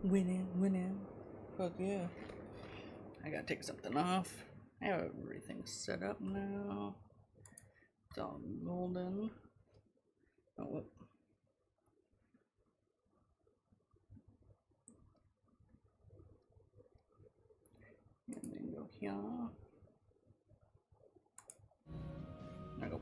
Winning, winning. Fuck yeah. I gotta take something off. I have everything set up now. It's all golden. Oh, whoop. And then go here. There we go.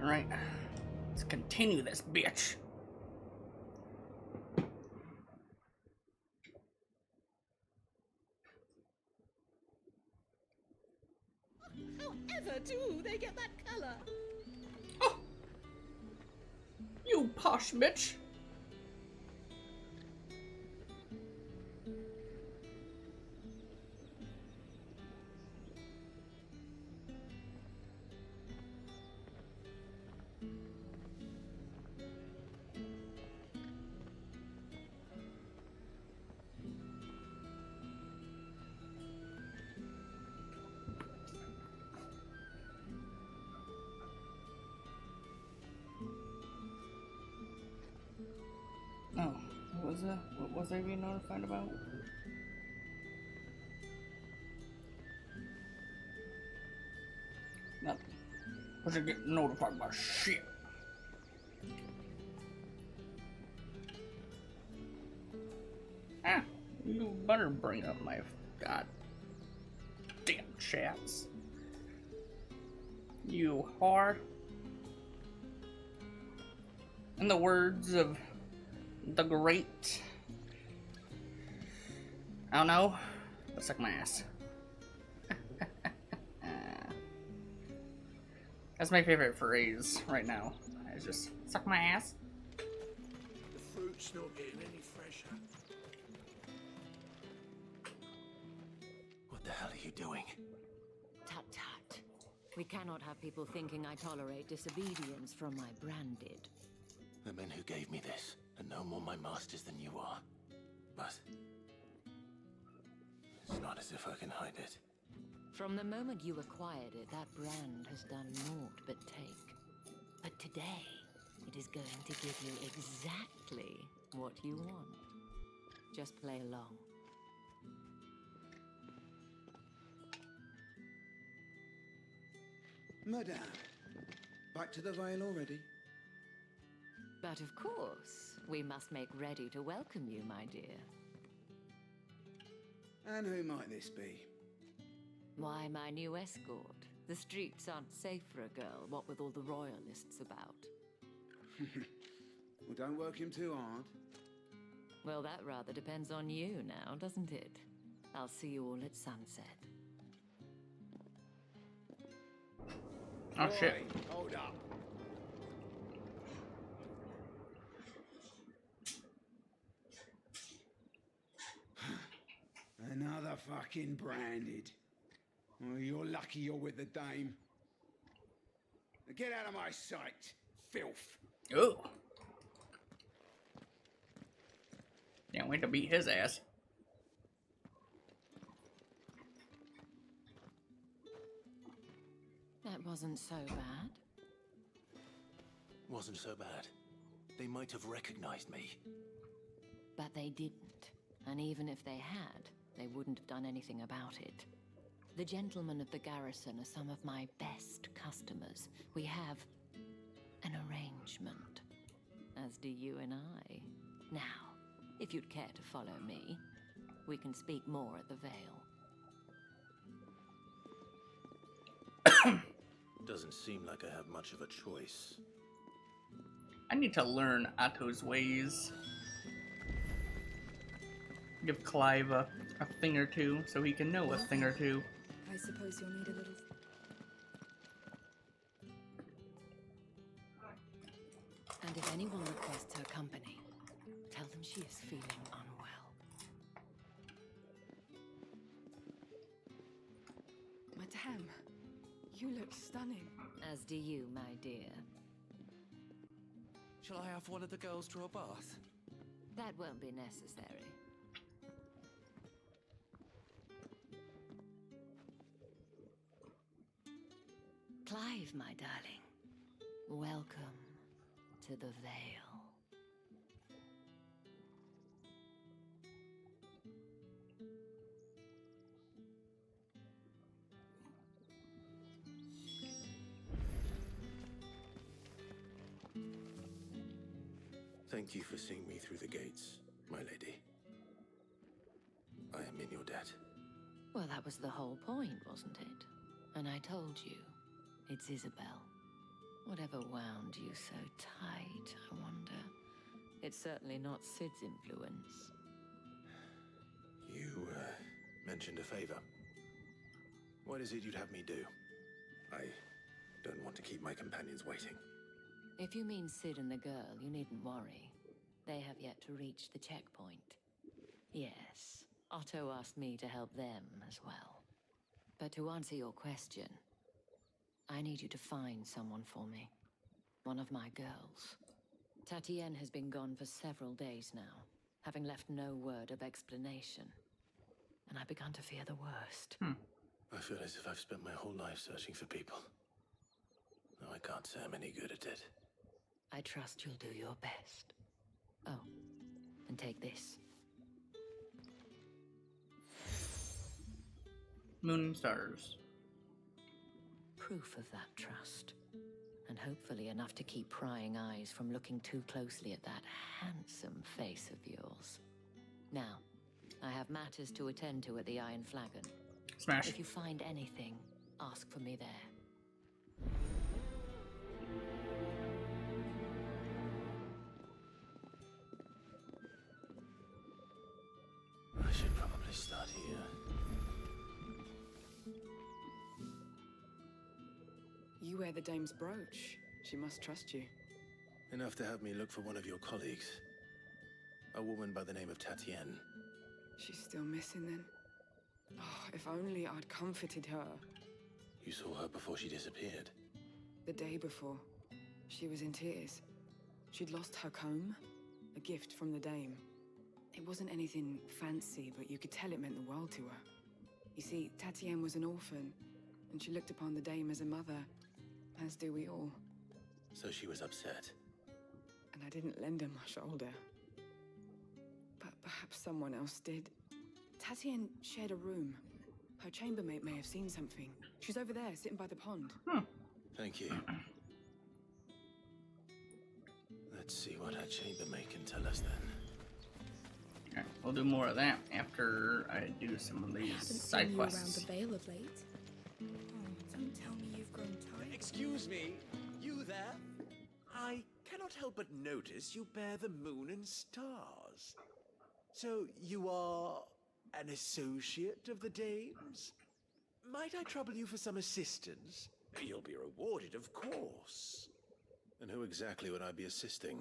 Alright, let's continue this bitch. However do they get that color? Oh, you posh bitch. Oh, what was I being notified about? Nothing. I should get notified about shit. Ah, you better bring up my god damn chats. You whore. In the words of the great, I don't know, let's suck my ass. That's my favorite phrase right now. It's just suck my ass. The fruit's not getting any fresher. What the hell are you doing? Tut tut. We cannot have people thinking I tolerate disobedience from my branded. The men who gave me this are no more my masters than you are. But it's not as if I can hide it. From the moment you acquired it, that brand has done naught but take. But today, it is going to give you exactly what you want. Just play along. Madame, back to the Vale already? But of course, we must make ready to welcome you, my dear. And who might this be? Why, my new escort. The streets aren't safe for a girl, what with all the royalists about. Well, don't work him too hard. Well, that rather depends on you now, doesn't it? I'll see you all at sunset. Oh shit. Oi, hold up. Another fucking branded. Oh, you're lucky you're with the dame. Now get out of my sight, filth. Ooh. Can't wait to beat his ass. That wasn't so bad. Wasn't so bad. They might have recognized me. But they didn't. And even if they had, they wouldn't have done anything about it. The gentlemen of the garrison are some of my best customers. We have an arrangement, as do you and I. Now, if you'd care to follow me, we can speak more at the Vale. Doesn't seem like I have much of a choice. I need to learn Atto's ways. Give Clive a thing or two so he can know a thing or two. I suppose you'll need a little... And if anyone requests her company, tell them she is feeling unwell. Madame, you look stunning. As do you, my dear. Shall I have one of the girls draw a bath? That won't be necessary. Clive, my darling. Welcome to the Vale. Thank you for seeing me through the gates, my lady. I am in your debt. Well, that was the whole point, wasn't it? And I told you, it's Isabel. Whatever wound you so tight, I wonder. It's certainly not Sid's influence. You, mentioned a favor. What is it you'd have me do? I don't want to keep my companions waiting. If you mean Sid and the girl, you needn't worry. They have yet to reach the checkpoint. Yes, Otto asked me to help them as well. But to answer your question, I need you to find someone for me. One of my girls. Tatienne has been gone for several days now, having left no word of explanation. And I've begun to fear the worst. I feel as if I've spent my whole life searching for people. No, I can't say I'm any good at it. I trust you'll do your best. Oh, and take this. Moon and stars. Proof of that trust. And hopefully enough to keep prying eyes from looking too closely at that handsome face of yours. Now, I have matters to attend to at the Iron Flagon. Smash. If you find anything, ask for me there. I should probably start here. You wear the dame's brooch. She must trust you. Enough to have me look for one of your colleagues. A woman by the name of Tatienne. She's still missing then. Oh, if only I'd comforted her. You saw her before she disappeared. The day before, she was in tears. She'd lost her comb, a gift from the dame. It wasn't anything fancy, but you could tell it meant the world to her. You see, Tatienne was an orphan, and she looked upon the dame as a mother, as do we all. So she was upset. And I didn't lend her my shoulder. But perhaps someone else did. Tatienne shared a room. Her chambermaid may have seen something. She's over there, sitting by the pond. Thank you. Let's see what her chambermaid can tell us then. Alright, we'll do more of that after I do some of these Haven't side seen you around quests. the Vale of late. Oh, don't tell me you've grown tired. Excuse me, you there? I cannot help but notice you bear the moon and stars. So you are an associate of the dames? Might I trouble you for some assistance? You'll be rewarded, of course. And who exactly would I be assisting?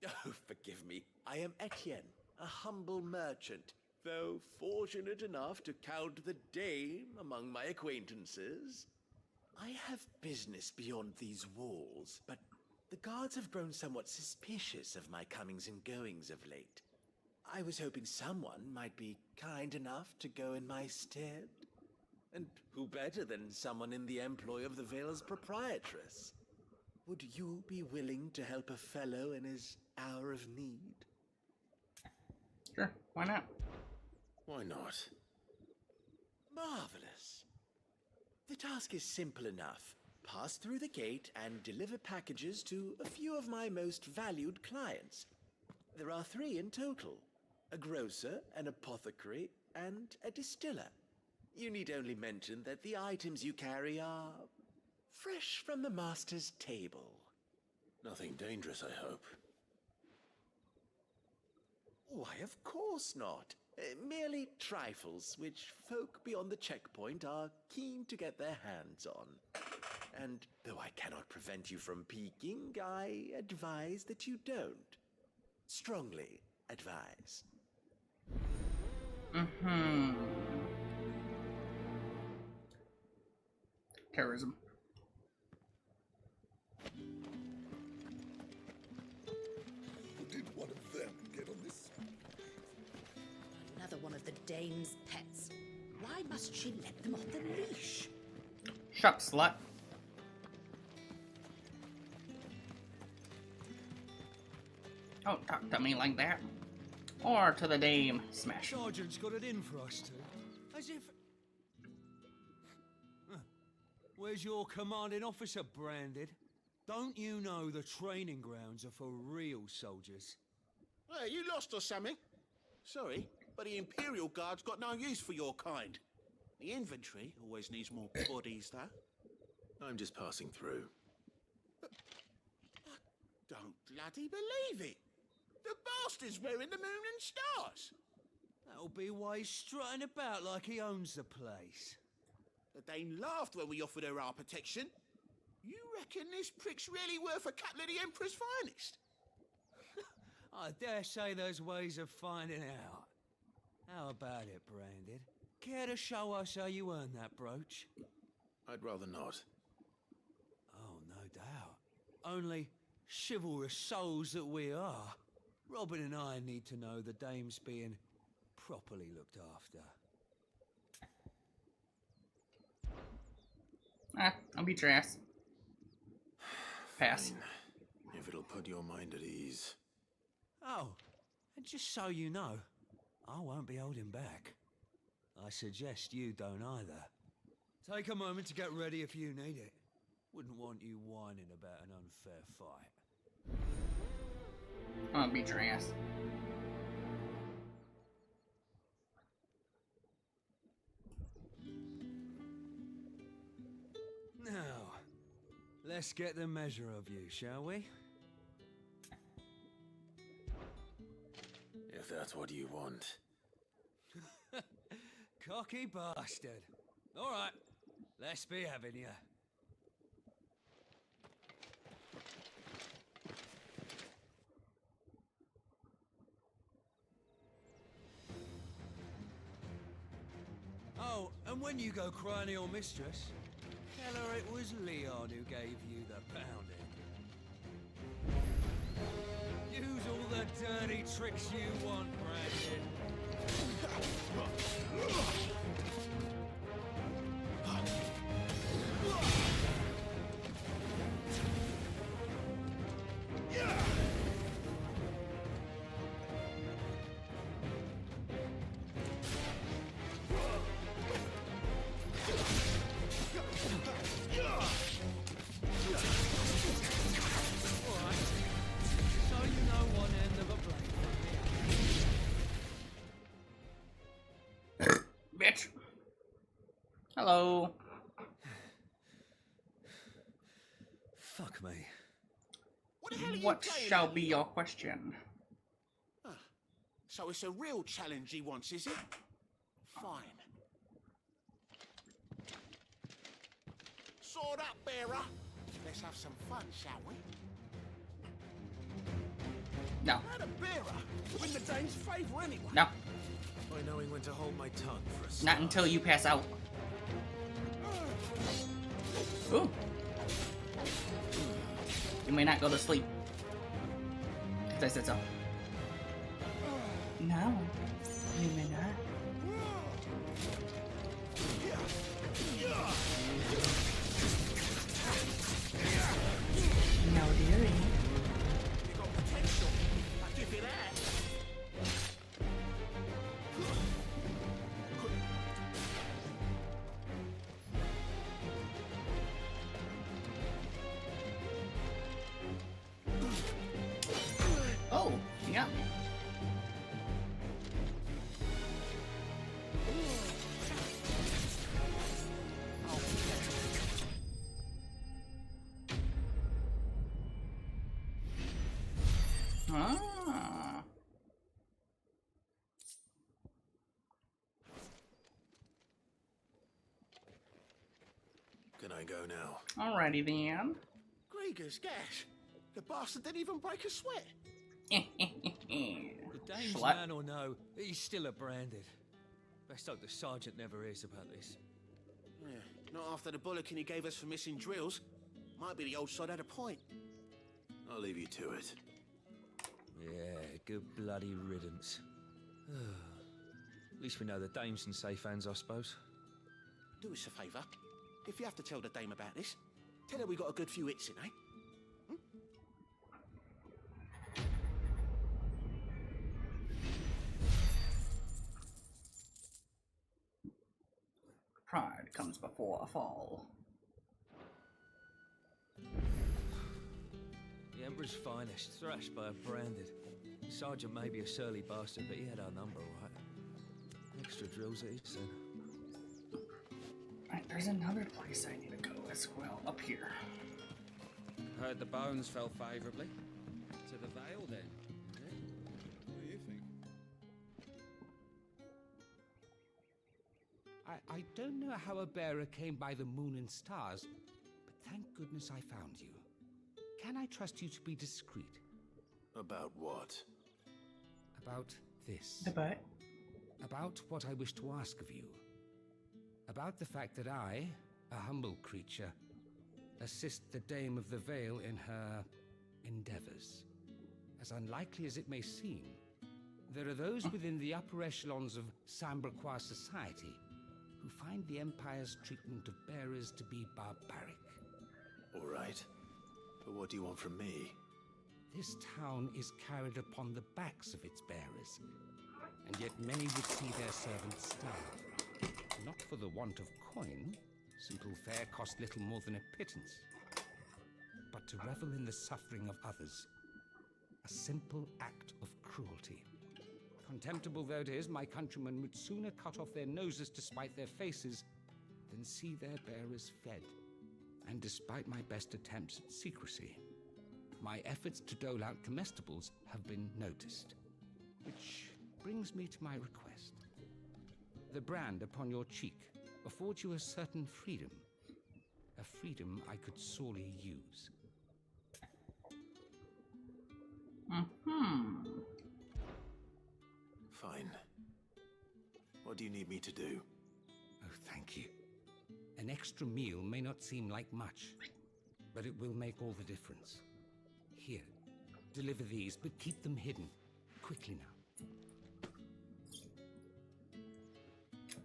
Oh, forgive me. I am Etienne, a humble merchant, though fortunate enough to count the dame among my acquaintances. I have business beyond these walls, but the guards have grown somewhat suspicious of my comings and goings of late. I was hoping someone might be kind enough to go in my stead. And who better than someone in the employ of the Vale's proprietress? Would you be willing to help a fellow in his hour of need? Sure, why not? Why not? Marvelous. The task is simple enough. Pass through the gate and deliver packages to a few of my most valued clients. There are 3 in total. A grocer, an apothecary, and a distiller. You need only mention that the items you carry are fresh from the master's table. Nothing dangerous, I hope. Why, of course not. Merely trifles which folk beyond the checkpoint are keen to get their hands on. and though I cannot prevent you from peeking, I advise that you don't. Strongly advise. Terrorism. Did one of them get on this? Another one of the dame's pets. Why must she let them off the leash? Shut, slut. Don't talk to me like that. Or to the dame. Smash. Sergeant's got it in for us two. As if... Huh. Where's your commanding officer, Branded? Don't you know the training grounds are for real soldiers? Hey, you lost or something? Sorry, but the Imperial Guard's got no use for your kind. The infantry always needs more bodies, though. I'm just passing through. I don't bloody believe it. The bastard's wearing the moon and stars. That'll be why he's strutting about like he owns the place. The Dane laughed when we offered her our protection. You reckon this prick's really worth a couple of the Emperor's finest? I dare say there's ways of finding out. How about it, Branded? Care to show us how you earned that brooch? I'd rather not. Oh, no doubt. Only chivalrous souls that we are, Robin and I need to know the dame's being properly looked after. I'll beat your ass. Pass. Fine, if it'll put your mind at ease. Oh, and just so you know, I won't be holding back. I suggest you don't either. Take a moment to get ready if you need it. Wouldn't want you whining about an unfair fight. I'm gonna beat your ass. Now, let's get the measure of you, shall we? If that's what you want. Cocky bastard. All right, let's be having you. Oh, and when you go crying to your mistress, tell her it was Leon who gave you the pounding. Use all the dirty tricks you want, Brandon. Bitch. Hello. Fuck me. What the hell are you What playing shall at? be your question? So it's a real challenge he wants, is it? Fine. Sword up, bearer. Let's have some fun, shall we? No. How the bearer win the Dane's favour anyway? No. By knowing when to hold my tongue for a Not start. until you pass out. Ooh. You may not go to sleep. Because I said so. No. You may not. No, dearie. You got potential. I give you that. Oh, yeah. go now. Alrighty then. Gregor's gas. The bastard didn't even break a sweat. The dame's Schlatt. man or no, he's still a branded. Best hope the sergeant never hears about this. Yeah, not after the bullocking he gave us for missing drills. Might be the old sod had a point. I'll leave you to it. Yeah, good bloody riddance. At least we know the dame's in safe hands, I suppose. Do us a favour. If you have to tell the dame about this, tell her we got a good few hits in, eh? Pride comes before a fall. The Emperor's finest, thrashed by a branded. Sergeant may be a surly bastard, but he had our number, all right. Extra drills at each then. Right, there's another place I need to go as well, up here. Heard the bones fell favourably. To the Vale, then. What do you think? I don't know how a bearer came by the moon and stars, but thank goodness I found you. Can I trust you to be discreet? About what? About this. Goodbye. About what I wish to ask of you. About the fact that I, a humble creature, assist the Dame of the Vale in her endeavors. As unlikely as it may seem, there are those within the upper echelons of Samberquois society who find the Empire's treatment of bearers to be barbaric. All right. But what do you want from me? This town is carried upon the backs of its bearers, and yet many would see their servants starve. Not for the want of coin, simple fare cost little more than a pittance, but to revel in the suffering of others, a simple act of cruelty. Contemptible though it is, my countrymen would sooner cut off their noses to spite their faces than see their bearers fed. And despite my best attempts at secrecy, my efforts to dole out comestibles have been noticed. Which brings me to my request. The brand upon your cheek affords you a certain freedom. A freedom I could sorely use. Fine. What do you need me to do? Oh, thank you. An extra meal may not seem like much, but it will make all the difference. Here, deliver these, but keep them hidden. Quickly now.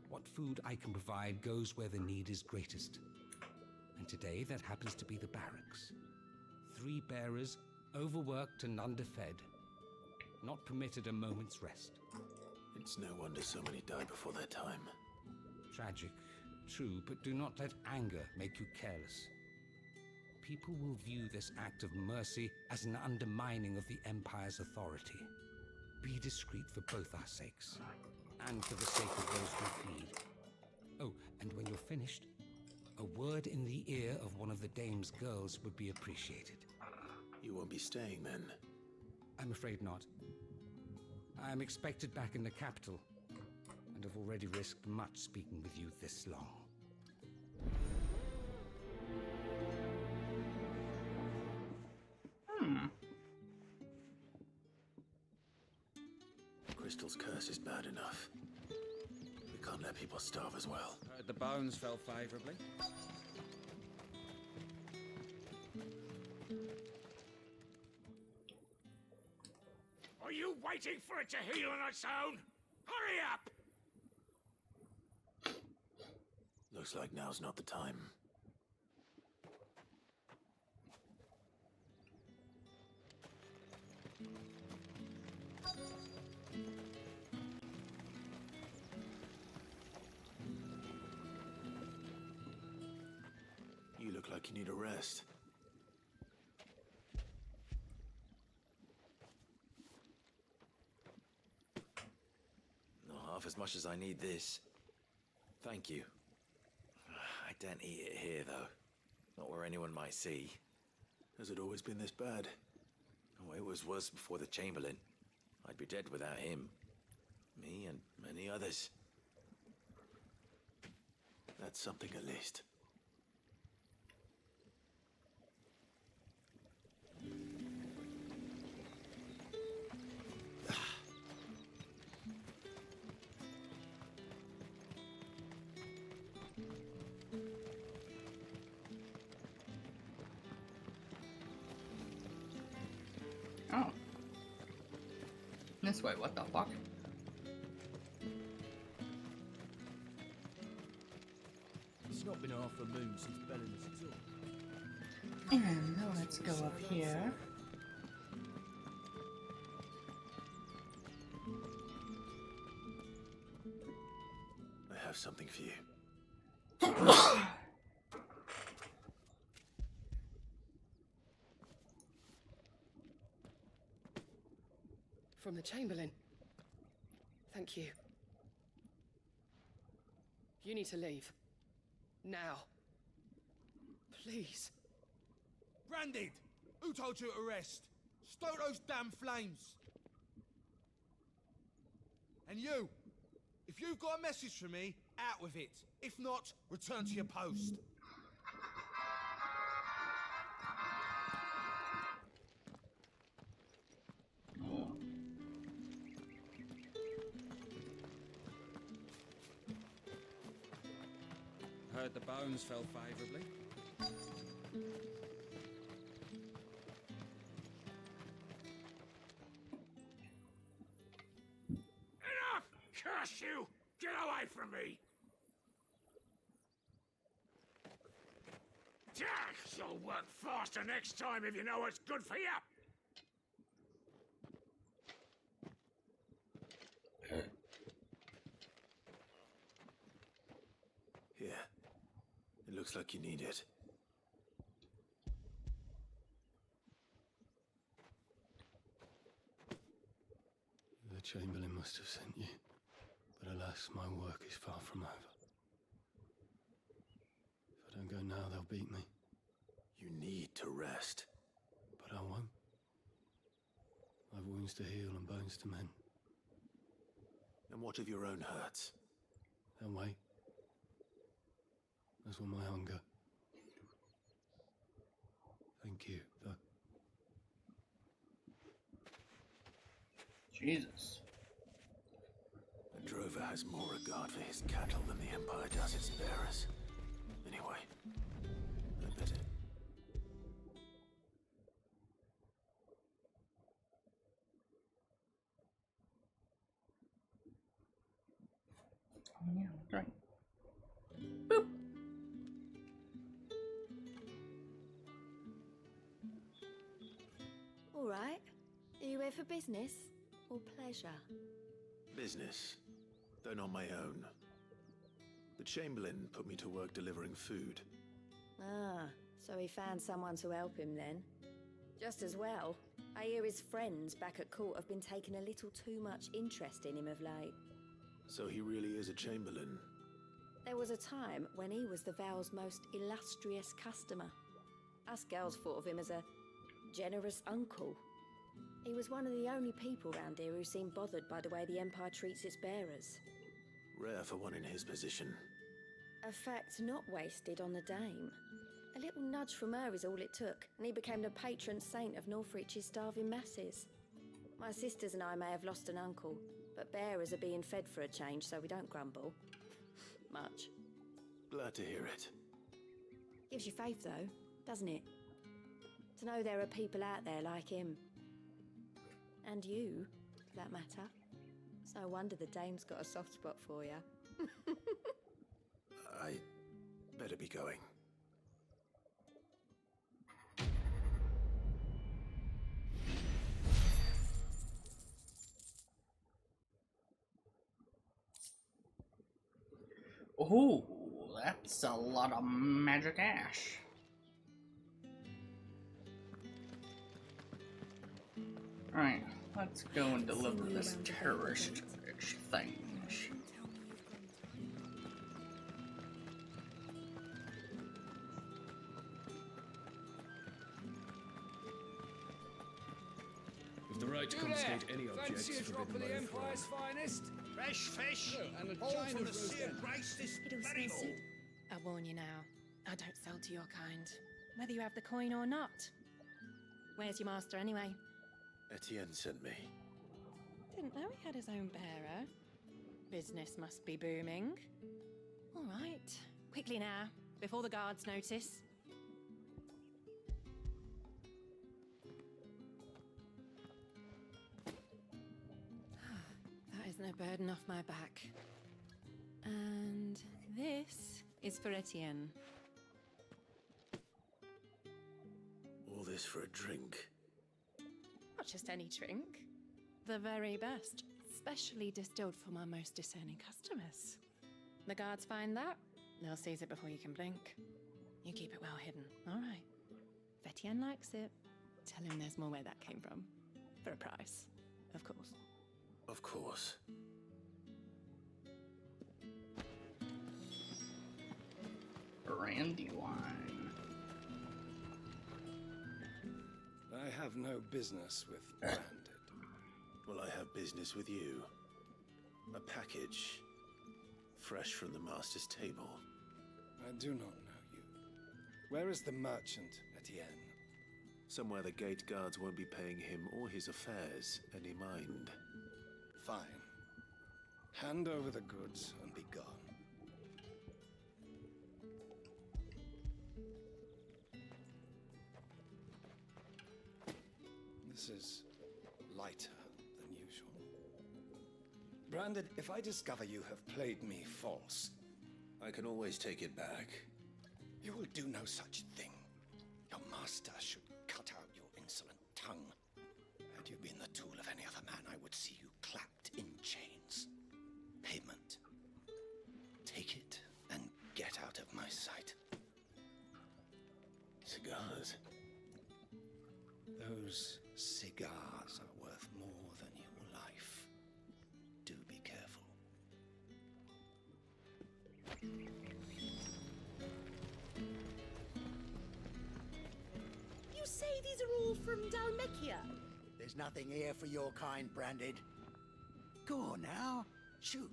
What food I can provide goes where the need is greatest. And today that happens to be the barracks. 3 bearers, overworked and underfed, not permitted a moment's rest. It's no wonder so many die before their time. Tragic, true, but do not let anger make you careless. People will view this act of mercy as an undermining of the Empire's authority. Be discreet for both our sakes, and for the sake of those we feed. Oh, and when you're finished, a word in the ear of one of the Dame's girls would be appreciated. You won't be staying then? I'm afraid not. I am expected back in the capital, and have already risked much speaking with you this long. Crystal's curse is bad enough. We can't let people starve as well. Heard the bones fell favourably. Are you waiting for it to heal on its own? Hurry up! Looks like now's not the time. You look like you need a rest. Not half as much as I need this. Thank you. I don't eat it here, though. Not where anyone might see. Has it always been this bad? Oh, it was worse before the Chamberlain. I'd be dead without him. Me and many others. That's something at least. this way. What the fuck? It's not been half a moon since Belinda's exhausted. And let's go up here. I have something for you. From the Chamberlain. Thank you. You need to leave. Now. Please. Branded! Who told you to rest? Stoke those damn flames! And you! If you've got a message for me, out with it. If not, return to your post. Heard the bones fell favourably. Enough! Curse you! Get away from me! You'll work faster next time if you know what's good for you! Here. It looks like you need it. The Chamberlain must have sent you. But alas, my work is far from over. If I don't go now, they'll beat me. You need to rest. But I won't. I've wounds to heal and bones to mend. And what of your own hurts? They'll wait. As will my hunger. Thank you, though. Jesus. A drover has more regard for his cattle than the Empire does its bearers. Anyway, I bet it. Yeah, right. Boop. All right. Are you here for business or pleasure? Business, though not my own. The Chamberlain put me to work delivering food. Ah, so he found someone to help him then. Just as well. I hear his friends back at court have been taking a little too much interest in him of late. So he really is a Chamberlain. There was a time when he was the Val's most illustrious customer. Us girls thought of him as a generous uncle. He was one of the only people round here who seemed bothered by the way the Empire treats its bearers. Rare for one in his position. A fact not wasted on the Dame. A little nudge from her is all it took, and he became the patron saint of Northreach's starving masses. My sisters and I may have lost an uncle, but bearers are being fed for a change, so we don't grumble. Much. Glad to hear it. Gives you faith, though, doesn't it? To know there are people out there like him. And you, for that matter. It's no wonder the Dame's got a soft spot for you. I better be going. Oh, that's a lot of magic ash. Alright, let's go and deliver this terrorist thing. With the right to confiscate any objects Fancy a drop of forbidden the by the throne. Empire's finest? Fresh fish! And a All China's from the roast sea of then. grace this It'll very smell morning. I warn you now, I don't sell to your kind, whether you have the coin or not. Where's your master anyway? Etienne sent me. Didn't know he had his own bearer. Business must be booming. All right, quickly now, before the guards notice. no burden off my back. And this is for Etienne. All this for a drink. Not just any drink. The very best. Specially distilled for my most discerning customers. The guards find that, they'll seize it before you can blink. You keep it well hidden, all right? If Etienne likes it, tell him there's more where that came from. For a price, of course. Of course. Brandywine. I have no business with Branded. Well, I have business with you. A package. Fresh from the master's table. I do not know you. Where is the merchant, Etienne? Somewhere the gate guards won't be paying him or his affairs any mind. Fine. Hand over the goods and be gone. This is lighter than usual. Branded, if I discover you have played me false, I can always take it back. You will do no such thing. Your master should cut out your insolent tongue. Had you been the tool of any other man, I would see you clapped in chains. Payment. Take it and get out of my sight. Cigars. Those cigars are worth more than your life. Do be careful. You say these are all from Dhalmekia? There's nothing here for your kind, Branded. Go on now, shoot.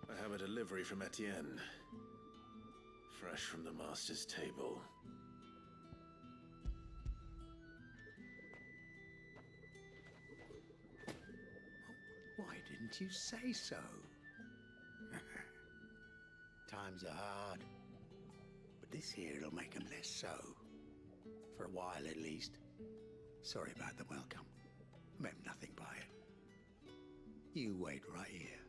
I have a delivery from Etienne. Fresh from the master's table. Why didn't you say so? Times are hard. But this here'll make 'em less so. For a while, at least. Sorry about the welcome. Meant nothing by it. You wait right here.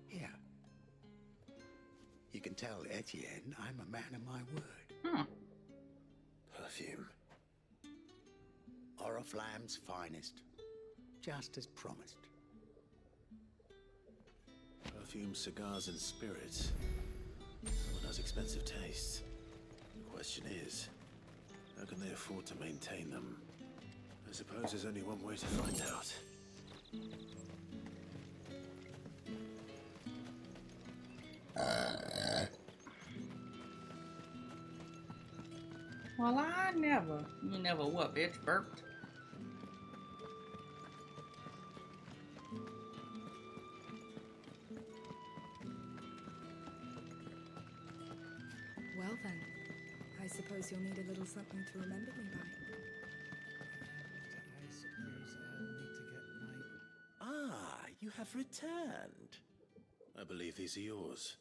Here. You can tell Etienne I'm a man of my word. Perfume. Oriflamme's finest. Just as promised. Perfume, cigars, and spirits. Someone has expensive tastes. The question is, how can they afford to maintain them? I suppose there's only one way to find out. Well, I never. You never what, bitch? Burped? Well then, I suppose you'll need a little something to remember me by. I suppose I'll need to get my... Ah, you have returned. I believe these are yours.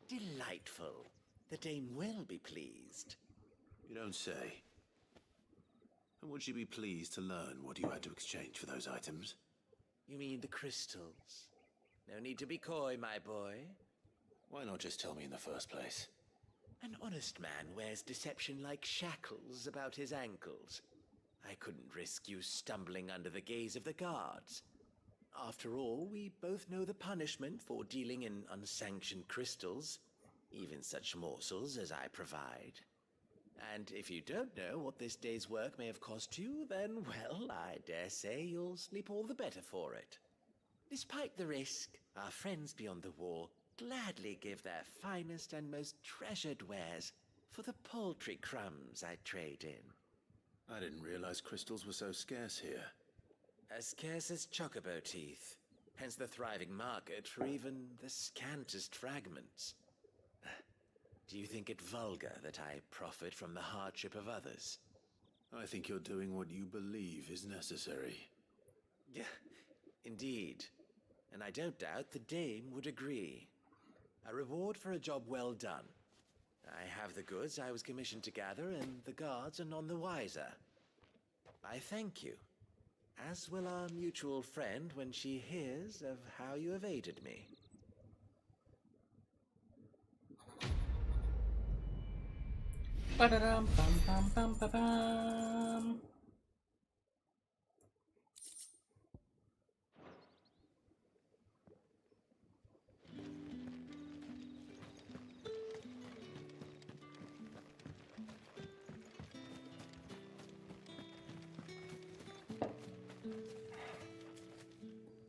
Delightful. The dame will be pleased. You don't say. And would she be pleased to learn what you had to exchange for those items? You mean the crystals? No need to be coy, my boy. Why not just tell me in the first place? An honest man wears deception like shackles about his ankles. I couldn't risk you stumbling under the gaze of the guards. After all, we both know the punishment for dealing in unsanctioned crystals, even such morsels as I provide. And if you don't know what this day's work may have cost you, then, well, I dare say you'll sleep all the better for it. Despite the risk, our friends beyond the wall gladly give their finest and most treasured wares for the paltry crumbs I trade in. I didn't realize crystals were so scarce here. As scarce as chocobo teeth, hence the thriving market for even the scantest fragments. Do you think it vulgar that I profit from the hardship of others? I think you're doing what you believe is necessary. Yeah, indeed. And I don't doubt the dame would agree. A reward for a job well done. I have the goods I was commissioned to gather, and the guards are none the wiser. I thank you, as will our mutual friend when she hears of how you have aided me. Ba-da-dum, bum, bum, bum, ba, bum.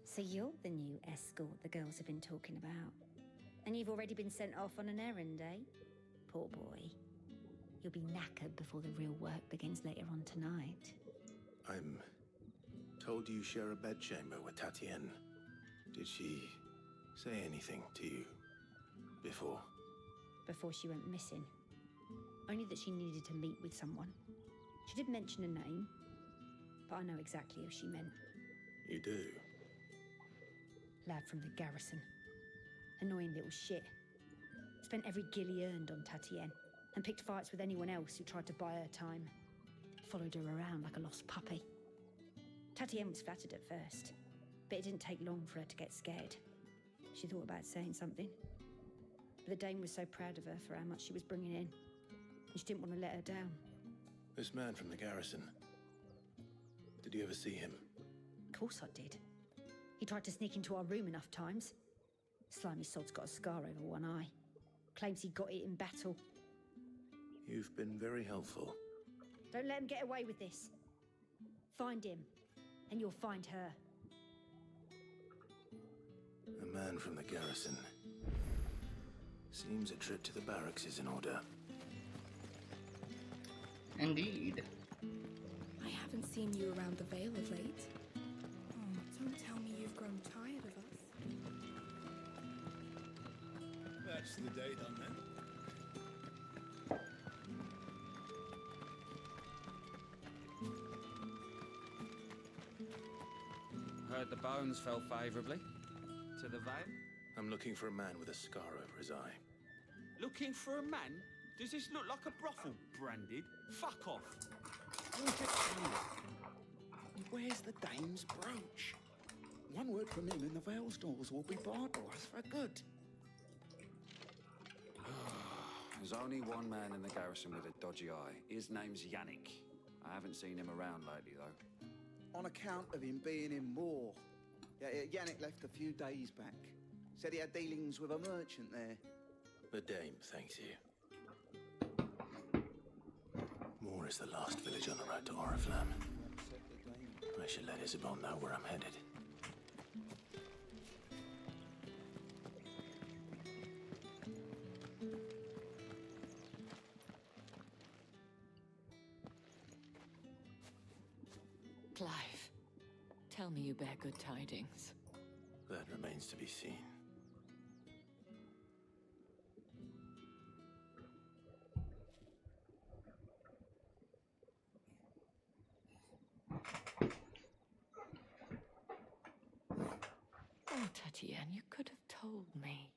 So you're the new escort the girls have been talking about. And you've already been sent off on an errand, eh? Poor boy. You'll be knackered before the real work begins later on tonight. I'm told you share a bedchamber with Tatienne. Did she say anything to you before? Before she went missing. Only that she needed to meet with someone. She did mention a name, but I know exactly who she meant. You do? Lad from the garrison. Annoying little shit. Spent every guil he earned on Tatienne, and picked fights with anyone else who tried to buy her time. Followed her around like a lost puppy. Tatienne was flattered at first, but it didn't take long for her to get scared. She thought about saying something, but the dame was so proud of her for how much she was bringing in, and she didn't want to let her down. This man from the garrison. Did you ever see him? Of course I did. He tried to sneak into our room enough times. Slimy sod's got a scar over one eye. Claims he got it in battle. You've been very helpful. Don't let him get away with this. Find him, and you'll find her. A man from the garrison. Seems a trip to the barracks is in order. Indeed. I haven't seen you around the Vale of late. Oh, don't tell me you've grown tired of us. That's the day done then. Heard the bones fell favourably to the Vale. I'm looking for a man with a scar over his eye. Looking for a man? Does this look like a brothel, Branded? Fuck off! Where's the dame's brooch? One word from him and the Vale's doors will be barred to us for good. There's only one man in the garrison with a dodgy eye. His name's Yannick. I haven't seen him around lately, though. On account of him being in Moor. Yeah, Yannick left a few days back. Said he had dealings with a merchant there. The dame thanks you. Moor is the last village on the road to Oriflamme. I should let Isabel know where I'm headed. Clive, tell me you bear good tidings. That remains to be seen. Oh, Tatienne, you could have told me.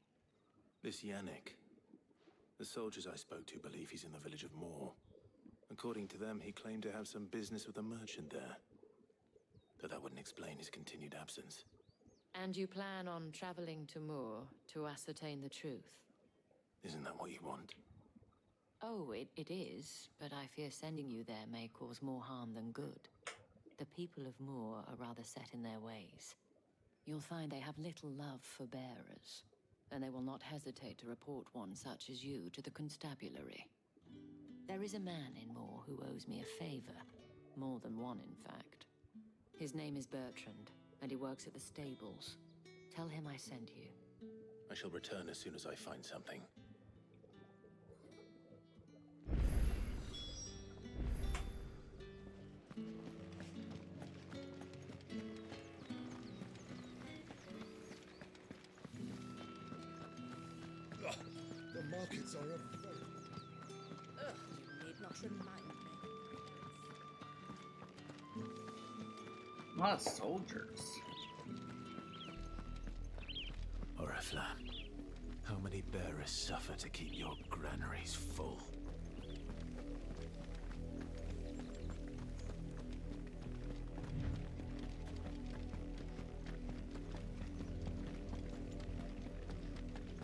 This Yannick. The soldiers I spoke to believe he's in the village of Moor. According to them, he claimed to have some business with a merchant there. Though that wouldn't explain his continued absence. And you plan on traveling to Moor to ascertain the truth? Isn't that what you want? Oh, it is, but I fear sending you there may cause more harm than good. The people of Moor are rather set in their ways. You'll find they have little love for bearers, and they will not hesitate to report one such as you to the constabulary. There is a man in Moor who owes me a favor. More than one, in fact. His name is Bertrand, and he works at the stables. Tell him I sent you. I shall return as soon as I find something. The markets are a very... Ugh, you need not remind me. A lot of soldiers. Oriflamme, how many bearers suffer to keep your granaries full?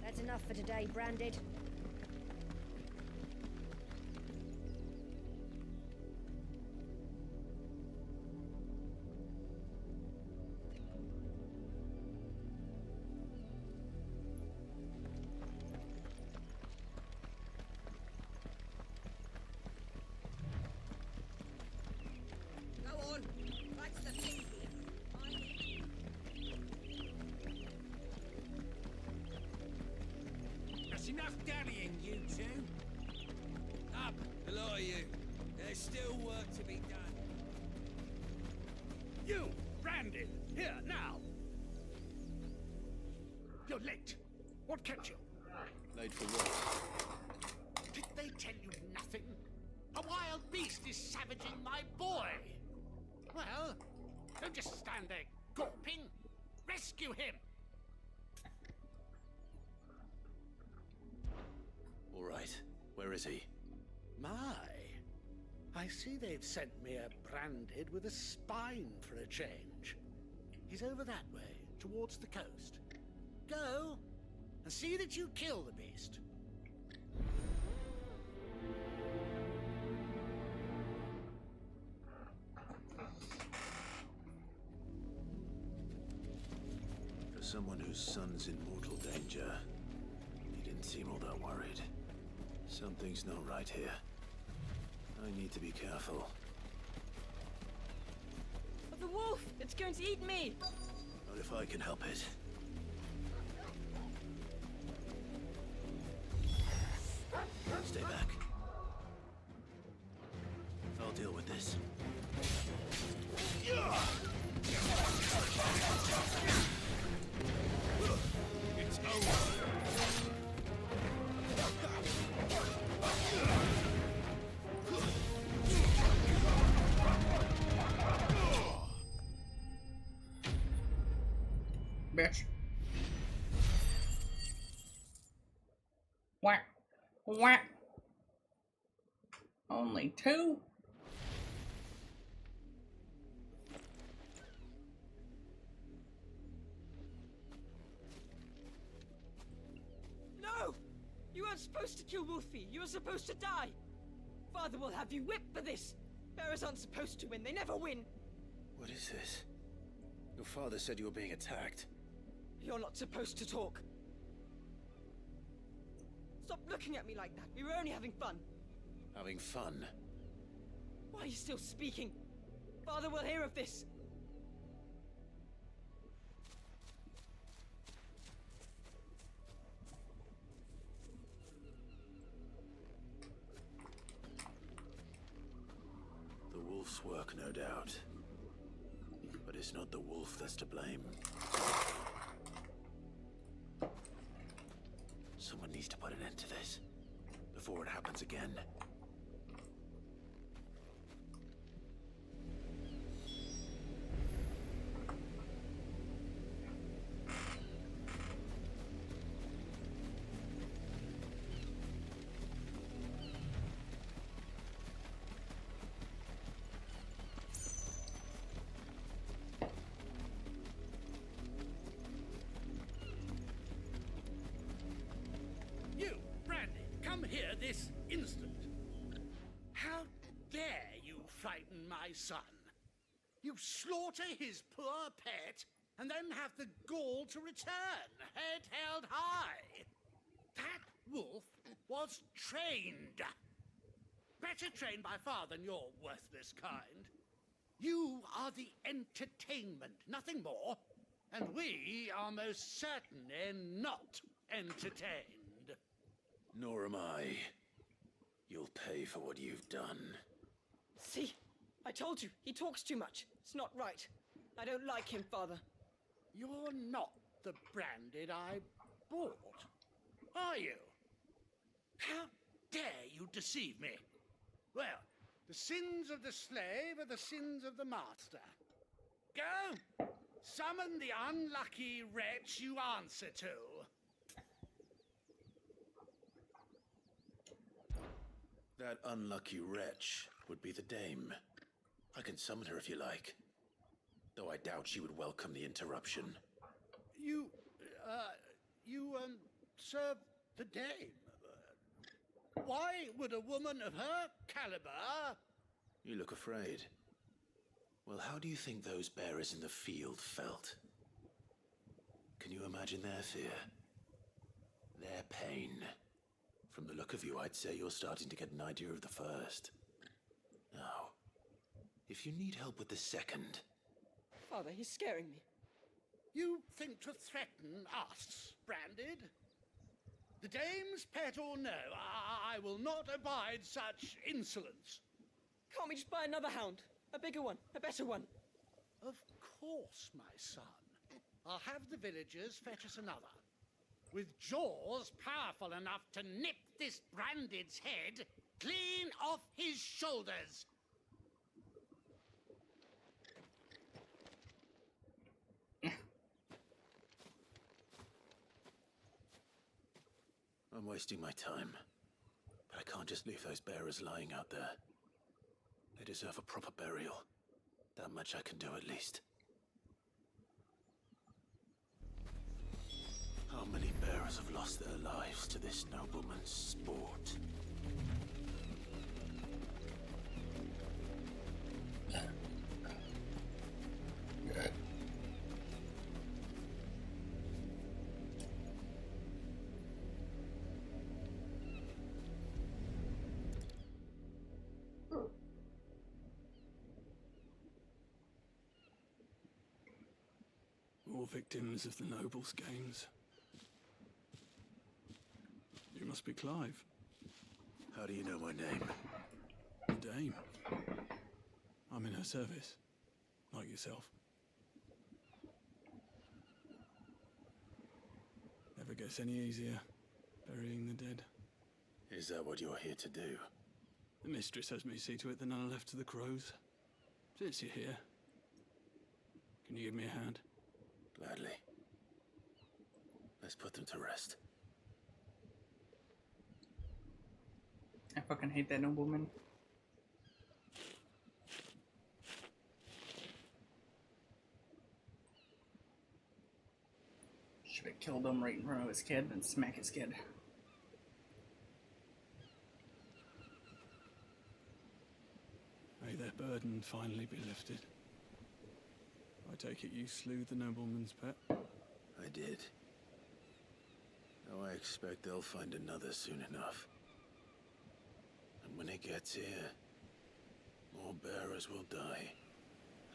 That's enough for today, Branded. That's enough dallying, you two. Up, the lot of you. There's still work to be done. You, Brandon, here, now! You're late. What kept you? Late for what? Did they tell you nothing? A wild beast is savaging my boy! Well, don't just stand there gawping. Rescue him! All right. Where is he? My, I see they've sent me a Branded with a spine for a change. He's over that way, towards the coast. Go, and see that you kill the beast. For someone whose son's in mortal danger, he didn't seem all that worried. Something's not right here. I need to be careful. The wolf! It's going to eat me! Not if I can help it. Stay back. I'll deal with this. It's over. Bitch. Whack. Whack. Only two? No! You weren't supposed to kill Wolfie. You were supposed to die. Father will have you whipped for this. Bearers aren't supposed to win. They never win. What is this? Your father said you were being attacked. You're not supposed to talk. Stop looking at me like that. We were only having fun. Having fun? Why are you still speaking? Father will hear of this. The wolf's work, no doubt. But it's not the wolf that's to blame. Someone needs to put an end to this before it happens again. You, Brandy, come here this instant. How dare you frighten my son? You slaughter his poor pet, and then have the gall to return, head held high. That wolf was trained. Better trained by far than your worthless kind. You are the entertainment, nothing more. And we are most certainly not entertained. Nor am I. You'll pay for what you've done. See? I told you. He talks too much. It's not right. I don't like him, Father. You're not the Branded I bought, are you? How dare you deceive me? Well, the sins of the slave are the sins of the master. Go! Summon the unlucky wretch you answer to. That unlucky wretch would be the Dame. I can summon her if you like. Though I doubt she would welcome the interruption. You serve the Dame. Why would a woman of her caliber... You look afraid. Well, how do you think those bearers in the field felt? Can you imagine their fear? Their pain? From the look of you, I'd say you're starting to get an idea of the first. Now, if you need help with the second... Father, he's scaring me. You think to threaten us, Branded? The Dame's pet or no, I will not abide such insolence. Can't we just buy another hound? A bigger one, a better one. Of course, my son. I'll have the villagers fetch us another. With jaws powerful enough to nip this Branded's head clean off his shoulders. I'm wasting my time. But I can't just leave those bearers lying out there. They deserve a proper burial. That much I can do at least. How many bearers have lost their lives to this nobleman's sport? More victims of the Nobles' games. You must be Clive. How do you know my name? The Dame. I'm in her service, like yourself. Never gets any easier, burying the dead. Is that what you're here to do? The mistress has me see to it that none are left to the crows. Since you're here, can you give me a hand? Gladly. Let's put them to rest. I fucking hate that nobleman. Should have killed him right in front of his kid and smack his kid. May their burden finally be lifted. I take it you slew the nobleman's pet? I did. Now I expect they'll find another soon enough. And when it gets here, more bearers will die.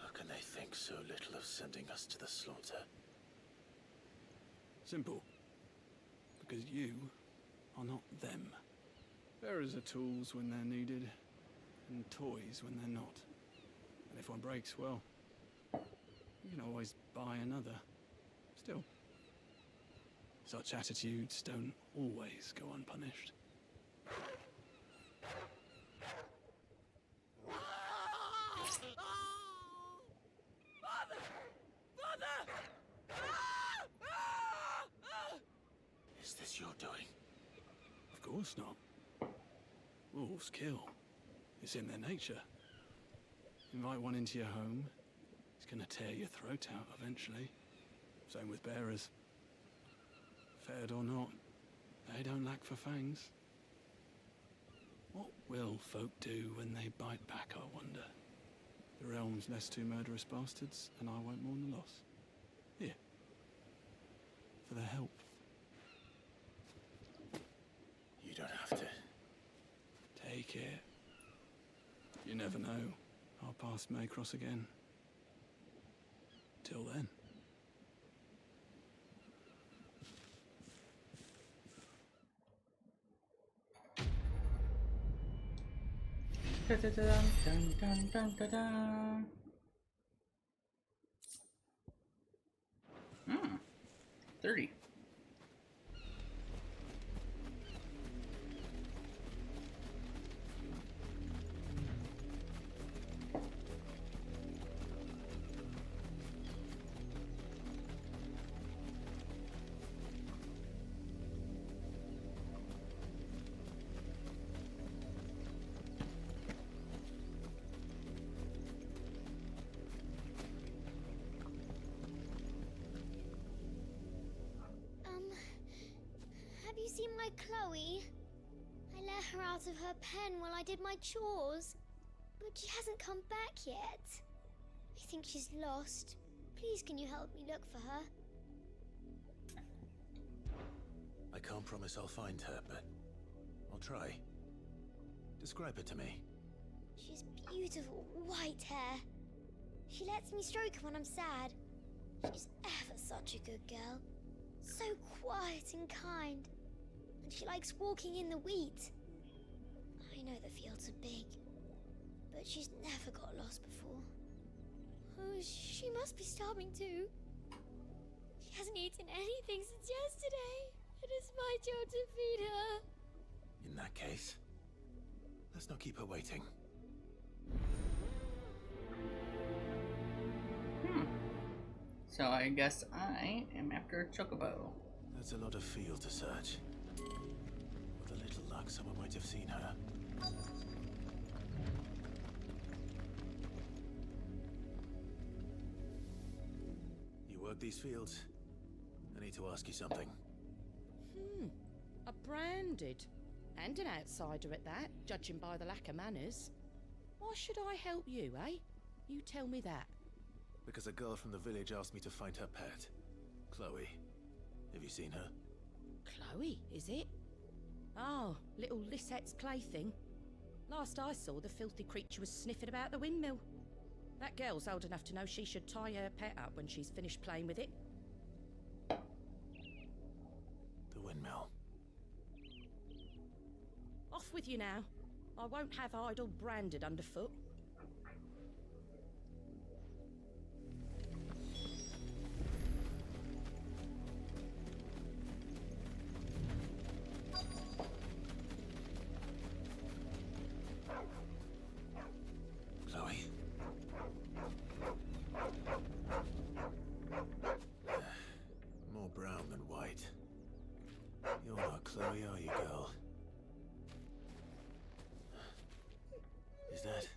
How can they think so little of sending us to the slaughter? Simple. Because you are not them. Bearers are tools when they're needed, and toys when they're not. And if one breaks, well, you can always buy another. Still, such attitudes don't always go unpunished. Father! Father! Is this your doing? Of course not. Wolves kill. It's in their nature. Invite one into your home, it's gonna tear your throat out eventually. Same with bearers. Fed or not, they don't lack for fangs. What will folk do when they bite back, I wonder? The realm's less two murderous bastards, and I won't mourn the loss. Here. For their help. You don't have to. Take it. You never know. Our paths may cross again. Till then. Dun, dun, dun, dun, dun, dun, dun. 30. seen my Chloe? I let her out of her pen while I did my chores, but she hasn't come back yet. I think she's lost. Please, can you help me look for her? I can't promise I'll find her, but I'll try. Describe her to me. She's beautiful white hair. She lets me stroke her when I'm sad. She's ever such a good girl. So quiet and kind. And she likes walking in the wheat. I know the fields are big, but she's never got lost before. Oh, she must be starving too. She hasn't eaten anything since yesterday. It is my job to feed her. In that case, let's not keep her waiting. So I guess I am after Chocobo. That's a lot of field to search. With a little luck, someone might have seen her. You work these fields? I need to ask you something. A branded. And an outsider at that, judging by the lack of manners. Why should I help you, eh? You tell me that. Because a girl from the village asked me to find her pet. Chloe. Have you seen her? Chloe, is it? Oh, little Lisette's plaything. Last I saw, the filthy creature was sniffing about the windmill. That girl's old enough to know she should tie her pet up when she's finished playing with it. The windmill. Off with you now. I won't have idle branded underfoot. Chloe? More brown than white. You're not Chloe, are you, girl? Is that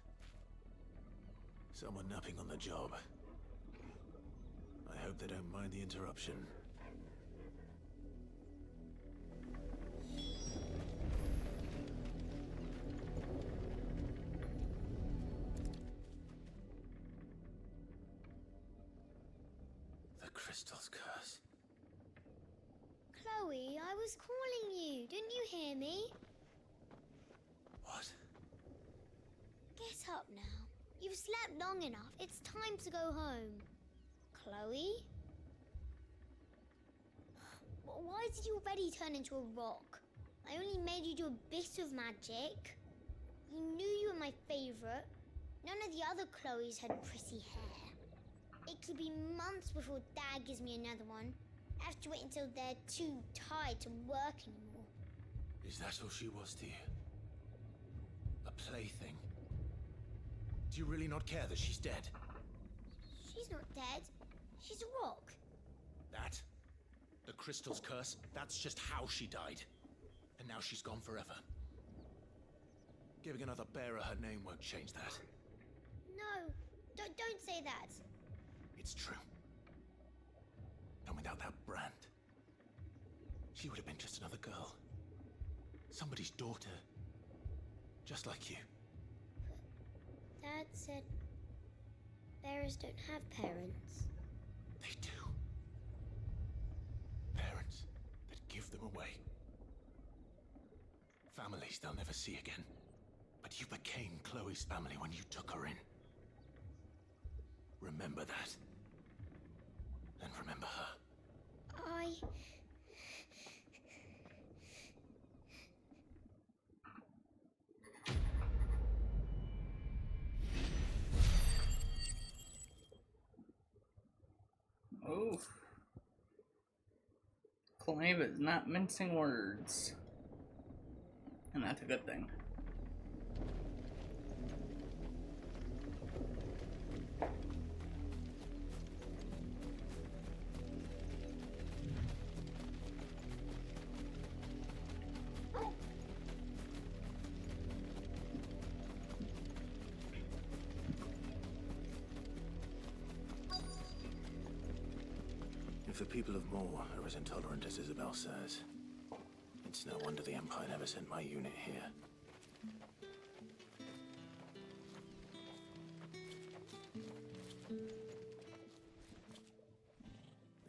someone napping on the job? I hope they don't mind the interruption. The crystal's curse. Chloe, I was calling you. Didn't you hear me? What? Get up now. You've slept long enough. It's time to go home. Chloe? Why did you already turn into a rock? I only made you do a bit of magic. You knew you were my favorite. None of the other Chloes had pretty hair. It could be months before Dad gives me another one. I have to wait until they're too tired to work anymore. Is that all she was to you? A plaything? Do you really not care that she's dead? She's not dead. She's a rock. That? The crystal's curse? That's just how she died. And now she's gone forever. Giving another bearer her name won't change that. No, don't say that. It's true. And without that brand, she would have been just another girl. Somebody's daughter. Just like you. Dad said bearers don't have parents. They do. Parents that give them away. Families they'll never see again. But you became Chloe's family when you took her in. Remember that. And remember her. Oh. Clive is not mincing words. And that's a good thing. If the people of Moor are as intolerant as Isabel says, it's It's no wonder the Empire never sent my unit here.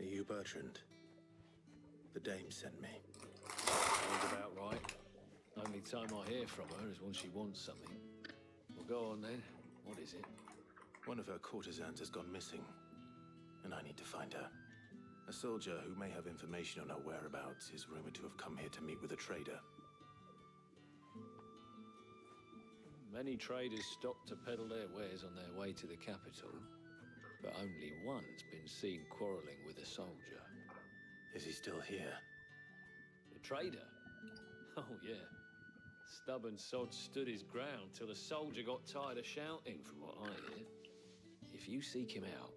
Are you Bertrand? The dame sent me. Sounds about right. Only time I hear from her is when she wants something. Well, go on then. What is it? One of her courtesans has gone missing, and I need to find her. A soldier who may have information on her whereabouts is rumored to have come here to meet with a trader. Many traders stop to peddle their wares on their way to the capital, but only one's been seen quarreling with a soldier. Is he still here? The trader? Oh, yeah. Stubborn sod stood his ground till the soldier got tired of shouting, from what I hear. If you seek him out,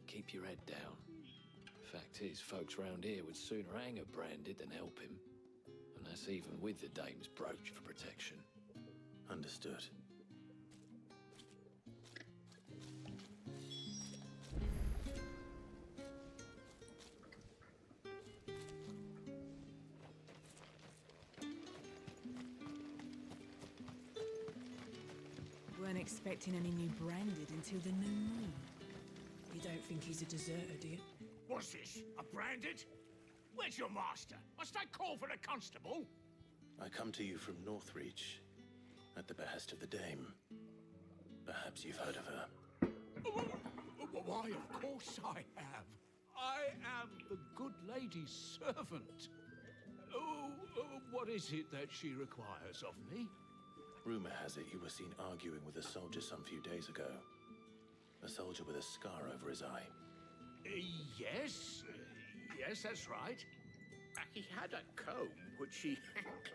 keep your head down. Fact is, folks round here would sooner hang a branded than help him. And that's even with the dame's brooch for protection. Understood. Weren't expecting any new branded until the new moon. You don't think he's a deserter, do you? What's this? A branded? Where's your master? Must I call for the constable? I come to you from Northreach, at the behest of the dame. Perhaps you've heard of her. Why, of course I have. I am the good lady's servant. What is it that she requires of me? Rumor has it you were seen arguing with a soldier some few days ago. A soldier with a scar over his eye. Yes, that's right. He had a comb which he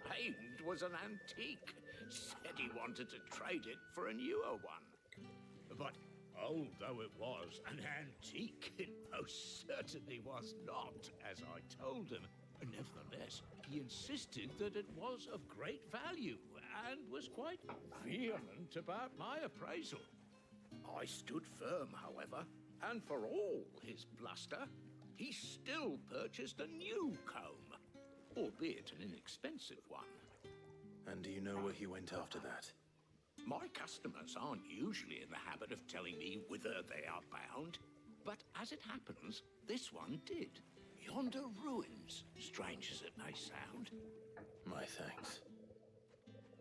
claimed was an antique. Said he wanted to trade it for a newer one. But old though it was, an antique it most certainly was not, as I told him. Nevertheless, he insisted that it was of great value and was quite vehement about my appraisal. I stood firm, however, and for all his bluster, he still purchased a new comb, albeit an inexpensive one. And do you know where he went after that? My customers aren't usually in the habit of telling me whither they are bound, but as it happens, this one did. Yonder ruins, strange as it may sound. My thanks.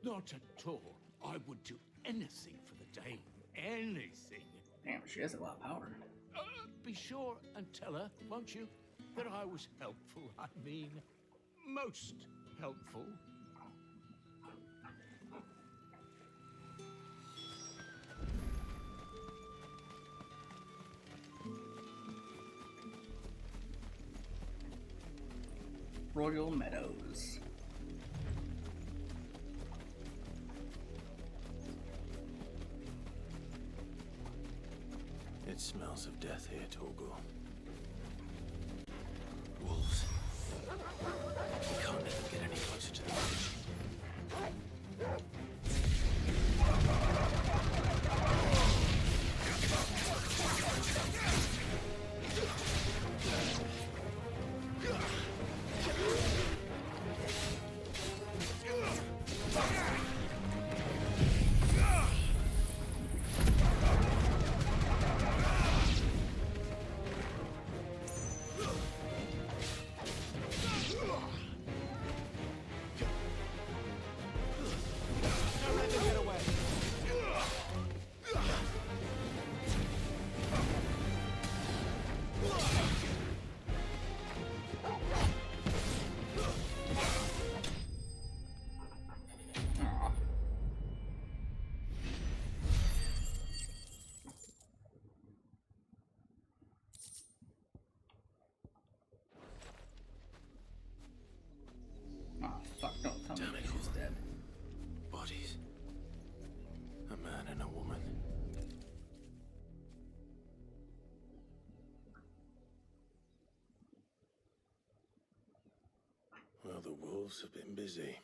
Not at all. I would do anything for the dame. Anything. Damn, she has a lot of power. Be sure and tell her, won't you, that I was helpful. I mean, most helpful. Royal Meadows. It smells of death here, Torgal. Wolves. We can't let them get any closer to the village. Fuck, don't tell me that she's dead. Bodies. A man and a woman. Well, the wolves have been busy.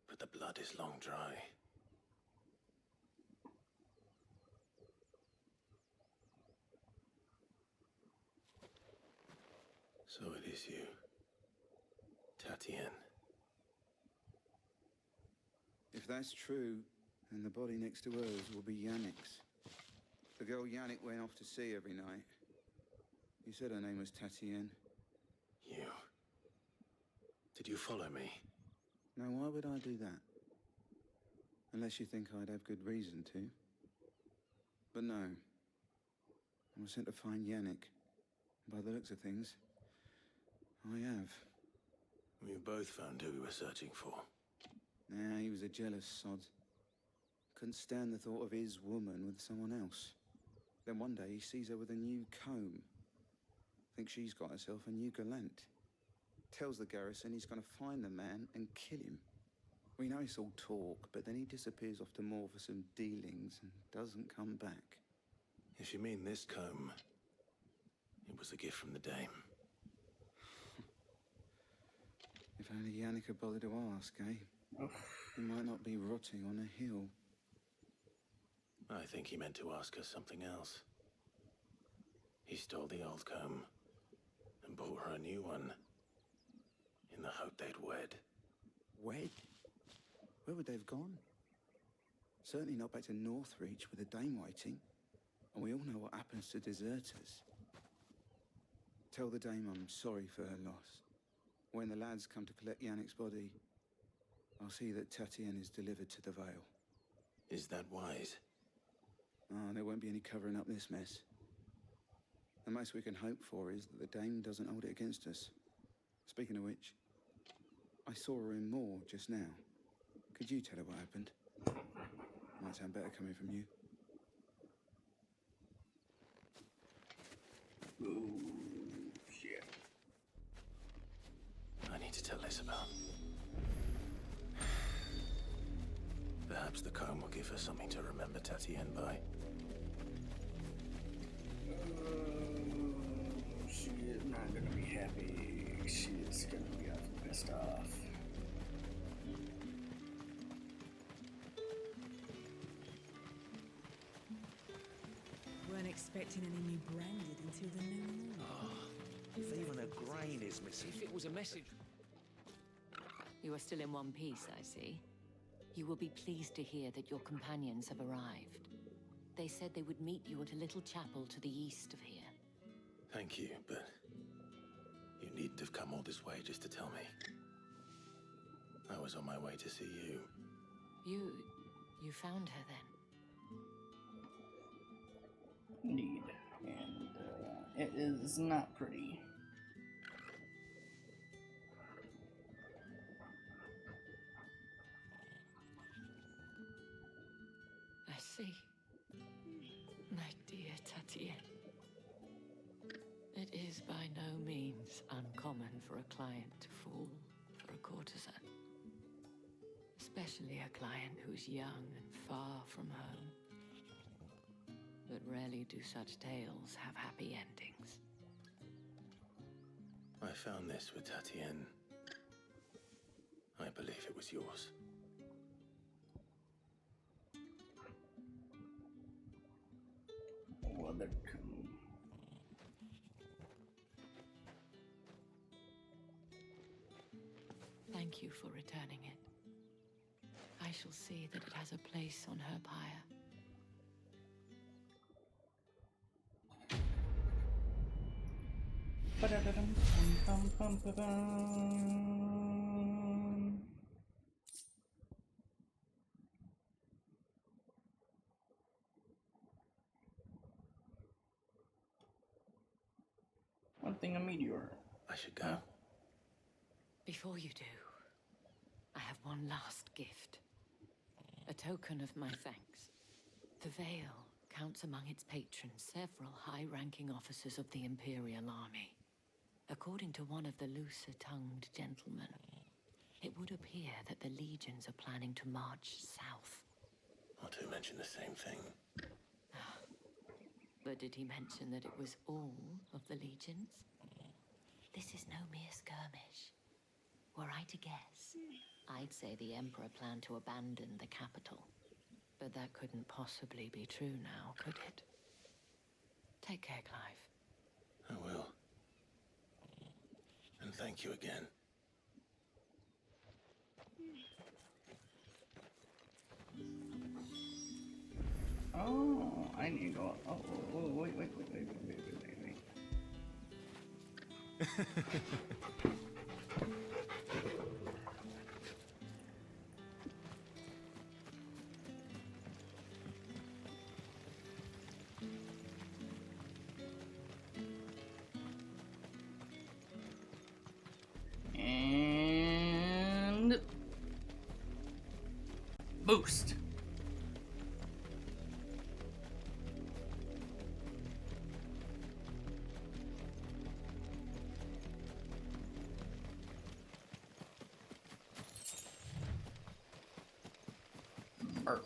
But the blood is long dry. So it is you. Tatien. If that's true, then the body next to hers will be Yannick's. The girl Yannick went off to see every night. You said her name was Tatien. You... Did you follow me? Now, why would I do that? Unless you think I'd have good reason to. But no. I was sent to find Yannick. By the looks of things, I have. We both found who we were searching for. Nah, he was a jealous sod. Couldn't stand the thought of his woman with someone else. Then one day he sees her with a new comb. Thinks she's got herself a new gallant. Tells the garrison he's gonna find the man and kill him. We know it's all talk, but then he disappears off to Moor for some dealings and doesn't come back. If you mean this comb, it was a gift from the Dame. If only Yannick had bothered to ask, eh? He might not be rotting on a hill. I think he meant to ask us something else. He stole the old comb and bought her a new one in the hope they'd wed. Wed? Where would they have gone? Certainly not back to Northreach with the Dame waiting. And we all know what happens to deserters. Tell the Dame I'm sorry for her loss. When the lads come to collect Yannick's body, I'll see that Tatien is delivered to the Vale. Is that wise? Ah, there won't be any covering up this mess. The most we can hope for is that the Dame doesn't hold it against us. Speaking of which, I saw her in Moor just now. Could you tell her what happened? Might sound better coming from you. Ooh, shit. I need to tell Isabel. Perhaps the comb will give her something to remember Tatien by. She is not gonna be happy. She is gonna be pissed off. Weren't expecting any new branded until the new moon. If even a grain is missing. If it was a message. You are still in one piece, I see. You will be pleased to hear that your companions have arrived. They said they would meet you at a little chapel to the east of here. Thank you, but you needn't have come all this way just to tell me. I was on my way to see you. You found her then? Indeed. And it is not pretty. I see. My dear Tatien. It is by no means uncommon for a client to fall for a courtesan. Especially a client who's young and far from home. But rarely do such tales have happy endings. I found this with Tatien. I believe it was yours. Thank you for returning it. I shall see that it has a place on her pyre. One thing, a meteor. I should go. Before you do, I have one last gift. A token of my thanks. The Vale counts among its patrons several high-ranking officers of the Imperial Army. According to one of the looser-tongued gentlemen, it would appear that the legions are planning to march south. Or to mention the same thing. But did he mention that it was all of the legions? This is no mere skirmish. Were I to guess, I'd say the Emperor planned to abandon the capital. But that couldn't possibly be true now, could it? Take care, Clive. I will. And thank you again. Oh, I need to go. Oh, wait. And boost. Burst.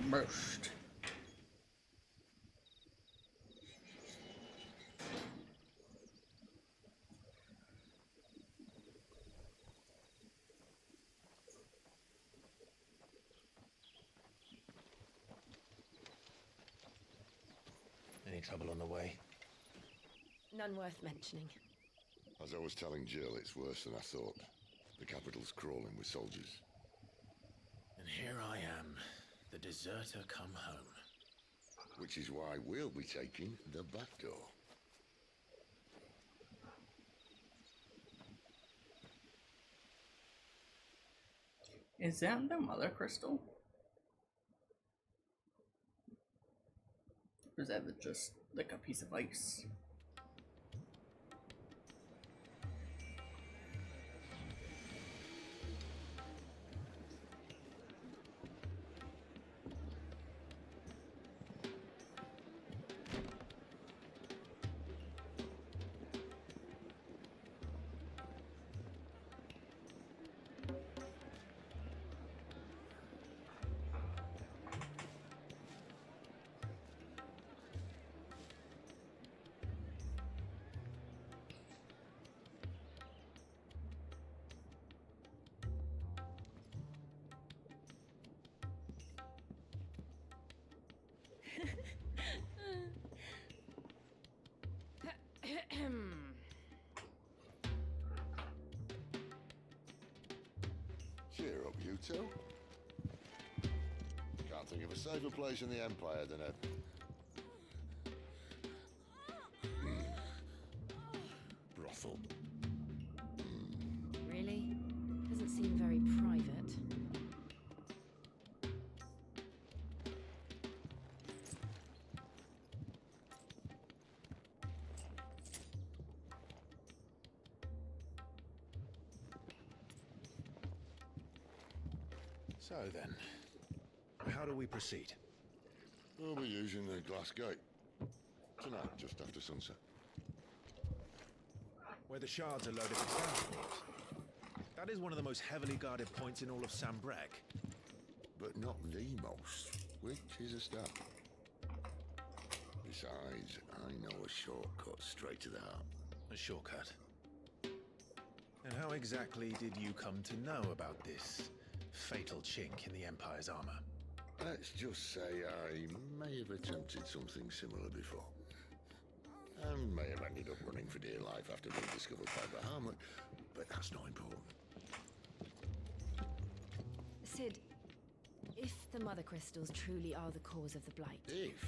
Burst. Any trouble on the way? None worth mentioning. As I was telling Jill, it's worse than I thought. The capital's crawling with soldiers. And here I am, the deserter come home. Which is why we'll be taking the back door. Is that the mother crystal? Or is that just like a piece of ice? Cheer up, you two. Can't think of a safer place in the Empire than a... brothel. Really? Doesn't seem very private. So then, how do we proceed? We'll be using the glass gate. Tonight, just after sunset. Where the shards are loaded with transport. That is one of the most heavily guarded points in all of Sambrec. But not the most, which is a start. Besides, I know a shortcut straight to the heart. A shortcut? And how exactly did you come to know about this fatal chink in the Empire's armor? Let's just say I may have attempted something similar before. And may have ended up running for dear life after being discovered by Bahamut, but that's not important. Sid, if the Mother Crystals truly are the cause of the Blight... If?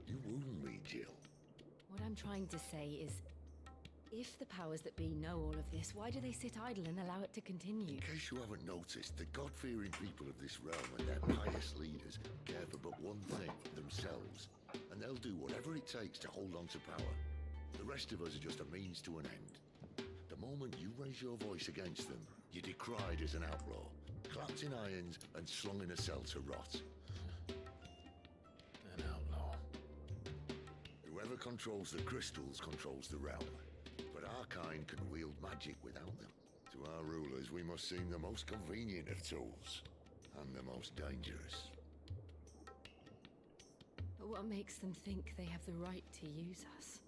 You wound me, Jill. What I'm trying to say is, if the powers that be know all of this, why do they sit idle and allow it to continue? In case you haven't noticed, the God-fearing people of this realm and their pious leaders care for but one thing, themselves. And they'll do whatever it takes to hold on to power. The rest of us are just a means to an end. The moment you raise your voice against them, you're decried as an outlaw, clapped in irons and slung in a cell to rot. An outlaw. Whoever controls the crystals controls the realm. But our kind can wield magic without them. To our rulers, we must seem the most convenient of tools. And the most dangerous. But what makes them think they have the right to use us?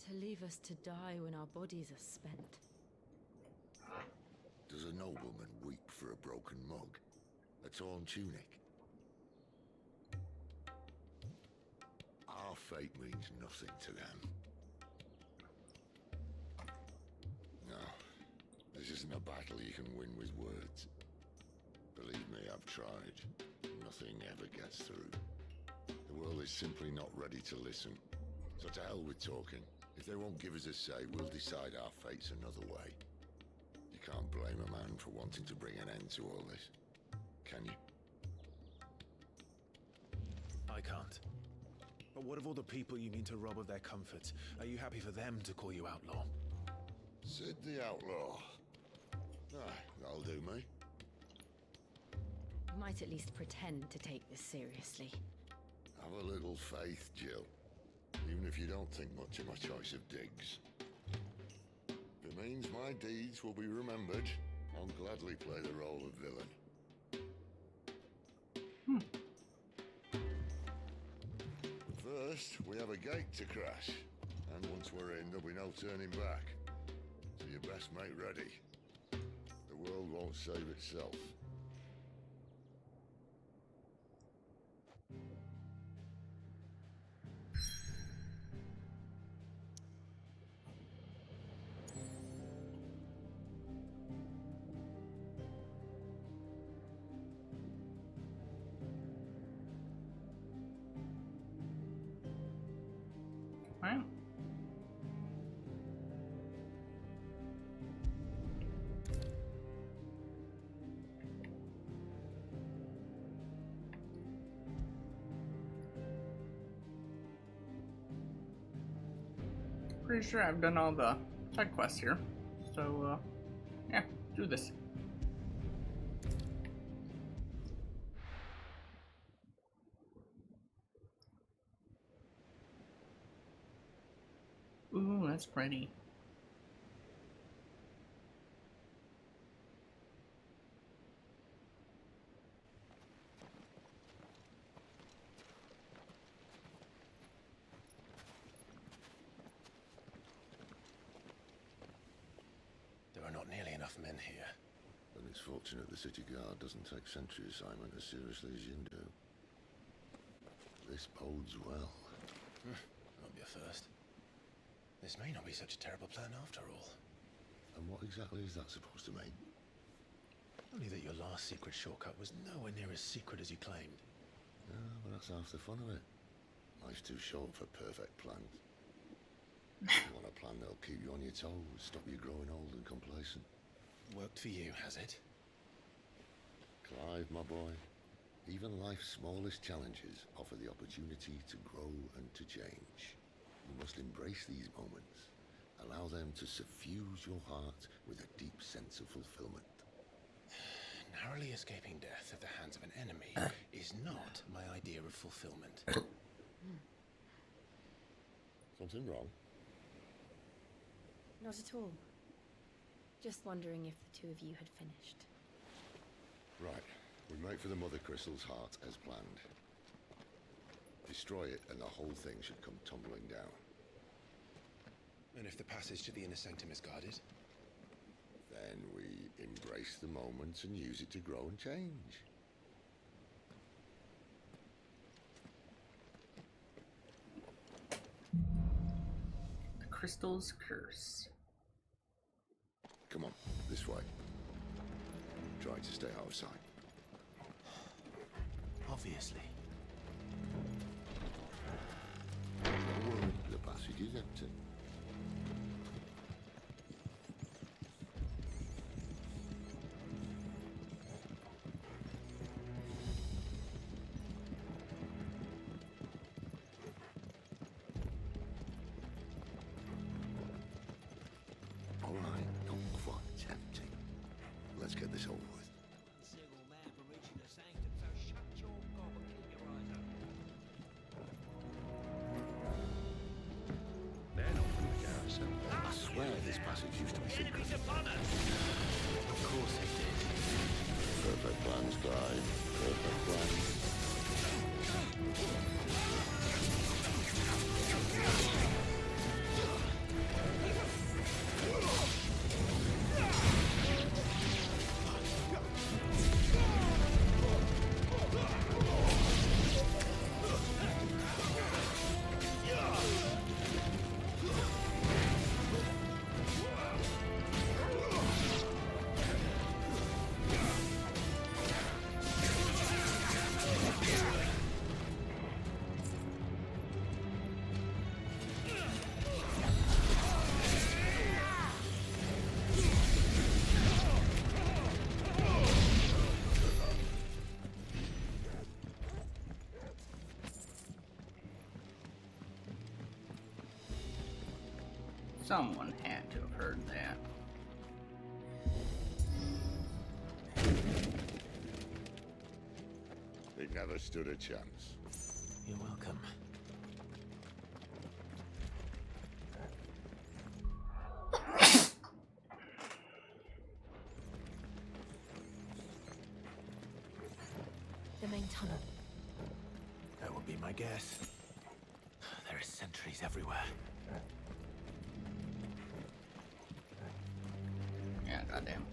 To leave us to die when our bodies are spent? Does a nobleman weep for a broken mug? A torn tunic? fate means nothing to them. No, this isn't a battle you can win with words. Believe me, I've tried. Nothing ever gets through. The world is simply not ready to listen. So to hell with talking. If they won't give us a say, we'll decide our fates another way. You can't blame a man for wanting to bring an end to all this, can you? I can't. But what of all the people you mean to rob of their comforts? Are you happy for them to call you outlaw? Sid the Outlaw. That'll do me. You might at least pretend to take this seriously. Have a little faith, Jill. Even if you don't think much of my choice of digs. If it means my deeds will be remembered, I'll gladly play the role of villain. First, we have a gate to crash. And once we're in, there'll be no turning back. So you best make ready. The world won't save itself. Right. Pretty sure I've done all the side quests here. So, yeah, do this. Ooh, that's pretty. There are not nearly enough men here. Then it's fortunate the city guard doesn't take sentry assignment as seriously as you do. This bodes well. Won't be a first. This may not be such a terrible plan after all. And what exactly is that supposed to mean? Only that your last secret shortcut was nowhere near as secret as you claimed. Yeah, but that's half the fun of it. Life's too short for perfect plans. You want a plan that'll keep you on your toes, stop you growing old and complacent. Worked for you, has it? Clive, my boy, even life's smallest challenges offer the opportunity to grow and to change. You must embrace these moments. Allow them to suffuse your heart with a deep sense of fulfillment. Narrowly escaping death at the hands of an enemy is not my idea of fulfillment. Something wrong? Not at all. Just wondering if the two of you had finished. Right. We make for the Mother Crystal's heart as planned. Destroy it and the whole thing should come tumbling down. And if the passage to the inner sanctum is guarded? Then we embrace the moment and use it to grow and change. The Crystal's Curse. Come on, this way. Try to stay out of sight. Obviously. Don't worry, the passage is empty. All right, not quite tempting. Let's get this over with. I swear this passage used to be secret. Of course it did. Perfect plans, Clive. Perfect plans. Someone had to have heard that. It never stood a chance. You're welcome. The main tunnel. That would be my guess. There are sentries everywhere. Yeah, goddamn.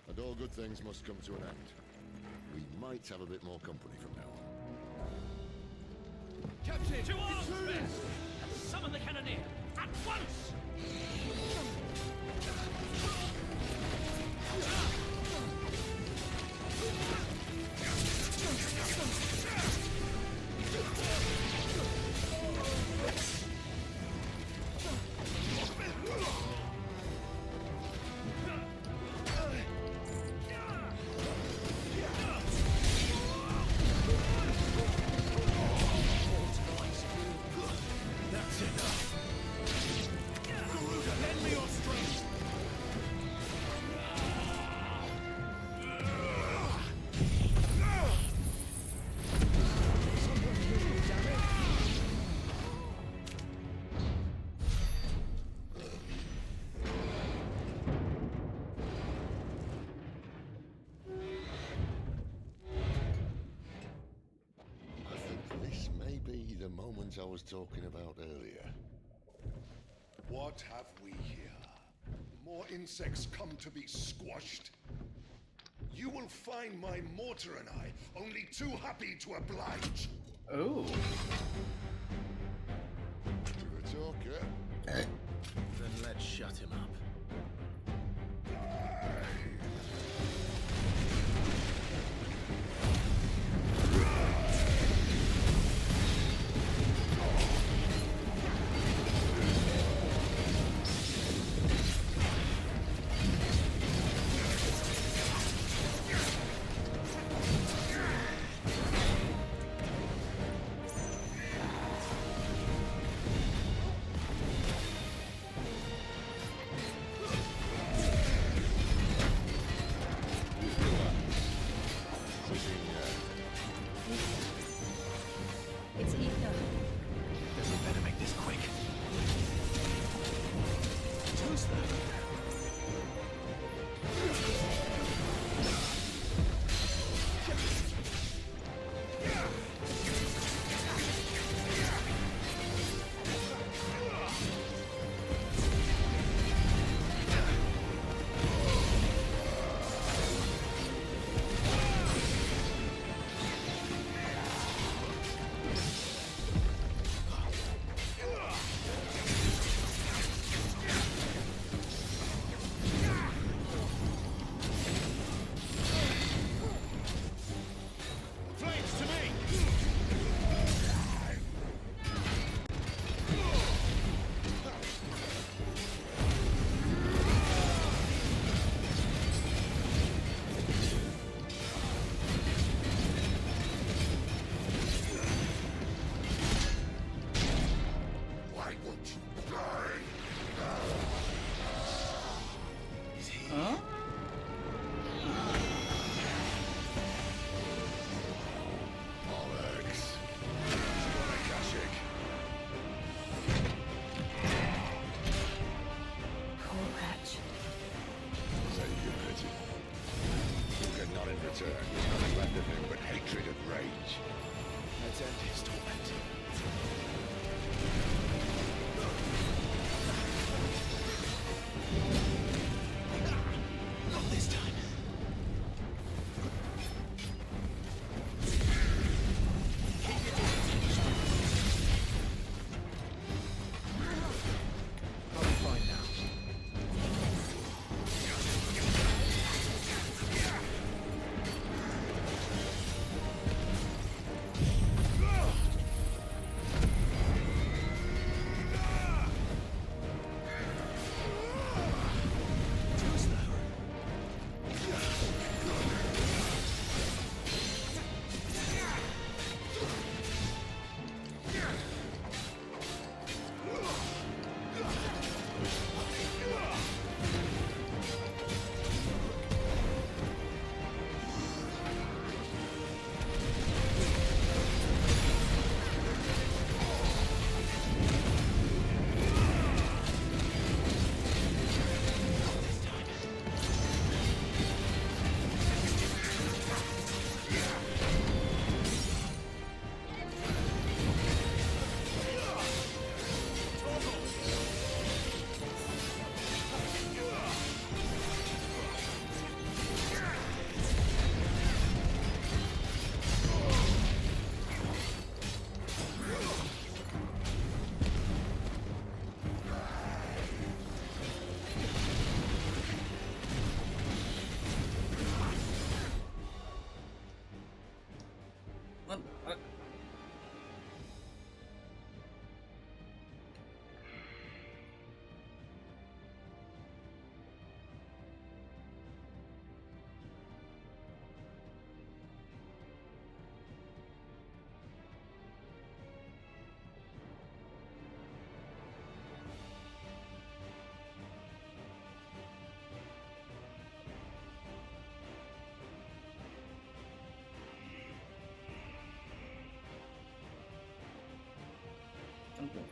And all good things must come to an end. We might have a bit more company from now on. Captain! To arms! Summon the cannoneer! At once! That's enough. Garuda, lend me your strength. I think this may be the moment I was talking about earlier. What have we here? More insects come to be squashed? You will find my mortar and I only too happy to oblige. Oh. You're a talker. Then let's shut him up.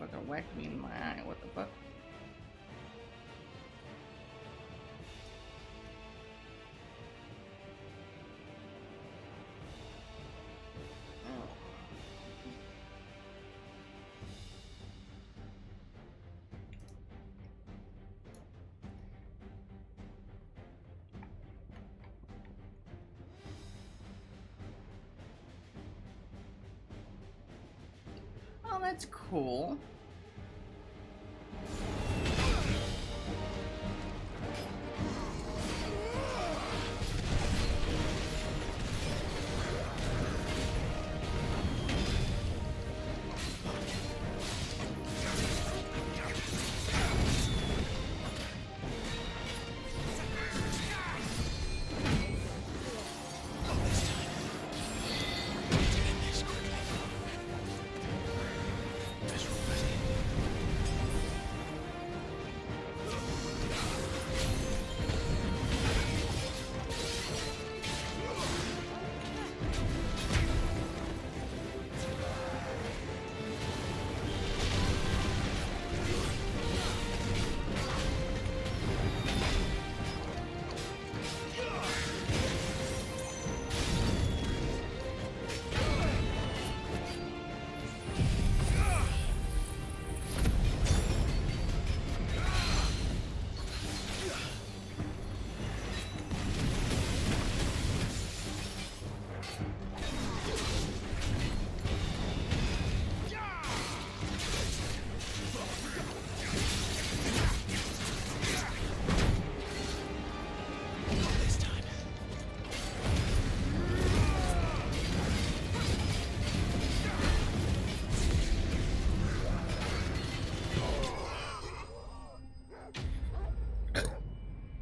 motherfucker whacked me in my eye. What the fuck? Oh, that's cool.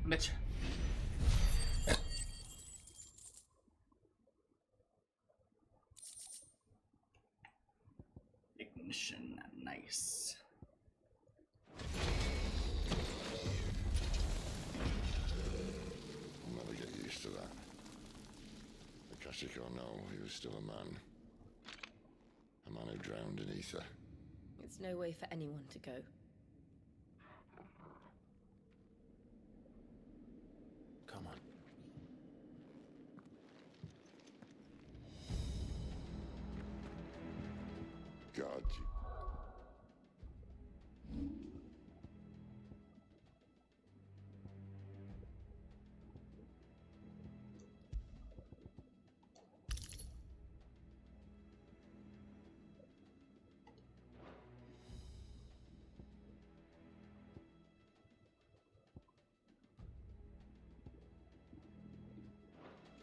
Bitch. Ignition, nice. I'll never get used to that. Akashic or no, he was still a man. A man who drowned in ether. It's no way for anyone to go. Come on. God.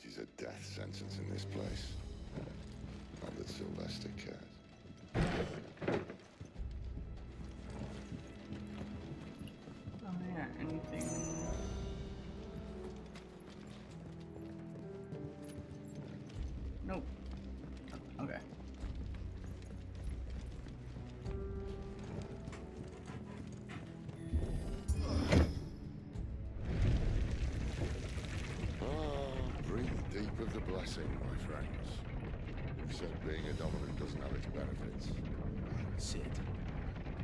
She's a death sentence in this place. Not that Sylvester cares. Oh yeah, anything? Nope. Okay. Breathe deep of the blessing, my friends. You've said being a dominant doesn't have its benefits. Sid,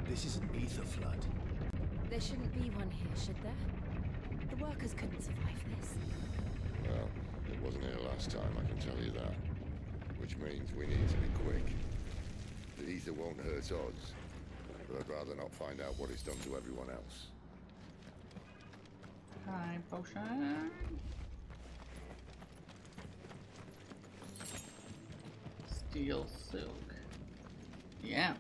this is an ether flood. There shouldn't be one here, should there? The workers couldn't survive this. Well, it wasn't here last time, I can tell you that. Which means we need to be quick. The ether won't hurt odds, but I'd rather not find out what it's done to everyone else. Hi, potion. Steel silk. Yeah.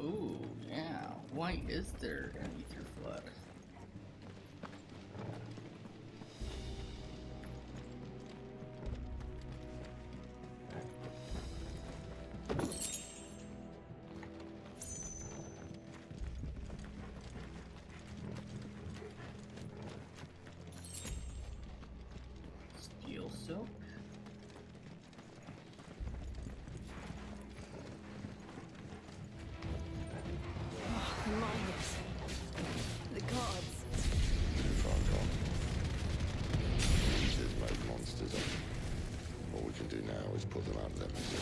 Ooh, yeah. Why is there an ether flood? Steel silk. The miners. The gods. Too far gone. Ethers made monsters of them. All we can do now is put them out of their misery.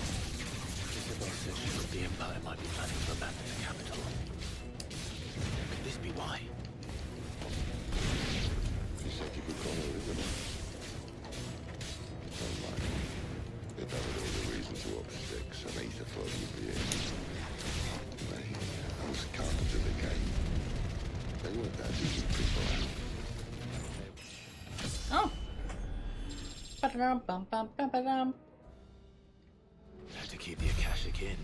Isabel said she thought the Empire might be planning to abandon the capital. Oh. Ba-da-dum, bum, bum, bum, ba-dum. Had to keep the Akashic in.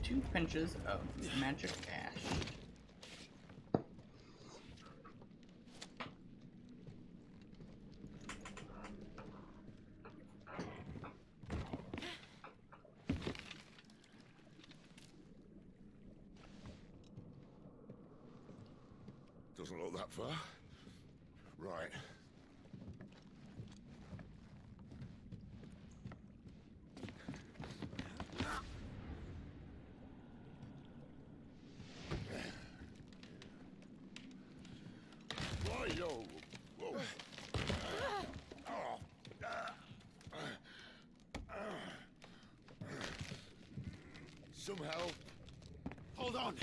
Two pinches of magic ash. Doesn't look that far. Right. Why, yo. Whoa. Somehow. Hold on.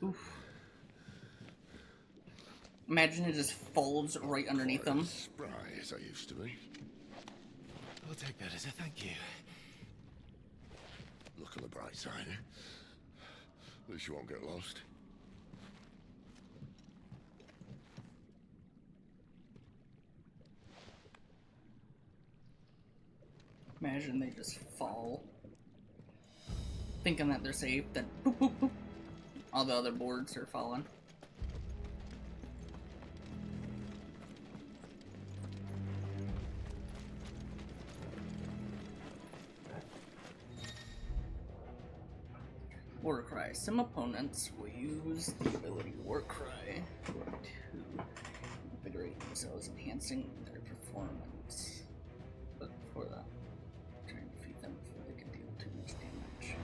Oof. Imagine it just folds right underneath them. Spry as I used to be. I'll take that as a thank you. Look on the bright side, eh? At least you won't get lost. Imagine they just fall. Thinking that they're safe, then boop, boop, boop. All the other boards are falling. Warcry. Some opponents will use the ability Warcry to invigorate themselves, enhancing their performance. But before that, try and defeat them before they can deal too much damage.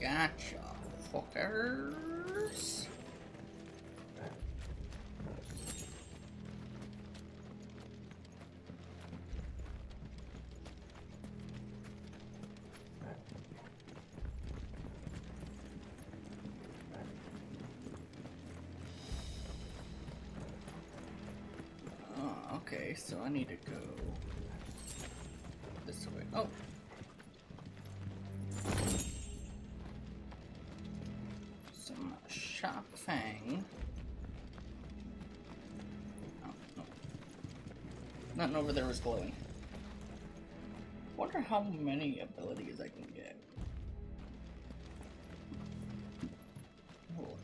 Gotcha, fuckers. Oh, okay, so I need to go this way. Oh. Some Sharp Fang. Oh, no. Nothing over there was glowing. Wonder how many abilities I can get. Oh.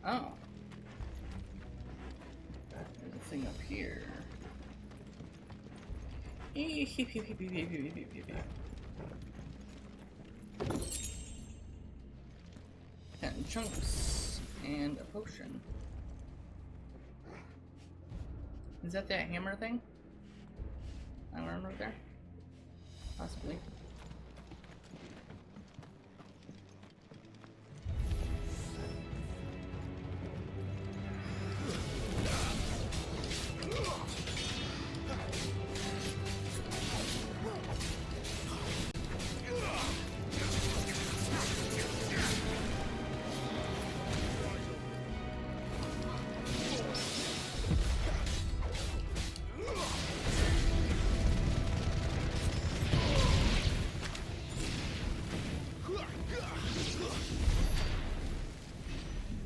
Oh. There's a thing up here. 10 chunks and a potion. Is that hammer thing? I learned right there? Possibly.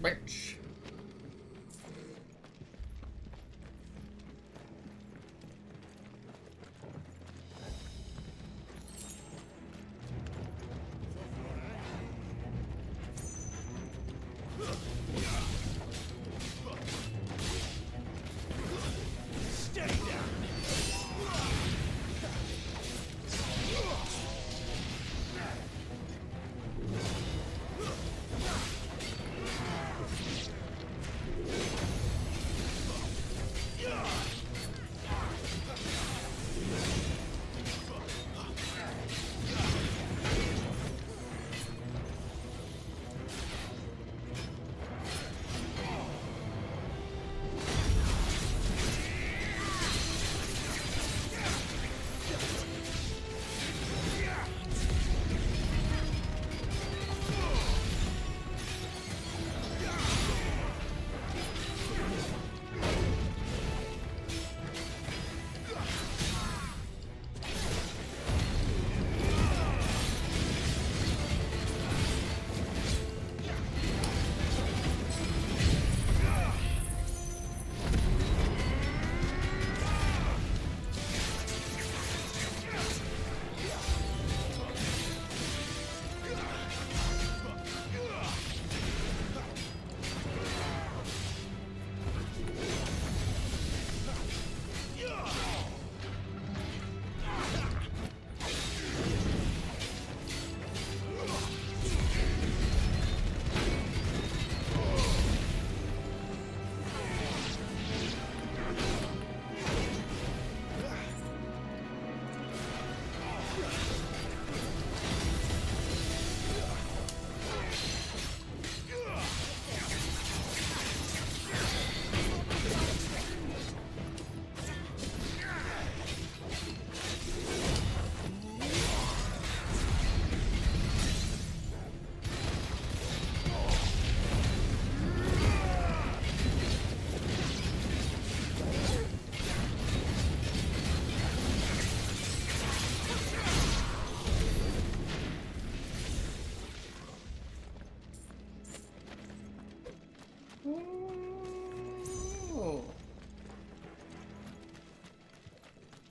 Bitch. Stay down.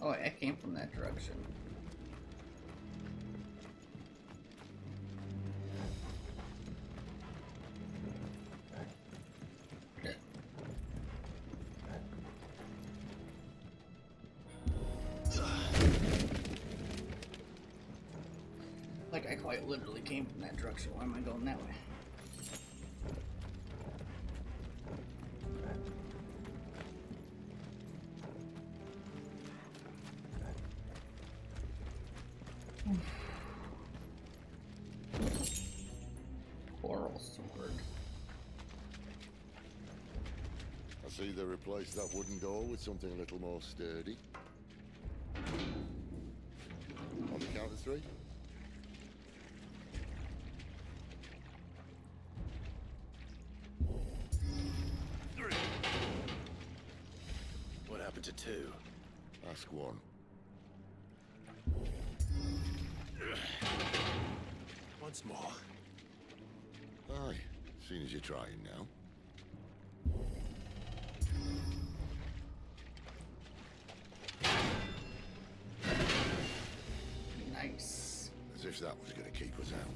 Oh, I came from that direction. Like, I quite literally came from that direction. Why am I going that way? Coral sword. I see they replaced that wooden door with something a little more sturdy. On the count of 3. What happened to 2? Ask 1. Once more. Aye, seeing as you're trying now. Nice. As if that was going to keep us out.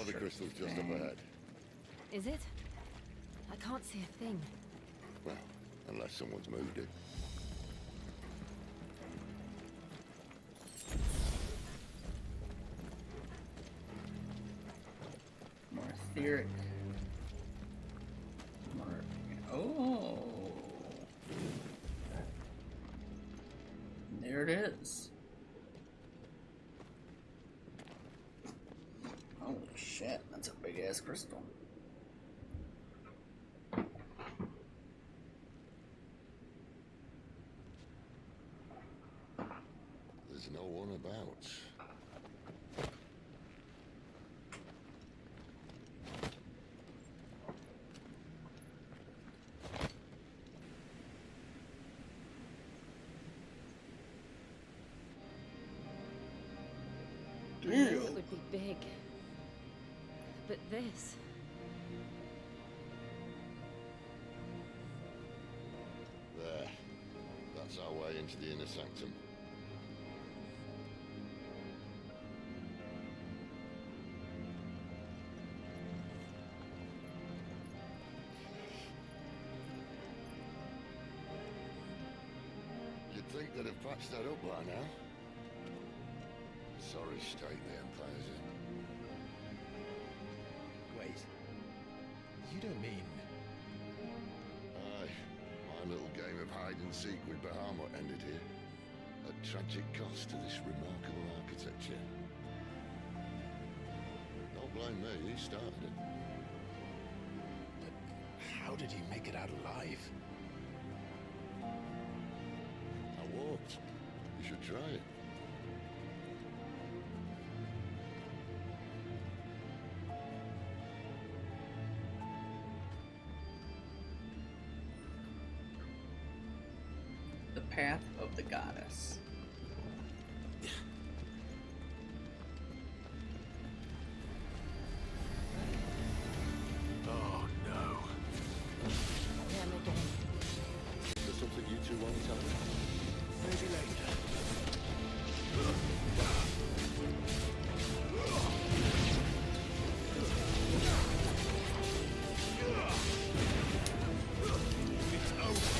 Another crystal's just up ahead. Is it? I can't see a thing. Well, unless someone's moved it. More etheric. More. Oh. There it is. Holy shit, that's a big ass crystal. There's no one about. It would be big. But this... There. That's our way into the inner sanctum. You'd think they'd have patched that up by now. Sorry state the Empire's in. Wait. You don't mean... Aye. My little game of hide-and-seek with Bahamut ended here. At tragic cost to this remarkable architecture. Don't blame me, he started it. But how did he make it out alive? I walked. You should try it. The path of the goddess. Oh no. Them again. Is there something you two want to tell me? Maybe later. It's over.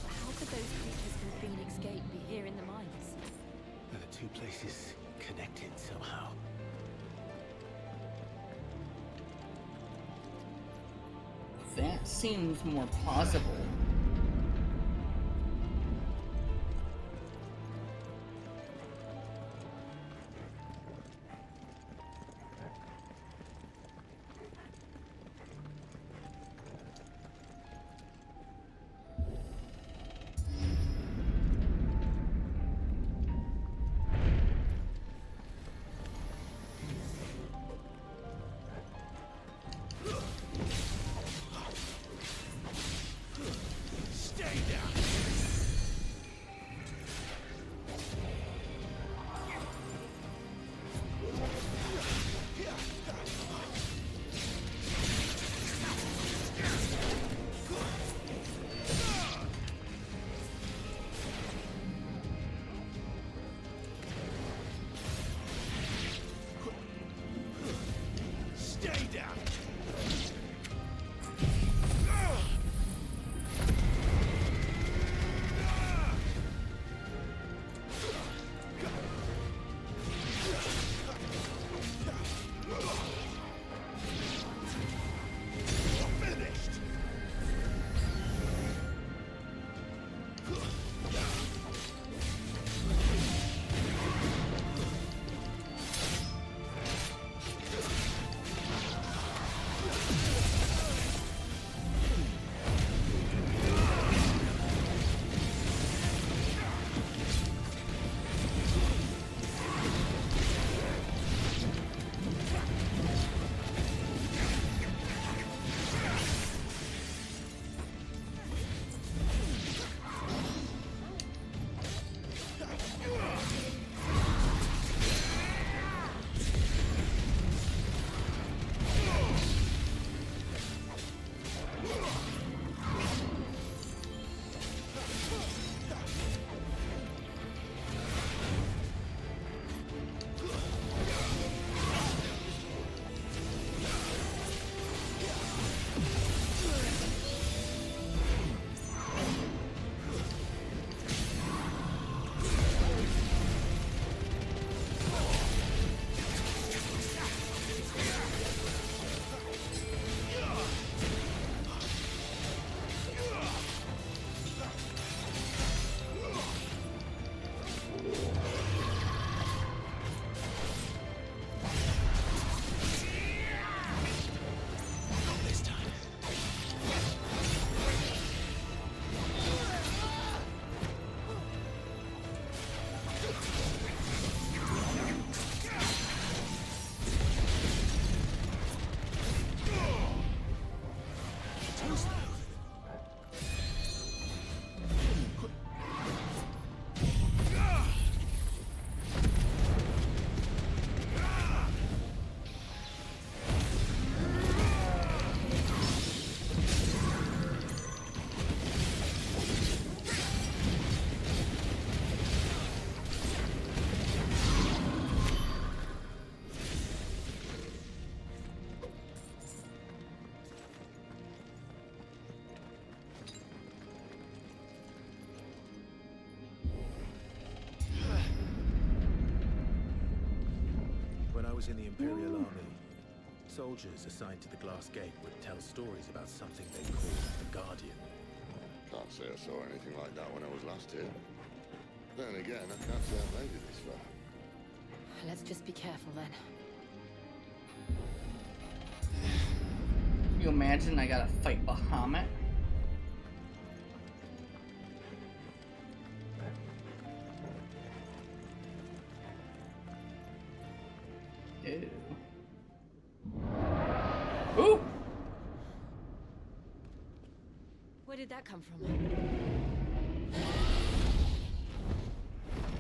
How could those creatures from Phoenix Gate be here in the mines? Are the two places connected somehow? That seems more plausible. was in the Imperial Army, soldiers assigned to the Glass Gate would tell stories about something they called the Guardian. Can't say I saw anything like that when I was last here. Then again, I can't say I've made it this far. Let's just be careful then. Can you imagine I gotta fight Bahamut? Ew. Ooh! Where did that come from?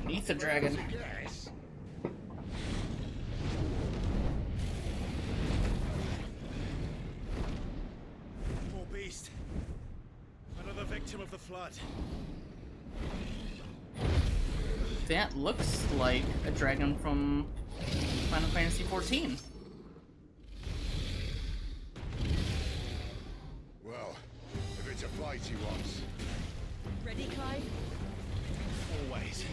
Beneath the dragon. Poor beast. Another victim of the flood. That looks like a dragon from Final Fantasy XIV. Well, if it's a fight he wants. Ready, Clive? Always.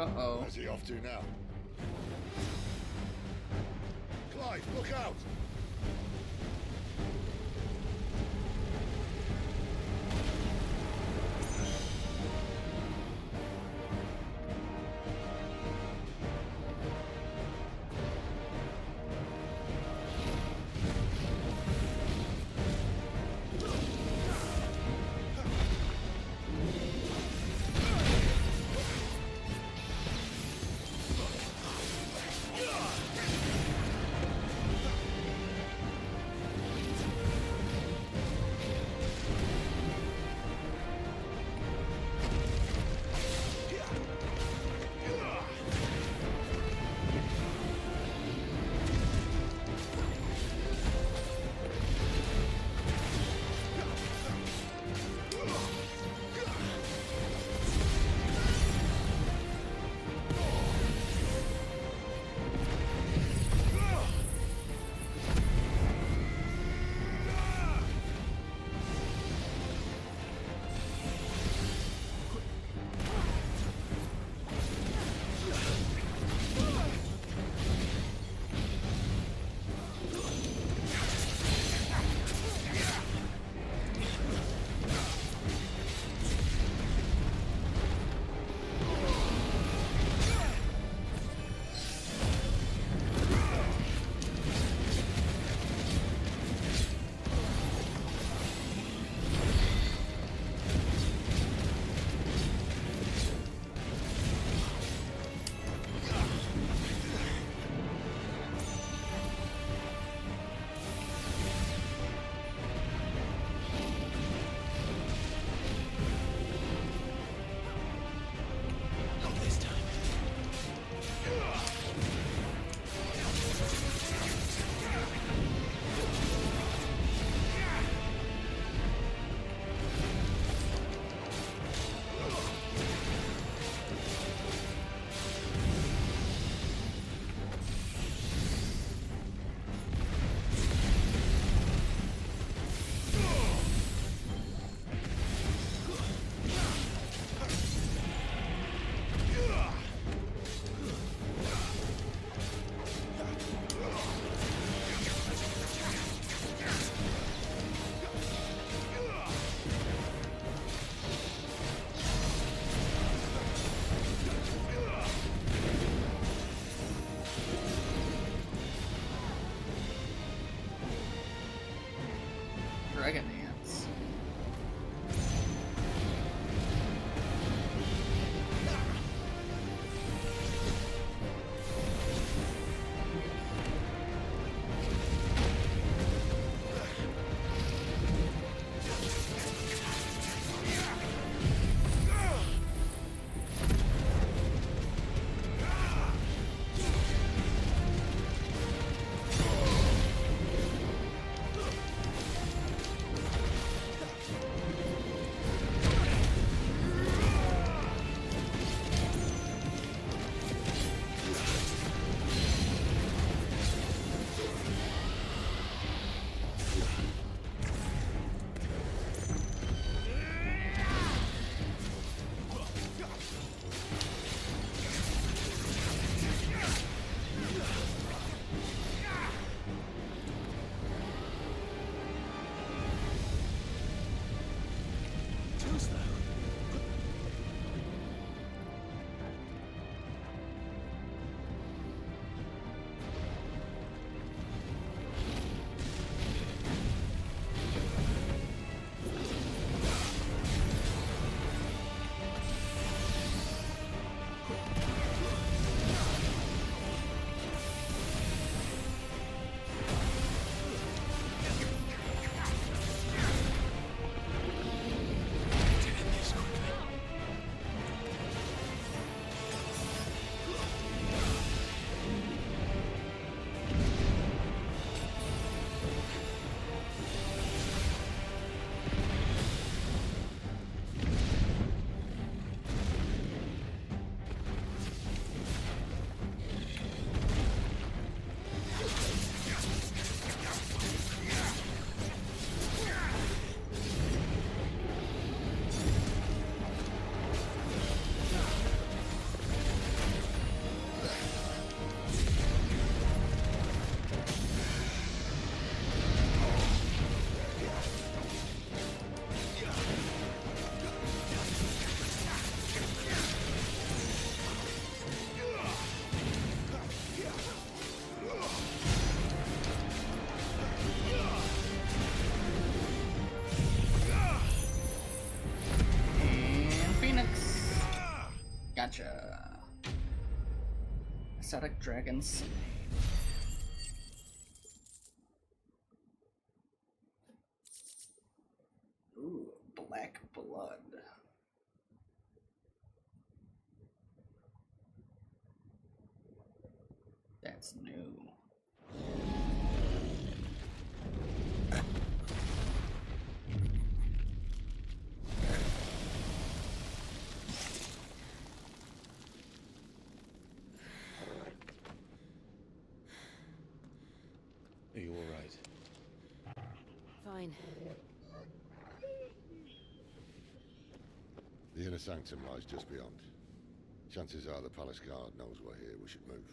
Uh-oh. Where's he off to now? Clive, look out! Pathetic dragons. Ooh, black blood. That's new. Are you all right? Fine. The inner sanctum lies just beyond. Chances are the palace guard knows we're here. We should move.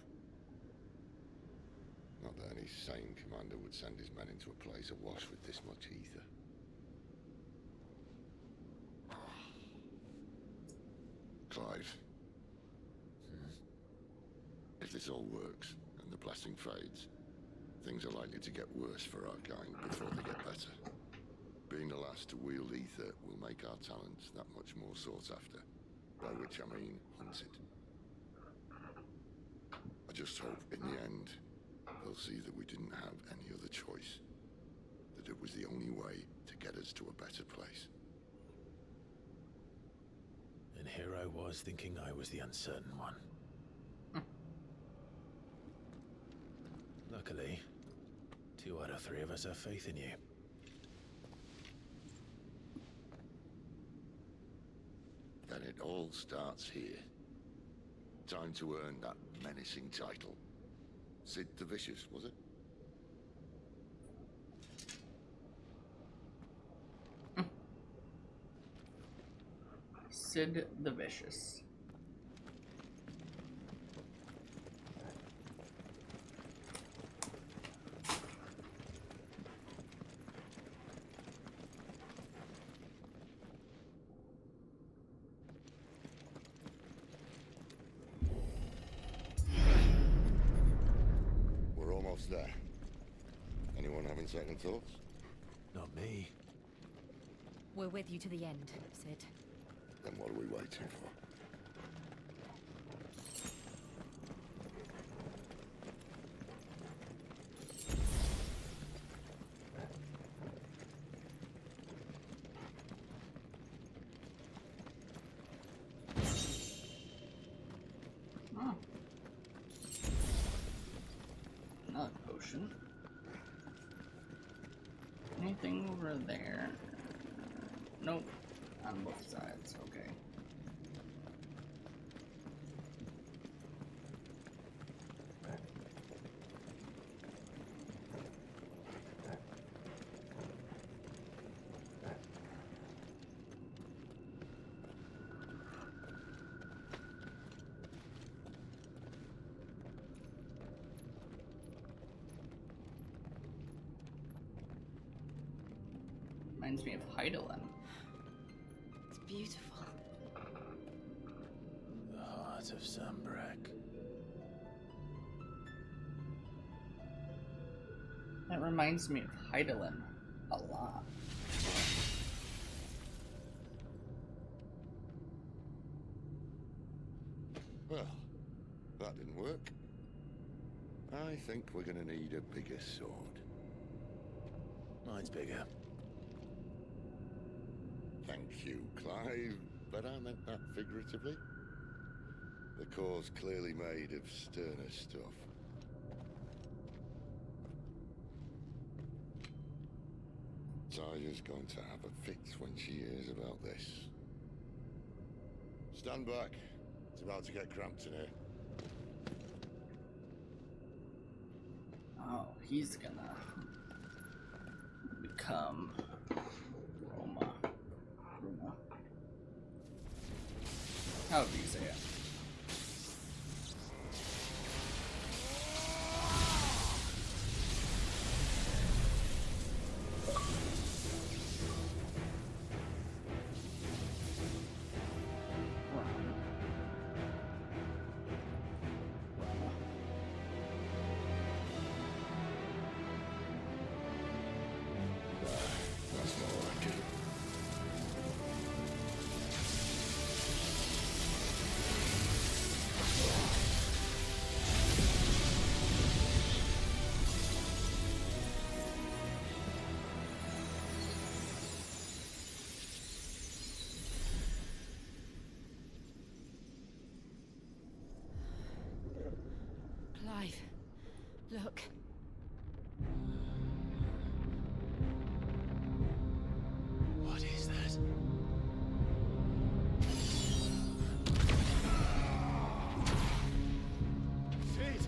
Not that any sane commander would send his men into a place awash with this much ether. Clive. If this all works, and the blessing fades, things are likely to get worse for our kind before they get better. Being the last to wield ether will make our talents that much more sought after, by which I mean hunted. I just hope, in the end, they'll see that we didn't have any other choice. That it was the only way to get us to a better place. And here I was thinking I was the uncertain one. Luckily, 2 out of 3 of us have faith in you. Then it all starts here. Time to earn that menacing title. Sid the Vicious, was it? Sid the Vicious. We're almost there. Anyone having second thoughts? Not me. We're with you to the end, Sid. Then what are we waiting for? Oh. Another potion. Anything over there? Nope. On both sides, okay. Reminds me of Heidelin. It's beautiful. The heart of Sambrek. That reminds me of Heidelin a lot. Well, that didn't work. I think we're gonna need a bigger sword. Mine's bigger. Thank you, Clive, but I meant that figuratively. The core's clearly made of sterner stuff. Taya's going to have a fit when she hears about this. Stand back. It's about to get cramped in here. Oh, he's gonna become Roma. However you say it. That's more like it. Clive, look. What is that? Sid!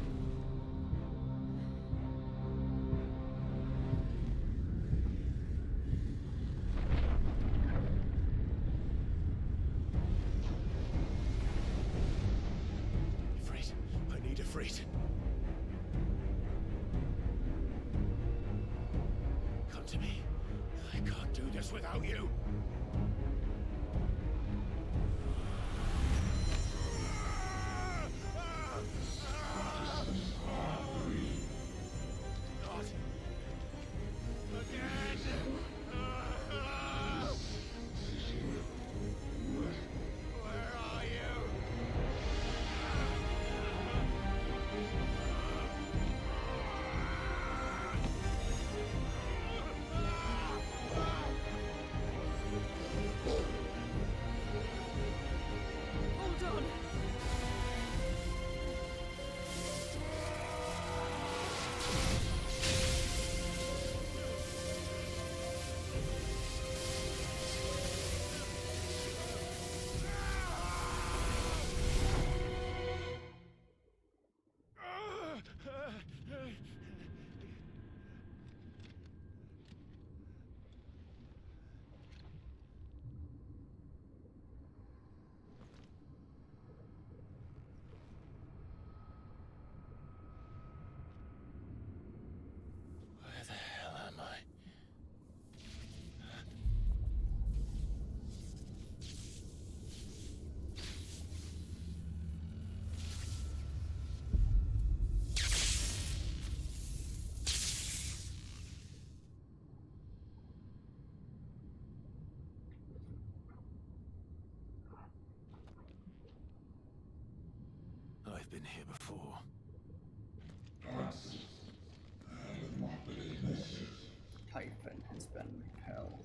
Ifrit, I need Ifrit. Come to me. I can't do this without you. Not again. Where are you? Hold on. Where the hell am I? I've been here before. Typhon has been repelled.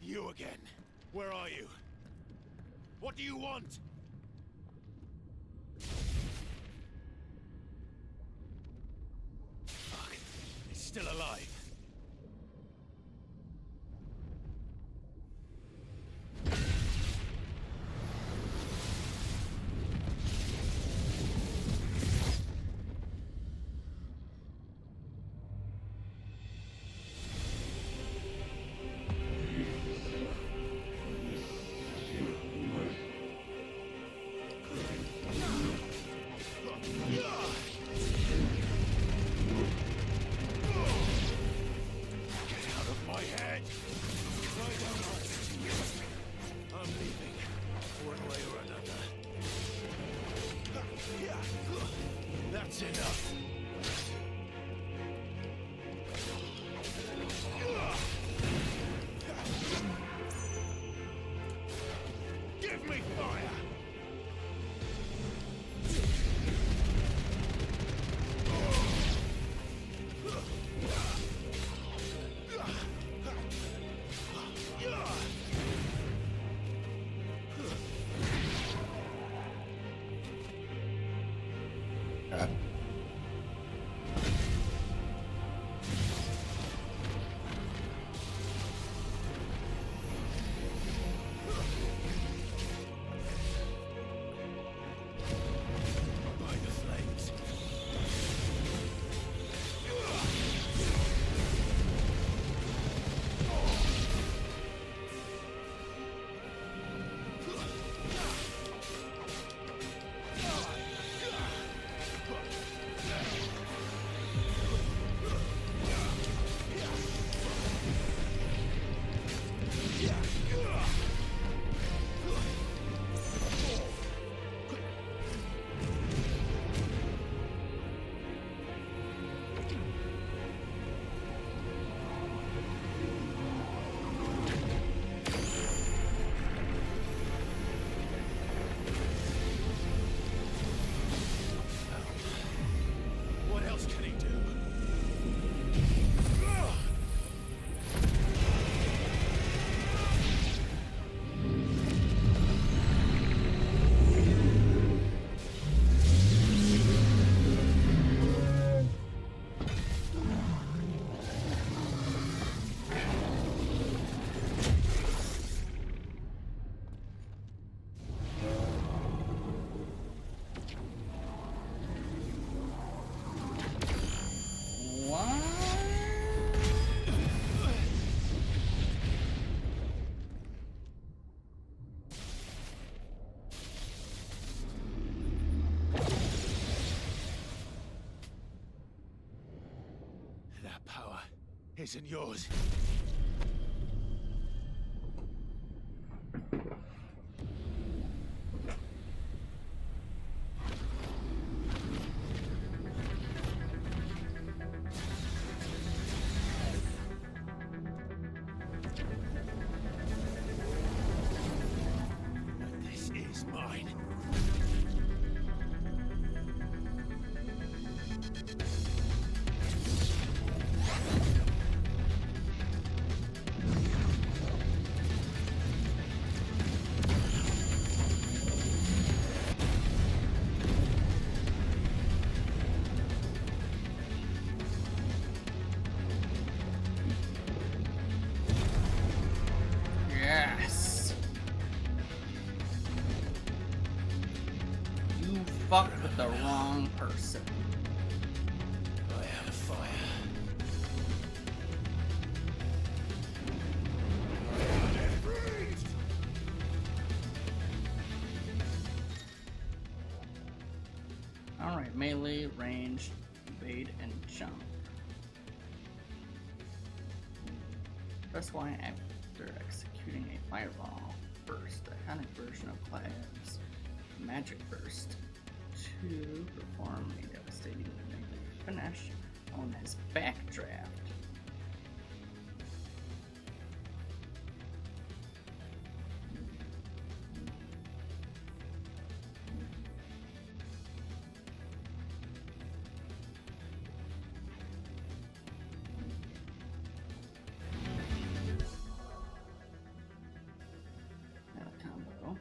You again. Where are you? What do you want? Fuck. It's still alive. isn't yours. This is mine. Yes. You fucked with the wrong person. I am fire. Alright, melee, range, evade, and jump. Press Y after executing a fireball burst, a iconic version of Clive's magic burst, to perform a devastating melee finish known as Backdraft. Combo.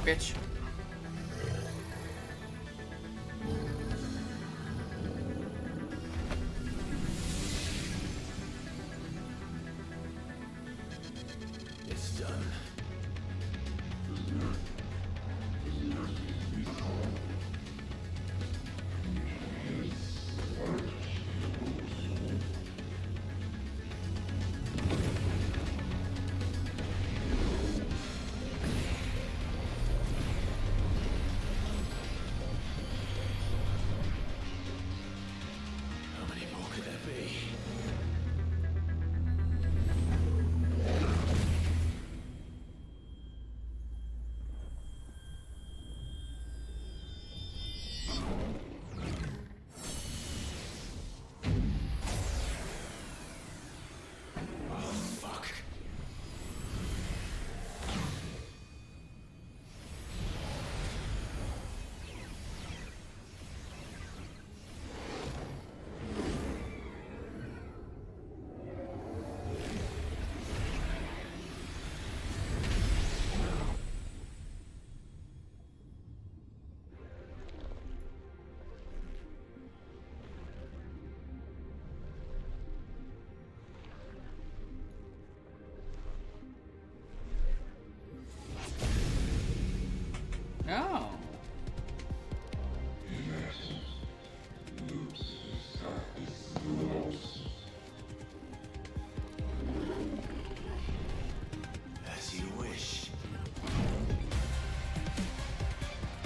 Bitch. It's done.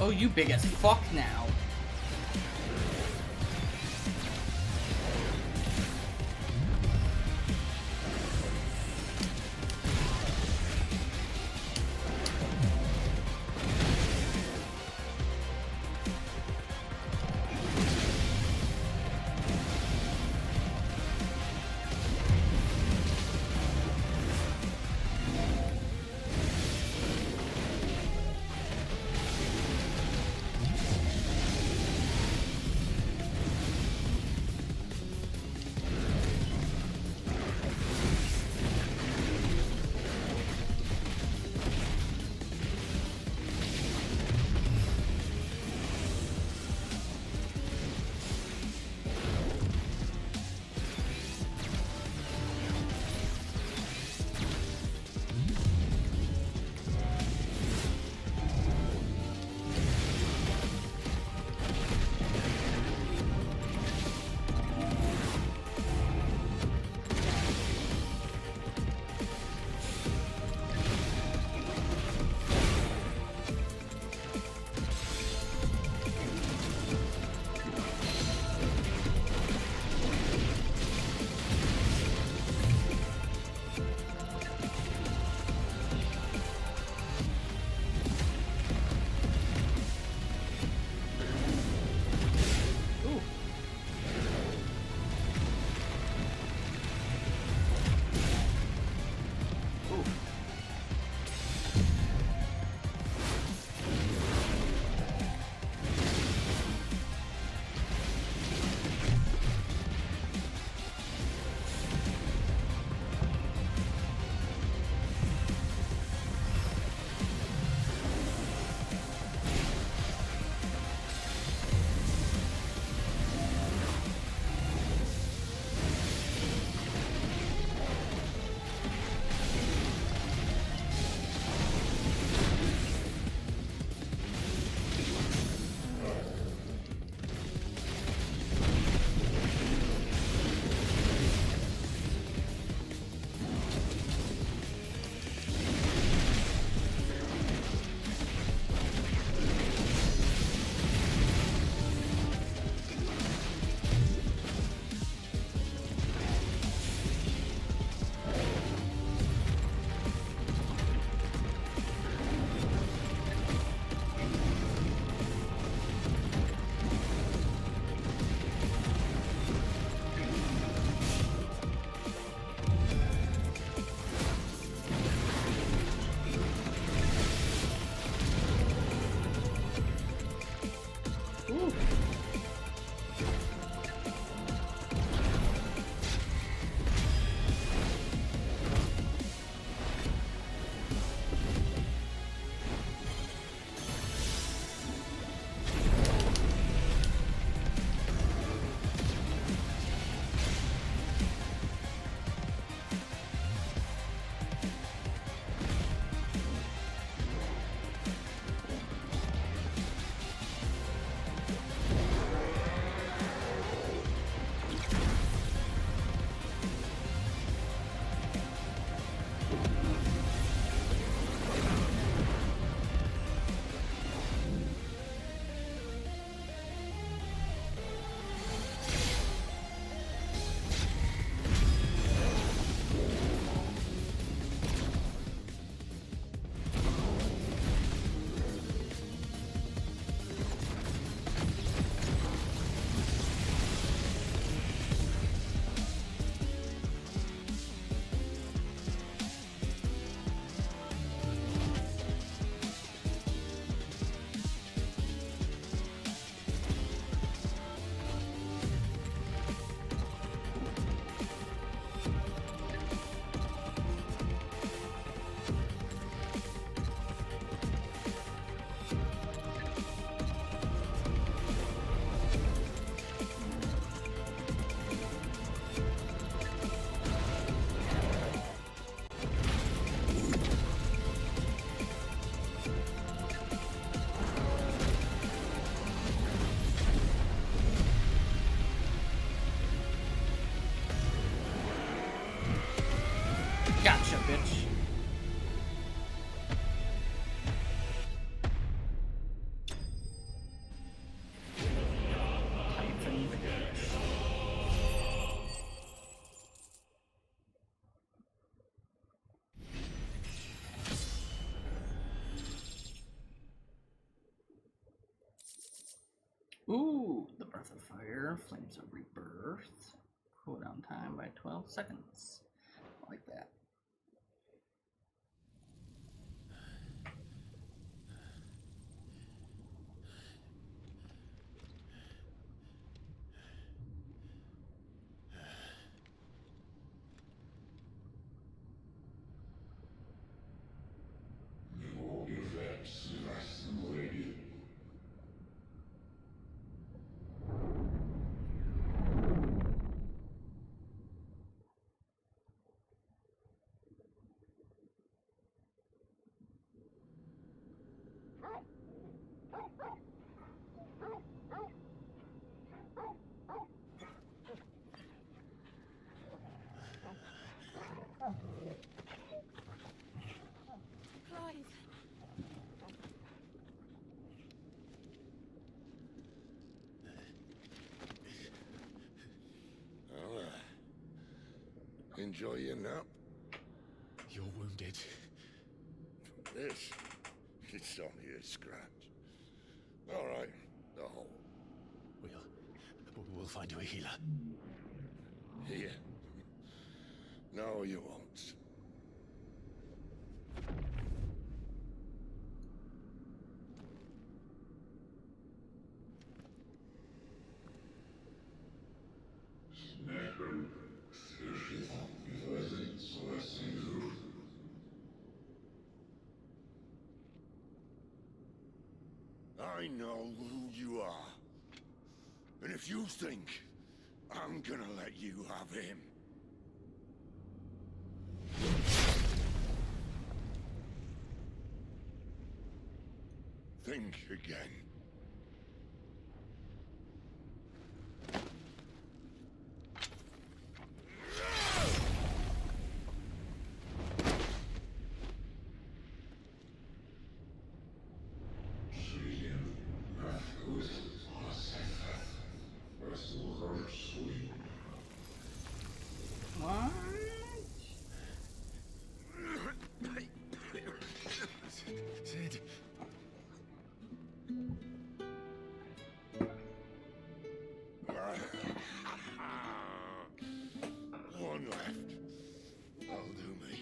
Oh, you big as fuck now. Ooh, the Breath of Fire, Flames of Rebirth. Cooldown time by 12 seconds. I like that. Clive. Well, enjoy your nap. You're wounded. This, it's only a scratch. All right, the hole. We'll find you a healer. Here. No, you won't. I know who you are. And if you think I'm gonna let you have him... think again. What? Sid. One left. That'll do me.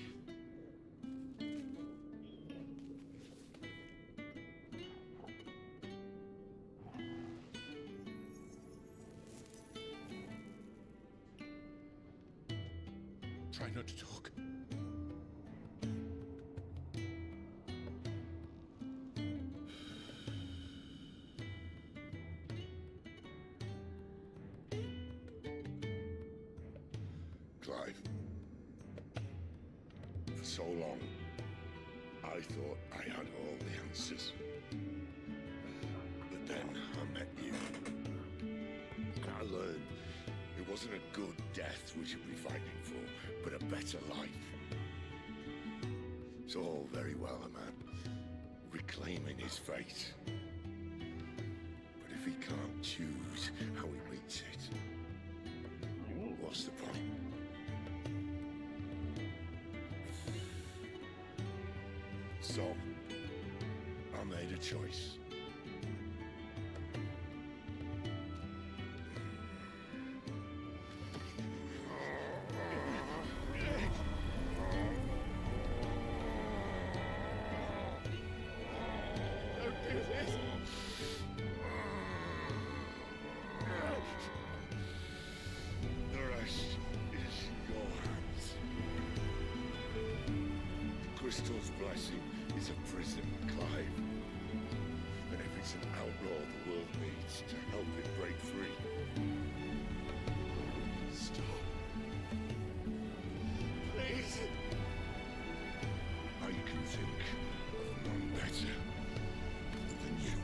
Try not to talk. Clive. For so long, I thought I had all the answers. But then I met you. I learned it wasn't a good death we should be fighting for, but a better life. It's all very well, a man reclaiming his fate. But if he can't choose how he meets it, what's the point? So, I made a choice. Don't do this! The rest is your hands. The crystal's blessing is a prison, Clive. And if it's an outlaw the world needs to help it break free. Stop. Please. I can think of none better than you.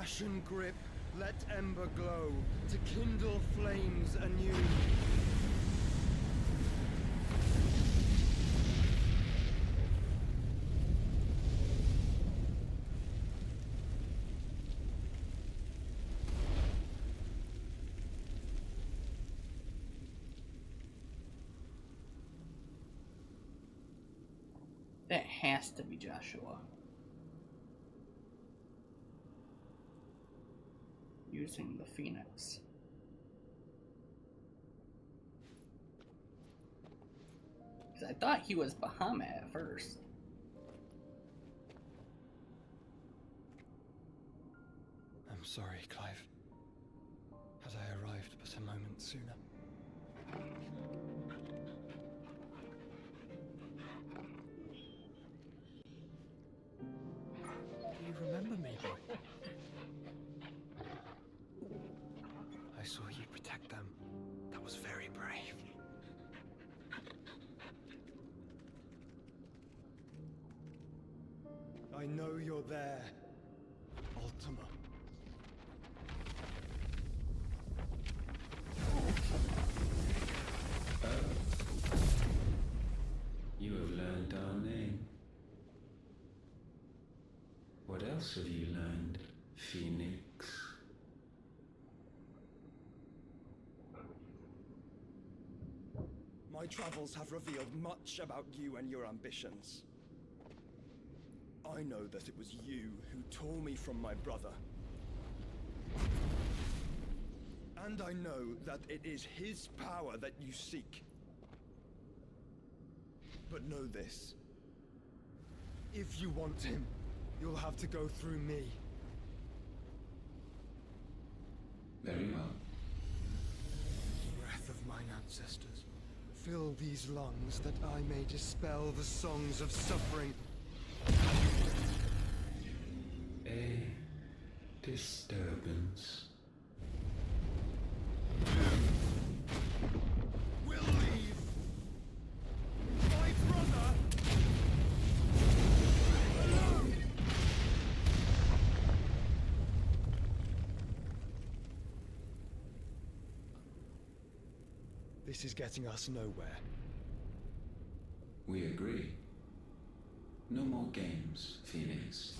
Ashen grip, let ember glow, to kindle flames anew. That has to be Joshua. Using the Phoenix. Because I thought he was Bahamut at first. I'm sorry, Clive. Had I arrived but a moment sooner. Do you remember me, boy? I saw you protect them. That was very brave. I know you're there, Ultima. You have learned our name. What else have you learned, Phoenix? My travels have revealed much about you and your ambitions. I know that it was you who tore me from my brother. And I know that it is his power that you seek. But know this. If you want him, you'll have to go through me. Very well. Breath of mine ancestors, fill these lungs that I may dispel the songs of suffering. A disturbance. We'll leave. My brother! Alone! This is getting us nowhere. We agree. No more games, Phoenix.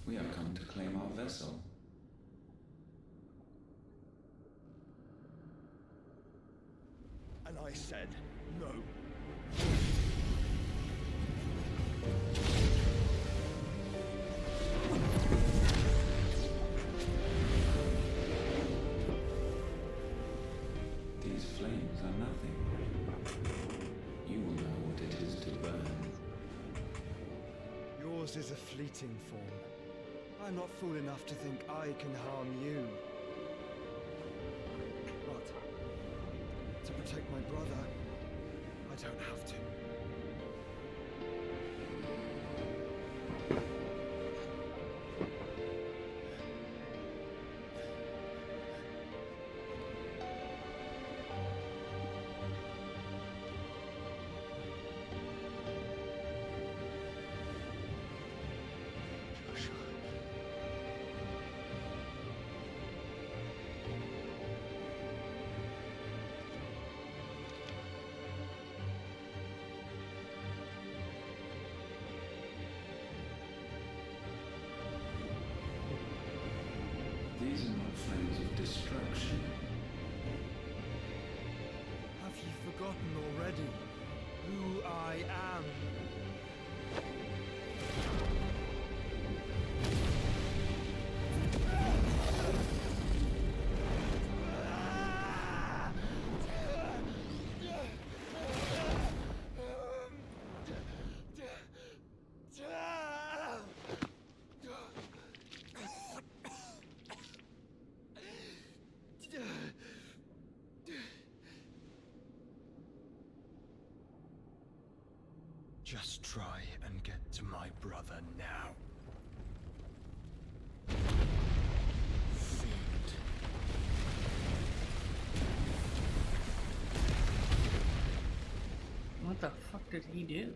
We have come to claim our vessel. And I said no. These flames are nothing. You will know what it is to burn. Yours is a fleeting form. I'm not fool enough to think I can harm you. But to protect my brother, I don't have to. These are not flames of destruction. Have you forgotten already who I am? Just try and get to my brother now. Fiend. What the fuck did he do?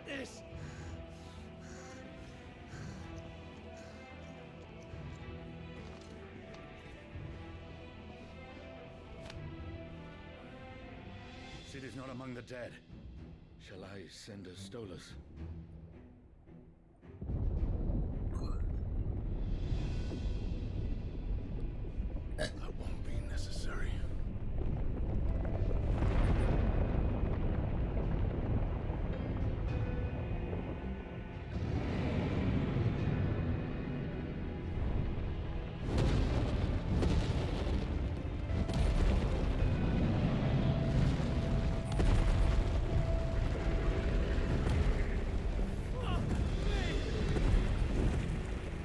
this! Cid is not among the dead. Shall I send a Stolas? That won't be necessary.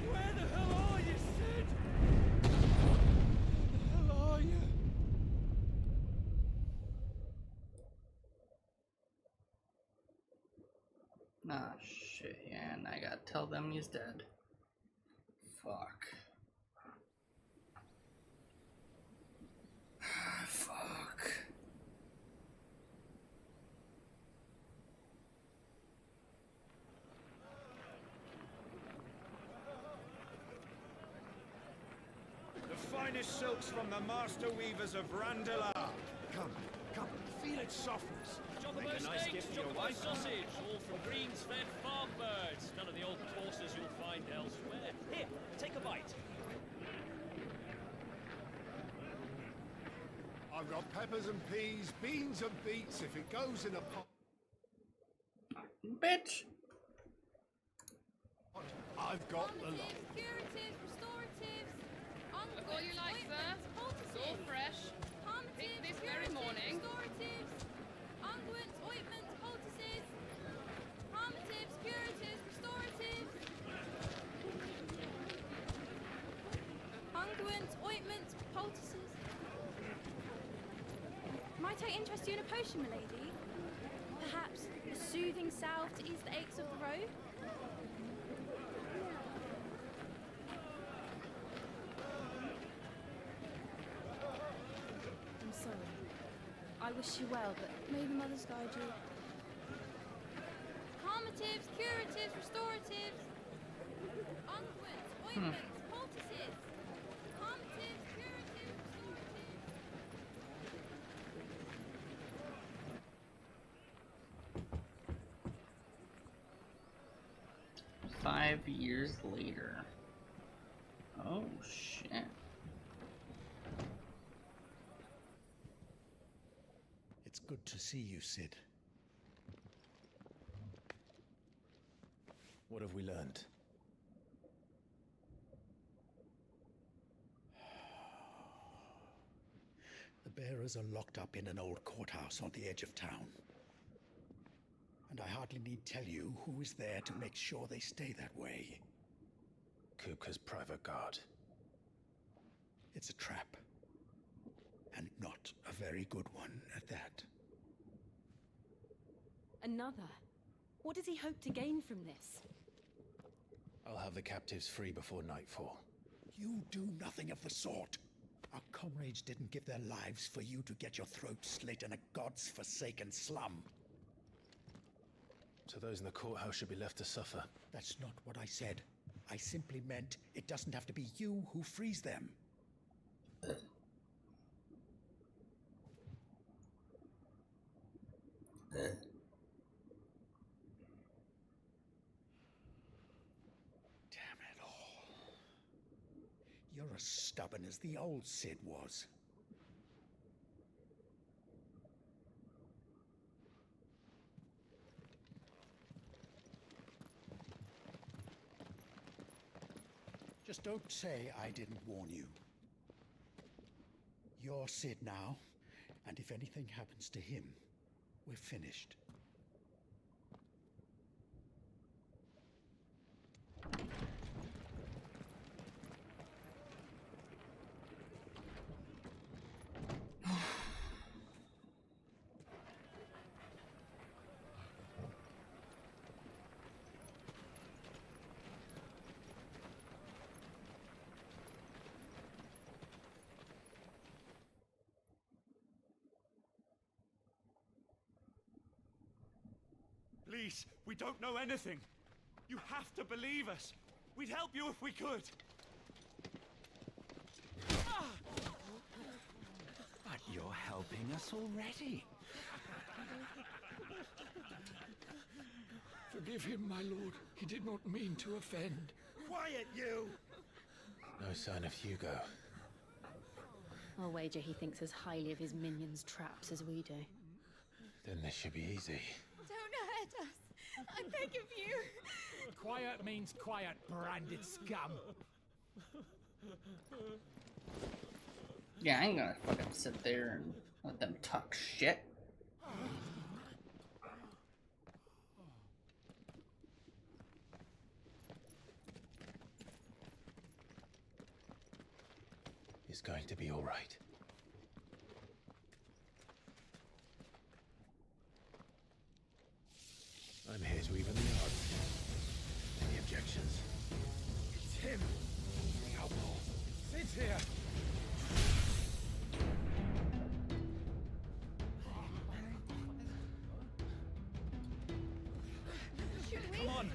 Where the hell are you, Cid? Where the hell are you? Ah, shit, yeah, and I gotta tell them he's dead. Fuck. Fuck. The finest silks from the master weavers of Randalar. Come, feel its softness. Chocobo Make a nice steaks, gift for your chocobo wife. sausage, all from greens-fed farm birds. None of the old courses you'll find elsewhere. Here, take a bite. I've got peppers and peas, beans and beets if it goes in a pot. Bitch! I've got the lot. Curatives, restoratives, unguents, what you like, sir. It's all fresh. Picked this very morning. Restoratives, unguents, ointments, poultices, palmatives, curatives, restoratives. Unguents, ointments, poultices. Might I interest you in a potion, milady? Perhaps a soothing salve to ease the aches of the road? I'm sorry. I wish you well, but may the mothers guide you. Calmatives, curatives, restoratives. Unguents, ointments, poultices. Calmatives, curatives, restoratives. 5 years later. Oh shit. It's good to see you, Cid. What have we learned? The bearers are locked up in an old courthouse on the edge of town. And I hardly need tell you who is there to make sure they stay that way. Kupka's private guard. It's a trap. And not a very good one at that. Another? What does he hope to gain from this? I'll have the captives free before nightfall. You do nothing of the sort. Our comrades didn't give their lives for you to get your throat slit in a god's forsaken slum. So those in the courthouse should be left to suffer. That's not what I said. I simply meant it doesn't have to be you who frees them. Damn it all. You're as stubborn as the old Cid was. Just don't say I didn't warn you. You're Cid now, and if anything happens to him, we're finished. Please, we don't know anything. You have to believe us. We'd help you if we could. But you're helping us already. Forgive him, my lord. He did not mean to offend. Quiet, you! No sign of Hugo. I'll wager he thinks as highly of his minions' traps as we do. Then this should be easy. Don't hurt us. I beg of you. Quiet means quiet, branded scum. Yeah, I ain't gonna fucking sit there and let them talk shit. It's going to be all right. I'm here to even the odds. Any objections? It's him. The outlaw. Sit here. Should we? Come on.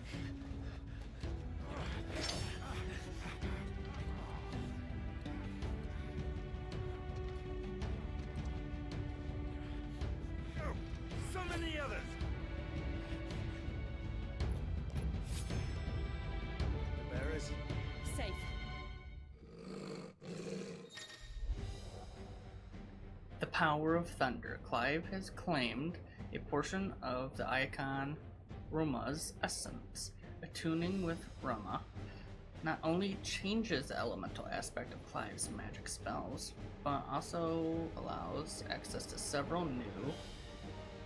Summon the others! The bearers. Safe. The power of thunder. Clive has claimed a portion of the icon Ruma's essence. Attuning with Ruma not only changes the elemental aspect of Clive's magic spells, but also allows access to several new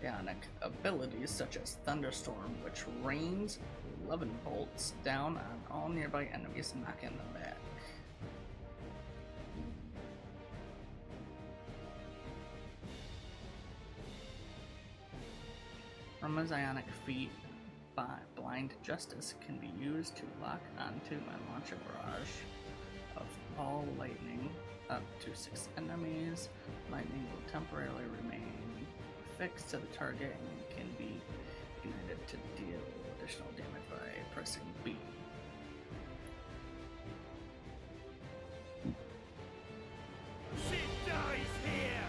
Ionic abilities such as Thunderstorm, which rains 11 bolts down on all nearby enemies, knocking them back. Ruma's Ionic feat by Blind Justice can be used to lock onto and launch a barrage of ball lightning up to 6 enemies. Lightning will temporarily remain fixed to the target and can be ignited to deal additional damage by pressing B. She dies here!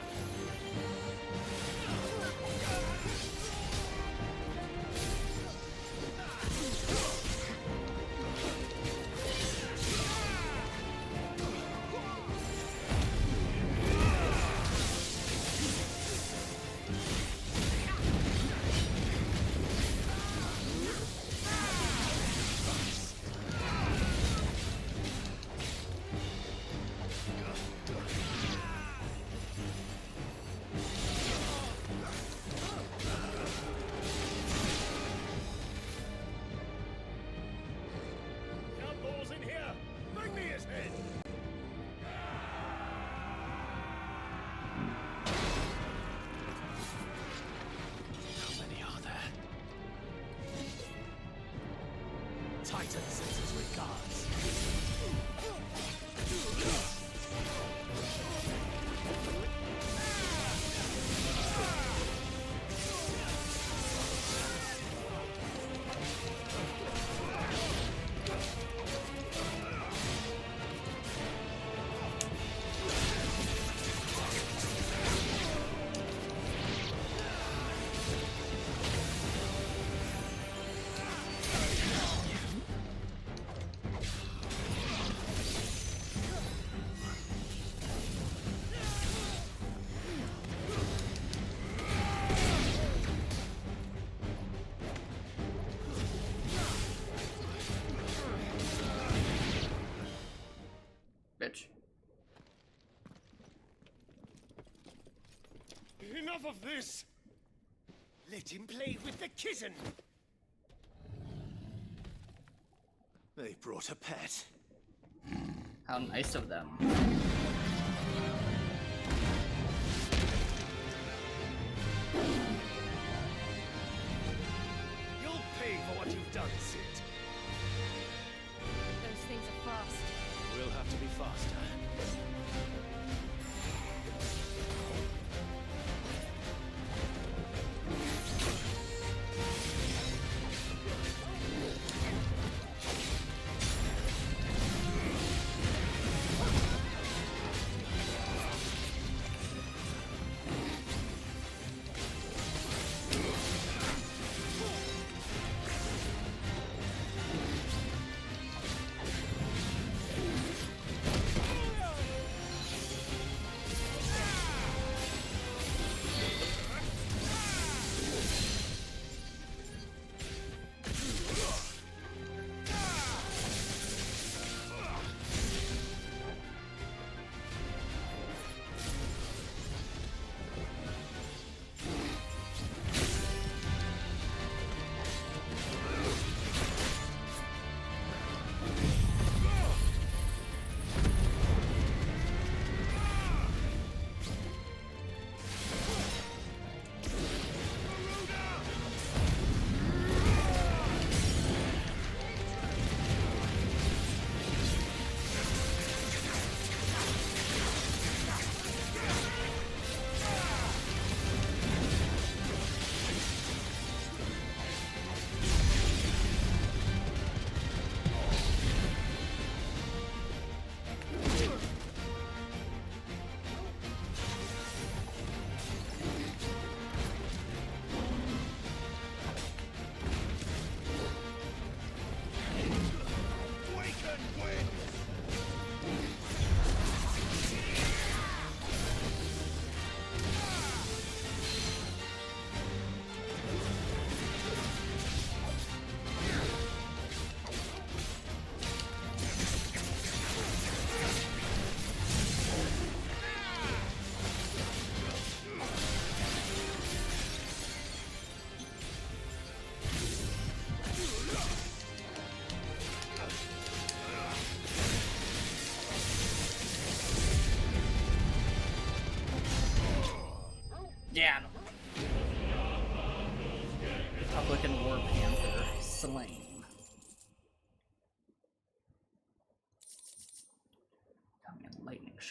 Outlaws in here! Bring me his head! How many are there? Titan sends his regards. Bitch. Enough of this! Let him play with the kitten! They brought a pet. How nice of them. You'll pay for what you've done, Sid. Those things are fast. We'll have to be faster.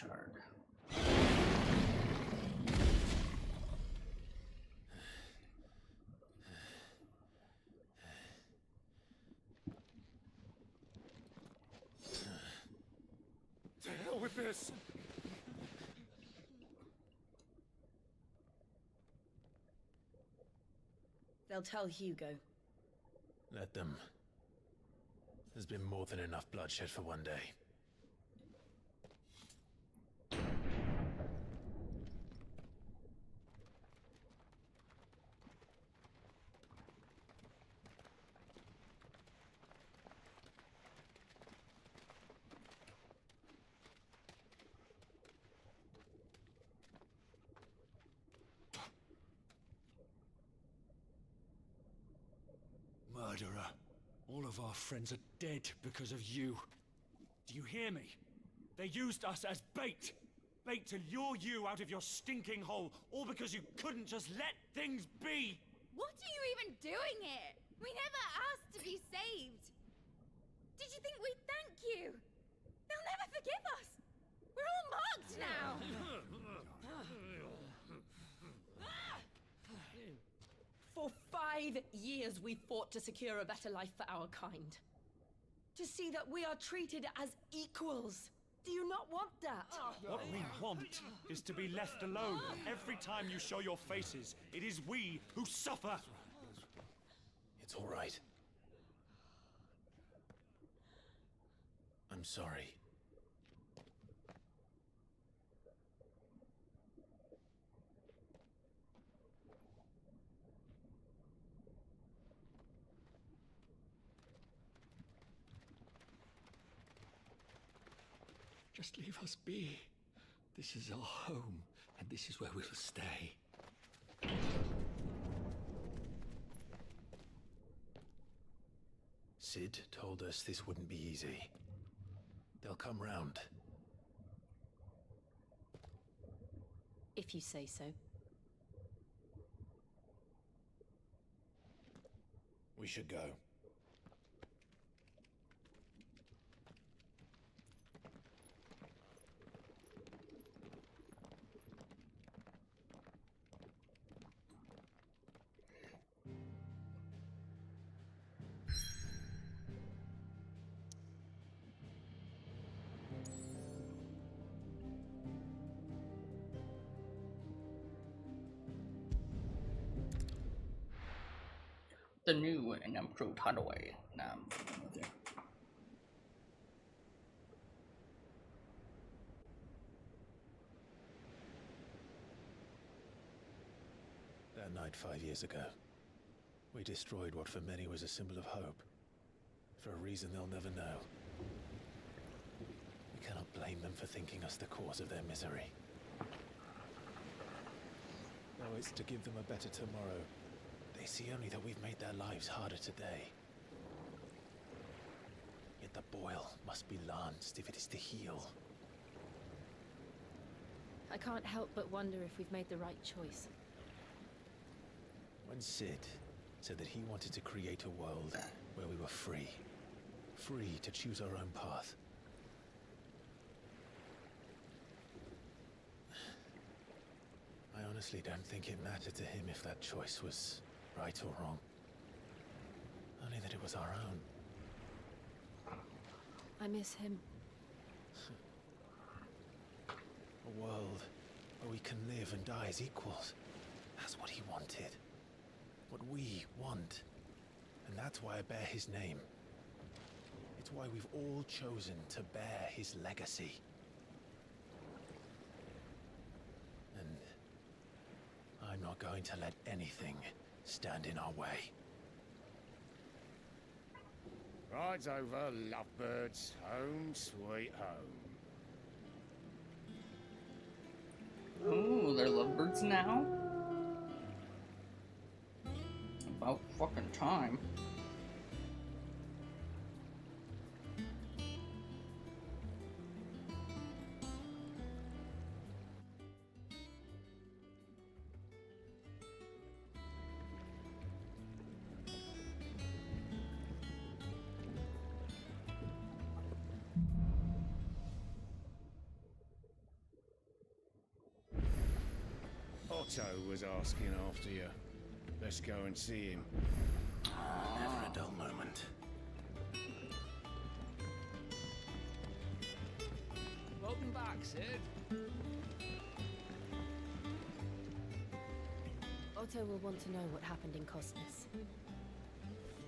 shard. To hell with this! They'll tell Hugo. Let them. There's been more than enough bloodshed for one day. Murderer. All of our friends are dead because of you. Do you hear me? They used us as bait. Bait to lure you out of your stinking hole, all because you couldn't just let things be. What are you even doing here? We never asked to be saved. Did you think we'd thank you? They'll never forgive us. We're all marked now. For 5 years we fought to secure a better life for our kind. To see that we are treated as equals. Do you not want that? What we want is to be left alone. Every time you show your faces, it is we who suffer. It's all right. I'm sorry. Just leave us be. This is our home, and this is where we'll stay. Sid told us this wouldn't be easy. They'll come round. If you say so. We should go. The new and improved hideaway. Now I'm familiar with it. That night 5 years ago, we destroyed what for many was a symbol of hope. For a reason they'll never know. We cannot blame them for thinking us the cause of their misery. Though it's to give them a better tomorrow, they see only that we've made their lives harder today. Yet the boil must be lanced if it is to heal. I can't help but wonder if we've made the right choice. When Sid said that he wanted to create a world where we were free. Free to choose our own path. I honestly don't think it mattered to him if that choice was right or wrong. Only that it was our own. I miss him. A world where we can live and die as equals. That's what he wanted. What we want. And that's why I bear his name. It's why we've all chosen to bear his legacy. And I'm not going to let anything stand in our way. Rides over, lovebirds. Home, sweet home. Ooh, they're lovebirds now? About fucking time. Otto was asking after you. Let's go and see him. Never a dull moment. Welcome back, Sid. Otto will want to know what happened in Costas.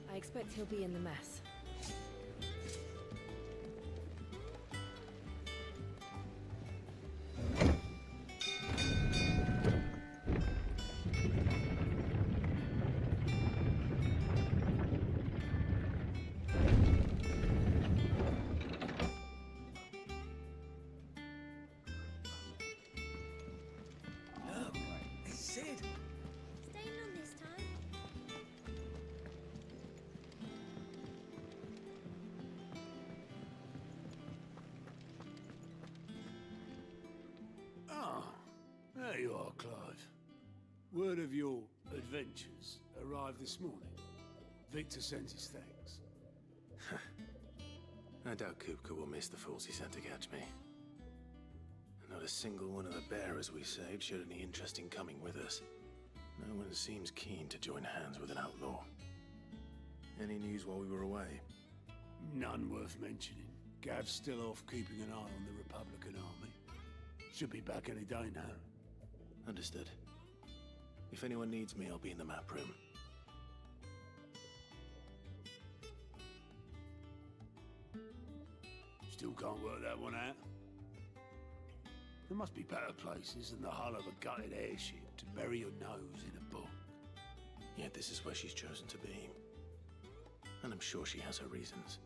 I expect he'll be in the mess. There you are, Clive. Word of your adventures arrived this morning. Victor sent his thanks. I doubt Kupka will miss the fools he sent to catch me. Not a single one of the bearers we saved showed any interest in coming with us. No one seems keen to join hands with an outlaw. Any news while we were away? None worth mentioning. Gav's still off keeping an eye on the Republican army. Should be back any day now. Understood. If anyone needs me, I'll be in the map room. Still can't work that one out. There must be better places than the hull of a gutted airship to bury your nose in a book. Yet this is where she's chosen to be. And I'm sure she has her reasons.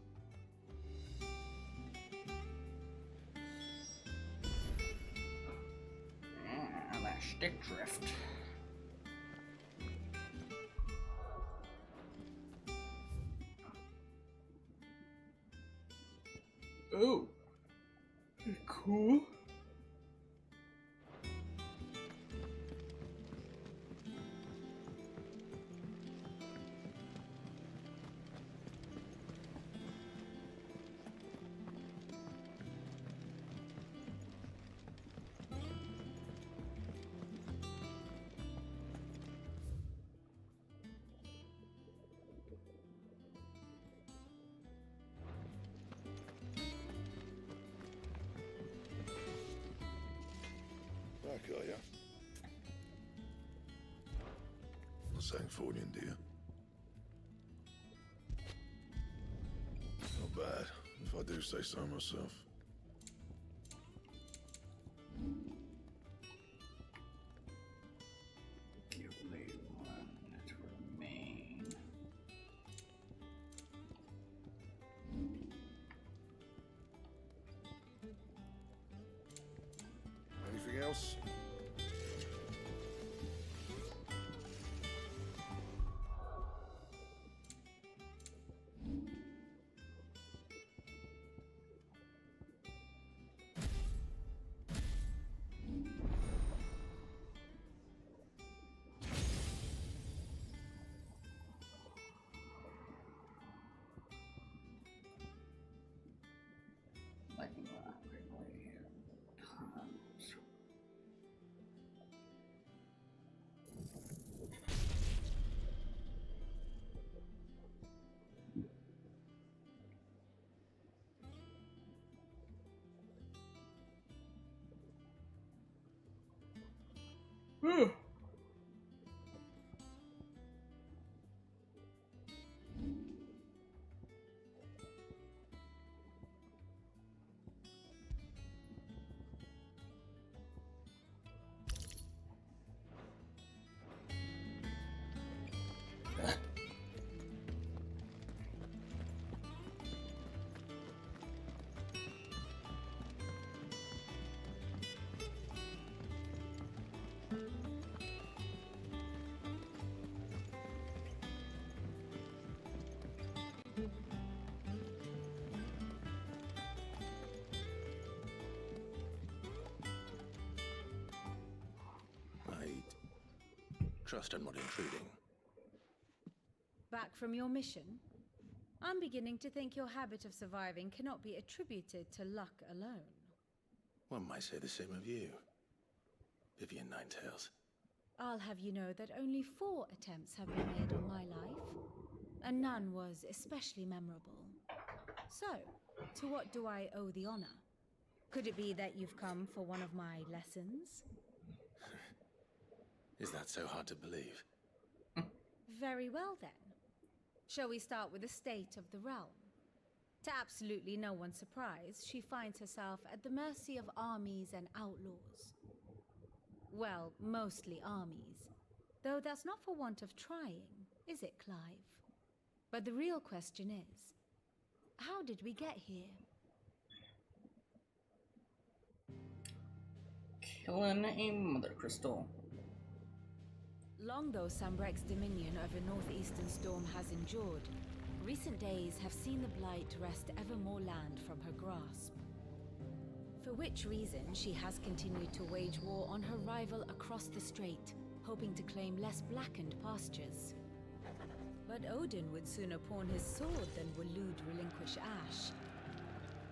That stick drift. Oh, cool. Back, are ya? Sangforian, do you? Not bad, if I do say so myself. Give me one to remain. Anything else? Trust I'm not intruding. Back from your mission? I'm beginning to think your habit of surviving cannot be attributed to luck alone. One might say the same of you, Vivian Ninetails. I'll have you know that only 4 attempts have been made on my life, and none was especially memorable. So, to what do I owe the honor? Could it be that you've come for one of my lessons? Is that so hard to believe? Very well then. Shall we start with the state of the realm? To absolutely no one's surprise, she finds herself at the mercy of armies and outlaws. Well, mostly armies. Though that's not for want of trying, is it, Clive? But the real question is, how did we get here? Killing a Mother Crystal. Long though Sambrek's dominion over northeastern Storm has endured, recent days have seen the Blight wrest ever more land from her grasp. For which reason she has continued to wage war on her rival across the strait, hoping to claim less blackened pastures. But Odin would sooner pawn his sword than Waloed relinquish Ash.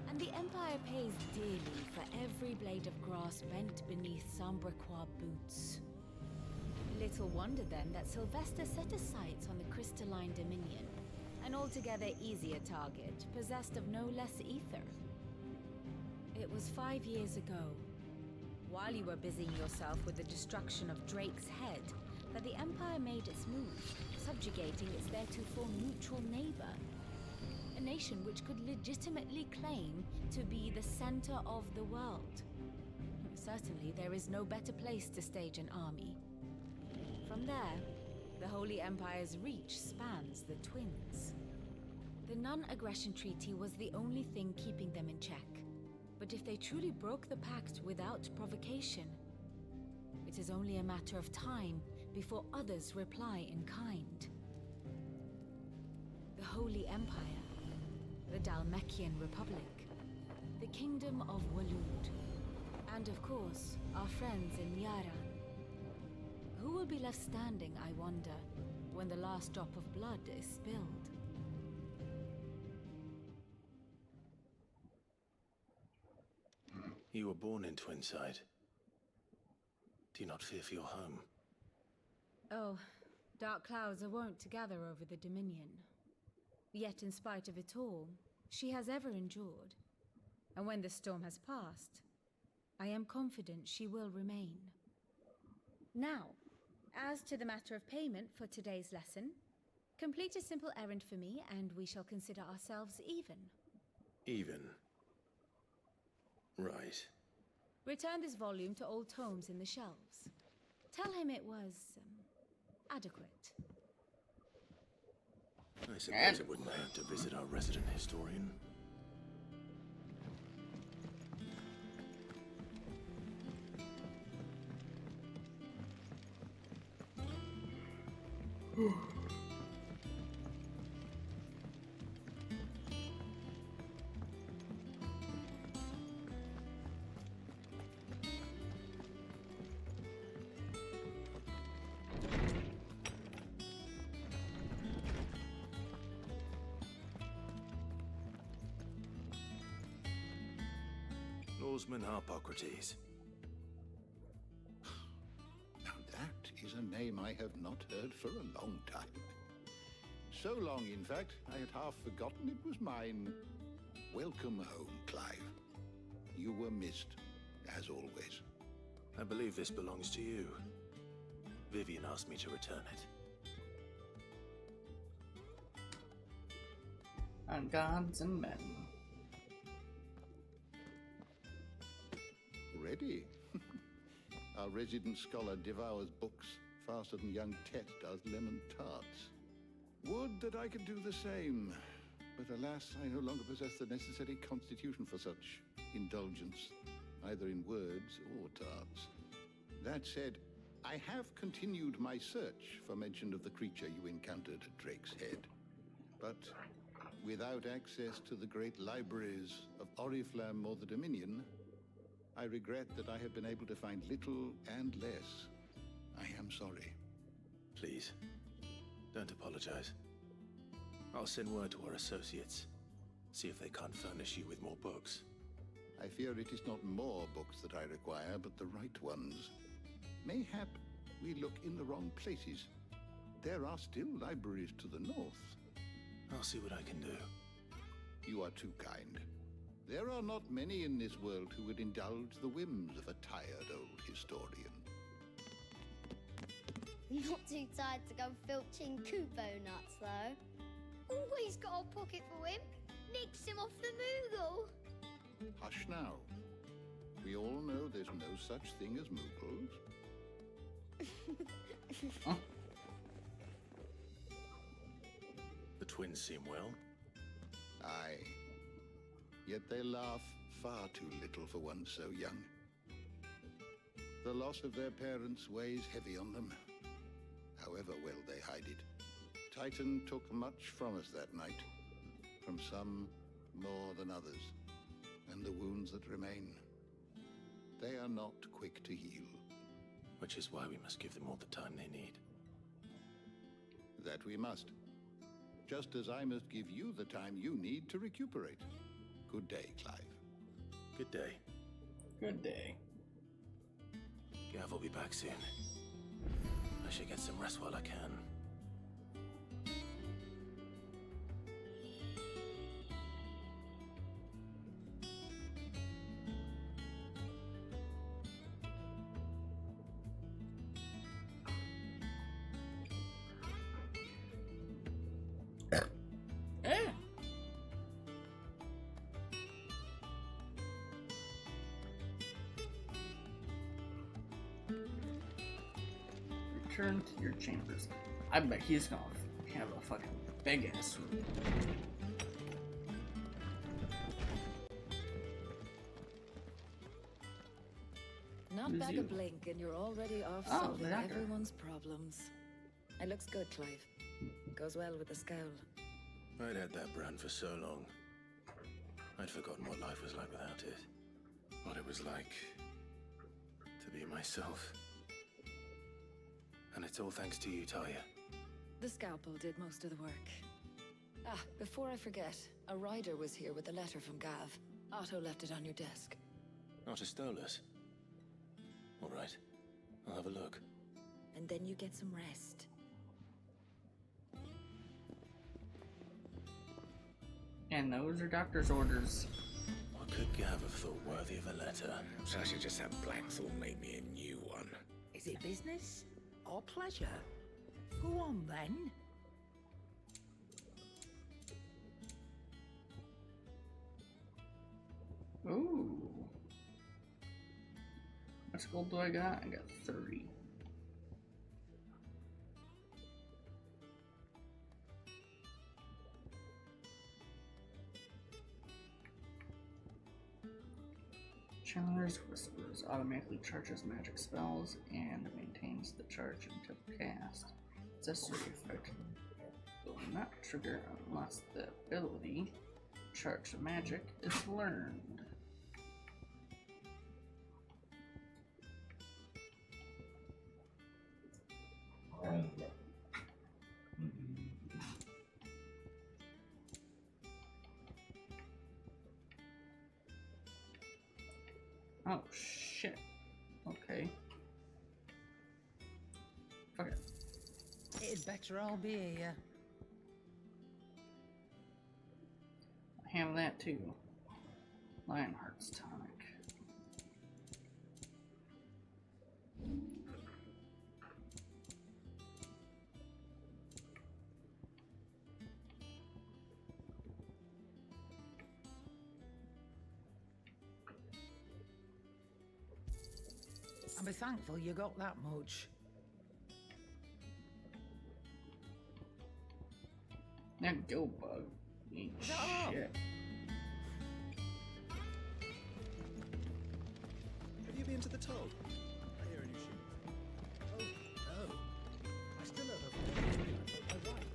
And the Empire pays dearly for every blade of grass bent beneath Sambrequois boots. Little wonder then that Sylvester set his sights on the Crystalline Dominion, an altogether easier target, possessed of no less ether. It was 5 years ago, while you were busying yourself with the destruction of Drake's Head, that the Empire made its move, subjugating its theretofore neutral neighbor. A nation which could legitimately claim to be the center of the world. Certainly, there is no better place to stage an army. From there, the Holy Empire's reach spans the Twins. The non-aggression treaty was the only thing keeping them in check. But if they truly broke the pact without provocation, it is only a matter of time before others reply in kind. The Holy Empire, the Dhalmekian Republic, the Kingdom of Waloed, and of course, our friends in Yaran. Who will be left standing, I wonder, when the last drop of blood is spilled? You were born in Twinside. Do you not fear for your home? Oh, dark clouds are wont to gather over the Dominion. Yet in spite of it all, she has ever endured. And when the storm has passed, I am confident she will remain. Now, as to the matter of payment for today's lesson, complete a simple errand for me and we shall consider ourselves even. Even? Right. Return this volume to old tomes in the shelves. Tell him it was, adequate. I suppose it wouldn't hurt to visit our resident historian. Norseman Harpocrates. Now that is a name I have not heard for a long time. So long, in fact, I had half forgotten it was mine. Welcome home, Clive. You were missed, as always. I believe this belongs to you. Vivian asked me to return it. On gods and men. Ready? Our resident scholar devours books faster than young Tet does lemon tarts. Would that I could do the same. But alas, I no longer possess the necessary constitution for such indulgence, either in words or tarts. That said, I have continued my search for mention of the creature you encountered at Drake's Head. But without access to the great libraries of Oriflamme or the Dominion, I regret that I have been able to find little and less. I am sorry. Please, don't apologize. I'll send word to our associates. See if they can't furnish you with more books. I fear it is not more books that I require, but the right ones. Mayhap we look in the wrong places. There are still libraries to the north. I'll see what I can do. You are too kind. There are not many in this world who would indulge the whims of a tired old historian. Not too tired to go filching Kupo nuts, though. Always got a pocket for him. Nicks him off the Moogle. Hush now. We all know there's no such thing as Moogles. The twins seem well. Aye. Yet they laugh far too little for one so young. The loss of their parents weighs heavy on them, however well they hide it. Titan took much from us that night, from some more than others, and the wounds that remain, they are not quick to heal. Which is why we must give them all the time they need. That we must. Just as I must give you the time you need to recuperate. Good day, Clive. Good day. Good day. Gav will be back soon. I should get some rest while I can. Return to your chambers. I bet he's gonna have a fucking big ass room. Not Who's back you? a blink and you're already off Oh, solving the doctor. everyone's problems. It looks good, Clive. Goes well with the scowl. I'd had that brand for so long. I'd forgotten what life was like without it. What it was like to be myself. And it's all thanks to you, Talia. The scalpel did most of the work. Ah, before I forget, a rider was here with a letter from Gav. Otto left it on your desk. Otto stole us. All right, I'll have a look. And then you get some rest. And those are doctor's orders. What could Gav have thought worthy of a letter? So I should just have Blackthorn make me a new one. Is it business or pleasure? Go on then. Ooh. How much gold do I got? I got 30. Chandler's Whispers automatically charges magic spells and maintains the charge until cast. Accessory effect will not trigger unless the ability charge magic is learned. Oh shit. Okay. Fuck it. It'd better all be here. I have that too. Lionheart's tonic. I'll be thankful you got that much. That go bug ain't shit. Have you been to the Toad? I hear a new shoe. Oh, no. I still don't know. Oh, right.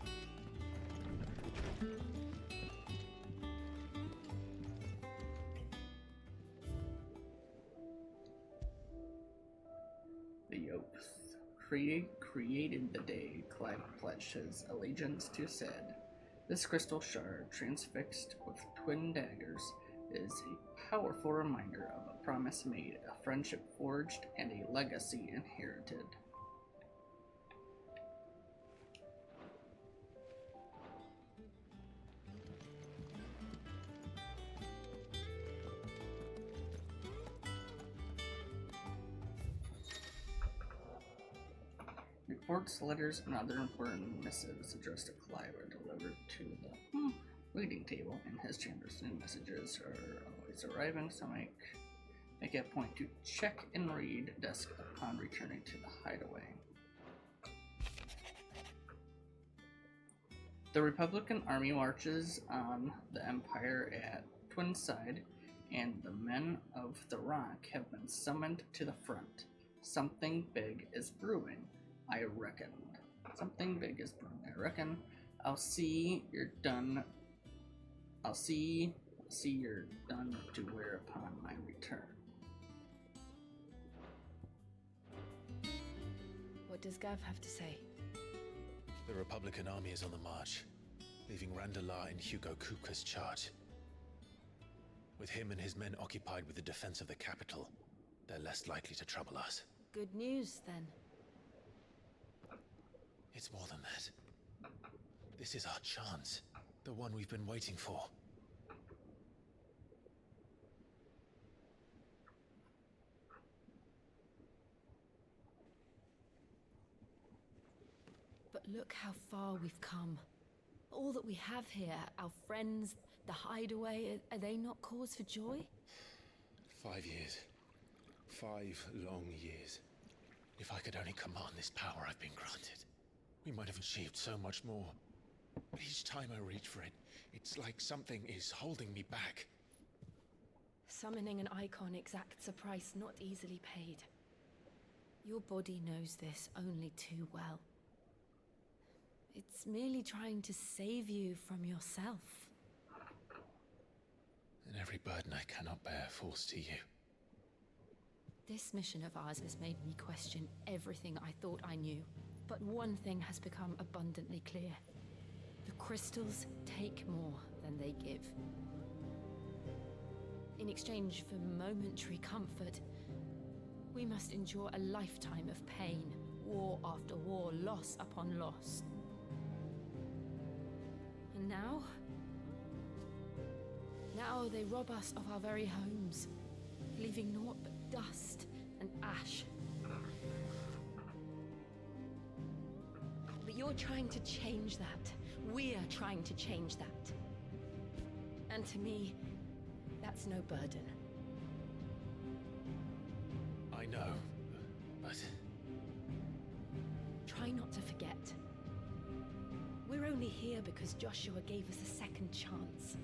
The oath created the day Clive pledged his allegiance to Ced. This crystal shard, transfixed with twin daggers, is a powerful reminder of a promise made, a friendship forged, and a legacy inherited. Reports, letters, and other important missives addressed to Clive are delivered to the reading table in his chambers. New messages are always arriving, so make it a point to check and read desk upon returning to the hideaway. The Republican Army marches on the Empire at Twinside, and the men of the Rock have been summoned to the front. Something big is brewing, I reckon. Something big is brewing, I reckon. I'll see you're done to wear upon my return. What does Gav have to say? The Republican army is on the march, leaving Randalar in Hugo Kupka's charge. With him and his men occupied with the defense of the capital, they're less likely to trouble us. Good news, then. It's more than that. This is our chance, the one we've been waiting for. But look how far we've come. All that we have here, our friends, the hideaway, are they not cause for joy? 5 years. 5 long years. If I could only command this power I've been granted, we might have achieved so much more. But each time I reach for it, it's like something is holding me back. Summoning an icon exacts a price not easily paid. Your body knows this only too well. It's merely trying to save you from yourself. And every burden I cannot bear falls to you. This mission of ours has made me question everything I thought I knew. But one thing has become abundantly clear. The crystals take more than they give. In exchange for momentary comfort, we must endure a lifetime of pain, war after war, loss upon loss. And now they rob us of our very homes, leaving naught but dust and ash. But you're trying to change that. We're trying to change that. And to me, that's no burden. I know, but... Try not to forget. We're only here because Joshua gave us a second chance.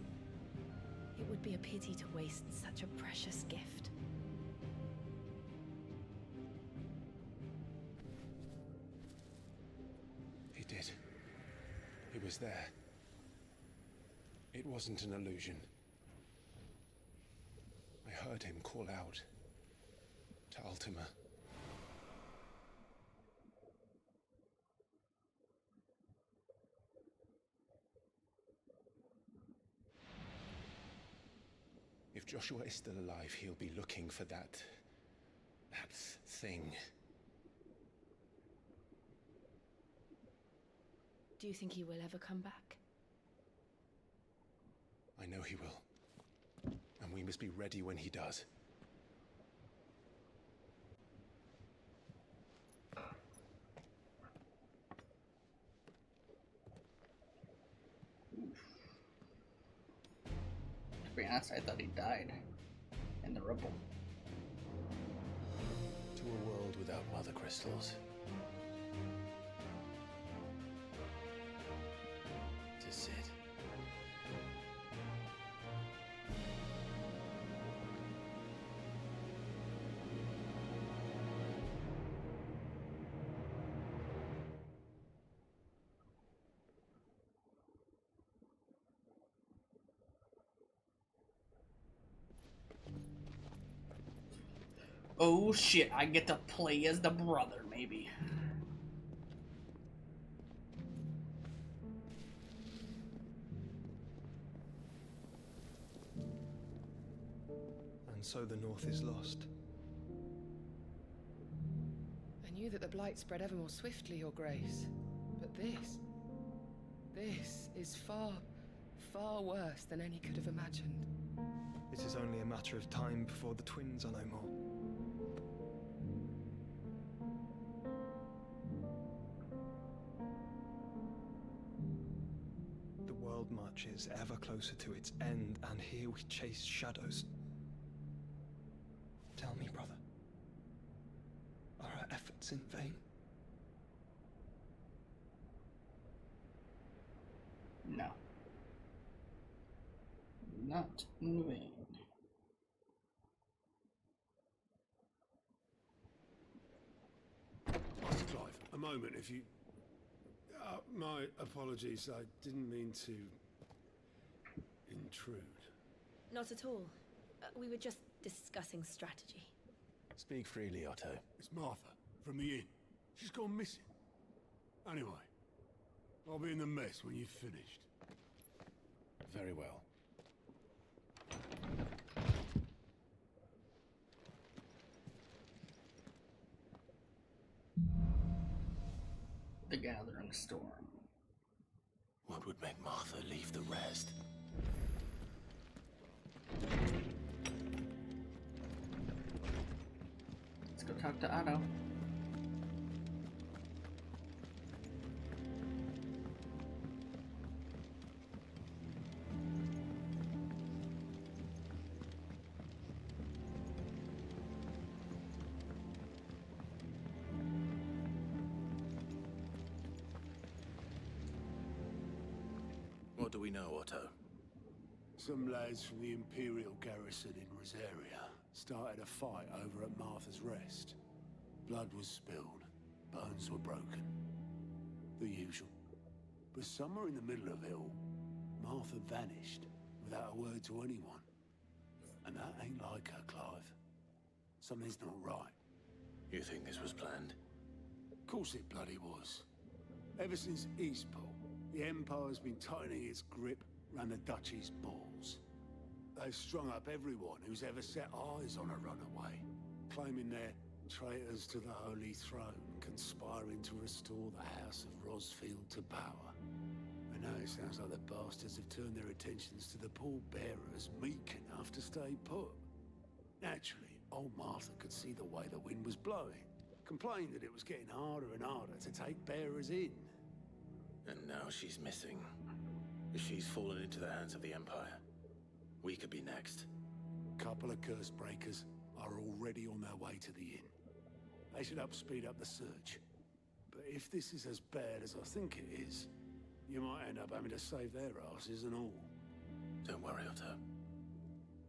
It would be a pity to waste such a precious gift. He did. He was there. It wasn't an illusion. I heard him call out to Ultima. If Joshua is still alive, he'll be looking for that thing. Do you think he will ever come back? I know he will. And we must be ready when he does. To be honest, I thought he died in the rubble. To a world without mother crystals. To Sid. Oh shit, I get to play as the brother, maybe. And so the North is lost. I knew that the Blight spread ever more swiftly, Your Grace. But this is far, far worse than any could have imagined. It is only a matter of time before the twins are no more. marches ever closer to its end, and here we chase shadows. Tell me, brother, are our efforts in vain? No. Not in vain. Master Clive, a moment, if you... my apologies, I didn't mean to... intrude. Not at all. We were just discussing strategy. Speak freely, Otto. It's Martha, from the inn. She's gone missing. Anyway, I'll be in the mess when you've finished. Very well. The Gathering Storm. What would make Martha leave the rest? Let's go talk to Otto. What do we know, Otto? Some lads from the Imperial garrison in Rosaria started a fight over at Martha's Rest. Blood was spilled, bones were broken. The usual. But somewhere in the middle of it all, Martha vanished without a word to anyone. And that ain't like her, Clive. Something's not right. You think this was planned? Of course it bloody was. Ever since Eastport, the Empire's been tightening its grip around the Duchy's balls. They've strung up everyone who's ever set eyes on a runaway, claiming they're traitors to the Holy Throne, conspiring to restore the House of Rosfield to power. And now it sounds like the bastards have turned their attentions to the pallbearers meek enough to stay put. Naturally, old Martha could see the way the wind was blowing, complained that it was getting harder and harder to take bearers in. And now she's missing. If she's fallen into the hands of the Empire, we could be next. A couple of curse breakers are already on their way to the inn. They should speed up the search. But if this is as bad as I think it is, you might end up having to save their asses and all. Don't worry, Otto.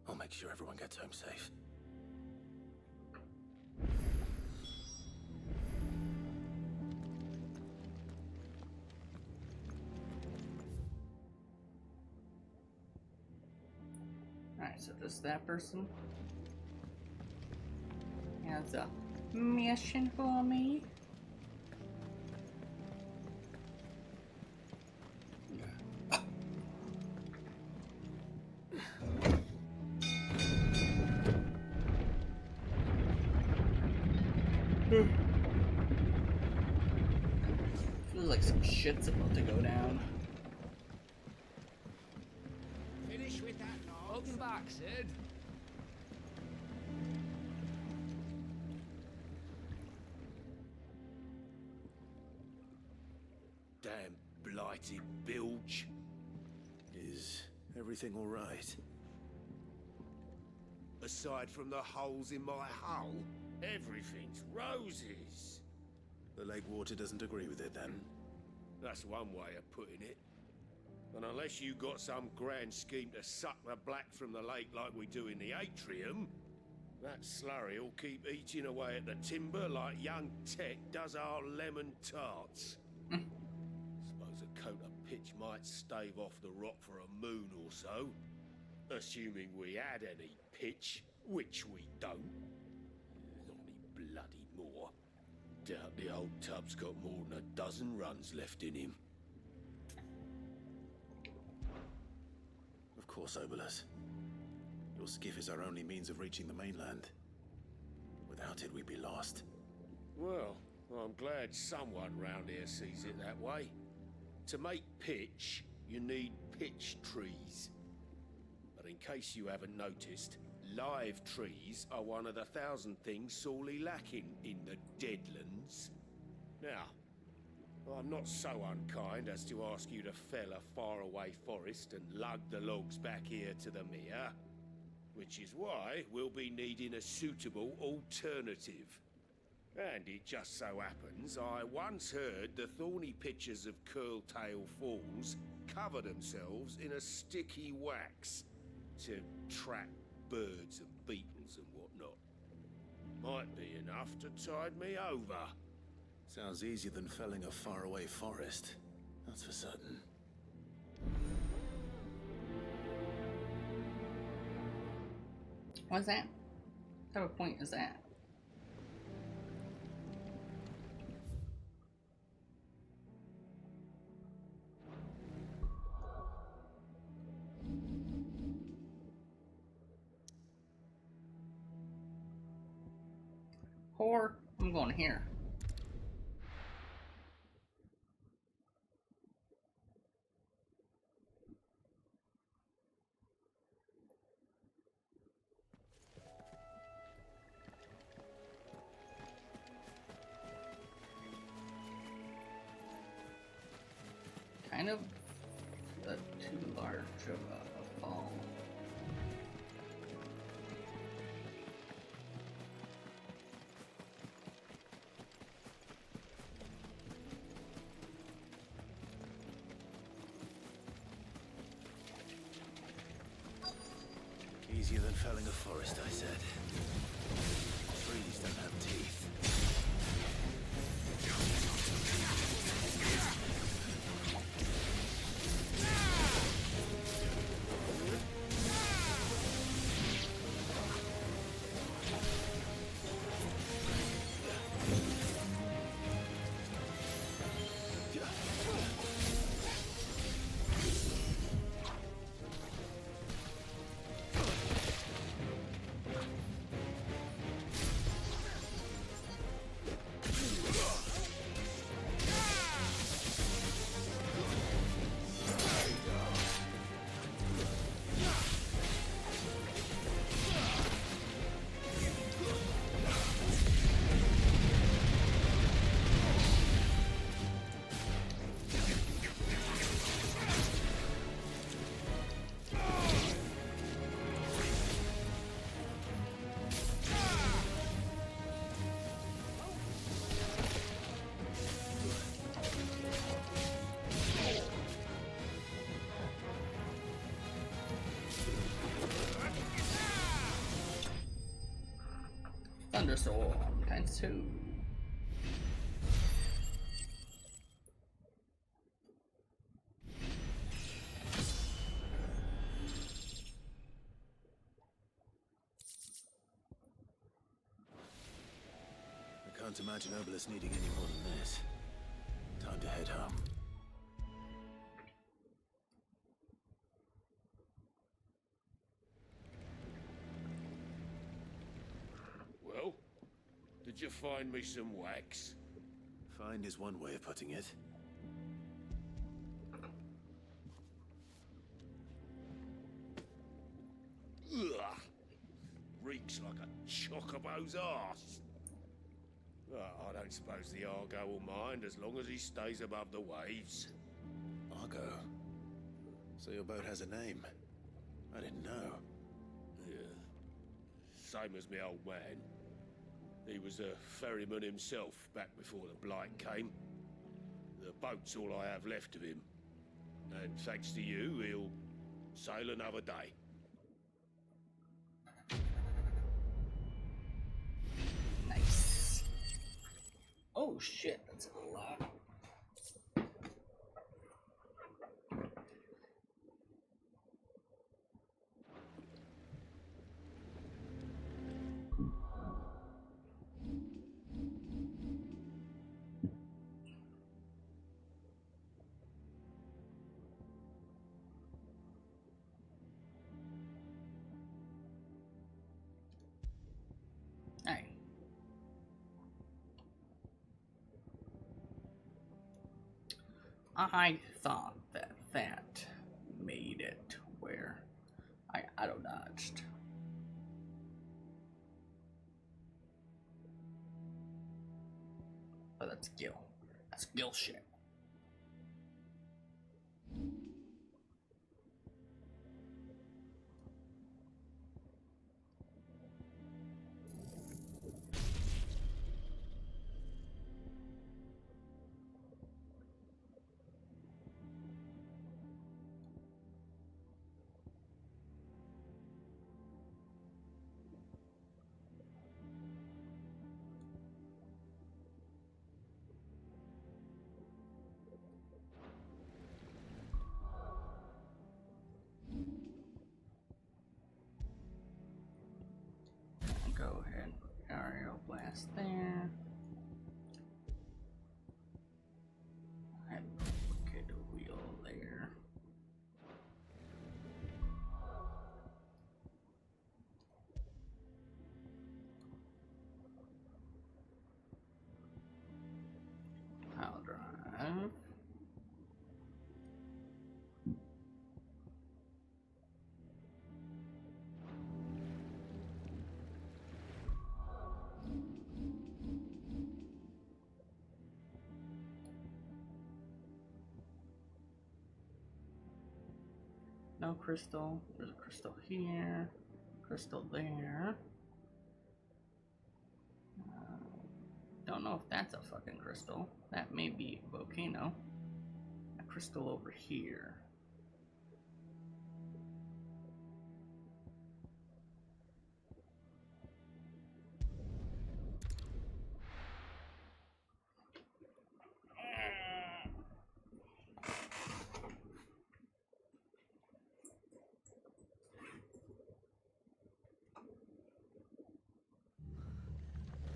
I'll make sure everyone gets home safe. Alright, so this is that person. Has a mission for me. Feels like some shit's about to go down. Finish with that, Nox. Welcome back, Sid. Damn blighted bilge. Is everything all right? Aside from the holes in my hull, everything's roses. The lake water doesn't agree with it, then? That's one way of putting it. And unless you got some grand scheme to suck the black from the lake like we do in the atrium, that slurry will keep eating away at the timber like young Tech does our lemon tarts. Suppose a coat of pitch might stave off the rot for a moon or so, assuming we had any pitch, which we don't. Not any bloody more. Doubt the old tub's got more than a dozen runs left in him. Of course, Obolus. Your skiff is our only means of reaching the mainland. Without it, we'd be lost. Well, I'm glad someone round here sees it that way. To make pitch, you need pitch trees. But in case you haven't noticed, live trees are one of the 1,000 things sorely lacking in the Deadlands. Now, I'm not so unkind as to ask you to fell a faraway forest and lug the logs back here to the mere, which is why we'll be needing a suitable alternative. And it just so happens I once heard the thorny pitchers of Curltail Falls cover themselves in a sticky wax to trap birds and beetles and whatnot. Might be enough to tide me over. Sounds easier than felling a faraway forest. That's for certain. What's that? What type of point is that? Or I'm going here. Kind of too large of a fall. Easier than felling a forest, I said. Trees don't have teeth. Thunderstorm times 2. I can't imagine Obelisk needing any more than this. Time to head home. Well, did you find me some wax? Find is one way of putting it. Ugh. Reeks like a chocobo's arse. I don't suppose the Argo will mind as long as he stays above the waves. Argo? So your boat has a name? I didn't know. Yeah. Same as me old man. He was a ferryman himself back before the Blight came. The boat's all I have left of him. And thanks to you, he'll sail another day. Nice. Oh shit, that's a lot. Hey. I thought that made it where I auto-dodged. But that's Gil. That's Gil shit. go ahead. Aerial blast there. And get a wheel there. Pile drive. No crystal. There's a crystal here. Crystal there. Don't know if that's a fucking crystal. That may be a volcano. A crystal over here.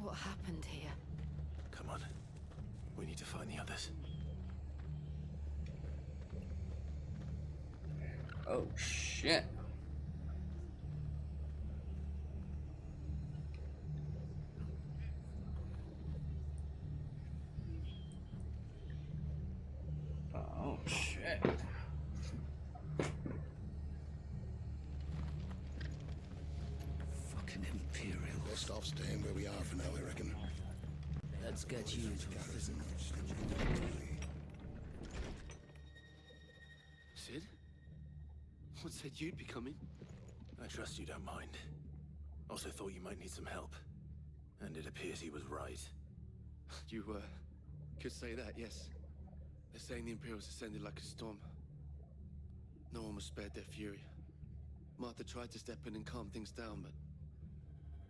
What happened here? Come on. We need to find the others. Oh shit. Oh shit. Fucking Imperial. Best off staying where we are for now, I reckon. Let's get you to a prison. Sid? What said you'd be coming? I trust you don't mind. Also thought you might need some help. And it appears he was right. You, could say that, yes. They're saying the Imperials ascended like a storm. No one was spared their fury. Martha tried to step in and calm things down, but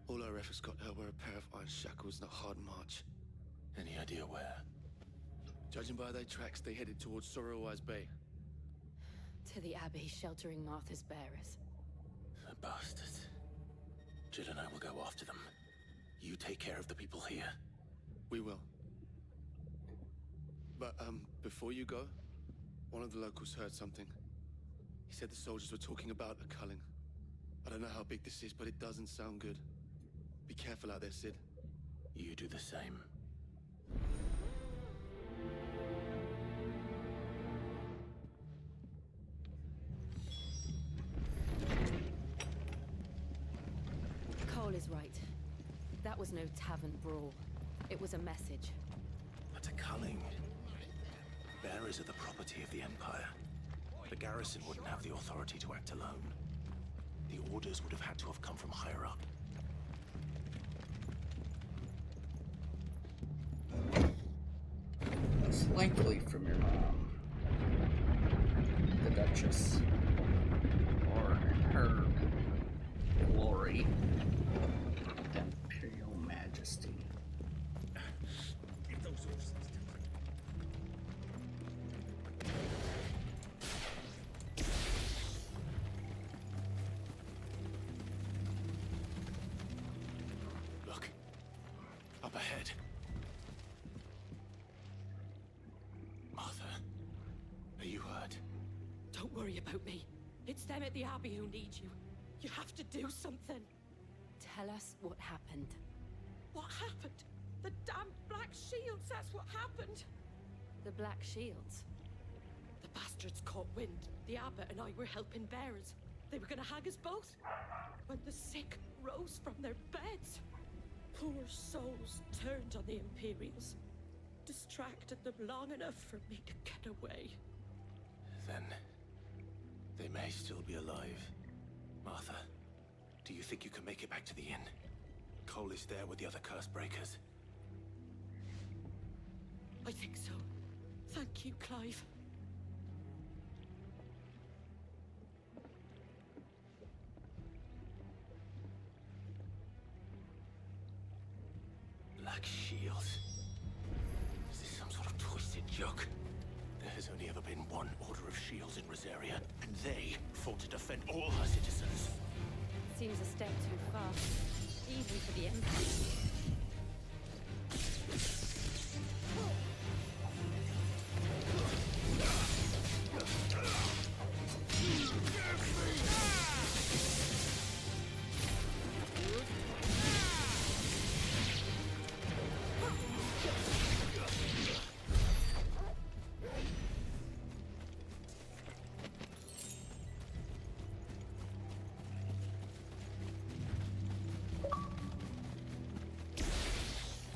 all our efforts got her were a pair of iron shackles and a hard march. Any idea where? Judging by their tracks, they headed towards Sorrowwise Bay. To the Abbey, sheltering Martha's bearers. The bastards. Jill and I will go after them. You take care of the people here. We will. But, before you go, one of the locals heard something. He said the soldiers were talking about a culling. I don't know how big this is, but it doesn't sound good. Be careful out there, Sid. You do the same. Cole is right. That was no tavern brawl. It was a message. But a culling. Bearers are the property of the Empire. The garrison wouldn't have the authority to act alone. The orders would have had to have come from higher up. Most likely from your mom. The Duchess. Or in her glory. The Imperial Majesty. If those horses Look. Up ahead. Martha. Are you hurt? Don't worry about me. It's them at the Abbey who need you. You have to do something. Tell us what happened. What happened? The damned Black Shields, that's what happened. The Black Shields? The bastards caught wind. The abbot and I were helping bearers. They were gonna hang us both. When the sick rose from their beds, poor souls turned on the Imperials. Distracted them long enough for me to get away. Then they may still be alive. Martha, do you think you can make it back to the inn? Cole is there with the other curse breakers. I think so. Thank you, Clive. Black Shields? Is this some sort of twisted joke? There has only ever been one Order of Shields in Rosaria, and they fought to defend all her citizens. Seems a step too far. even for the Empire.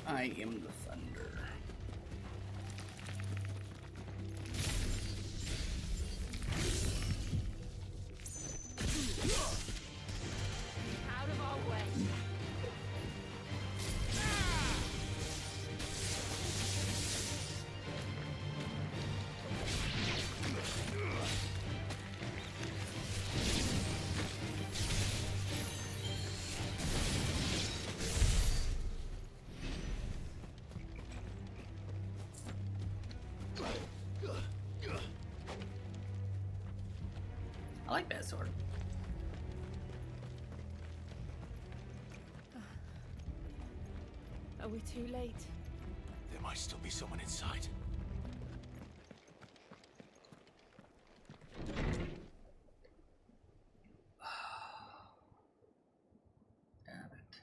I am the thunder. Out of our way. I like that sword. Are we too late? There might still be someone inside. Damn it.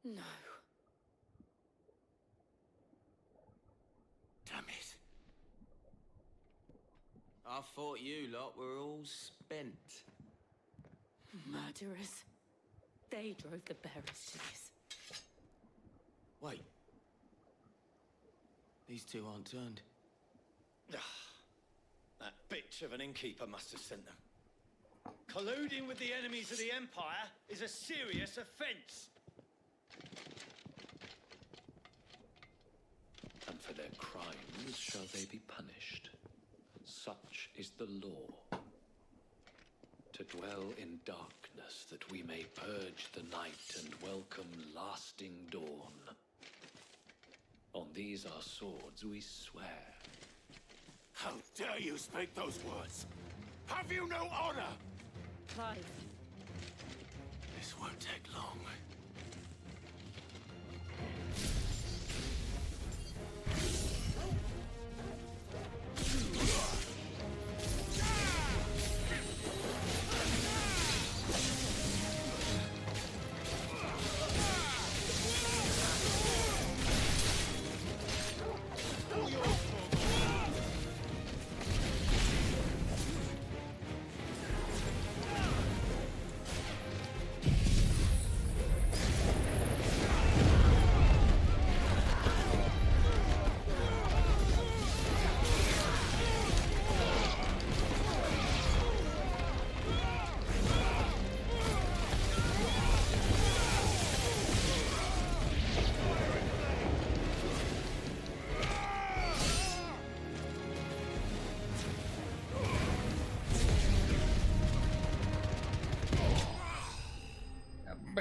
No. Damn it. I thought you lot were all spent. Murderers. They drove the bearers to this. Wait. These two aren't turned. That bitch of an innkeeper must have sent them. Colluding with the enemies of the Empire is a serious offense. And for their crimes shall they be punished. Such is the law. To dwell in darkness, that we may purge the night and welcome lasting dawn. On these our swords we swear. How dare you speak those words? Have you no honor? Clive. This won't take long.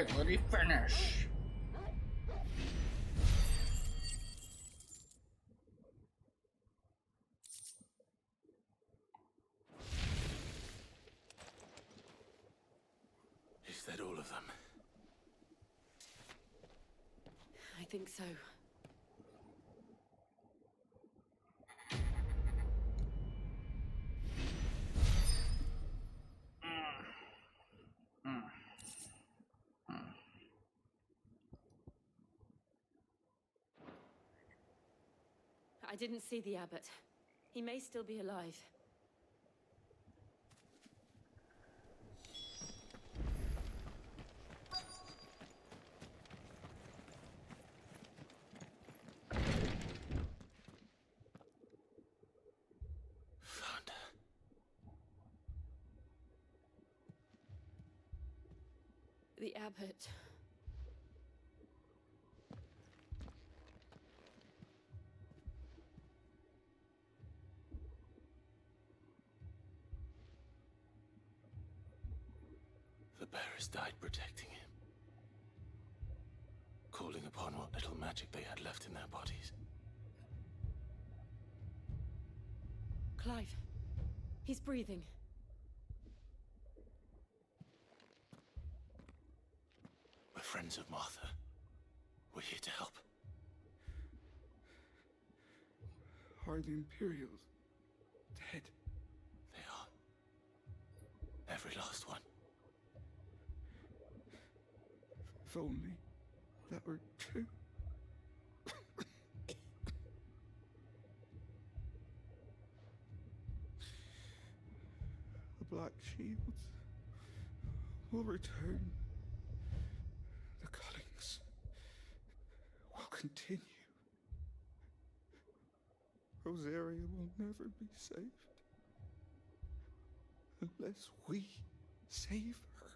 Ability finish. Is that all of them? I think so. I didn't see the abbot. He may still be alive. Found her. The abbot. The bearers died protecting him. Calling upon what little magic they had left in their bodies. Clive. He's breathing. friends of Martha. We're here to help. Are the Imperials dead? They are. Every last one. If only that were true. The Black Shields will return. The cuttings will continue. Rosaria will never be saved unless we save her.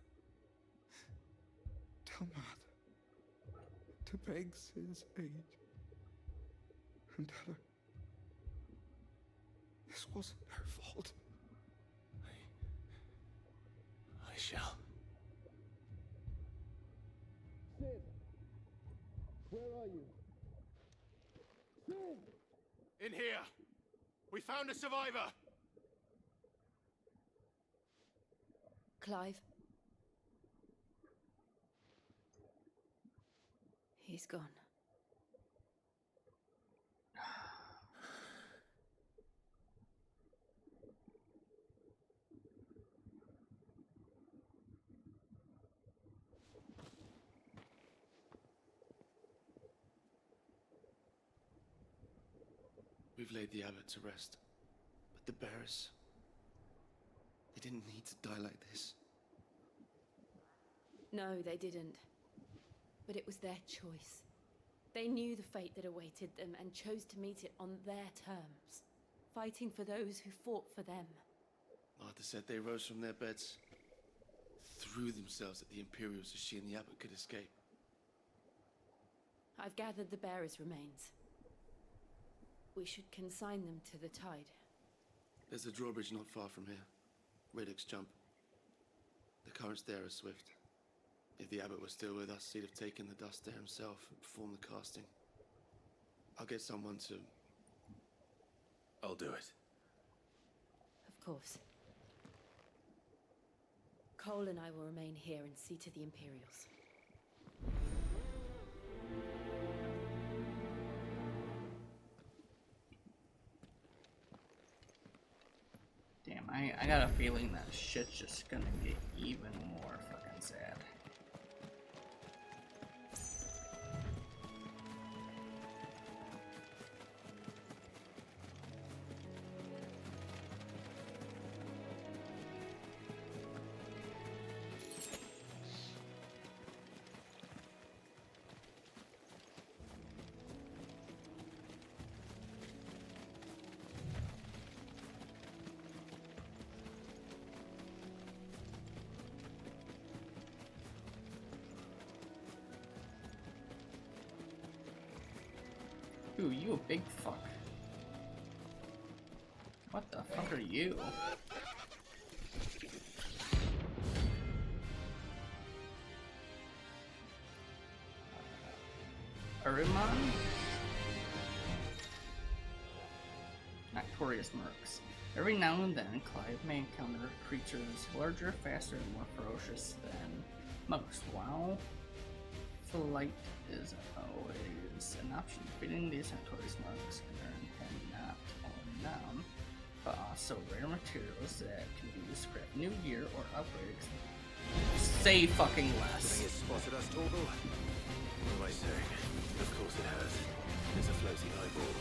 Tell Mother to beg Cid's aid and tell her this wasn't her fault. I shall. Cid! Where are you? Cid! In here! We found a survivor! Clive. He's gone. We've laid the abbot to rest. But the bearers... they didn't need to die like this. No, they didn't. But it was their choice. They knew the fate that awaited them and chose to meet it on their terms, fighting for those who fought for them. Martha said they rose from their beds, threw themselves at the Imperials so she and the abbot could escape. I've gathered the bearers' remains. We should consign them to the tide. There's a drawbridge not far from here. Radix Jump. The currents there are swift. If the abbot was still with us, he'd have taken the dust there himself and performed the casting. I'll get someone to... I'll do it. Of course. Cole and I will remain here and see to the Imperials. Damn, I got a feeling that shit's just gonna get even more fucking sad. Ooh, you a big fuck. What the fuck are you? Ahriman? Notorious Mercs. Every now and then, Clive may encounter creatures larger, faster, and more ferocious than most. While flight is always an option, defeating these notorious Mercs can earn not only them, but also rare materials that can be used to craft new gear or upgrades. Say fucking less. Think it's spotted us, Torgal? What am I saying? Of course it has. It's a floating eyeball.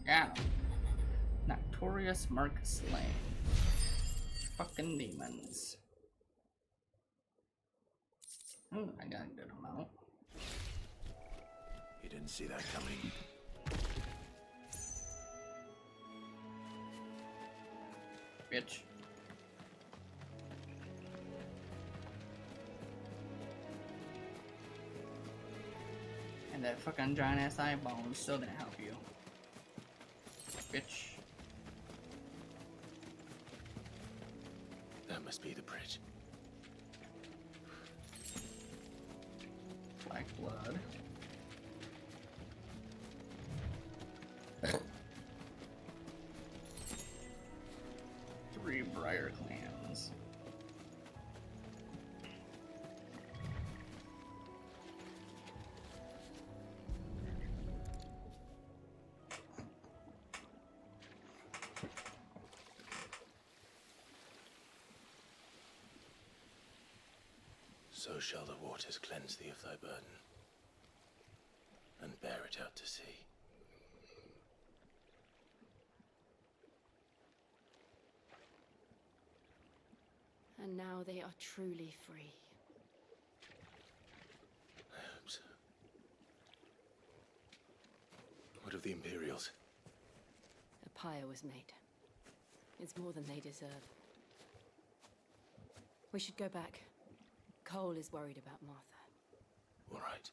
Yeah. Notorious Marcus Lane. Fucking demons. Oh, I got a good amount. You didn't see that coming. Bitch. And that fucking giant ass eyeball is still gonna help you. Bitch. That must be the bridge. Black blood. Three Briar clans. So shall the waters cleanse thee of thy burden, and bear it out to sea. And now they are truly free. I hope so. What of the Imperials? A pyre was made. It's more than they deserve. We should go back. Cole is worried about Martha. All right.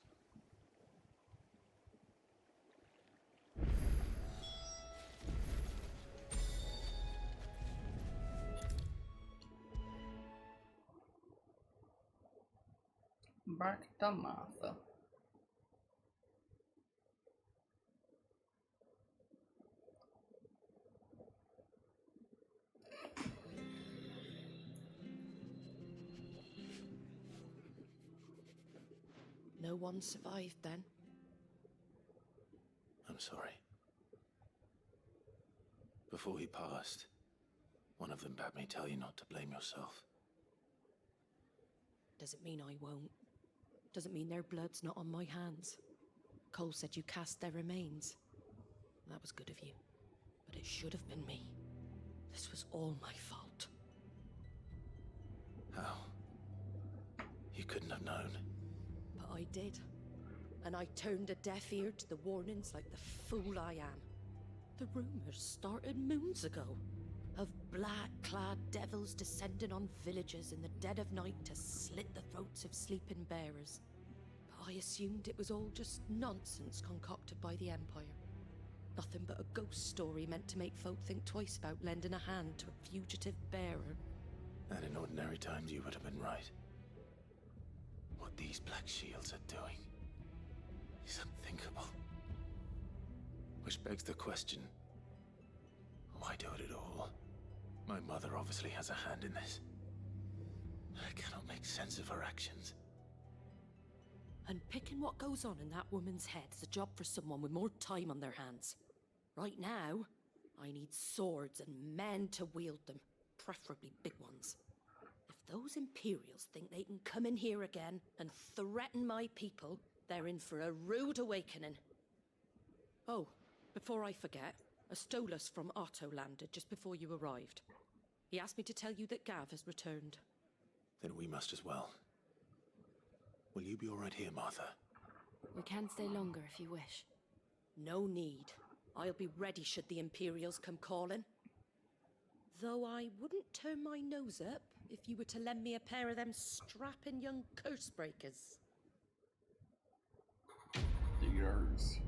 Back to Martha. No one survived then? I'm sorry. Before he passed, one of them bade me tell you not to blame yourself. Doesn't mean I won't. Doesn't mean their blood's not on my hands. Cole said you cast their remains. That was good of you. But it should have been me. This was all my fault. How? You couldn't have known. But I did. And I turned a deaf ear to the warnings like the fool I am. The rumors started moons ago. Of black-clad devils descending on villages in the dead of night to slit the throats of sleeping bearers. But I assumed it was all just nonsense concocted by the Empire. Nothing but a ghost story meant to make folk think twice about lending a hand to a fugitive bearer. And in ordinary times you would have been right. What these Black Shields are doing is unthinkable. Which begs the question, why do it at all? My mother obviously has a hand in this. I cannot make sense of her actions. And picking what goes on in that woman's head is a job for someone with more time on their hands. Right now, I need swords and men to wield them, preferably big ones. If those Imperials think they can come in here again and threaten my people, they're in for a rude awakening. Oh, before I forget, a Stolas from Otto landed just before you arrived. He asked me to tell you that Gav has returned. Then we must as well. Will you be all right here, Martha? We can stay longer if you wish. No need. I'll be ready should the Imperials come calling. Though I wouldn't turn my nose up if you were to lend me a pair of them strapping young curse breakers. They're yours.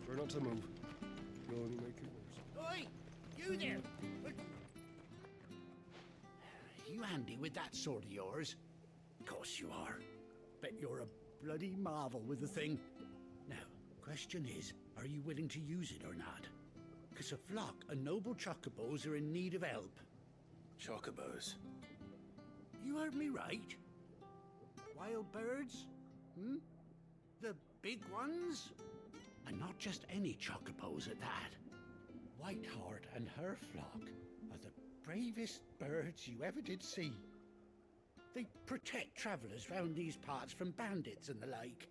Try not to move. You'll only make it worse. Oi! You there! You handy with that sword of yours? Of course you are. Bet you're a bloody marvel with the thing. Now, question is, are you willing to use it or not? Because a flock of noble chocobos are in need of help. Chocobos? You heard me right. wild birds? Hmm? The big ones? And not just any chocobos at that. Whiteheart and her flock are the bravest birds you ever did see. They protect travellers round these parts from bandits and the like.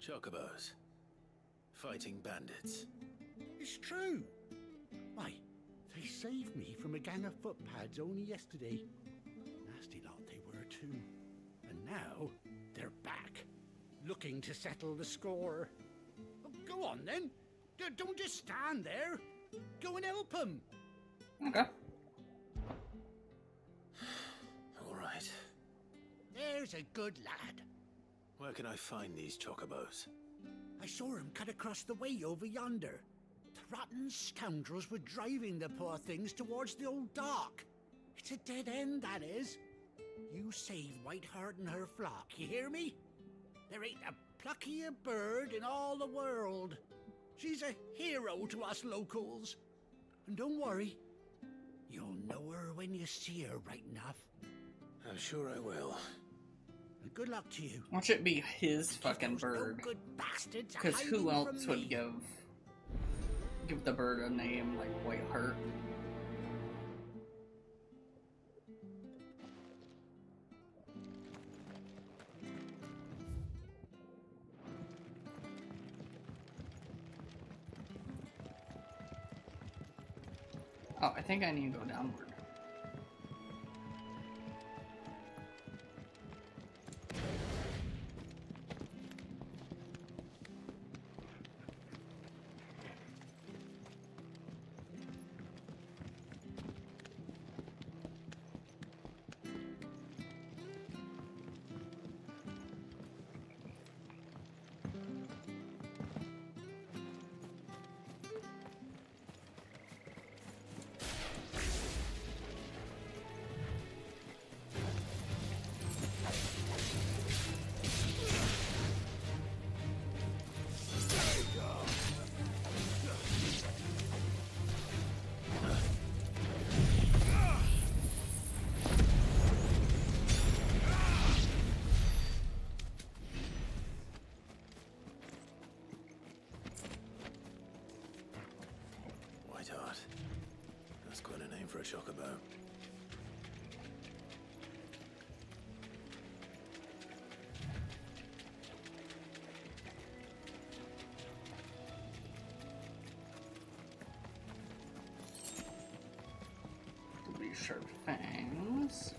Chocobos. Fighting bandits. It's true. Why, they saved me from a gang of footpads only yesterday. Nasty lot they were too. And now, they're back, looking to settle the score. Oh, go on then. Don't just stand there. Go and help them. Okay. All right. There's a good lad. Where can I find these chocobos? I saw him cut across the way over yonder. The rotten scoundrels were driving the poor things towards the old dock. It's a dead end, that is. You save Whiteheart and her flock, you hear me? There ain't a pluckier bird in all the world. She's a hero to us locals. And don't worry, you'll know her when you see her right enough. I'm sure I will. And good luck to you. Watch it be his fucking bird. Good bastards. Because who hiding else from would me. give the bird a name like Whiteheart? Oh, I think I need to go downward. Whiteheart. That's quite a name for a chocobo. These sharp fangs.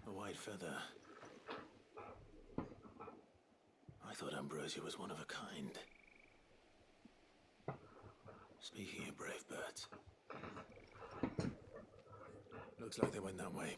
A white feather. I thought Ambrosia was one of a kind. Speaking of brave birds. Looks like they went that way.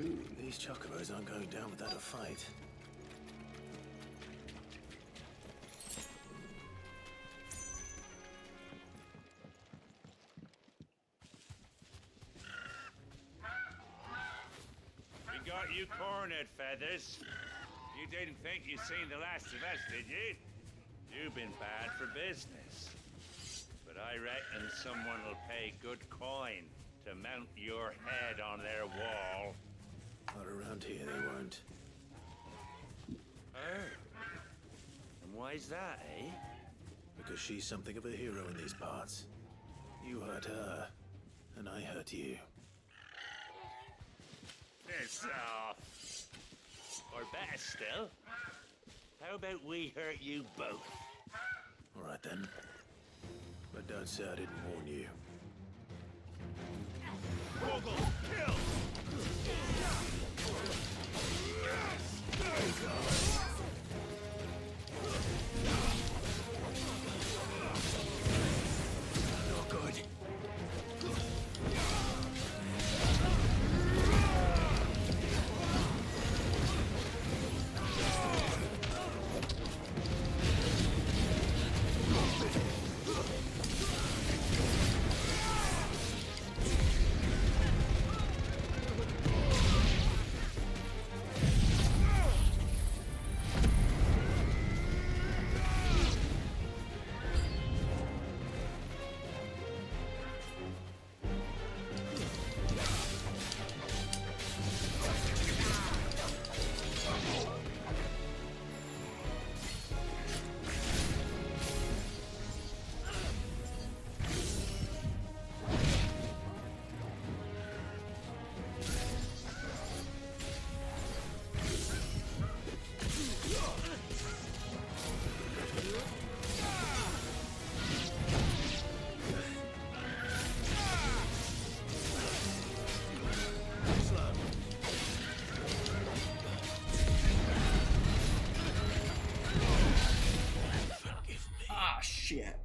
Ooh, these chocobos aren't going down without a fight. We got you cornered, Feathers. You didn't think you'd seen the last of us, did you? You've been bad for business. But I reckon someone will pay good coin to mount your head on their wall. Not around here, they won't. Oh. And why's that, eh? Because she's something of a hero in these parts. You hurt her, and I hurt you. Piss off. Or better still, how about we hurt you both? All right then. But don't say I didn't warn you. Woggle, kill! Not good. Ah, shit.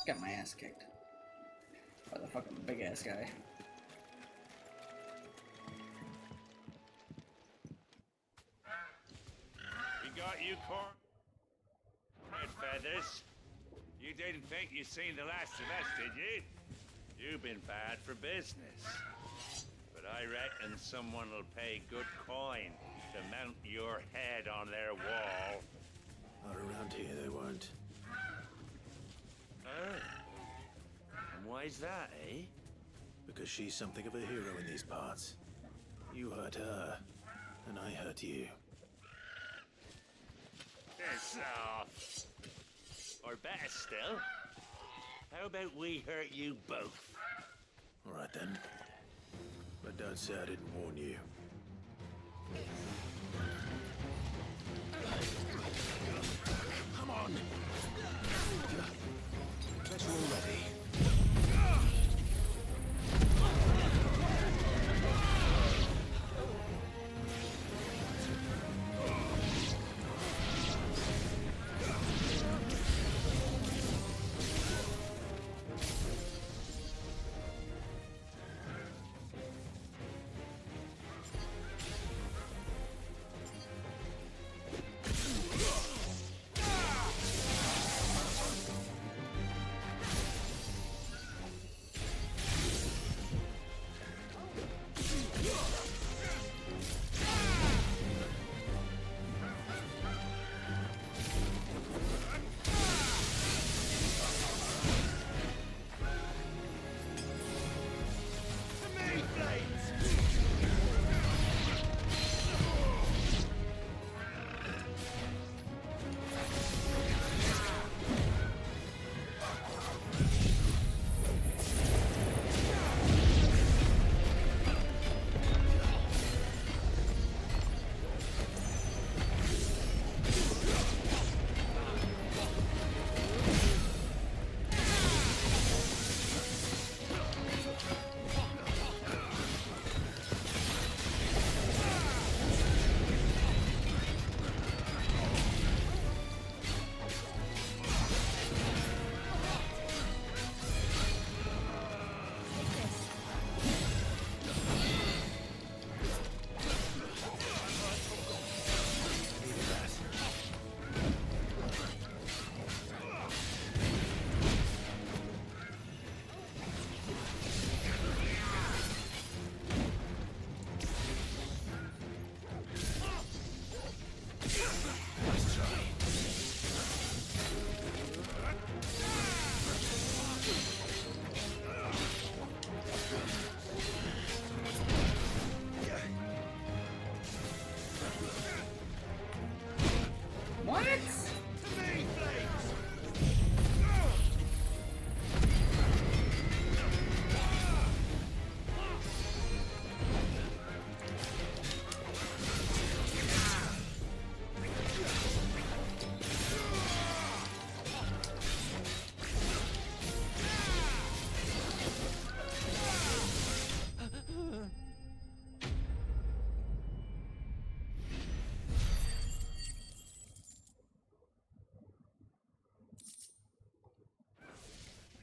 Got my ass kicked by the fucking big ass guy. We got you, Red Feathers. You didn't think you seen the last of us, did you? You've been bad for business. But I reckon someone will pay good coin to mount your head on their wall. Not around here, they won't. Oh. And why's that, eh? Because she's something of a hero in these parts. You hurt her, and I hurt you. Piss off. Or better still, how about we hurt you both? All right then. But don't say I didn't warn you. Come on! Guess we're all ready.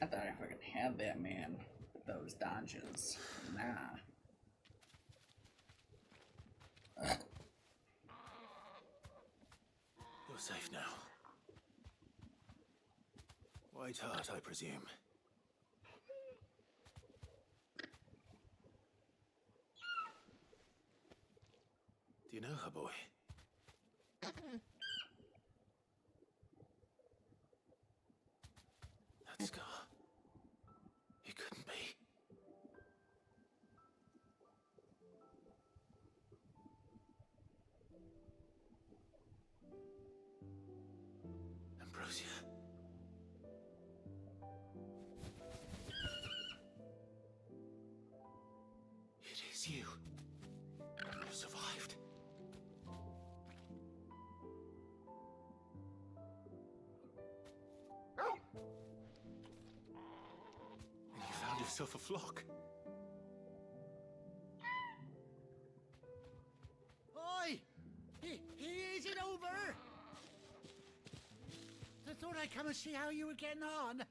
I thought I fucking had that man with those dodges. Nah. You're safe now. White Hart, I presume. Do you know her, boy? That scar. It couldn't be. Ambrosia. It is you. You survived. And you found yourself a flock. Oi! He isn't over! I thought I'd come and see how you were getting on.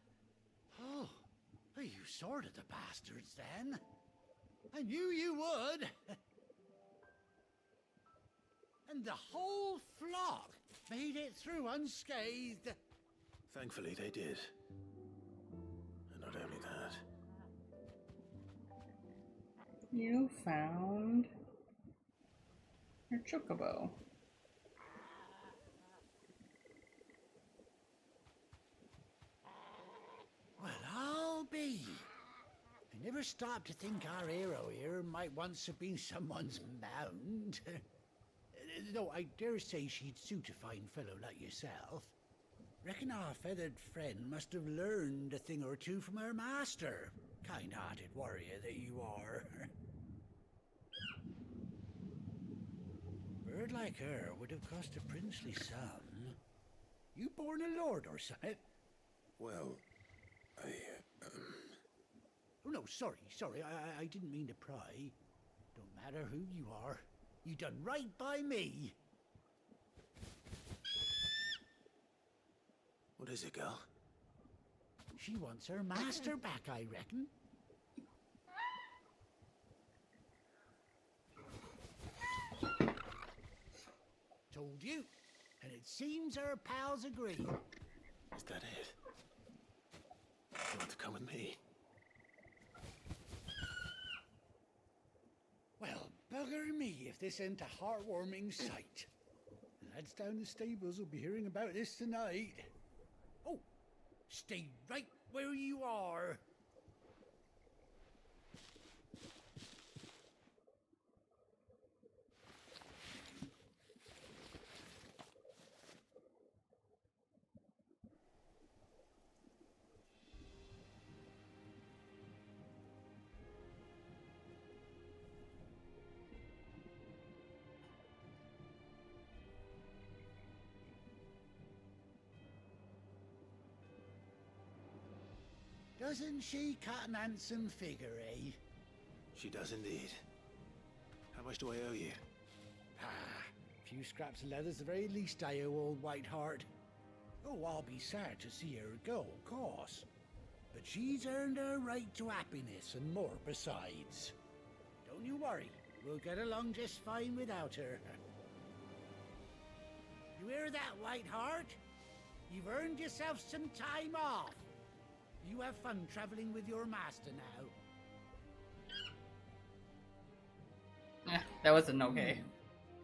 Oh, you sorted the bastards then. I knew you would. And the whole flock made it through unscathed. Thankfully, they did. And not only that. You found your chocobo. Well, I'll be. I never stopped to think our hero here might once have been someone's mount. Though I dare say she'd suit a fine fellow like yourself. Reckon our feathered friend must have learned a thing or two from her master. Kind-hearted warrior that you are. Bird like her would have cost a princely sum. You born a lord or something? Well, Oh, no, sorry. I didn't mean to pry. Don't matter who you are. You done right by me. What is it, girl? She wants her master back, I reckon. Told you. And it seems her pals agree. Is that it? You want to come with me? Well, bugger me if this ain't a heartwarming sight. The lads down the stables will be hearing about this tonight. Oh, stay right where you are. Doesn't she cut an handsome figure, eh? She does indeed. How much do I owe you? A few scraps of leather's the very least I owe old White Hart. Oh, I'll be sad to see her go, of course. But she's earned her right to happiness and more besides. Don't you worry, we'll get along just fine without her. You hear that, White Hart? You've earned yourself some time off. You have fun traveling with your master now. That wasn't okay.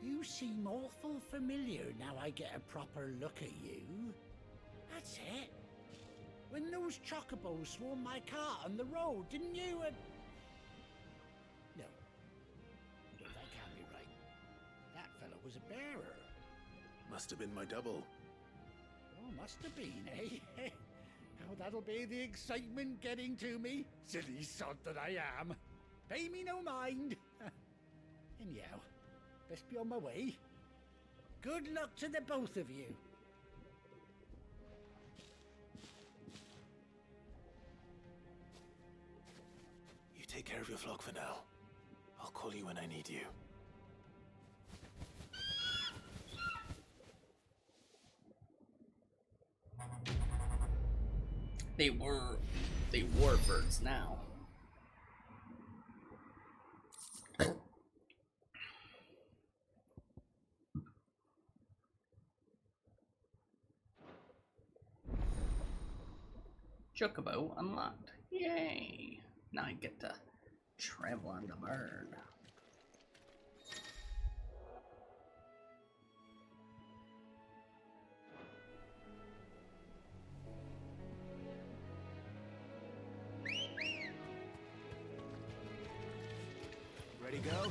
You seem awful familiar now I get a proper look at you. That's it. When those chocobos swarmed my cart on the road, didn't you? No. No, that can't be right. That fellow was a bearer. Must have been my double. Oh, must have been, eh? Now that'll be the excitement getting to me. Silly sod that I am. Pay me no mind. Anyhow, best be on my way. Good luck to the both of you. You take care of your flock for now. I'll call you when I need you. They were birds now. Chocobo unlocked. Yay! Now I get to travel on the bird. Ready, go?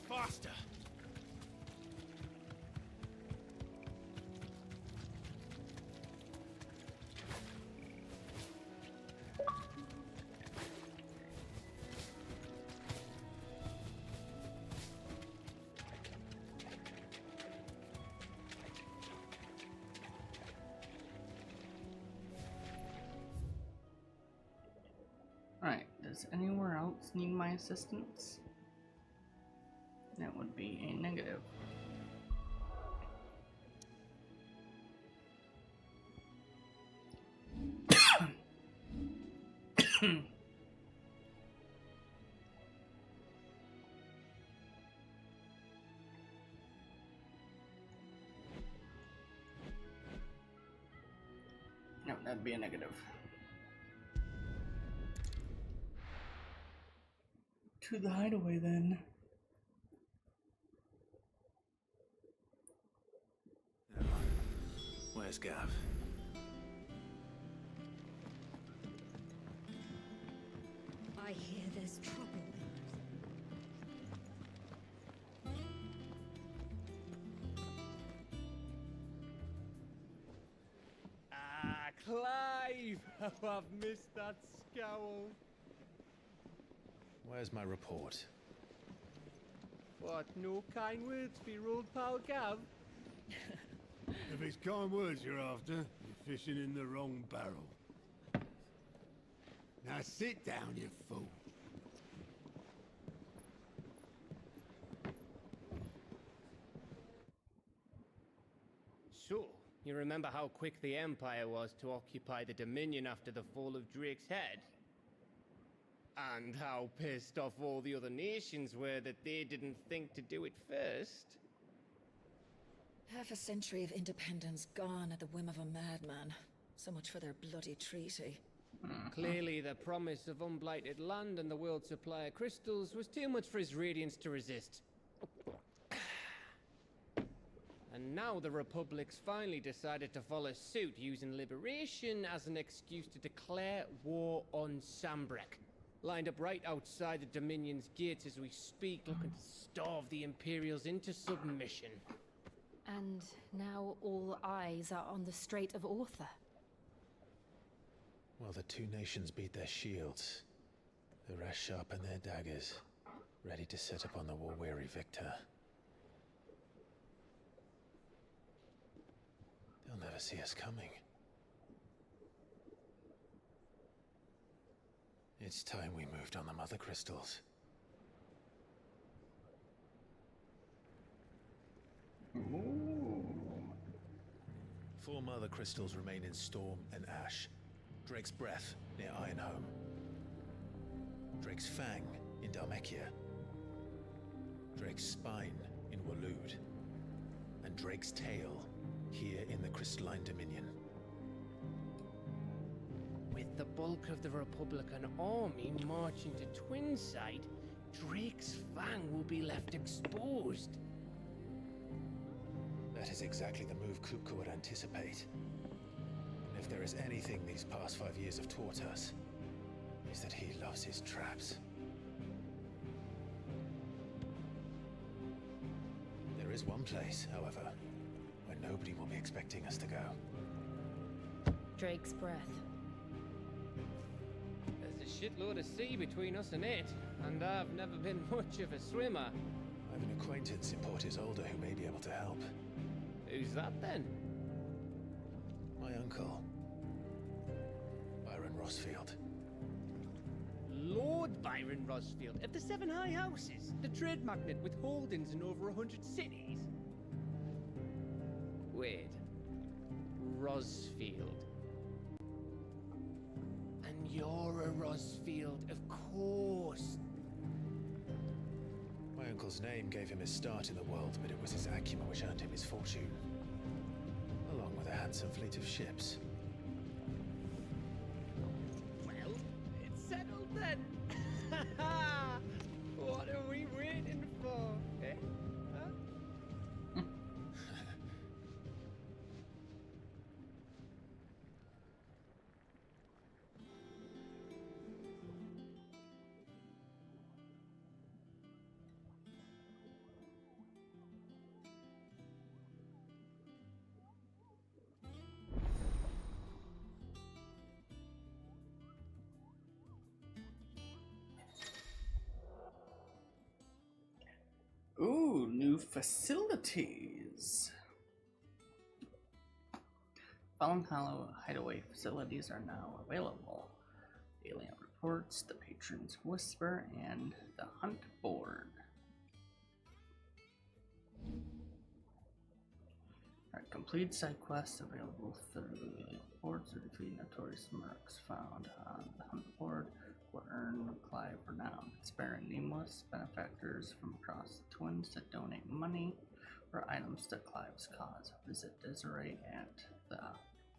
Faster! Alright, does anywhere else need my assistance? That would be a negative. No, that'd be a negative. To the hideaway then. Where's Gav? I hear there's trouble. Ah, Clive! Oh, I've missed that scowl. Where's my report? What, no kind words for your old pal Gav? If it's kind words you're after, you're fishing in the wrong barrel. Now sit down, you fool. So, you remember how quick the Empire was to occupy the Dominion after the fall of Drake's Head? And how pissed off all the other nations were that they didn't think to do it first? Half a century of independence gone at the whim of a madman. So much for their bloody treaty. Clearly, the promise of unblighted land and the world's supply of crystals was too much for his radiance to resist. And now the Republic's finally decided to follow suit, using liberation as an excuse to declare war on Sambrek. Lined up right outside the Dominion's gates as we speak, looking to starve the Imperials into submission. And now all eyes are on the Strait of Author. Well, the two nations beat their shields. The rest sharpen their daggers, ready to set upon the war-weary victor. They'll never see us coming. It's time we moved on the Mother Crystals. Ooh. 4 Mother Crystals remain in Storm and Ash. Drake's Breath near Ironhome. Drake's Fang in Dhalmekia. Drake's Spine in Waloed. And Drake's Tail here in the Crystalline Dominion. With the bulk of the Republican army marching to Twinside, Drake's Fang will be left exposed. That is exactly the move Kupka would anticipate. And if there is anything these past 5 years have taught us, is that he loves his traps. There is one place, however, where nobody will be expecting us to go. Drake's Breath. There's a shitload of sea between us and it, and I've never been much of a swimmer. I have an acquaintance in Port Isolde who may be able to help. Who's that then? My uncle, Byron Rossfield. Lord Byron Rosfield of the Seven High Houses, the trade magnate with holdings in over 100 cities. Wait. Rosfield. And you're a Rosfield, of course. My uncle's name gave him his start in the world, but it was his acumen which earned him his fortune, along with a handsome fleet of ships. Well, it's settled then. What are we waiting for, eh? Huh? Ooh, new facilities. Fallen Hollow hideaway facilities are now available. Alien Reports, the Patron's Whisper, and the Hunt Board. Alright, complete side quests available through Alien Reports or defeat notorious mercs found on the Hunt Board will earn Clive renown. Sparing nameless benefactors from across the Twins to donate money or items to Clive's cause. Visit Desiree at the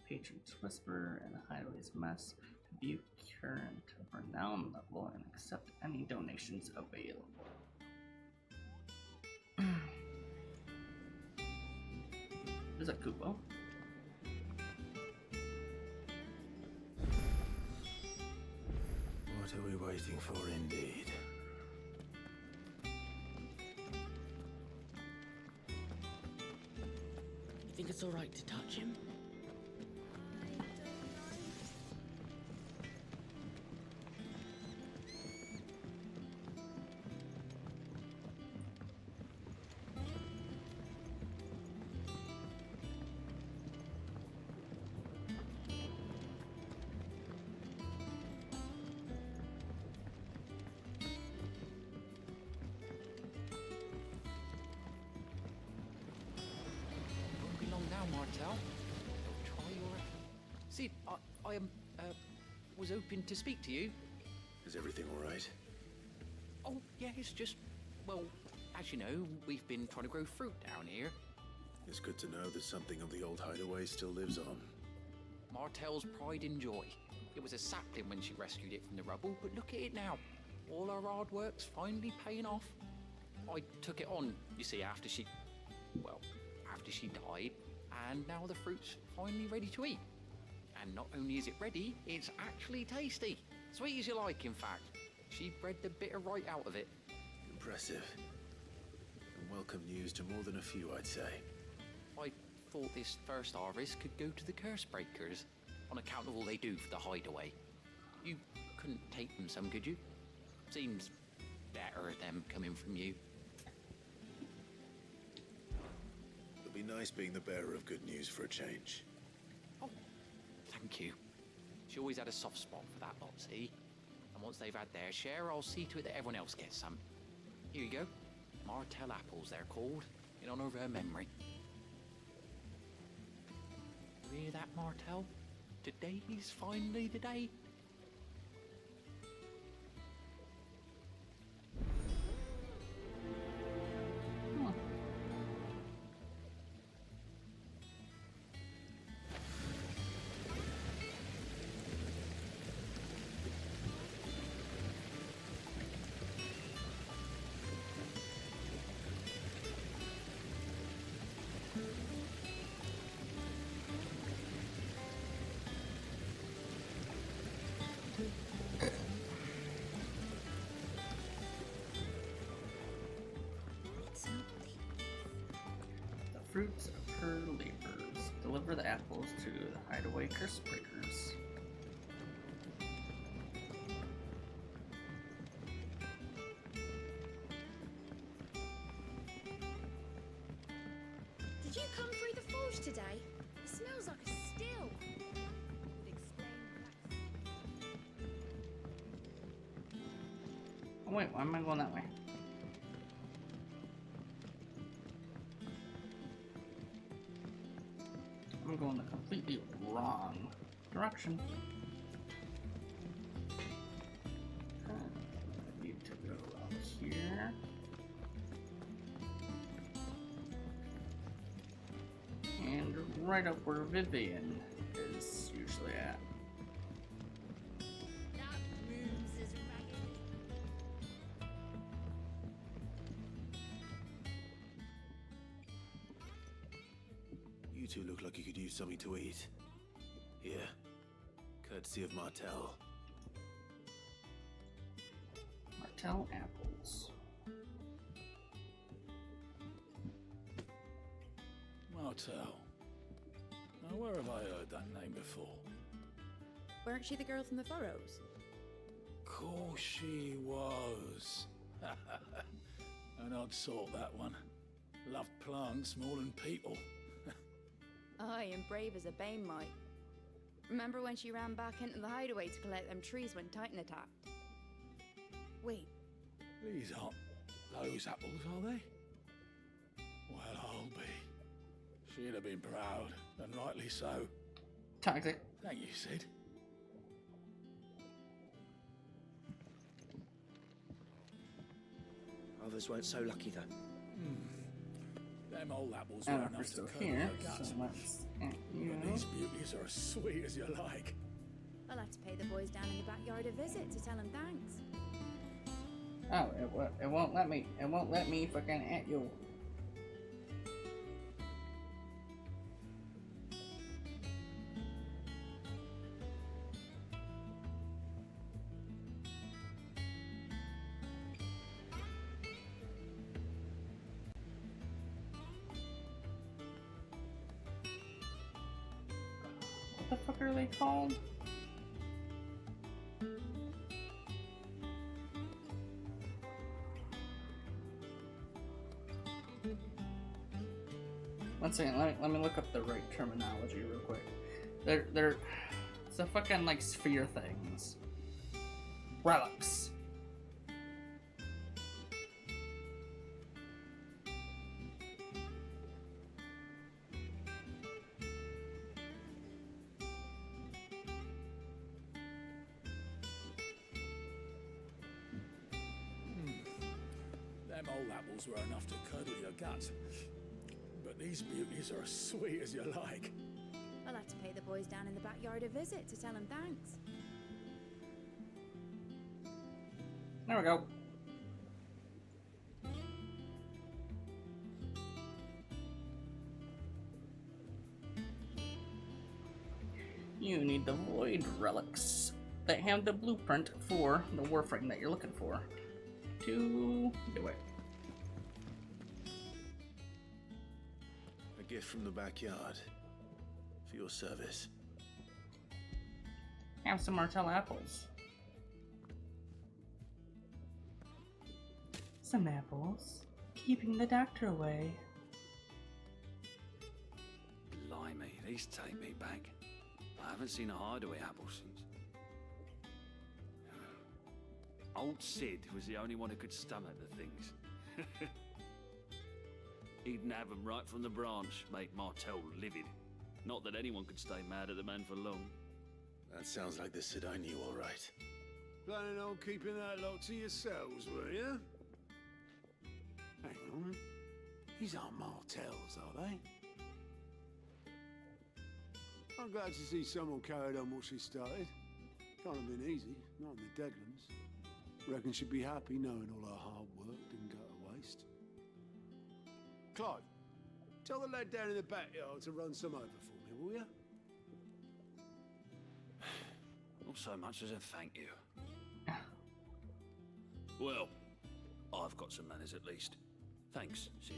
Patron's Whisper and the Hideaway's Mess to view current renown level and accept any donations available. There's a Kupo. What are we waiting for, indeed? You think it's all right to touch him? Martel. Try your... See, I was hoping to speak to you. Is everything all right? Oh, yeah, it's just... Well, as you know, we've been trying to grow fruit down here. It's good to know that something of the old hideaway still lives on. Martel's pride and joy. It was a sapling when she rescued it from the rubble, but look at it now. All our hard work's finally paying off. I took it on, you see, after she died, and now the fruit's finally ready to eat. And not only is it ready, it's actually tasty. Sweet as you like, in fact. She bred the bitter right out of it. Impressive. And welcome news to more than a few, I'd say. I thought this first harvest could go to the Curse Breakers, on account of all they do for the hideaway. You couldn't take them some, could you? Seems better them coming from you. It'll be nice being the bearer of good news for a change. Oh, thank you. She always had a soft spot for that lot, see? And once they've had their share, I'll see to it that everyone else gets some. Here you go. Martel apples, they're called, in honor of her memory. You hear that, Martel? Today's finally the day. Fruits of her labors. Deliver the apples to the hideaway Curse Breakers. Did you come through the forge today? It smells like a still. Wait, why am I going that way? I'm going the completely wrong direction. I need to go out here. And right up where Vivian is usually at. You two look like you could use something to eat. Here, courtesy of Martel. Martel apples. Martel. Now, where have I heard that name before? Weren't she the girl from the Furrows? Course she was. An odd sort, that one. Loved plants more than people. Aye, and brave as a bane might. Remember when she ran back into the hideaway to collect them trees when Titan attacked? Wait. These aren't those apples, are they? Well, I'll be. She'd have been proud, and rightly so. Toxic. Thank you, Sid. Others weren't so lucky, though. Them old apples Oh, were we're enough to still curdle here, your guts. so let's you But these beauties are as sweet as you like. I'll have to pay the boys down in the backyard a visit to tell them thanks. Oh, it won't let me. It won't let me fucking at you. What the fuck are they called? One second, let me look up the right terminology real quick. They're it's the fucking like sphere things. Relics. Them old apples were enough to curdle your guts. But these beauties are as sweet as you like. I'll have to pay the boys down in the backyard a visit to tell them thanks. There we go. You need the Void Relics that have the blueprint for the Warframe that you're looking for to do it. A gift from the backyard. For your service. Have some Martel apples. Some apples. Keeping the doctor away. Blimey, these take me back. I haven't seen a hideaway apple since. Old Sid was the only one who could stomach the things. He'd nab them right from the branch, made Martel livid. Not that anyone could stay mad at the man for long. That sounds like the Sid I knew, all right. Planning on keeping that lot to yourselves, were you? Hang on. These aren't Martels, are they? I'm glad to see someone carried on what she started. Can't have been easy, not in the Deadlands. Reckon she'd be happy knowing all her hard work didn't go to waste. Clive, tell the lad down in the backyard to run some over for me, will you? Not so much as a thank you. Well, I've got some manners at least. Thanks, Sid.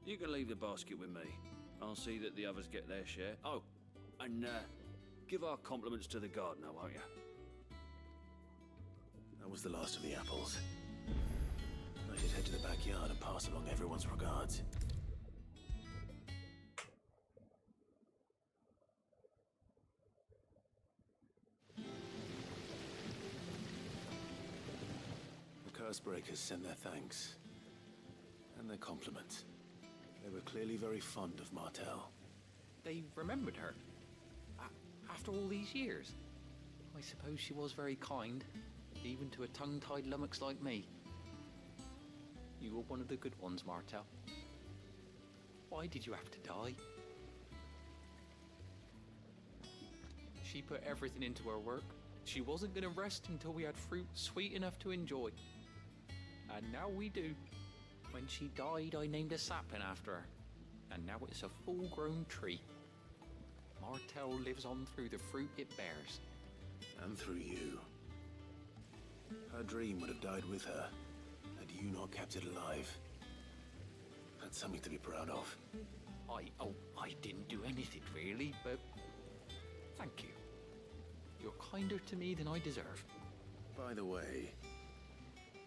You can leave the basket with me. I'll see that the others get their share. Oh, and give our compliments to the gardener, won't you? That was the last of the apples. I should head to the backyard and pass along everyone's regards. The Cursebreakers sent their thanks. And their compliments. They were clearly very fond of Martel. They remembered her. After all these years. I suppose she was very kind, even to a tongue-tied lummox like me. You were one of the good ones, Martel. Why did you have to die? She put everything into her work. She wasn't going to rest until we had fruit sweet enough to enjoy. And now we do. When she died, I named a sapling after her. And now it's a full-grown tree. Martel lives on through the fruit it bears. And through you. Her dream would have died with her, had you not kept it alive. That's something to be proud of. I didn't do anything really, but thank you. You're kinder to me than I deserve. By the way,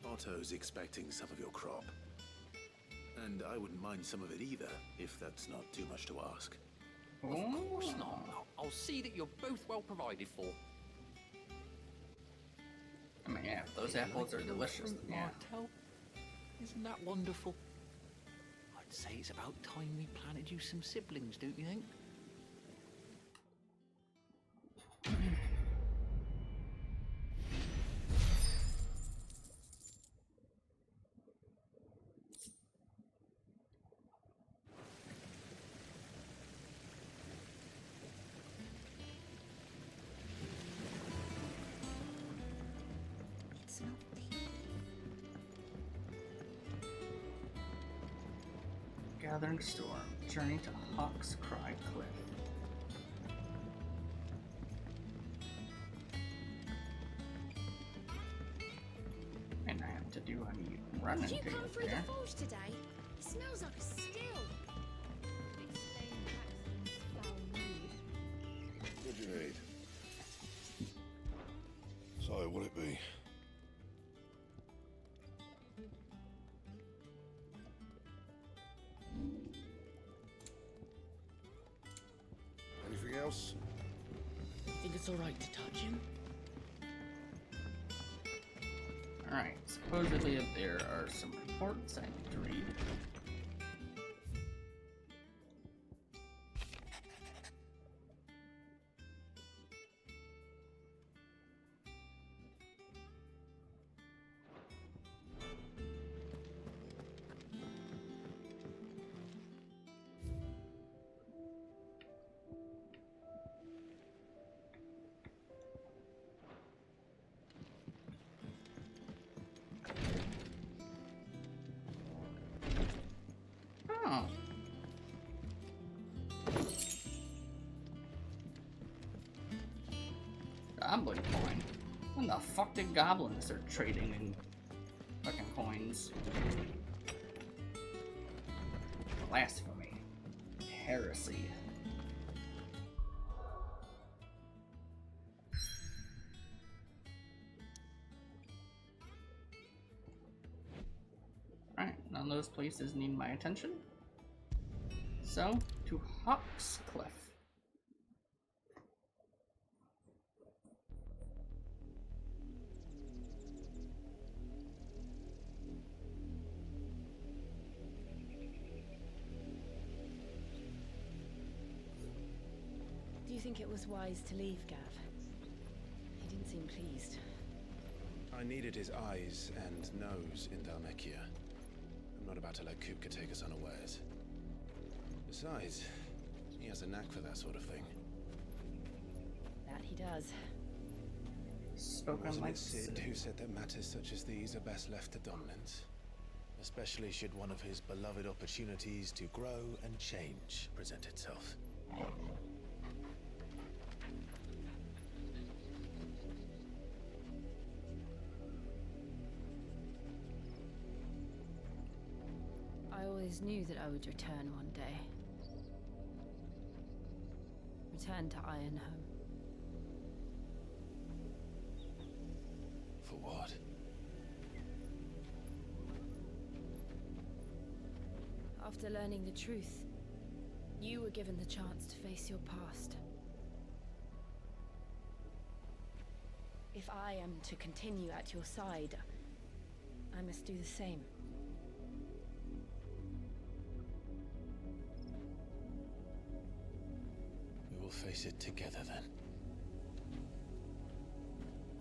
Otto's expecting some of your crop. And I wouldn't mind some of it either, if that's not too much to ask. Of course not. I'll see that you're both well provided for. I mean, yeah, those apples are delicious. Yeah. Martel, isn't that wonderful? I'd say it's about time we planted you some siblings, don't you think? Gathering Storm, journey to Hawk's Cry Cliff. And I have to do any running Did you to come get through there. the forge today? It smells like a still. What do you need? So, what'll it be? Anything else? Think it's alright to touch him? Alright, supposedly there are some reports I need to read. Oh. Goblin coin. When the fuck did goblins start trading in fucking coins? Blasphemy. Heresy. Alright, none of those places need my attention. So, to Hawk's Cliff. Do you think it was wise to leave, Gav? He didn't seem pleased. I needed his eyes and nose in Dhalmekia. I'm not about to let Kupka take us unawares. Besides, he has a knack for that sort of thing. That he does. Spoken Wasn't like it Sid who said that matters such as these are best left to dominance? Especially should one of his beloved opportunities to grow and change present itself. I always knew that I would return one day. Return to Ironhome. For what? After learning the truth, you were given the chance to face your past. If I am to continue at your side, I must do the same. We will face it together then.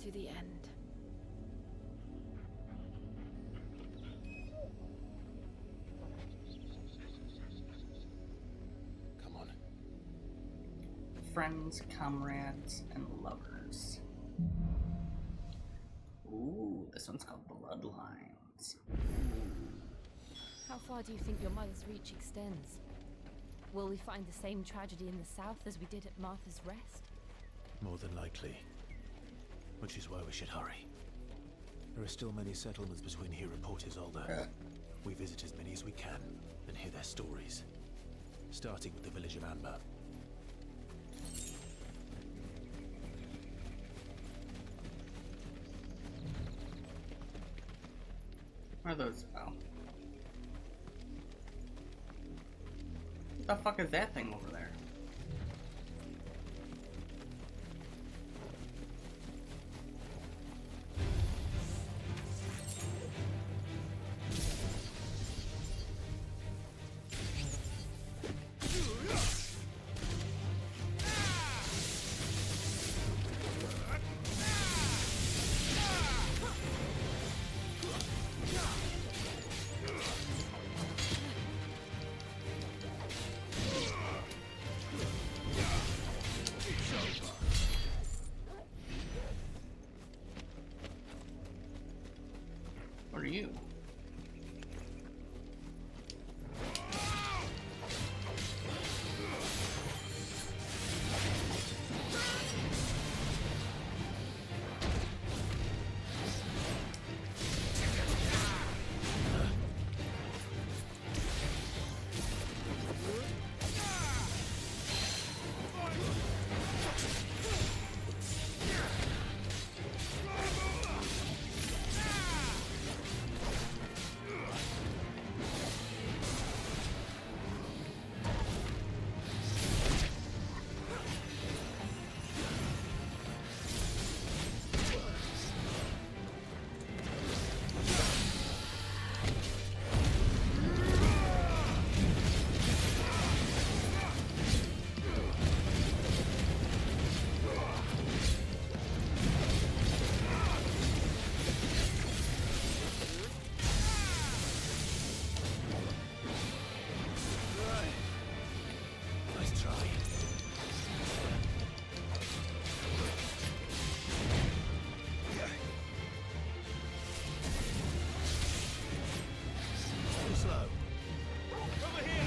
To the end. Come on. Friends, comrades, and lovers. Ooh, this one's called Bloodlines. How far do you think your mother's reach extends? Will we find the same tragedy in the south as we did at Martha's Rest? More than likely. Which is why we should hurry. There are still many settlements between here and Port Isolde. We visit as many as we can and hear their stories. Starting with the village of Amber. Where are those? Oh. What the fuck is that thing over there? What are you? Nice try. Too slow. Over here!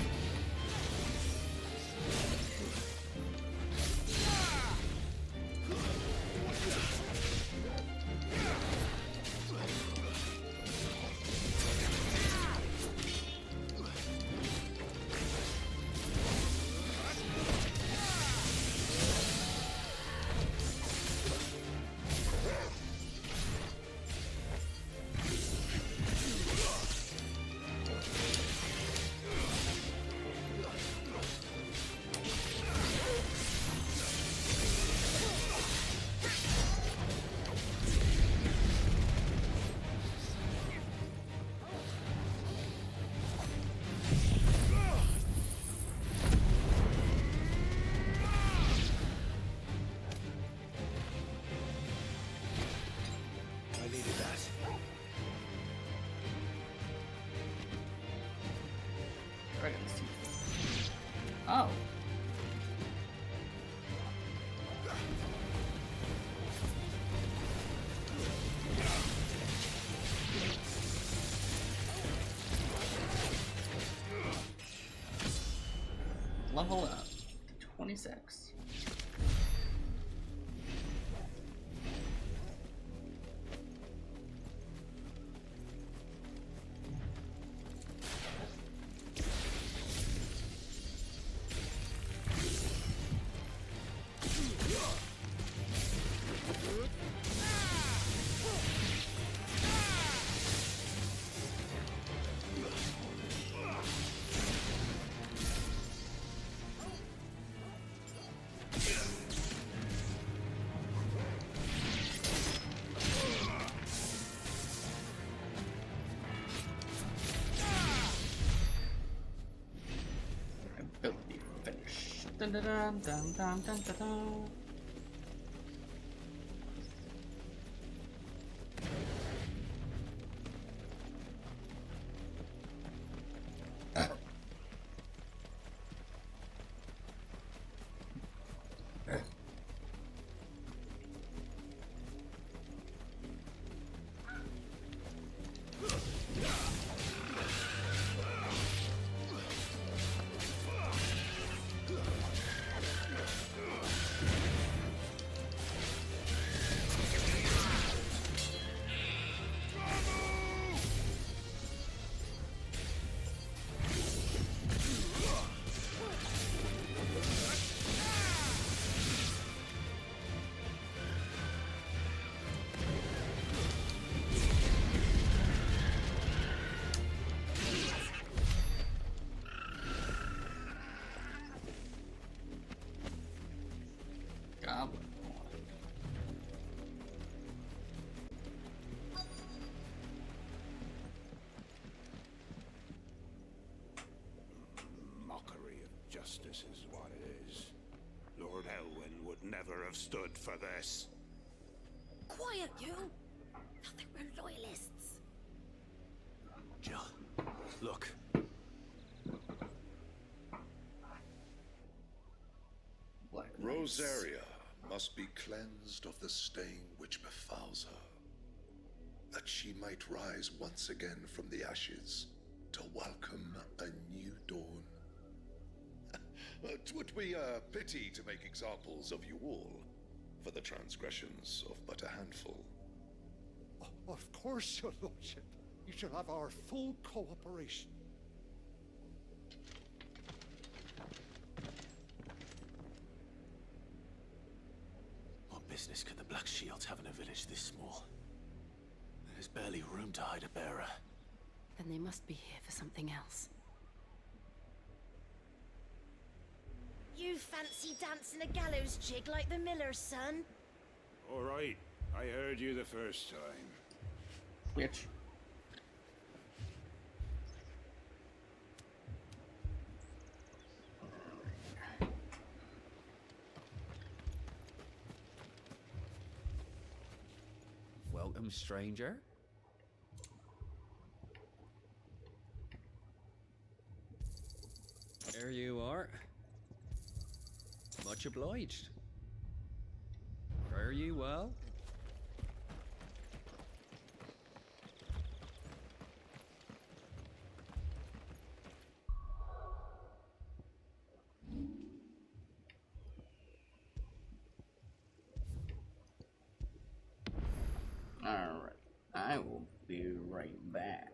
I needed that. Dragons. Oh. Level up to 26. Ability finish. Dun dun dun dun dun dun dun dun. Goblin. Mockery of justice is what it is. Lord Elwyn would never have stood for this. Quiet, you! Thought they were loyalists. Jill, look. Rosaria must be cleansed of the stain which befouls her, that she might rise once again from the ashes to welcome a new dawn. Twould be a pity to make examples of you all for the transgressions of but a handful. Of course, your lordship. You shall have our full cooperation. What business could the Black Shields have in a village this small? There's barely room to hide a bearer. Then they must be here for something else. You fancy dancing a gallows jig like the miller's son? All right, I heard you the first time. Bitch. Welcome, stranger. There you are. Much obliged. Fare you well? Alright, I will be right back.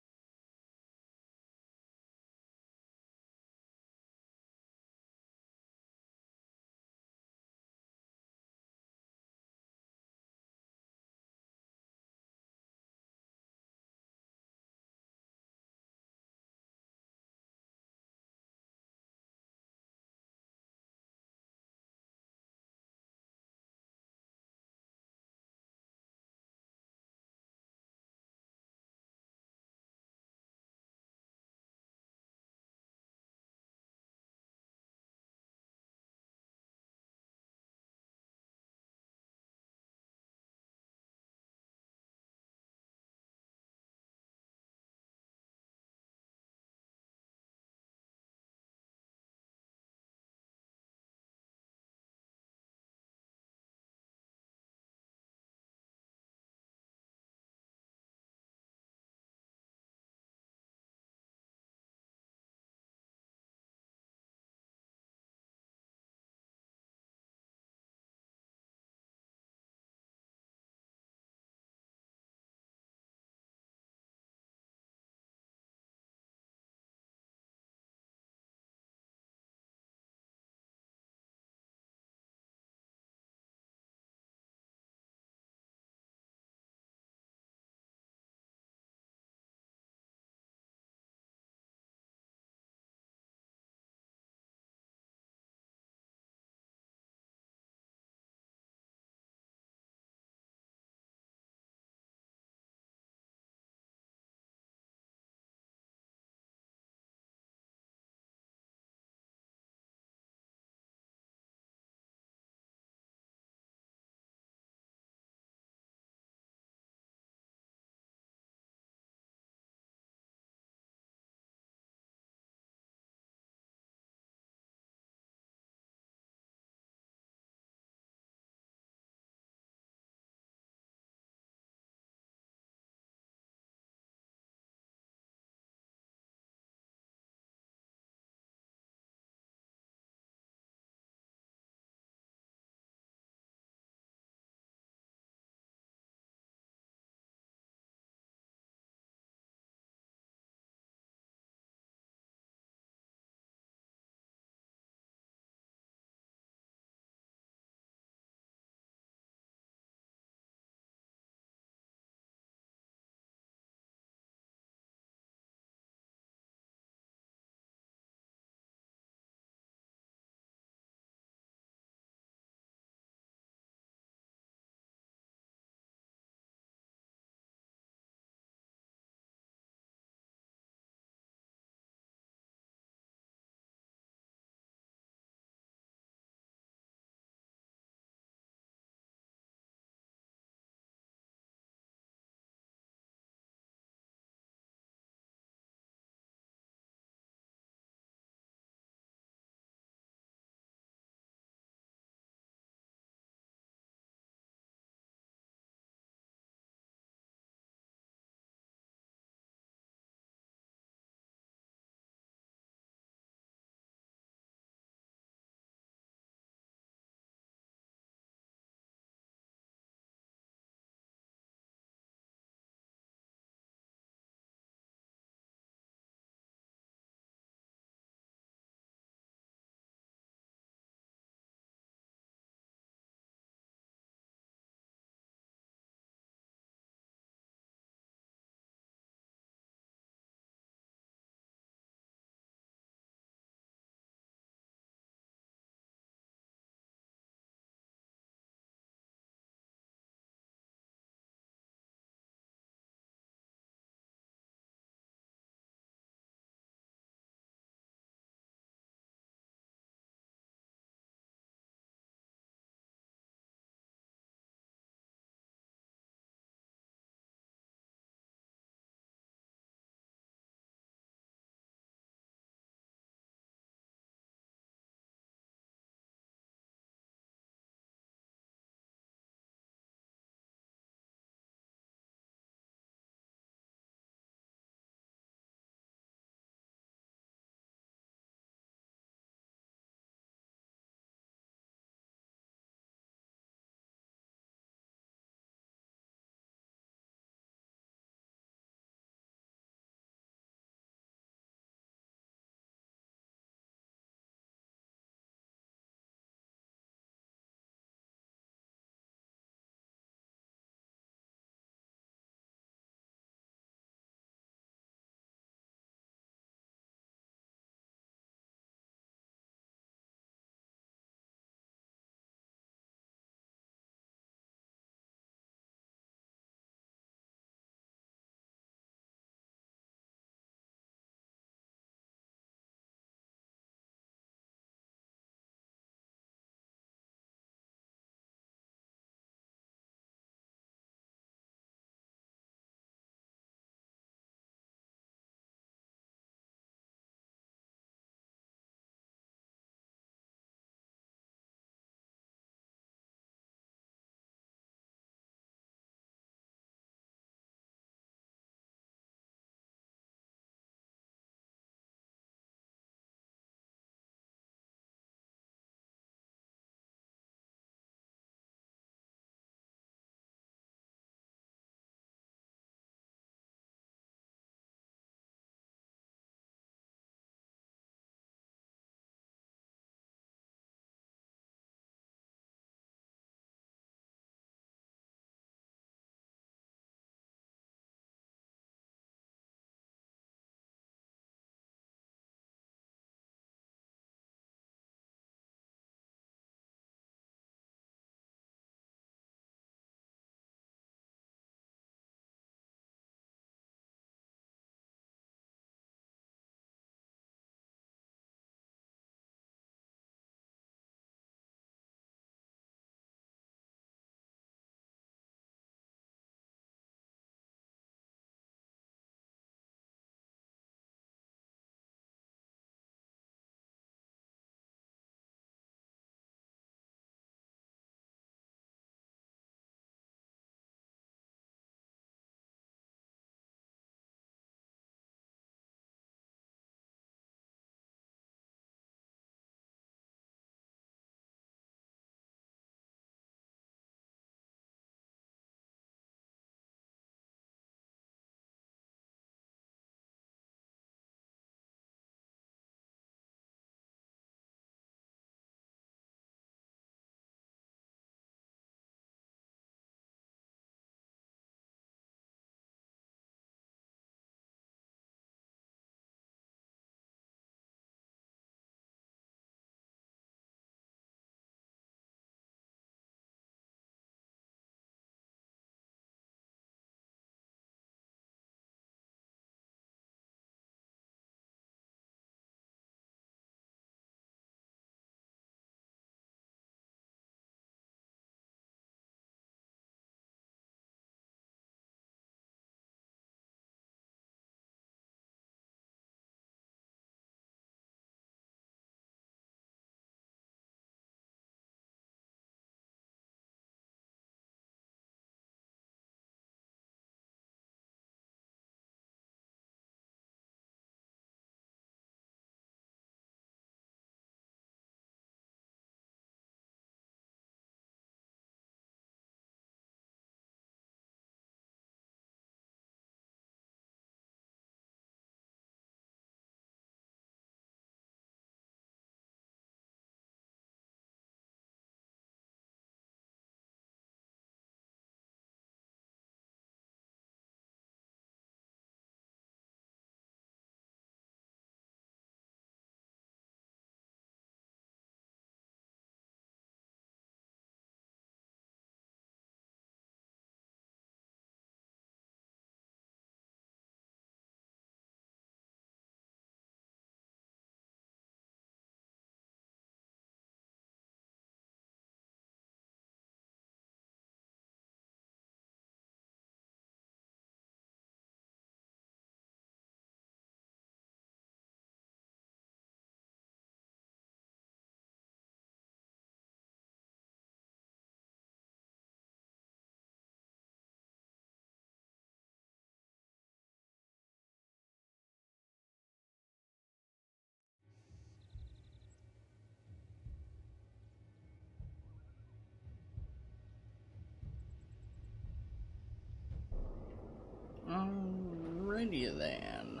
Alrighty then.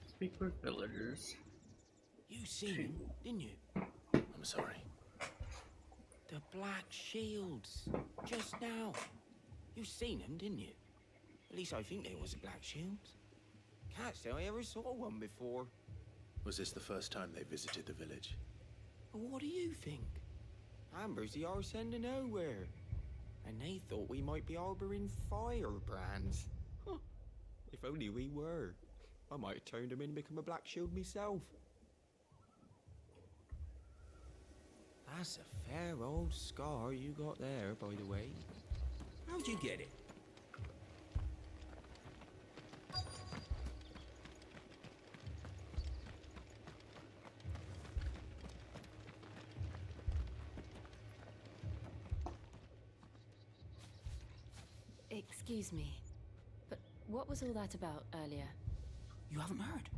Speak with villagers. You seen him, didn't you? I'm sorry. The Black Shields. Just now. You seen them, didn't you? At least I think there was a Black Shields. Can't say I ever saw one before. Was this the first time they visited the village? What do you think? Amber's the arse end of nowhere. And they thought we might be harboring firebrands. Huh. If only we were. I might have turned them in and become a Black Shield myself. That's a fair old scar you got there, by the way. How'd you get it? Excuse me, but what was all that about earlier? You haven't heard?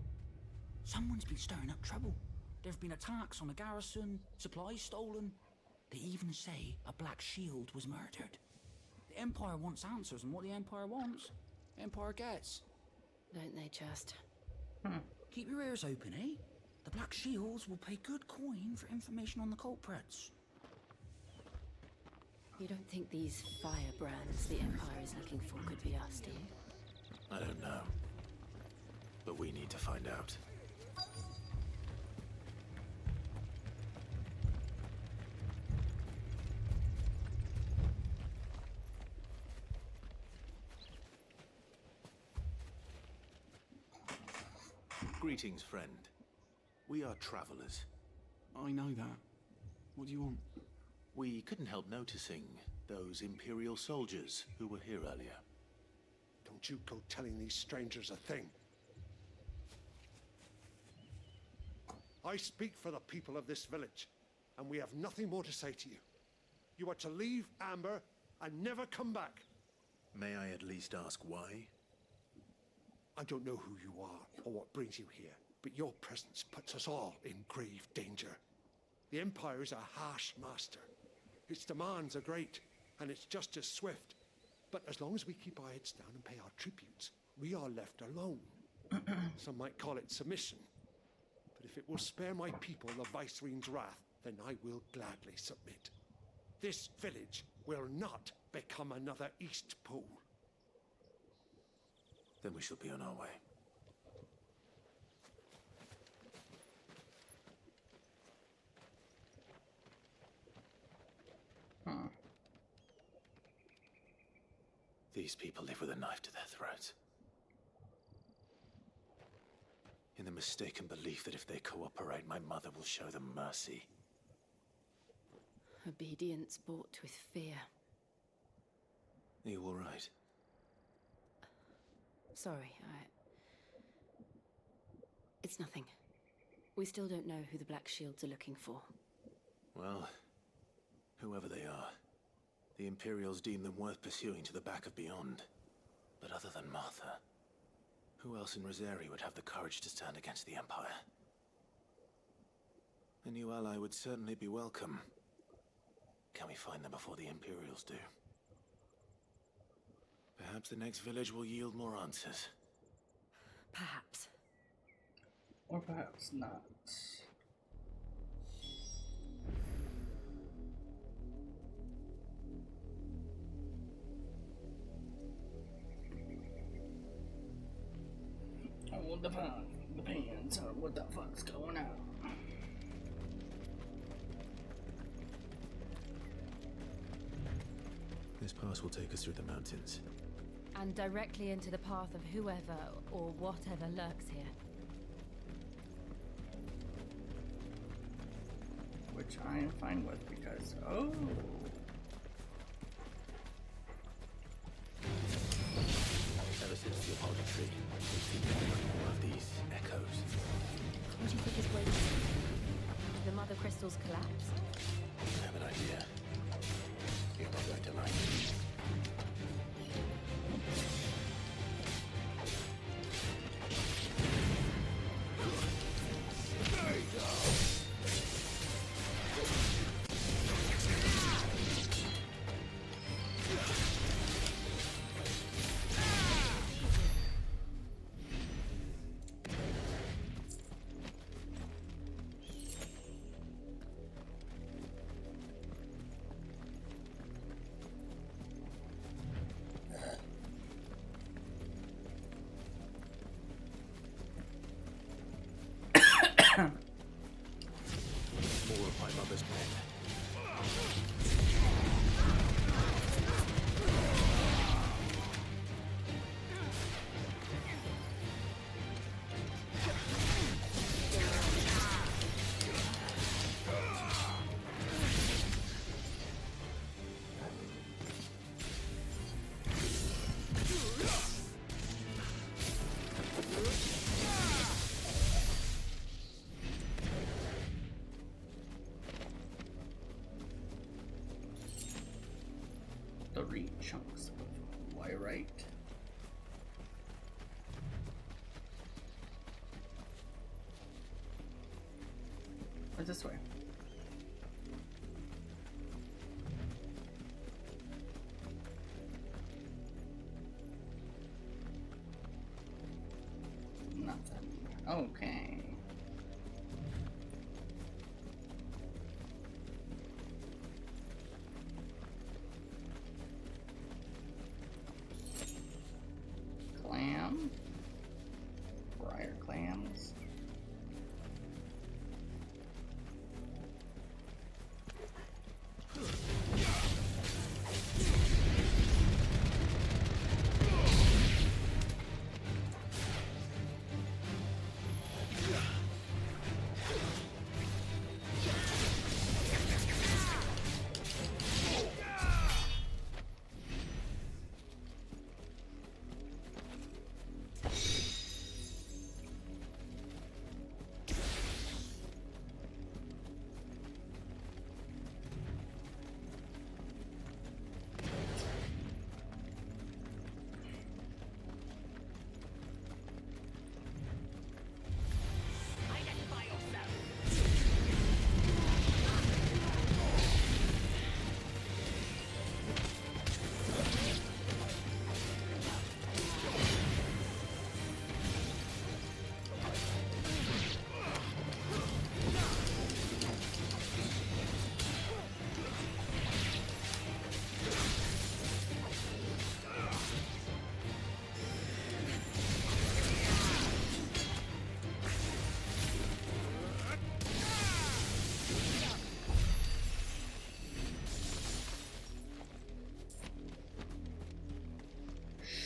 Someone's been stirring up trouble. There have been attacks on the garrison, supplies stolen. They even say a Black Shield was murdered. The Empire wants answers, and what the Empire wants, the Empire gets. Don't they just? Keep your ears open, eh? The Black Shields will pay good coin for information on the culprits. You don't think these firebrands the Empire is looking for could be us, do you? I don't know. But we need to find out. Greetings, friend. We are travelers. I know that. What do you want? We couldn't help noticing those Imperial soldiers who were here earlier. Don't you go telling these strangers a thing. I speak for the people of this village, and we have nothing more to say to you. You are to leave Amber and never come back. May I at least ask why? I don't know who you are or what brings you here, but your presence puts us all in grave danger. The Empire is a harsh master. Its demands are great, and its justice swift. But as long as we keep our heads down and pay our tributes, we are left alone. Some might call it submission. But if it will spare my people the Viceroy's wrath, then I will gladly submit. This village will not become another East Pool. Then we shall be on our way. These people live with a knife to their throats. In the mistaken belief that if they cooperate, my mother will show them mercy. Obedience bought with fear. Are you all right? Sorry, It's nothing. We still don't know who the Black Shields are looking for. Well, whoever they are, the Imperials deem them worth pursuing to the back of beyond. But other than Martha, who else in Rosari would have the courage to stand against the Empire? A new ally would certainly be welcome. Can we find them before the Imperials do? Perhaps the next village will yield more answers. Perhaps. Or perhaps not. Well, depends on what the fuck's going on. This pass will take us through the mountains. And directly into the path of whoever or whatever lurks here. Which I am fine with because, oh. Ever since the Apollo tree, we've seen more of these echoes. What do you think is waiting? Did the Mother Crystals collapse? I have an idea. You're not going to like it. 3 chunks of wyrite. Or this way. Nothing. Okay. Clam. Briar clams.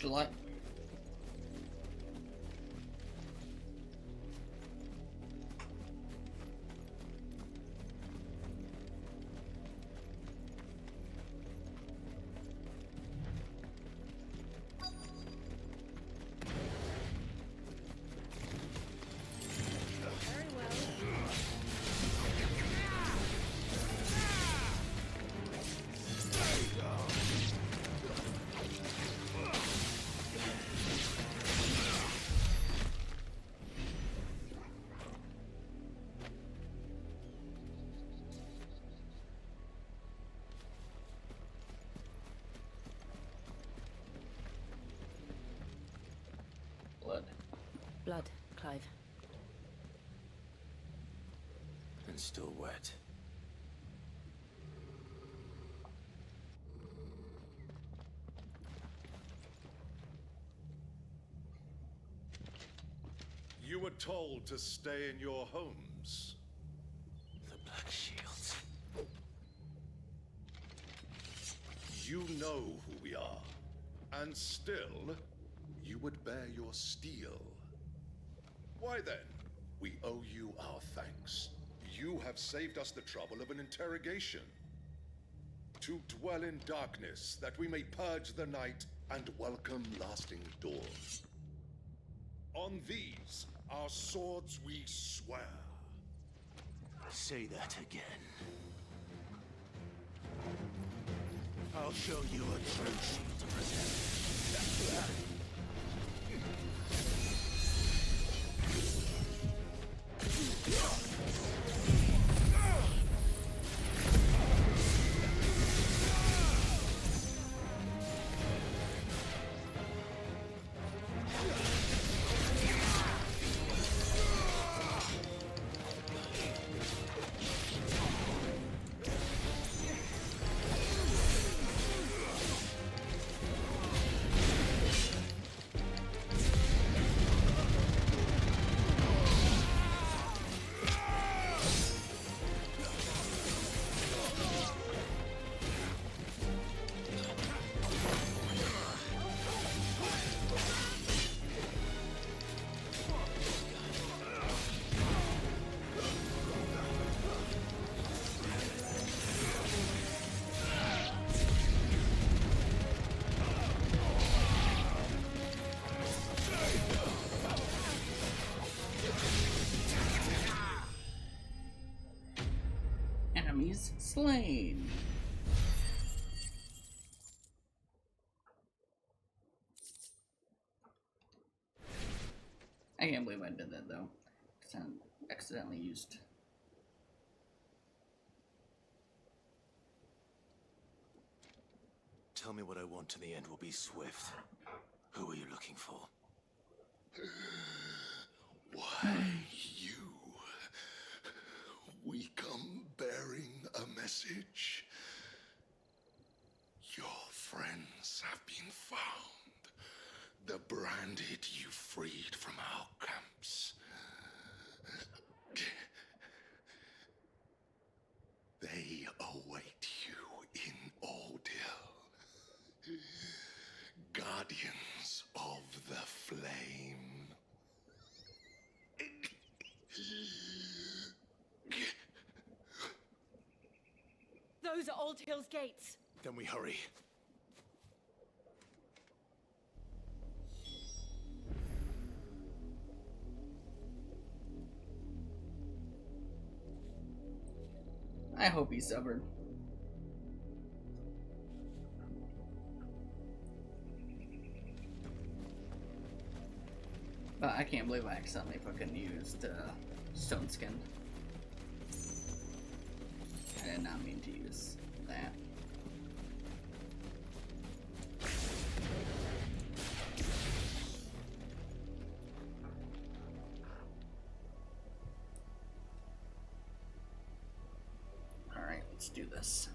Schlut. Blood, Clive. And still wet. You were told to stay in your homes. The Black Shields. You know who we are. And still, you would bear your steel. Why then? We owe you our thanks. You have saved us the trouble of an interrogation. To dwell in darkness, that we may purge the night and welcome lasting dawn. On these, our swords we swear. Say that again. I'll show you a true shield to present. Enemies slain. I can't believe I did that though. I accidentally used. Tell me what I want and the end will be swift. Who are you looking for? Why, you? We come bearing a message. Your friends have been found. The branded you freed from our camps. They await you in Aldil. Guardians of the Flame. Those are Old Hill's gates. Then we hurry. I hope he's stubborn. But I can't believe I accidentally fucking used Stone Skin. I did not mean to use that. Alright, let's do this.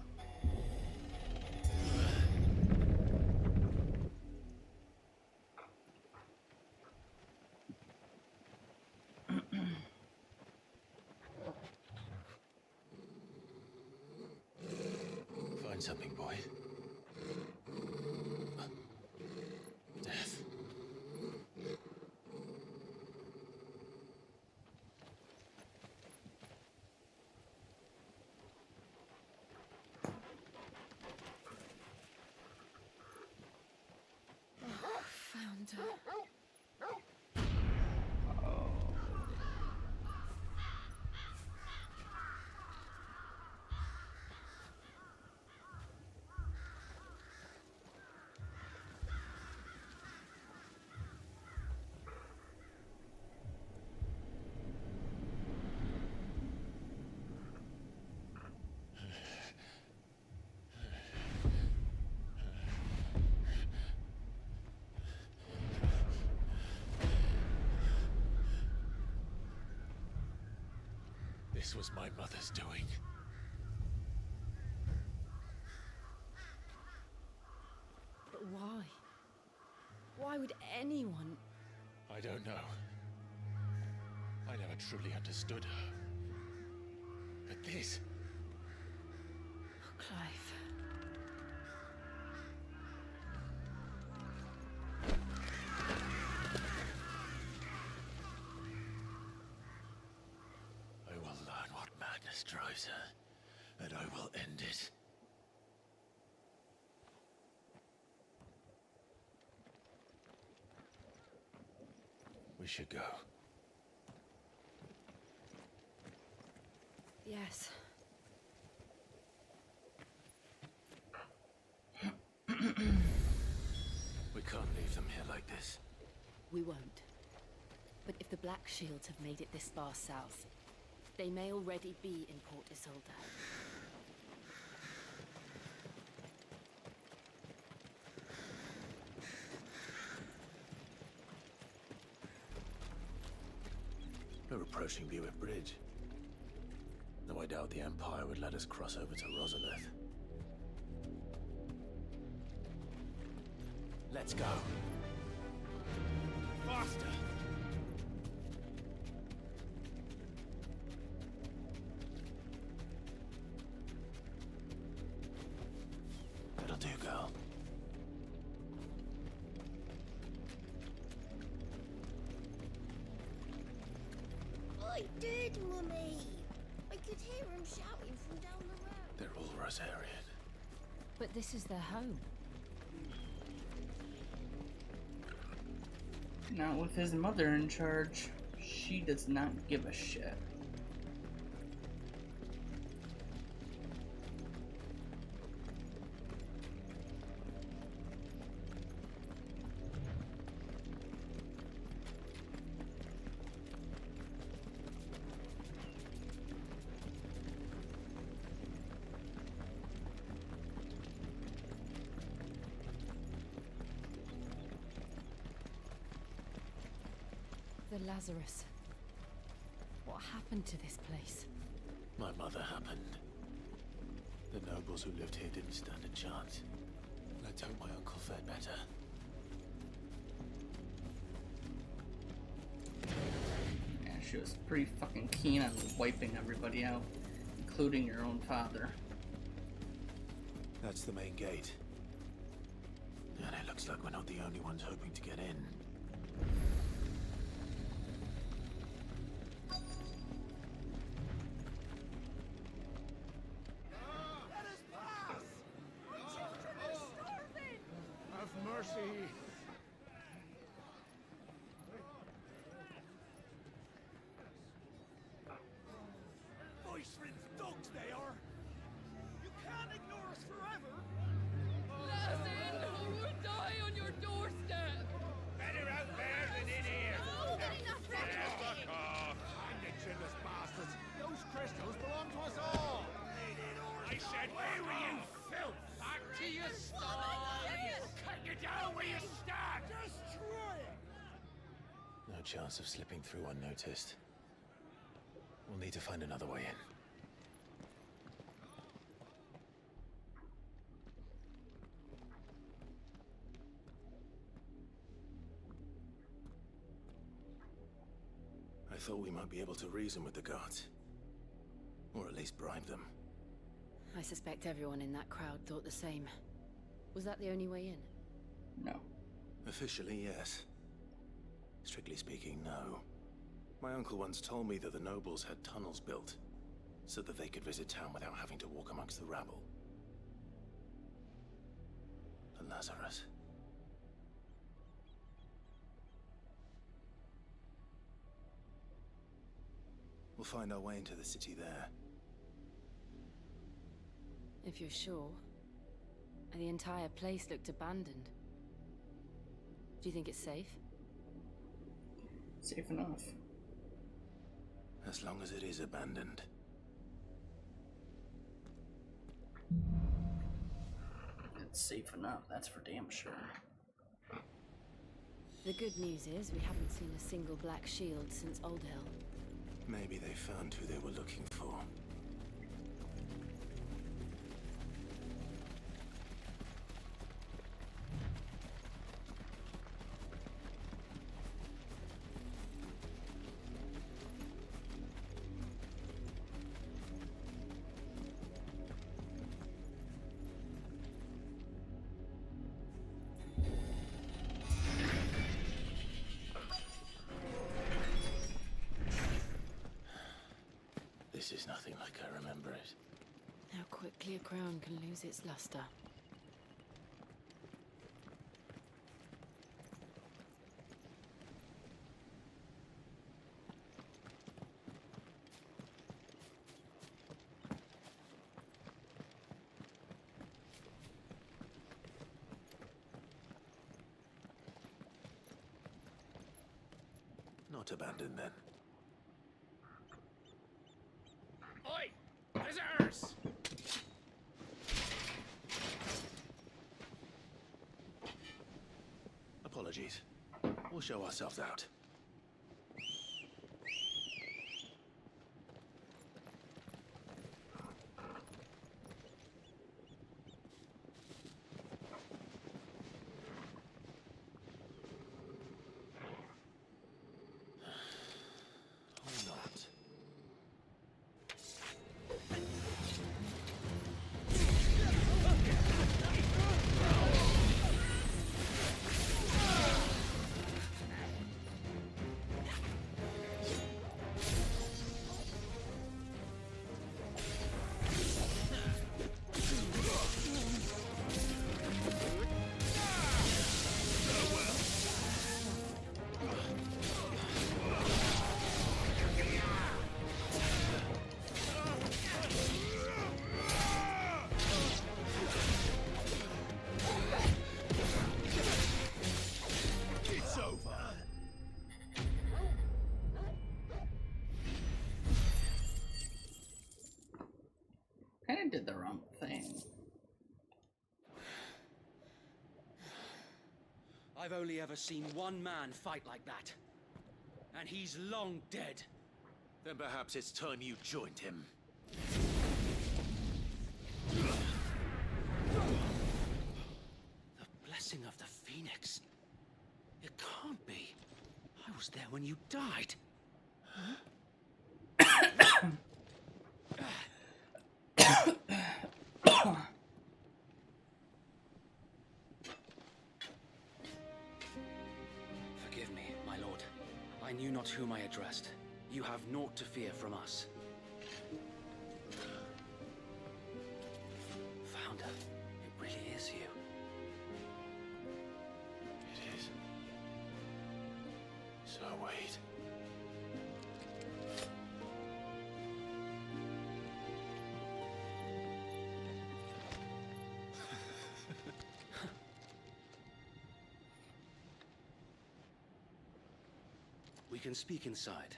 Find something, boy. Death. Found her. This was my mother's doing. But why? Why would anyone... I don't know. I never truly understood her. But this... Clive. I will learn what madness drives her, and I will end it. We should go. Yes. We can't leave them here like this. We won't. But if the Black Shields have made it this far south, they may already be in Port Isolde. We're approaching Buick Bridge. Though I doubt the Empire would let us cross over to Rosalith. Let's go. Faster! That'll do, girl. I did, Mummy. I could hear him shouting from down the road. They're all Rosarian. But this is their home. Not with his mother in charge. She does not give a shit. the Lazarus. What happened to this place? My mother happened. The nobles who lived here didn't stand a chance. Let's hope my uncle fared better. Yeah, she was pretty fucking keen on wiping everybody out, including your own father. That's the main gate. And it looks like we're not the only ones hoping to get in. Have mercy. Voice-rinsed dogs they are. You can't ignore us forever. Lassen, who will die on your doorstep? Better out there than in here. Oh, Now, fuck off. Find it, chinless bastards. Those crystals belong to us all. I said, where were you, filth? Back to your stalls. Cut you down where you stand. Destroy it. No chance of slipping through unnoticed. We'll need to find another way in. I thought we might be able to reason with the guards. Or at least bribe them. I suspect everyone in that crowd thought the same. Was that the only way in? No. Officially, yes. Strictly speaking, no. My uncle once told me that the nobles had tunnels built, so that they could visit town without having to walk amongst the rabble. The Lazarus. We'll find our way into the city there. If you're sure. The entire place looked abandoned. Do you think it's safe? Safe enough. As long as it is abandoned. It's safe enough, that's for damn sure. The good news is we haven't seen a single black shield since Old Hill. Maybe they found who they were looking for. This is nothing like I remember it. How quickly a crown can lose its luster. Not abandoned then. Oi! Visitors! Apologies. We'll show ourselves out. Or not. It's over. Kinda did the wrong thing. I've only ever seen one man fight like that. and he's long dead. Then perhaps it's time you joined him. The blessing of the Phoenix. It can't be. I was there when you died. Forgive me, my lord. I knew not whom I addressed. You have naught to fear from us. Founder, it really is you. It is. Sir Wade. We can speak inside.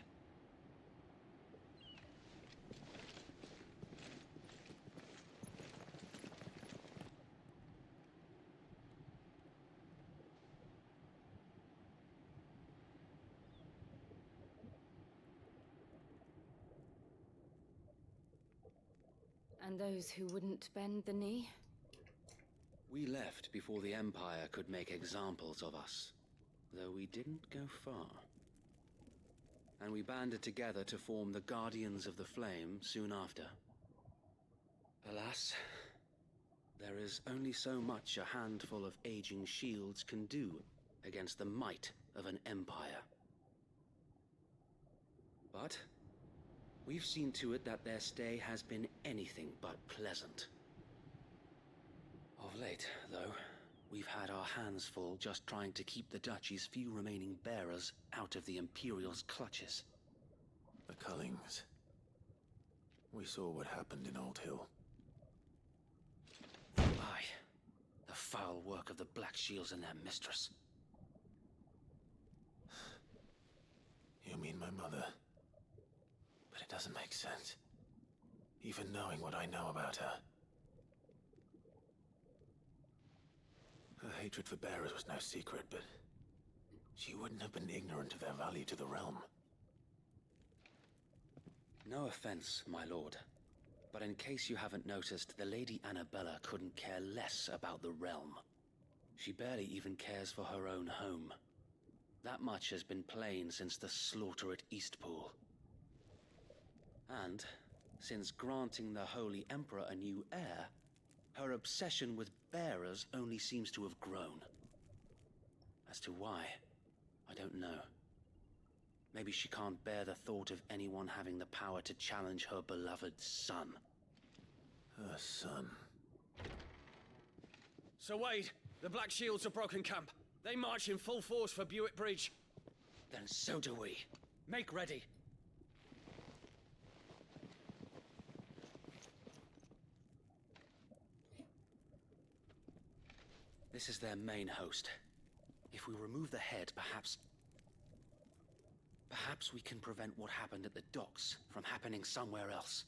And those who wouldn't bend the knee? We left before the Empire could make examples of us, though we didn't go far. And we banded together to form the Guardians of the Flame soon after. Alas, there is only so much a handful of aging shields can do against the might of an empire. But we've seen to it that their stay has been anything but pleasant. Of late, though, we've had our hands full just trying to keep the Duchy's few remaining bearers out of the Imperial's clutches. The Cullings. We saw what happened in Old Hill. Aye. The foul work of the Black Shields and their mistress. You mean my mother? But it doesn't make sense. Even knowing what I know about her. Her hatred for bearers was no secret, but she wouldn't have been ignorant of their value to the realm. No offense, my lord, but in case you haven't noticed, the Lady Annabella couldn't care less about the realm. She barely even cares for her own home. That much has been plain since the slaughter at Eastpool. And, since granting the Holy Emperor a new heir, her obsession with bearers only seems to have grown. As to why, I don't know. Maybe she can't bear the thought of anyone having the power to challenge her beloved son. Her son. Sir Wade, the Black Shields have broken camp. They march in full force for Buick Bridge. Then so do we. Make ready. This is their main host. If we remove the head, perhaps we can prevent what happened at the docks from happening somewhere else.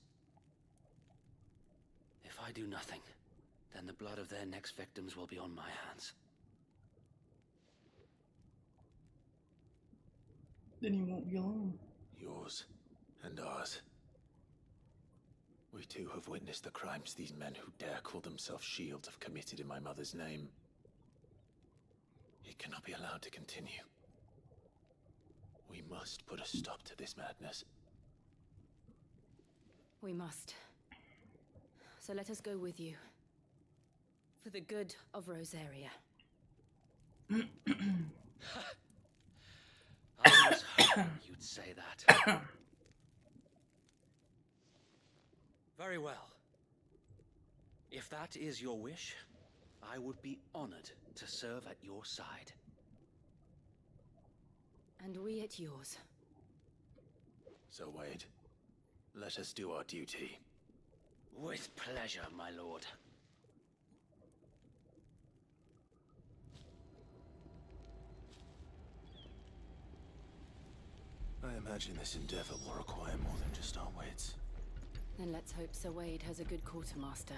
If I do nothing, then the blood of their next victims will be on my hands. Then you won't be alone. Yours and ours. We too have witnessed the crimes these men who dare call themselves shields have committed in my mother's name. It cannot be allowed to continue. We must put a stop to this madness. We must. So let us go with you. For the good of Rosaria. I was hoping you'd say that. Very well. If that is your wish, I would be honored to serve at your side. And we at yours. So Wade, let us do our duty. With pleasure, my lord. I imagine this endeavor will require more than just our wits. Then let's hope Sir Wade has a good quartermaster.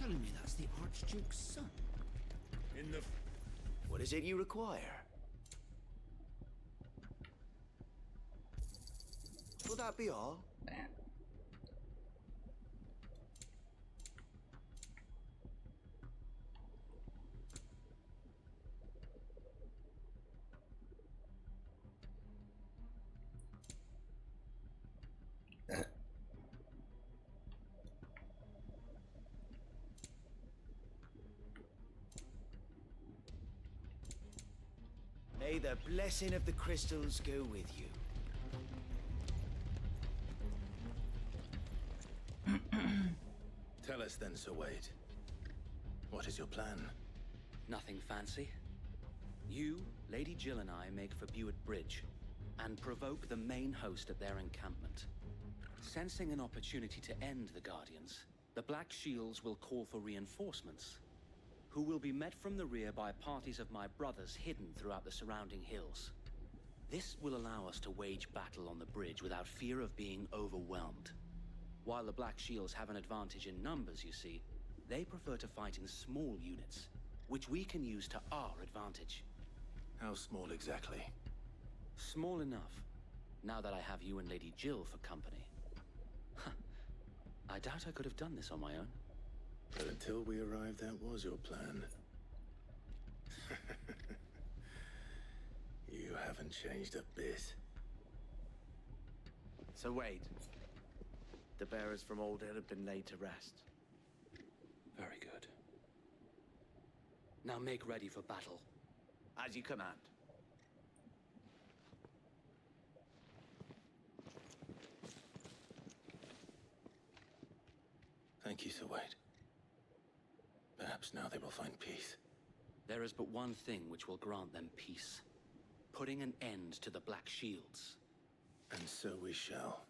telling me that's the Archduke's son? In the... What is it you require? Will that be all? Man. May the blessing of the crystals go with you. Tell us then, Sir Wade. What is your plan? Nothing fancy. You, Lady Jill and I make for Buett Bridge and provoke the main host at their encampment. Sensing an opportunity to end the Guardians, the Black Shields will call for reinforcements, who will be met from the rear by parties of my brothers hidden throughout the surrounding hills. This will allow us to wage battle on the bridge without fear of being overwhelmed. While the Black Shields have an advantage in numbers, you see, they prefer to fight in small units, which we can use to our advantage. How small exactly? Small enough, now that I have you and Lady Jill for company. I doubt I could have done this on my own. But until we arrived, that was your plan. You haven't changed a bit. So Wade, the bearers from Old Hill have been laid to rest. Very good. Now make ready for battle. As you command. Thank you, Sir Wade. Perhaps now they will find peace. There is but one thing which will grant them peace. Putting an end to the Black Shields. And so we shall.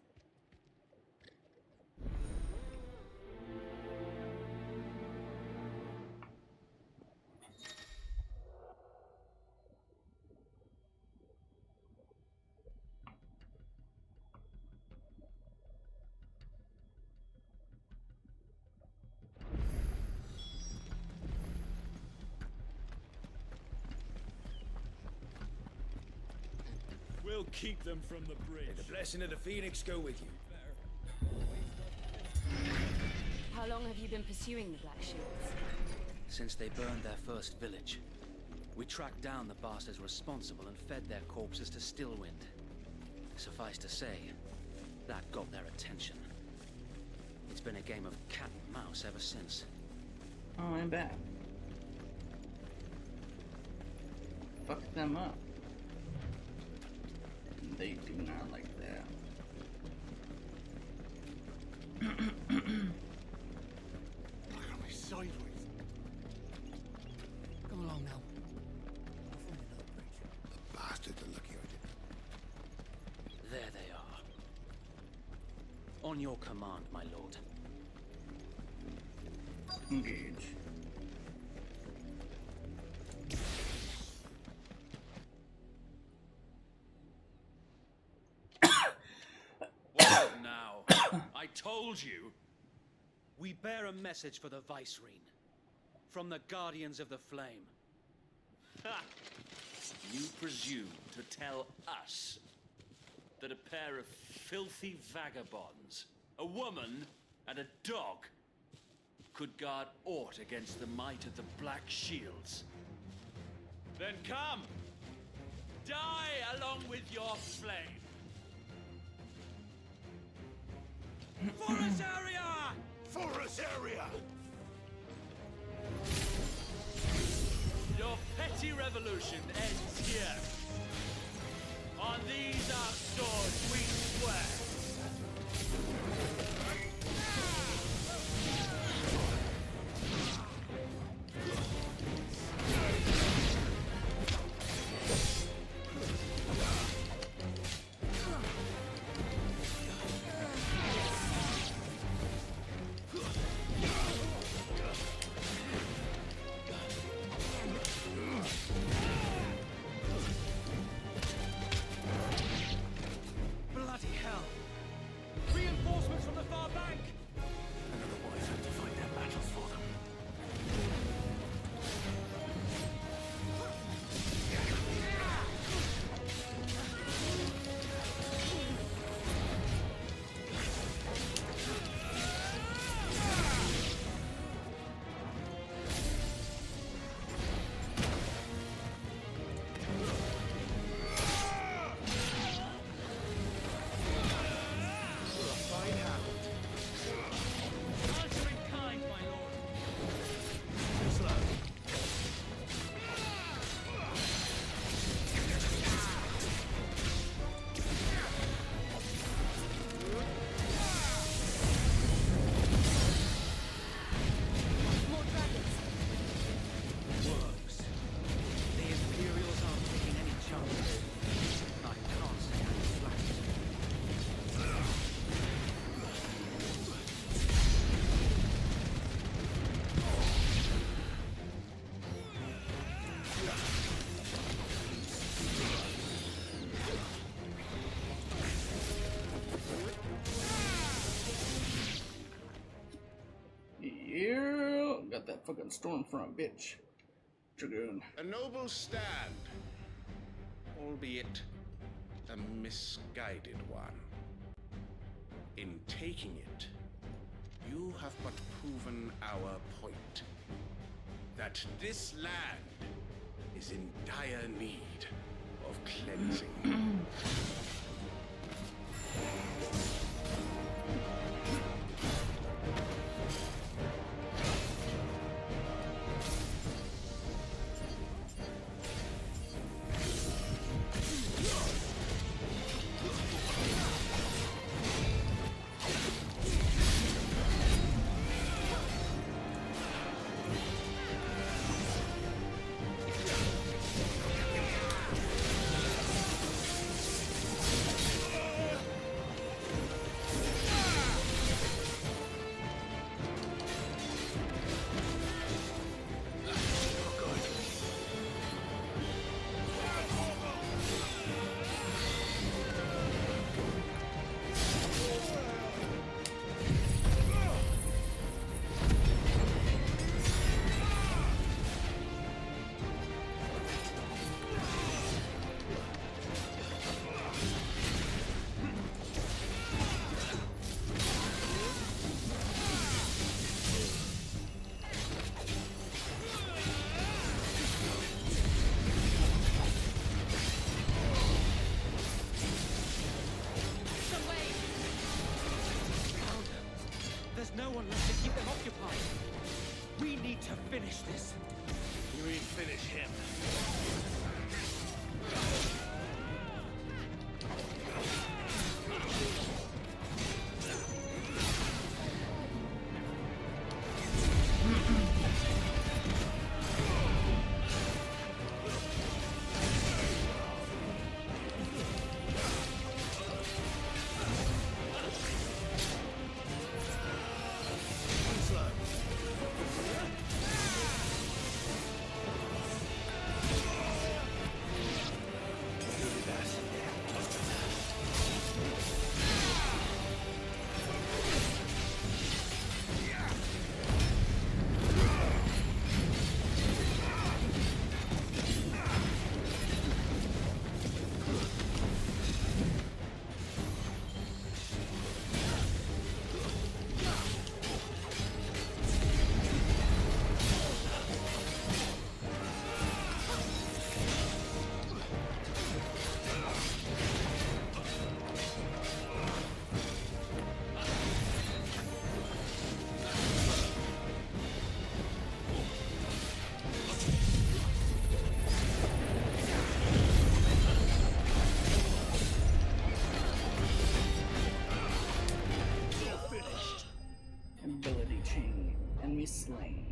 We'll keep them from the bridge. May the blessing of the Phoenix go with you. How long have you been pursuing the Black Shields? Since they burned their first village. We tracked down the bastards responsible and fed their corpses to Stillwind. Suffice to say, that got their attention. It's been a game of cat and mouse ever since. Oh, I bet. Fuck them up. They do not like that. Look at me sideways. Come along now. The bastards are lucky I didn't. There they are. On your command, my lord. Engage. Now, I told you. We bear a message for the Vicereine. From the Guardians of the Flame. Ha! You presume to tell us that a pair of filthy vagabonds, a woman and a dog, could guard aught against the might of the Black Shields? Then come! Die along with your flame! Forestaria! Forestaria! Your petty revolution ends here. On these our swords we swear. Bloody hell! Reinforcements from the fucking Stormfront, bitch. Dragoon. A noble stand, albeit a misguided one. In taking it, you have but proven our point. That this land is in dire need of cleansing. No one left to keep them occupied. We need to finish this. You mean finish him? Ability chain. Enemy slain.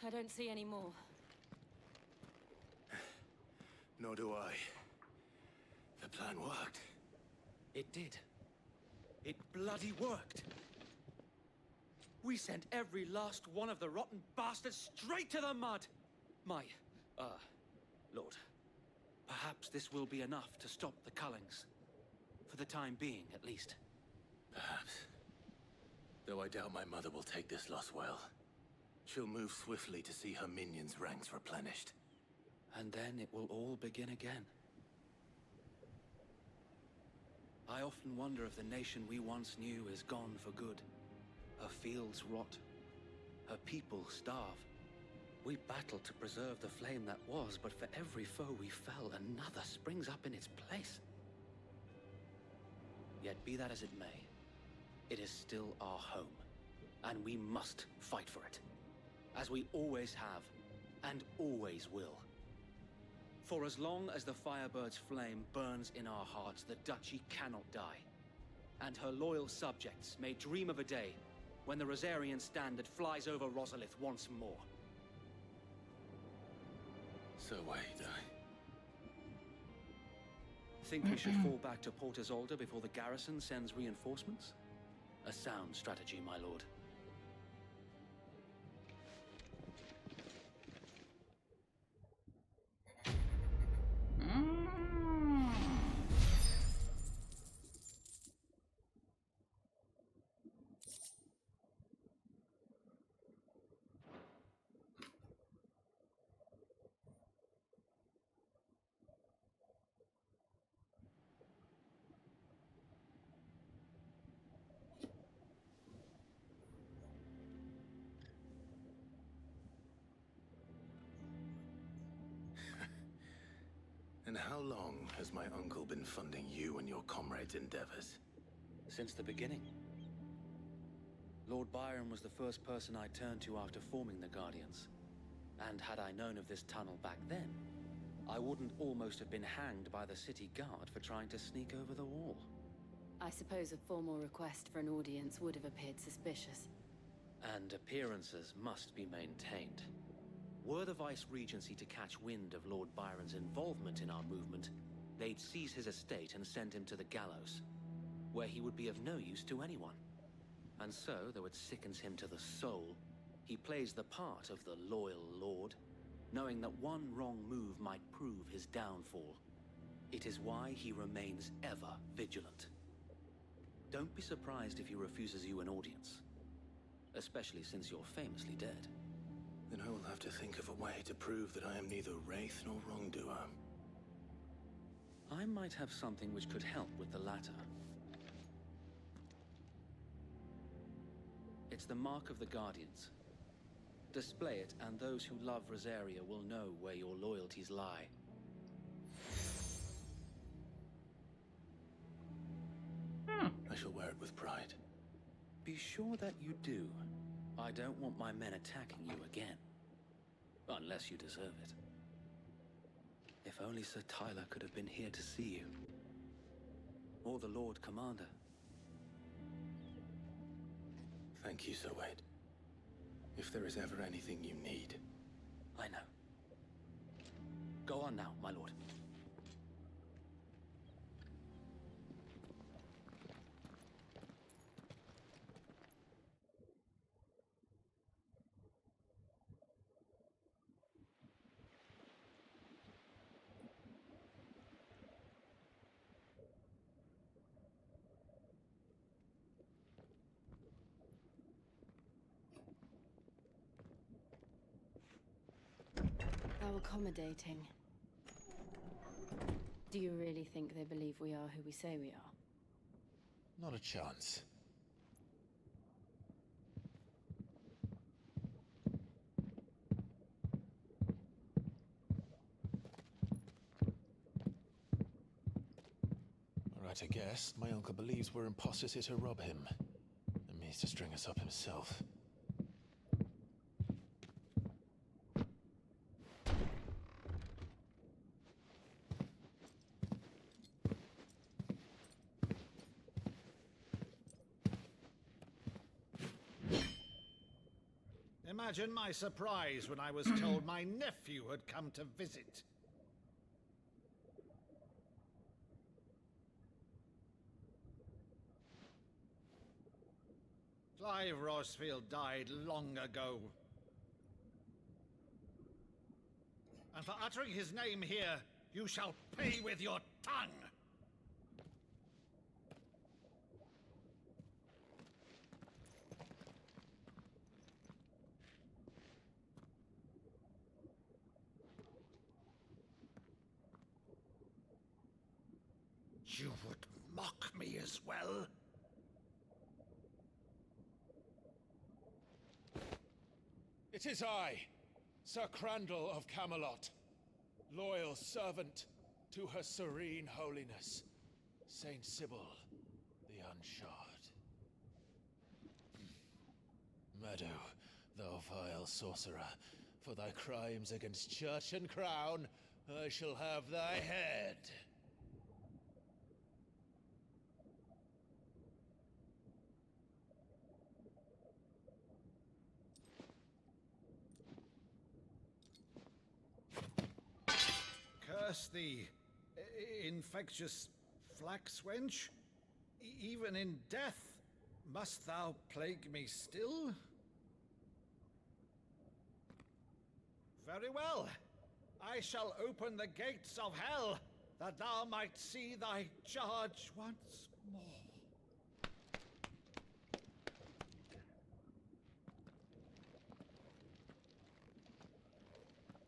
I don't see any more. Nor do I. The plan worked. It did. It bloody worked. We sent every last one of the rotten bastards straight to the mud! My, Lord, perhaps this will be enough to stop the Cullings. For the time being, at least. Perhaps. Though I doubt my mother will take this loss well. She'll move swiftly to see her minions' ranks replenished. And then it will all begin again. I often wonder if the nation we once knew is gone for good. Her fields rot. Her people starve. We battled to preserve the flame that was, but for every foe we fell, another springs up in its place. Yet be that as it may, it is still our home, and we must fight for it, as we always have, and always will. For as long as the Firebird's flame burns in our hearts, the Duchy cannot die, and her loyal subjects may dream of a day when the Rosarian standard flies over Rosalith once more. So wait, Think we should fall back to Port Isolde before the garrison sends reinforcements? A sound strategy, my lord. And how long has my uncle been funding you and your comrades' endeavors? Since the beginning. Lord Byron was the first person I turned to after forming the Guardians. And had I known of this tunnel back then, I wouldn't almost have been hanged by the city guard for trying to sneak over the wall. I suppose a formal request for an audience would have appeared suspicious. And appearances must be maintained. Were the Vice-Regency to catch wind of Lord Byron's involvement in our movement, they'd seize his estate and send him to the gallows, where he would be of no use to anyone. And so, though it sickens him to the soul, he plays the part of the loyal lord, knowing that one wrong move might prove his downfall. It is why he remains ever vigilant. Don't be surprised if he refuses you an audience, especially since you're famously dead. Then I will have to think of a way to prove that I am neither wraith nor wrongdoer. I might have something which could help with the latter. It's the Mark of the Guardians. Display it, and those who love Rosaria will know where your loyalties lie. I shall wear it with pride. Be sure that you do. I don't want my men attacking you again. Unless you deserve it. If only Sir Tyler could have been here to see you. Or the Lord Commander. Thank you, Sir Wade. If there is ever anything you need. I know. Go on now, my lord. How accommodating. Do you really think they believe we are who we say we are? Not a chance. Alright, I guess. My uncle believes we're imposters here to rob him. And means to string us up himself. Imagine my surprise when I was told my nephew had come to visit. Clive Rosfield died long ago. And for uttering his name here, you shall pay with your tongue! You would mock me as well? It is I, Sir Crandall of Camelot, loyal servant to Her Serene Holiness, Saint Sybil the Unshod. Meadow, thou vile sorcerer, for thy crimes against church and crown, I shall have thy head. Curse thee, infectious flax wench. Even in death, must thou plague me still? Very well. I shall open the gates of hell, that thou might see thy charge once more.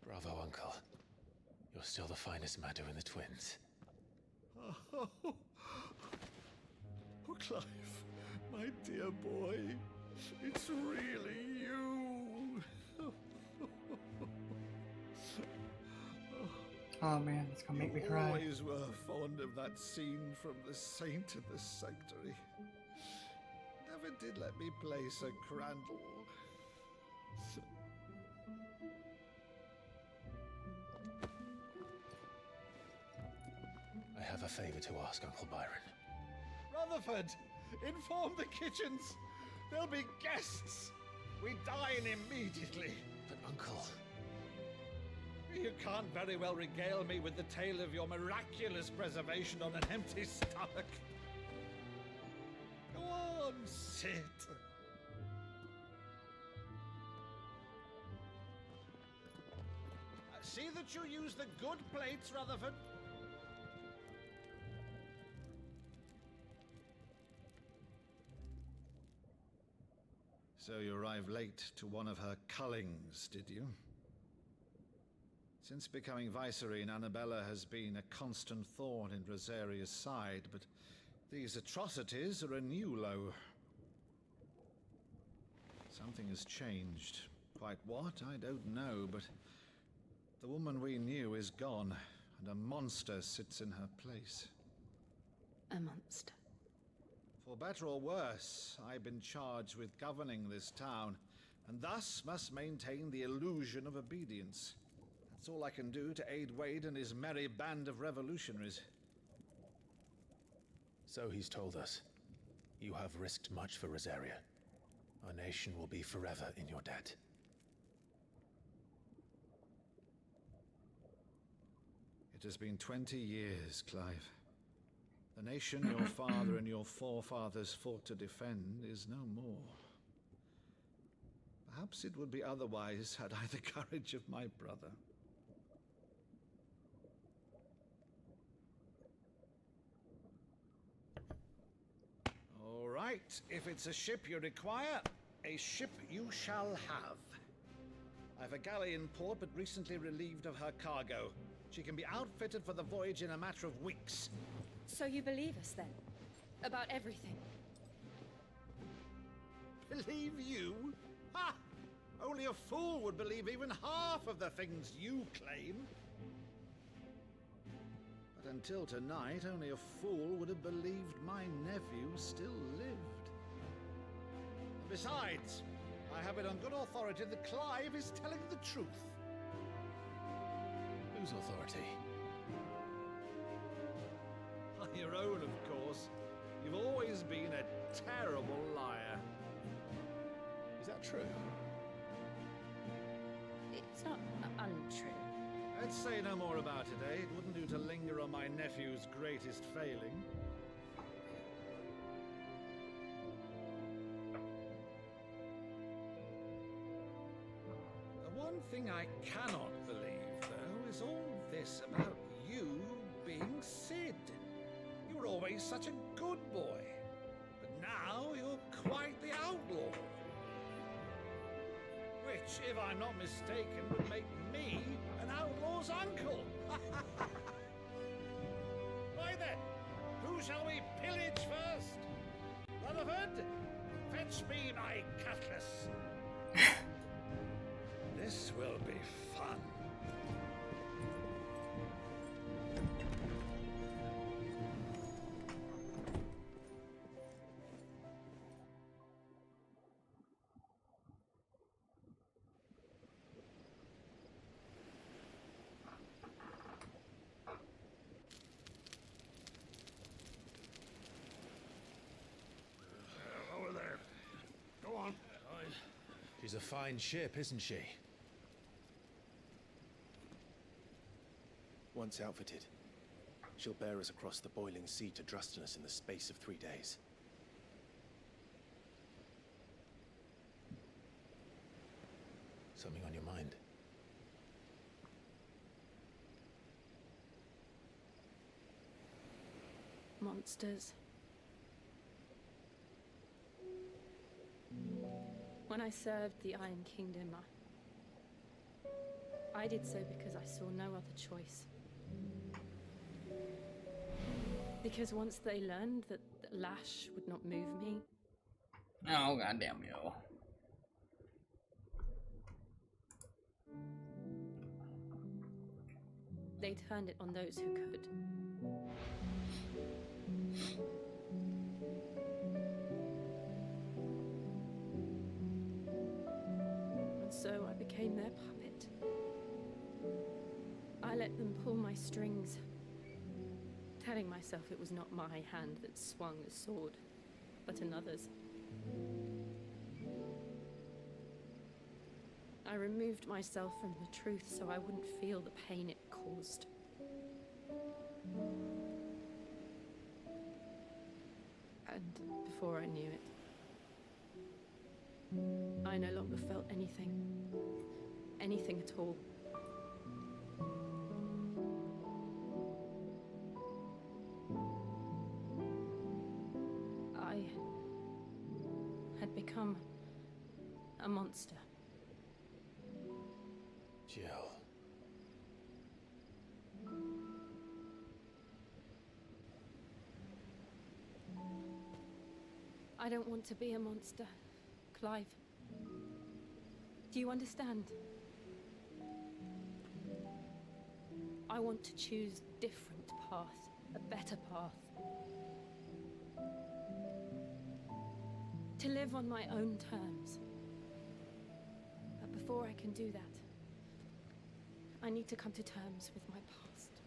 Bravo, Uncle. You're still the finest Meadow in the twins. Oh, Clive, my dear boy, it's really you. Oh man, it's gonna make me cry. Always were fond of that scene from The Saint of the Sanctuary. Never did let me play Sir Crandall. I have a favor to ask, Uncle Byron. Rutherford, inform the kitchens. There'll be guests. We dine immediately. But Uncle... You can't very well regale me with the tale of your miraculous preservation on an empty stomach. Go on, sit. See that you use the good plates, Rutherford. So you arrived late to one of her cullings, did you? Since becoming Vicereine, Annabella has been a constant thorn in Rosaria's side, but these atrocities are a new low. Something has changed. Quite what, I don't know, but the woman we knew is gone, and a monster sits in her place. A monster. For better or worse, I've been charged with governing this town, and thus must maintain the illusion of obedience. That's all I can do to aid Wade and his merry band of revolutionaries. So he's told us. You have risked much for Rosaria. Our nation will be forever in your debt. It has been 20 years, Clive. The nation your father and your forefathers fought to defend is no more. Perhaps it would be otherwise had I the courage of my brother. All right, if it's a ship you require, a ship you shall have. I've a galley in port, but recently relieved of her cargo. She can be outfitted for the voyage in a matter of weeks. So you believe us then? About everything? Believe you? Ha! Only a fool would believe even half of the things you claim. But until tonight, only a fool would have believed my nephew still lived. And besides, I have it on good authority that Clive is telling the truth. Whose authority? On your own, of course. You've always been a terrible liar. Is that true? It's not untrue. Let's say no more about it, eh? It wouldn't do to linger on my nephew's greatest failing. The one thing I cannot believe, though, is all this about you being Sid. You were always such a good boy, but now you're quite the outlaw. Which, if I'm not mistaken, would make me an outlaw's uncle. Why then, who shall we pillage first? Rutherford, fetch me my cutlass. This will be fun. Over there. Go on. She's a fine ship, isn't she? Once outfitted, she'll bear us across the boiling sea to Drustinus in the space of 3 days. Something on your mind? Monsters. When I served the Iron Kingdom, I did so because I saw no other choice. Because once they learned that Lash would not move me... Oh, goddamn you. They turned it on those who could. And so I became their puppet. I let them pull my strings, telling myself it was not my hand that swung the sword, but another's. I removed myself from the truth so I wouldn't feel the pain it caused. And before I knew it, I no longer felt anything. Anything at all. I had become a monster. Jill. I don't want to be a monster, Clive. Do you understand? I want to choose a different path, a better path. To live on my own terms. But before I can do that, I need to come to terms with my past.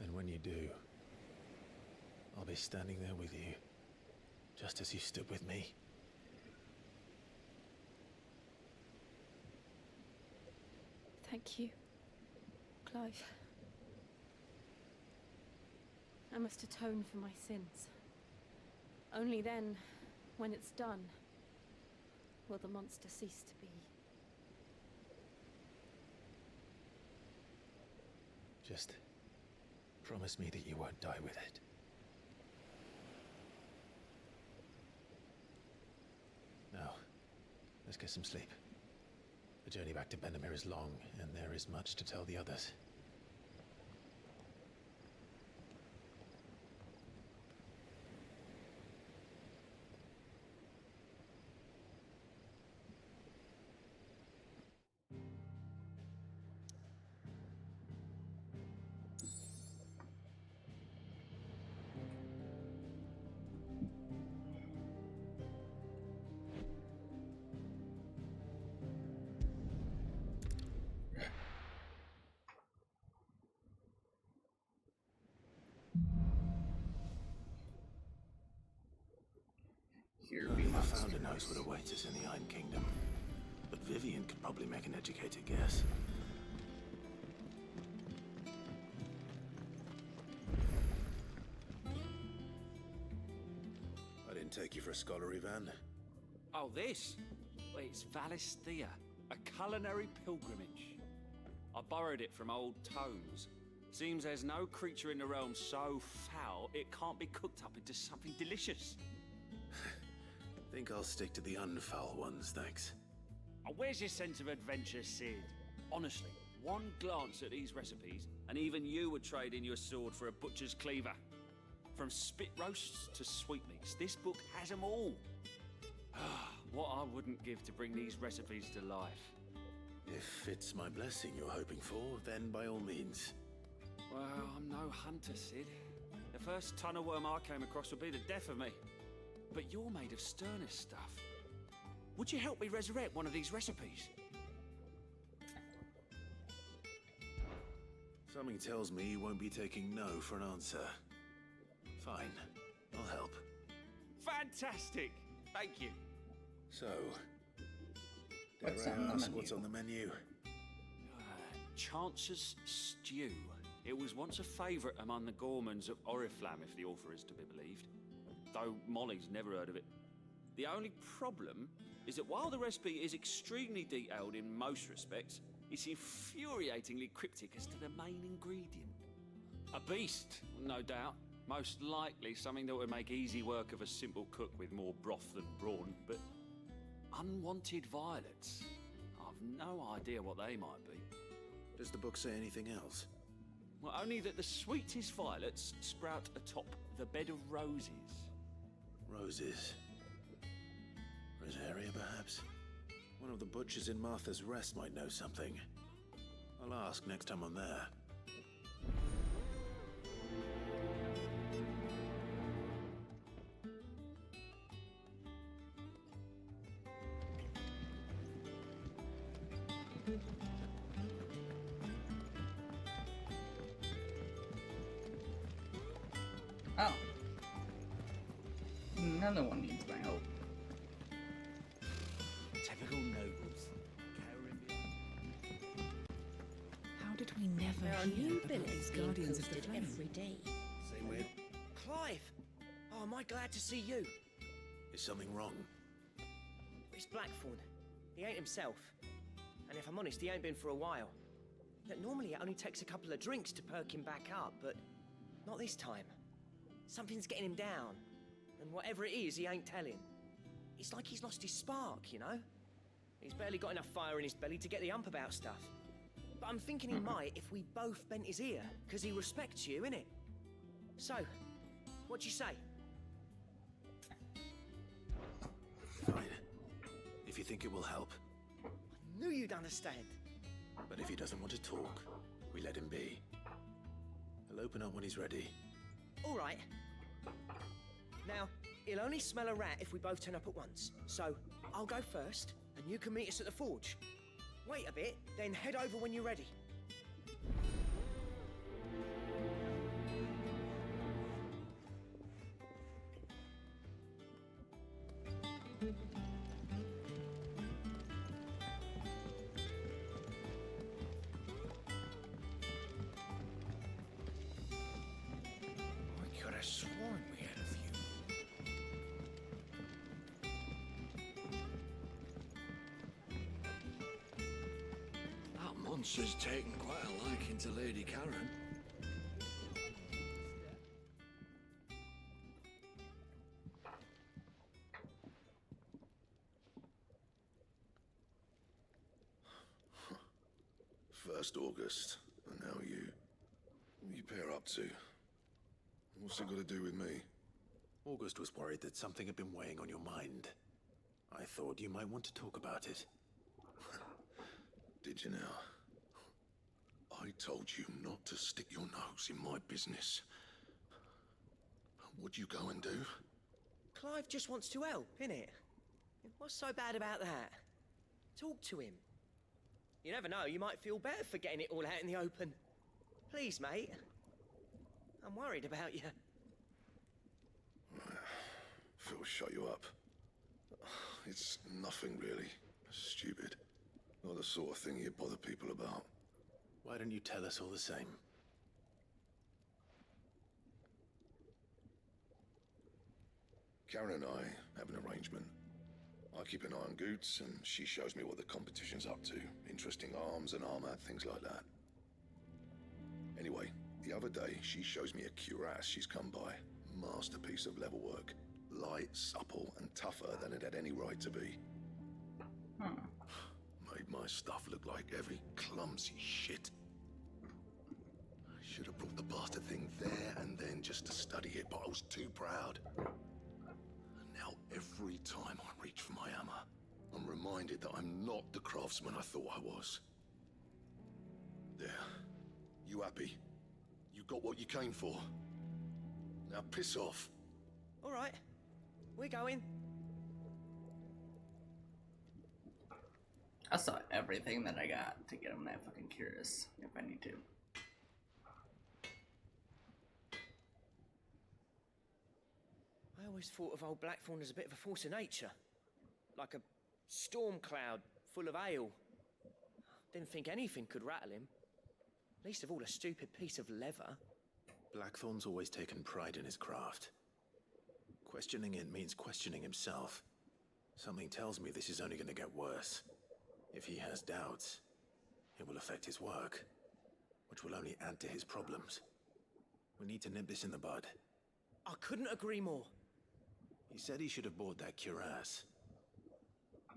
And when you do, I'll be standing there with you, just as you stood with me. Thank you, Clive. I must atone for my sins. Only then, when it's done, will the monster cease to be. Just promise me that you won't die with it. Now, let's get some sleep. The journey back to Benamir is long, and there is much to tell the others. Here Only we the must Founder knows what awaits us in the Iron Kingdom. But Vivian could probably make an educated guess. I didn't take you for a scholar, Ivan. Oh, this? Well, it's Valisthea, a culinary pilgrimage. I borrowed it from old tomes. Seems there's no creature in the realm so foul it can't be cooked up into something delicious. Think I'll stick to the unfoul ones, thanks. Oh, where's your sense of adventure, Sid? Honestly, one glance at these recipes, and even you would trade in your sword for a butcher's cleaver. From spit roasts to sweetmeats, this book has them all. What I wouldn't give to bring these recipes to life. If it's my blessing you're hoping for, then by all means. Well, I'm no hunter, Sid. The first tunnel worm I came across would be the death of me. But you're made of sterner stuff. Would you help me resurrect one of these recipes? Something tells me you won't be taking no for an answer. Fine, I'll help. Fantastic! Thank you. So, dare I ask what's on the menu? Chance's Stew. It was once a favourite among the Gormans of Oriflamme, if the author is to be believed. Though Molly's never heard of it. The only problem is that while the recipe is extremely detailed in most respects, it's infuriatingly cryptic as to the main ingredient. A beast, no doubt. Most likely something that would make easy work of a simple cook with more broth than brawn, but unwanted violets. I've no idea what they might be. Does the book say anything else? Well, only that the sweetest violets sprout atop the bed of roses. Roses. Rosaria, perhaps? One of the butchers in Martha's Rest might know something. I'll ask next time I'm there. Oh. Another one needs my help. Typical nobles. How did we never There are hear new about villains these being Guardians of the posted Flame? every day. Same way. Clive! Oh, am I glad to see you? Is something wrong? It's Blackthorn. He ain't himself. And if I'm honest, he ain't been for a while. Yet normally it only takes a couple of drinks to perk him back up, but not this time. Something's getting him down. And whatever it is, he ain't telling. It's like he's lost his spark, you know? He's barely got enough fire in his belly to get the ump about stuff. But I'm thinking he might if we both bent his ear, because he respects you, innit? So, what do you say? Fine. If you think it will help. Knew you'd understand. But if he doesn't want to talk, we let him be. He'll open up when he's ready. All right. Now, he'll only smell a rat if we both turn up at once. So, I'll go first, and you can meet us at the forge. Wait a bit, then head over when you're ready. I could have sworn we had a few. That monster's taken quite a liking to Lady Karen. First August, and now you. What you pair up to? What's it got to do with me? August was worried that something had been weighing on your mind. I thought you might want to talk about it. Did you now? I told you not to stick your nose in my business. What'd you go and do? Clive just wants to help, innit? What's so bad about that? Talk to him. You never know, you might feel better for getting it all out in the open. Please, mate. I'm worried about you. Phil, shut you up. It's nothing really. Stupid. Not the sort of thing you bother people about. Why don't you tell us all the same? Karen and I have an arrangement. I keep an eye on Goots, and she shows me what the competition's up to. Interesting arms and armor, things like that. Anyway, the other day, she shows me a cuirass she's come by. Masterpiece of level work. Light, supple, and tougher than it had any right to be. Made my stuff look like heavy, clumsy shit. I should have brought the bastard thing there and then just to study it, but I was too proud. And now every time I reach for my hammer, I'm reminded that I'm not the craftsman I thought I was. There. You happy? You got what you came for. Now piss off. All right. We're going. I saw everything that I got to get him that fucking curious if I need to. I always thought of old Blackthorn as a bit of a force of nature. Like a storm cloud full of ale. Didn't think anything could rattle him. Least of all a stupid piece of leather. Blackthorn's always taken pride in his craft. Questioning it means questioning himself. Something tells me this is only going to get worse. If he has doubts, it will affect his work, which will only add to his problems. We need to nip this in the bud. I couldn't agree more. He said he should have bought that cuirass.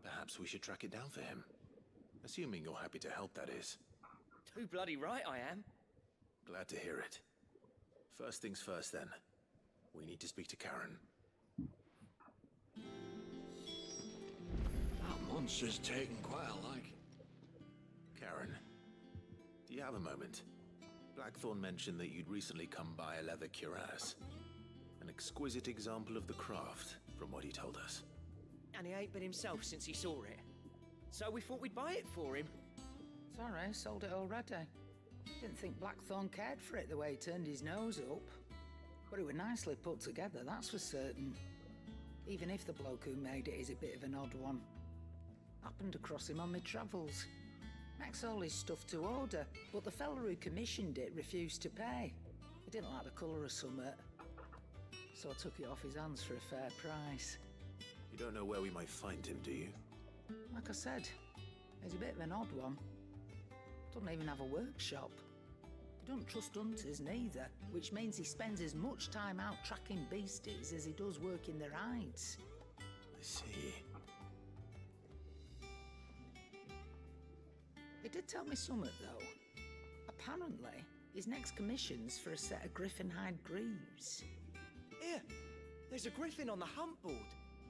Perhaps we should track it down for him. Assuming you're happy to help, that is. Too bloody right I am. Glad to hear it. First things first, then. We need to speak to Karen. That monster's taken quite a liking. Karen, do you have a moment? Blackthorn mentioned that you'd recently come by a leather cuirass. An exquisite example of the craft, from what he told us. And he ain't been himself since he saw it. So we thought we'd buy it for him. Sorry, sold it already. Didn't think Blackthorn cared for it the way he turned his nose up. But it was nicely put together, that's for certain. Even if the bloke who made it is a bit of an odd one. Happened across him on my travels. Makes all his stuff to order, but the fella who commissioned it refused to pay. He didn't like the colour of summit. So I took it off his hands for a fair price. You don't know where we might find him, do you? Like I said, he's a bit of an odd one. Doesn't even have a workshop. He don't trust hunters neither, which means he spends as much time out tracking beasties as he does working their hides. I see. He did tell me something, though. Apparently, his next commission's for a set of griffin hide greaves. Here, there's a griffin on the hunt board.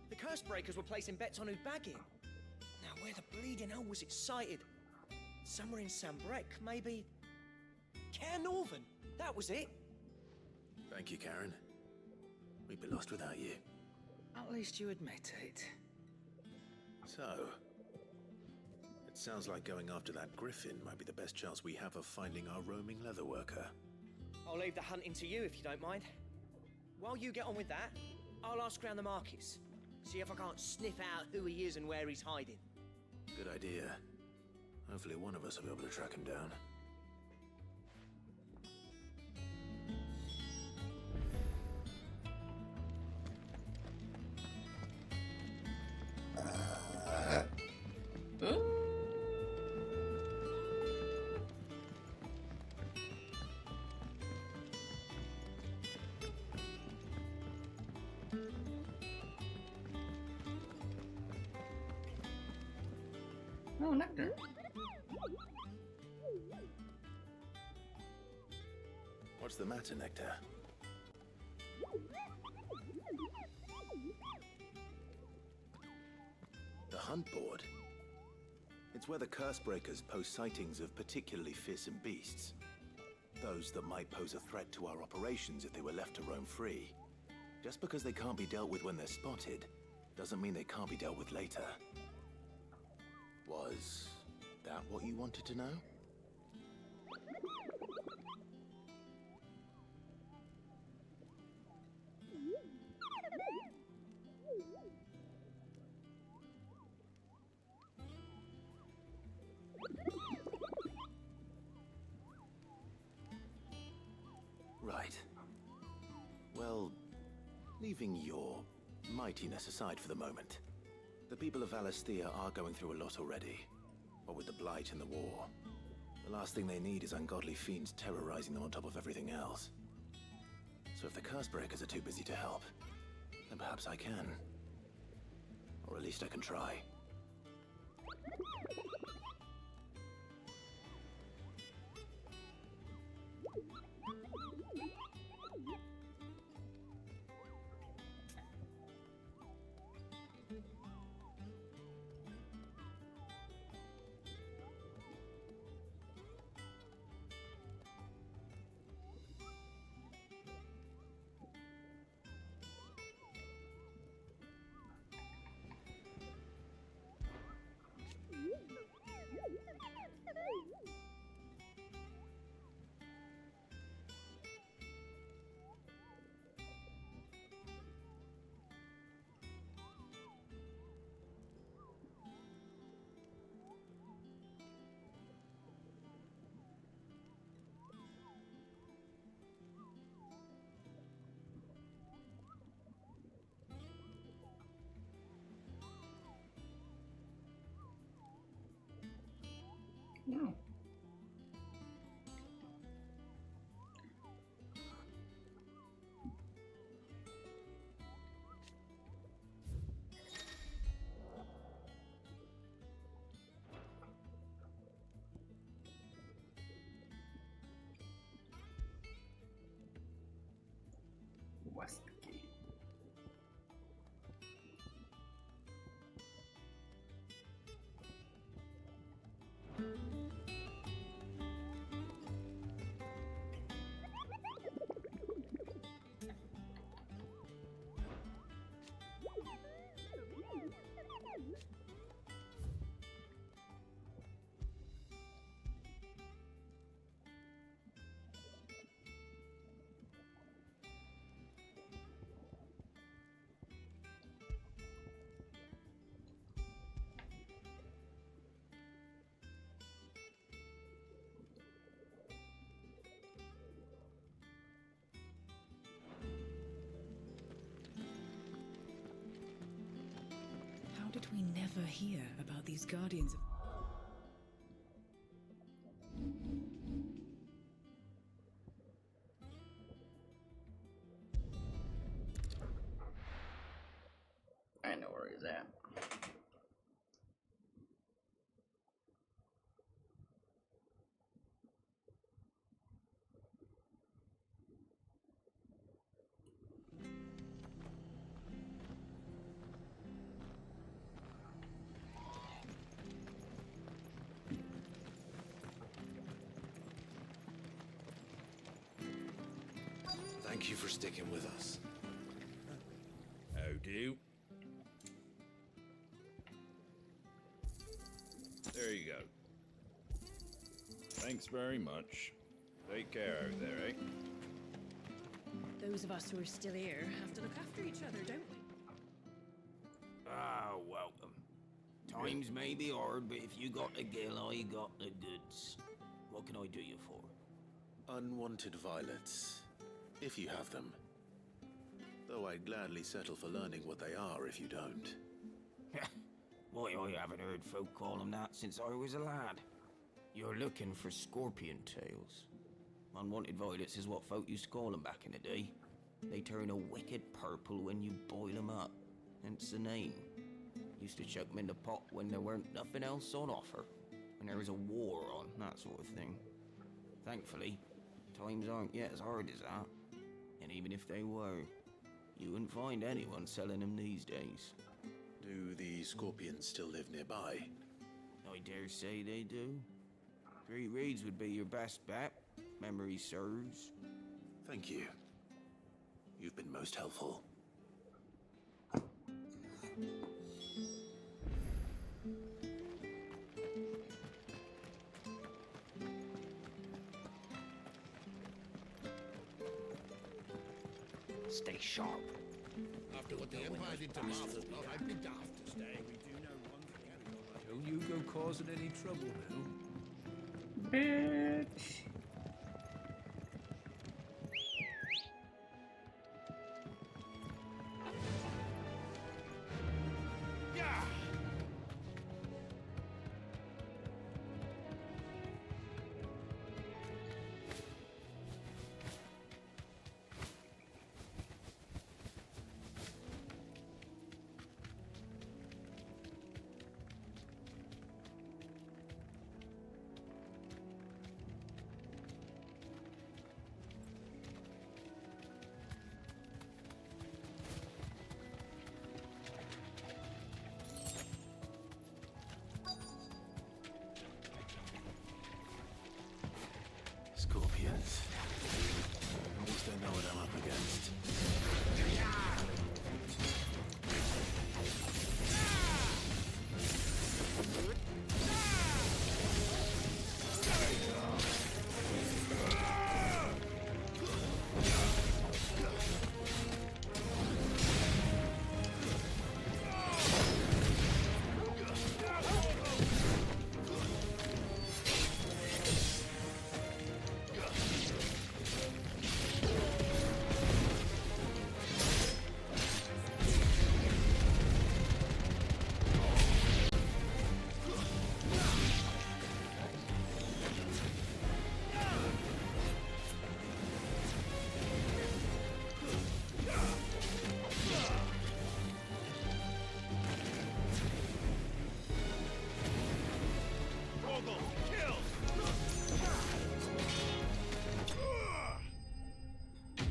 The curse breakers were placing bets on who'd bag it. Now, where the bleeding hell was it sighted? Somewhere in Sambrec, maybe... Caer Northern, that was it. Thank you, Karen. We'd be lost without you. At least you admit it. So, it sounds like going after that griffin might be the best chance we have of finding our roaming leatherworker. I'll leave the hunting to you if you don't mind. While you get on with that, I'll ask around the markets. See if I can't sniff out who he is and where he's hiding. Good idea. Hopefully one of us will be able to track him down. Oh, nectar. What's the matter, Nectar? The hunt board? It's where the curse breakers post sightings of particularly fearsome beasts. Those that might pose a threat to our operations if they were left to roam free. Just because they can't be dealt with when they're spotted, doesn't mean they can't be dealt with later. Was that what you wanted to know? Right. Well, leaving your mightiness aside for the moment, the people of Valisthea are going through a lot already. What with the Blight and the war. The last thing they need is ungodly fiends terrorizing them on top of everything else. So if the Cursebreakers are too busy to help, then perhaps I can. Or at least I can try. No. Westgate. How did we never hear about these guardians of... I know where he's at. Thank you for sticking with us. How do? There you go. Thanks very much. Take care out there, eh? Those of us who are still here have to look after each other, don't we? Ah, welcome. Times may be hard, but if you got the gill, I got the goods. What can I do you for? Unwanted violets, if you have them. Though I'd gladly settle for learning what they are if you don't. Why, I haven't heard folk call them that since I was a lad. You're looking for scorpion tails. Unwanted violets is what folk used to call them back in the day. They turn a wicked purple when you boil them up, hence the name. Used to chuck them in the pot when there weren't nothing else on offer, when there was a war on, that sort of thing. Thankfully, times aren't yet as hard as that. And even if they were, you wouldn't find anyone selling them these days. Do the scorpions still live nearby? I dare say they do. Three Reeds would be your best bet, memory serves. Thank you. You've been most helpful. Stay sharp. After what the Empire did to Martha's Block, I'd be daft to stay. We do know one thing. Don't you go causing any trouble now. Bitch. Scorpions. At least I know what I'm up against.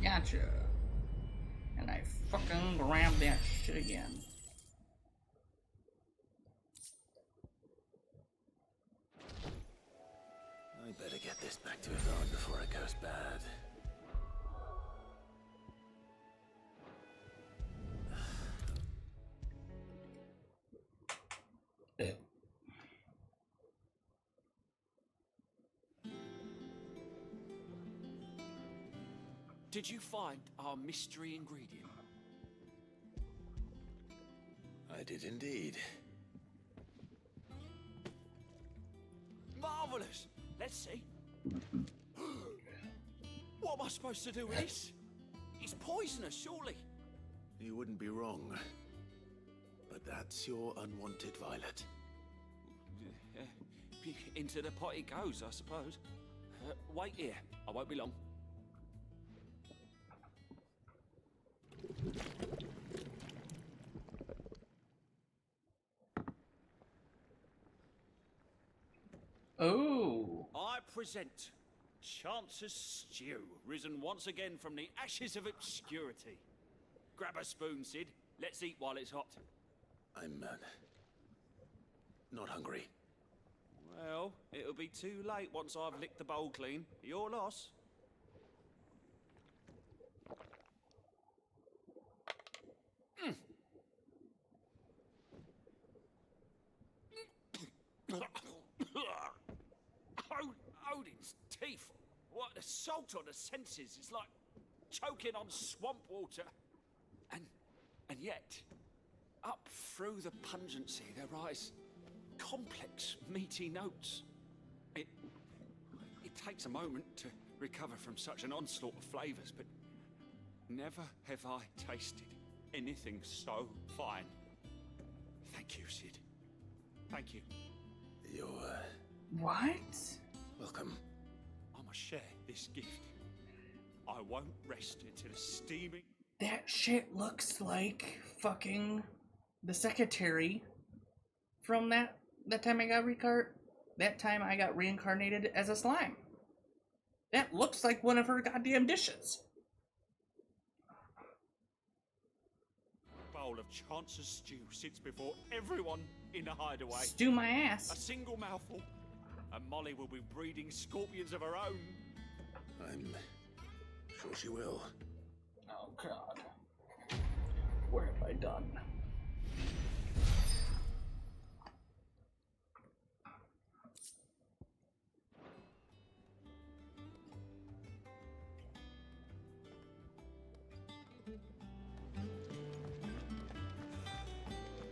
Gotcha. And I fucking grabbed that shit again. I better get this back to Yvonne before it goes bad. Did you find our mystery ingredient? I did indeed. Marvelous! Let's see. What am I supposed to do with this? It's poisonous, surely. You wouldn't be wrong. But that That's your unwanted violet. Into the pot it goes, I suppose. Wait here. I won't be long. Oh. I present Chance's Stew, risen once again from the ashes of obscurity. Grab a spoon, Sid. Let's eat while it's hot. I'm not hungry. Well, it'll be too late once I've licked the bowl clean. Your loss. Odin's teeth. What assault on the senses. It's like choking on swamp water. And yet, up through the pungency, there rise complex, meaty notes. It takes a moment to recover from such an onslaught of flavors, but never have I tasted anything so fine. Thank you, Sid. Thank you. You're... What? welcome. I must share this gift. I won't rest until a steaming... That shit looks like fucking the secretary from that time I got reincarnated as a slime. That looks like one of her goddamn dishes. Bowl of Chance's Stew sits before everyone in the hideaway. Stew my ass. A single mouthful, and Molly will be breeding scorpions of her own. I'm sure she will. Oh god. What have I done?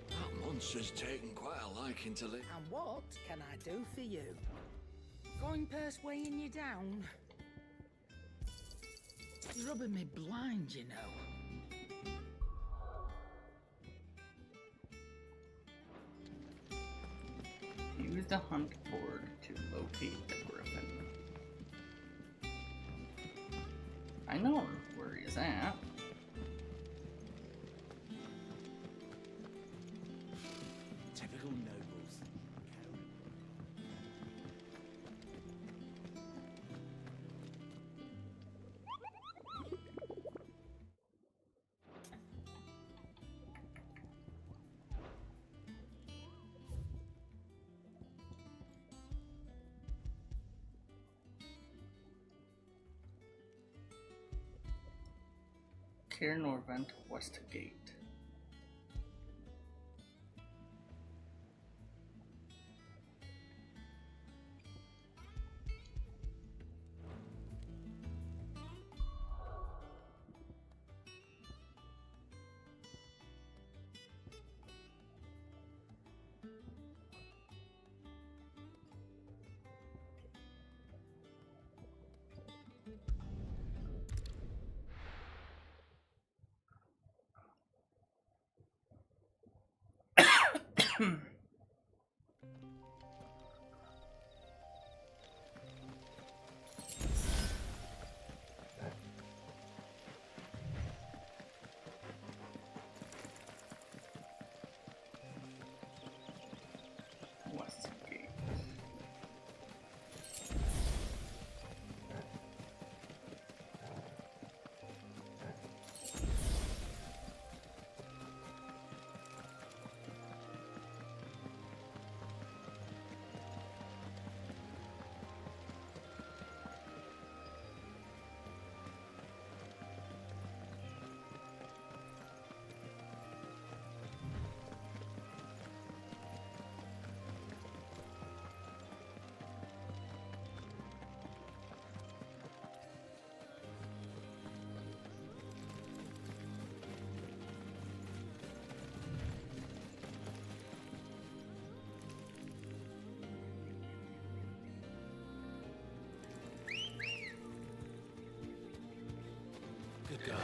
That monster's taken quite a liking to live. And what can I do for you? Going purse weighing you down? You're rubbing me blind, you know. Use the hunt board to locate the griffin. I know where he is at. Typical nobles. Cair Norvent Westgate. Westgate. Good girl.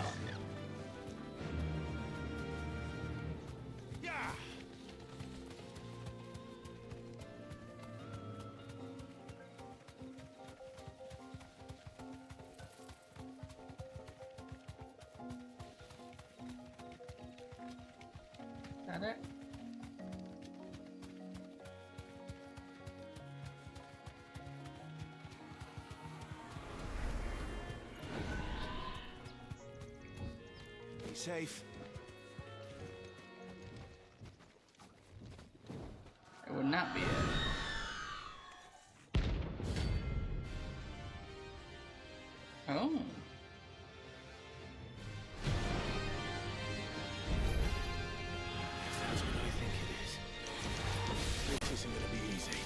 Yeah! that it? Be safe. It would not be it. Oh. That's what I think it is. This isn't gonna be easy.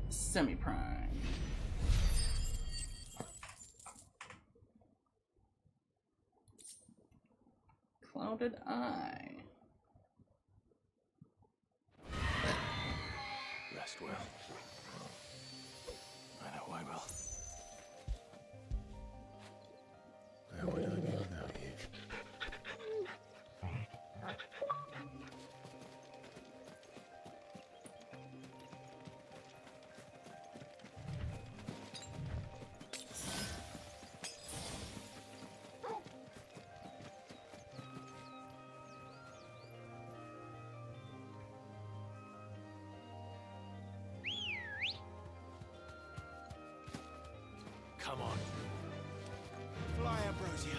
Semi-prime. Clouded Eye. Rest well. I know I will. Where would I be without you? Come on. Fly, Ambrosia.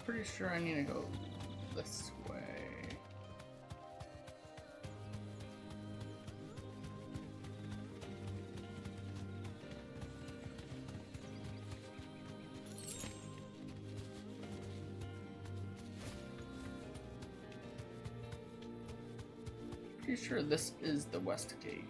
Pretty sure I need to go this way. Pretty sure this is the West Gate.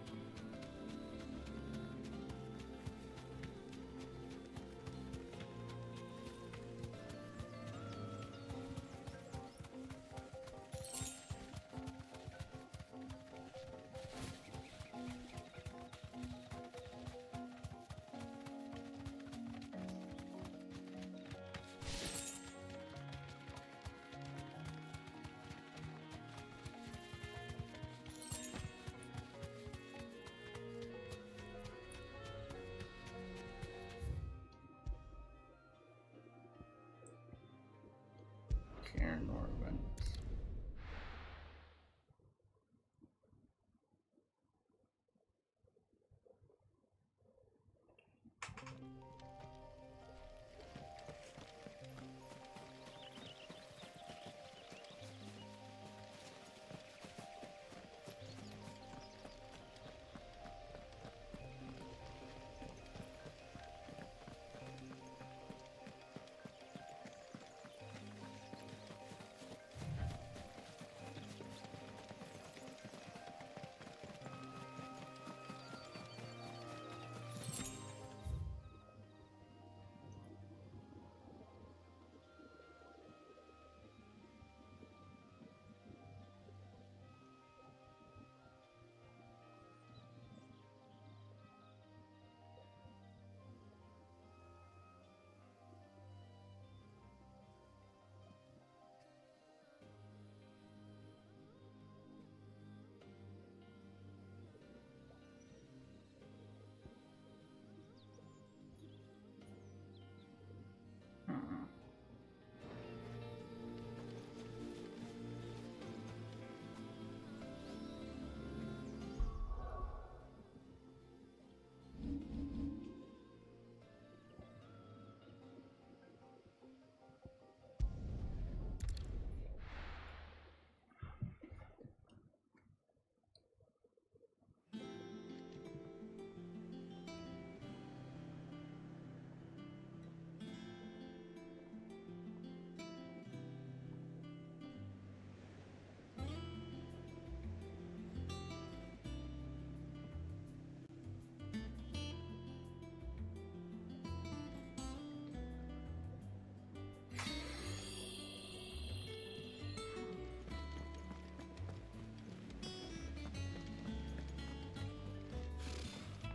Cairn Norman.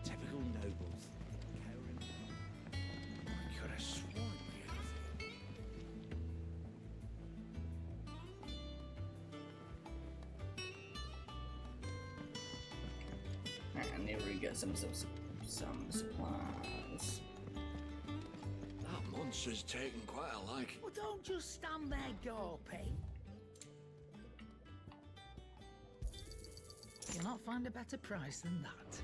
Typical nobles. I could have sworn And there we get some supplies. That monster's taken quite a liking. Well, don't just stand there gawping. You'll not find a better price than that.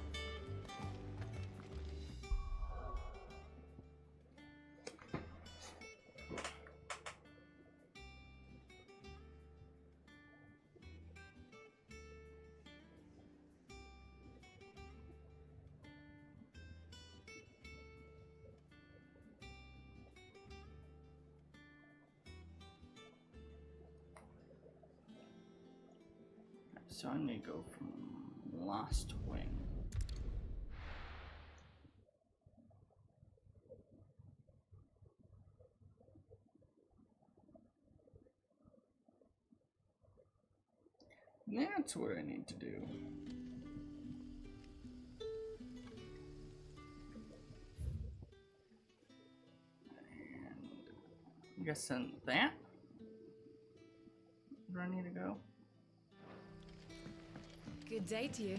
So I'm gonna go from Lost Wing. That's what I need to do. And I'm guessing that. Where do I need to go? Good day to you.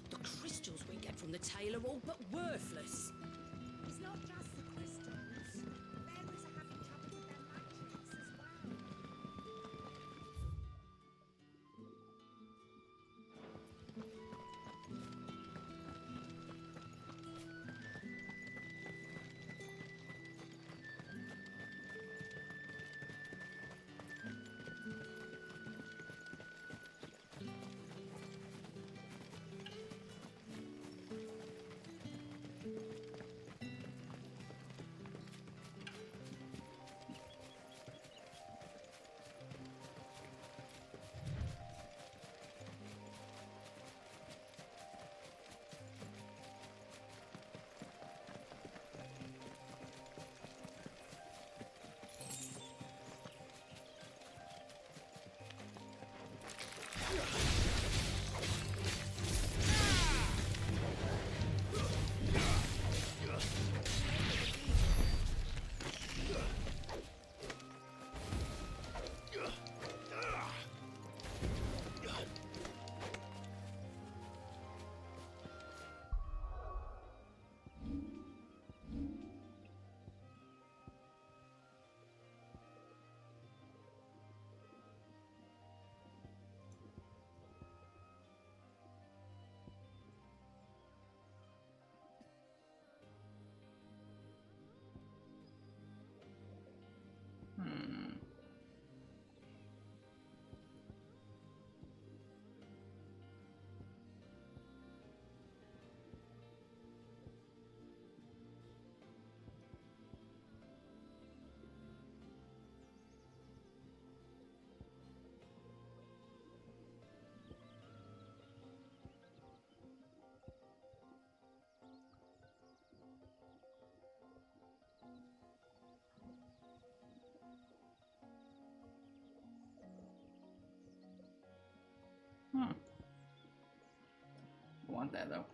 The crystals we get from the tail are all but worthless. It's not just the crystals. Bearers are having trouble with their magics as well. Hmm. I want that though.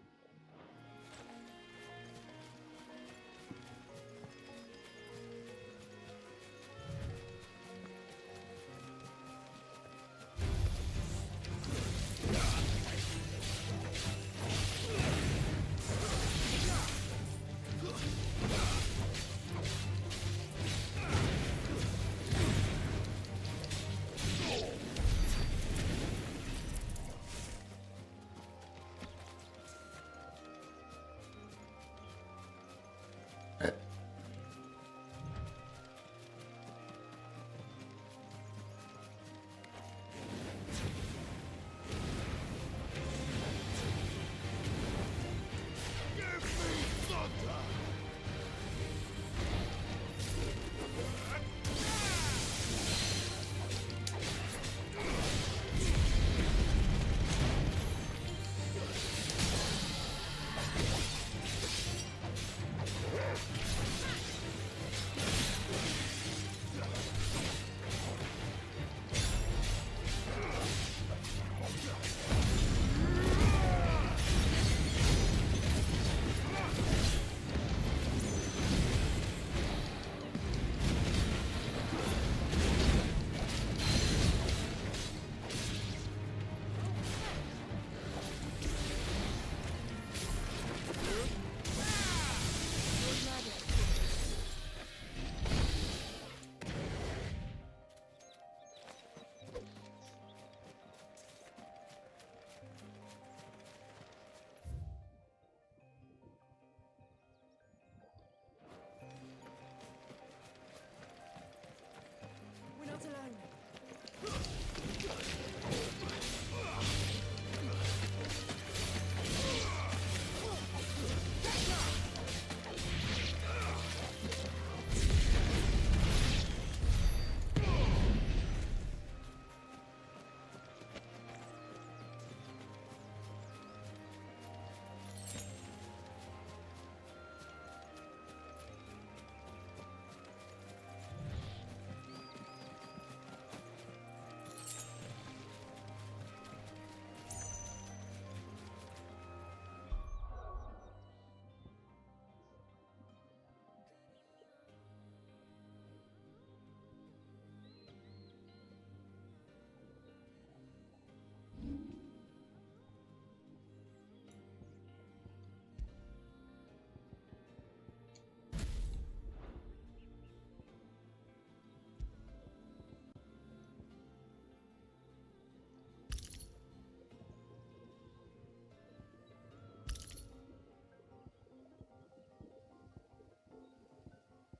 We're not alone.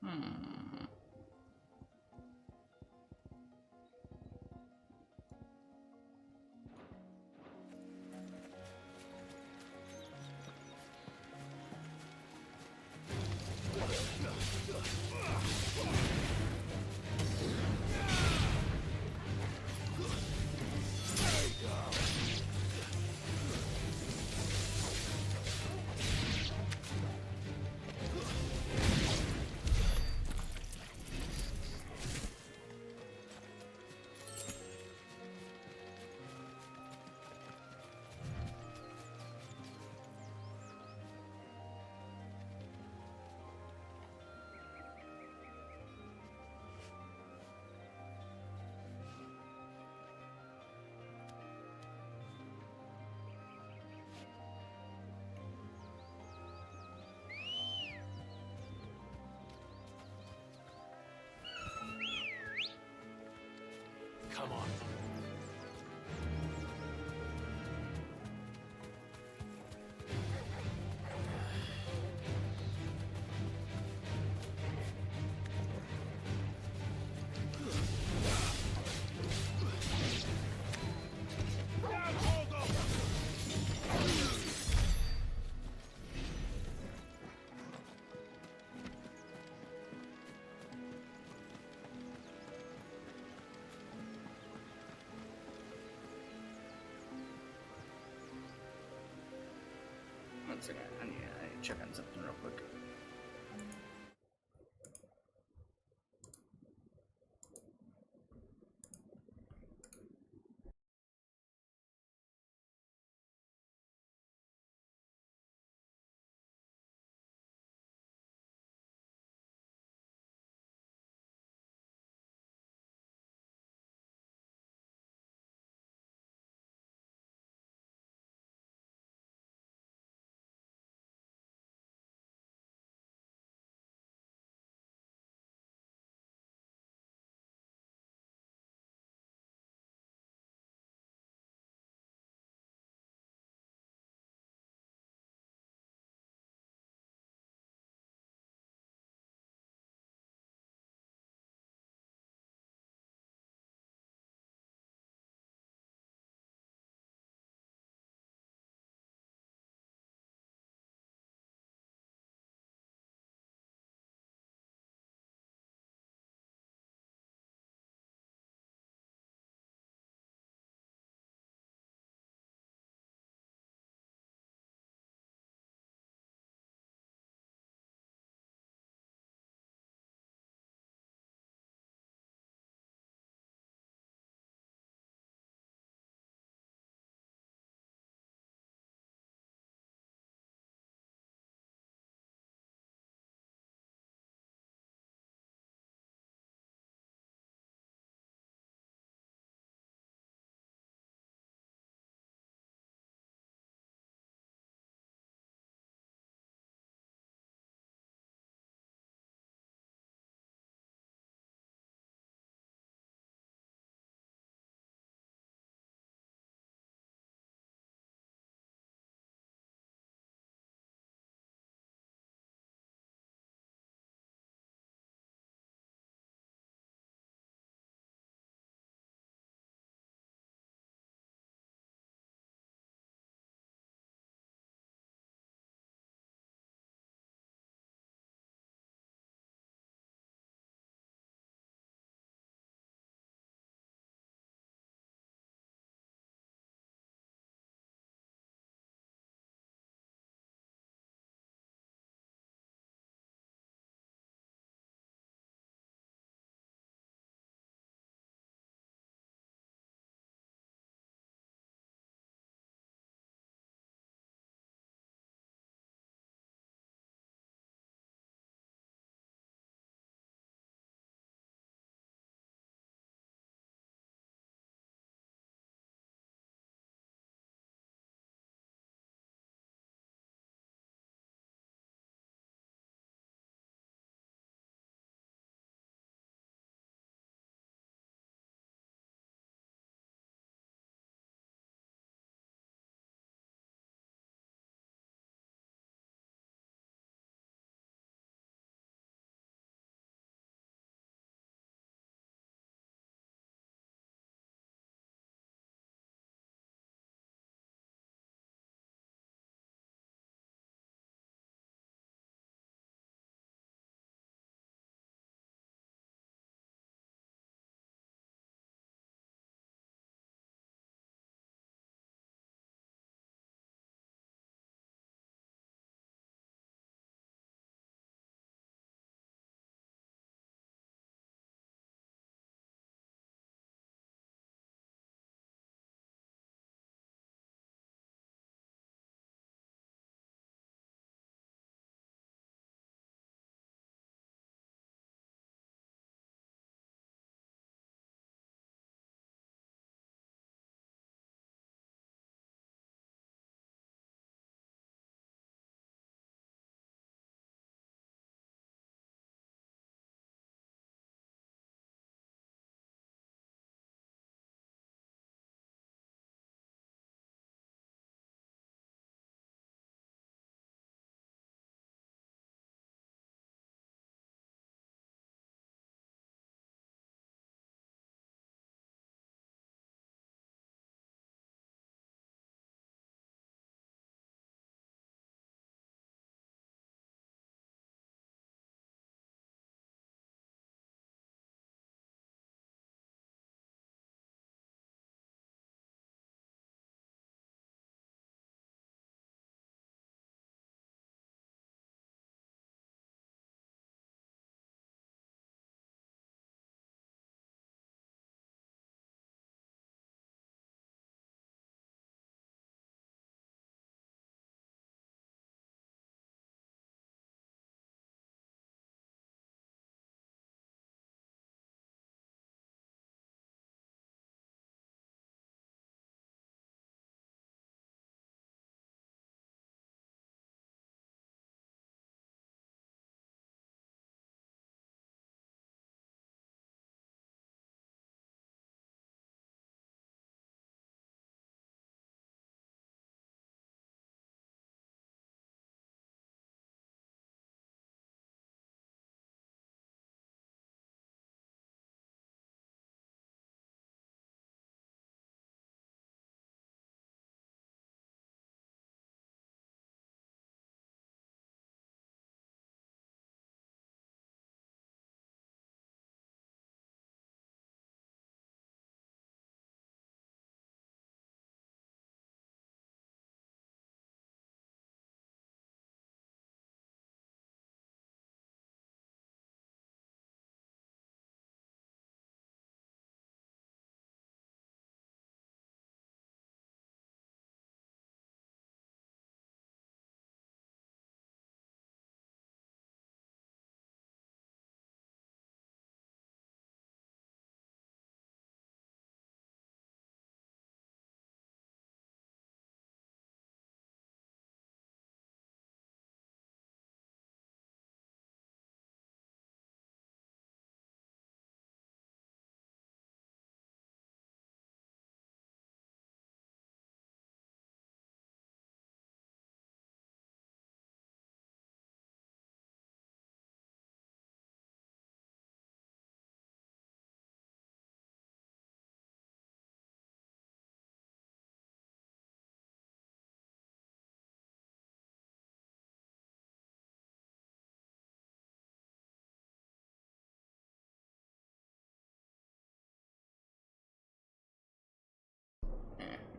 Hmm. Come on. One second, I need to check on something real quick.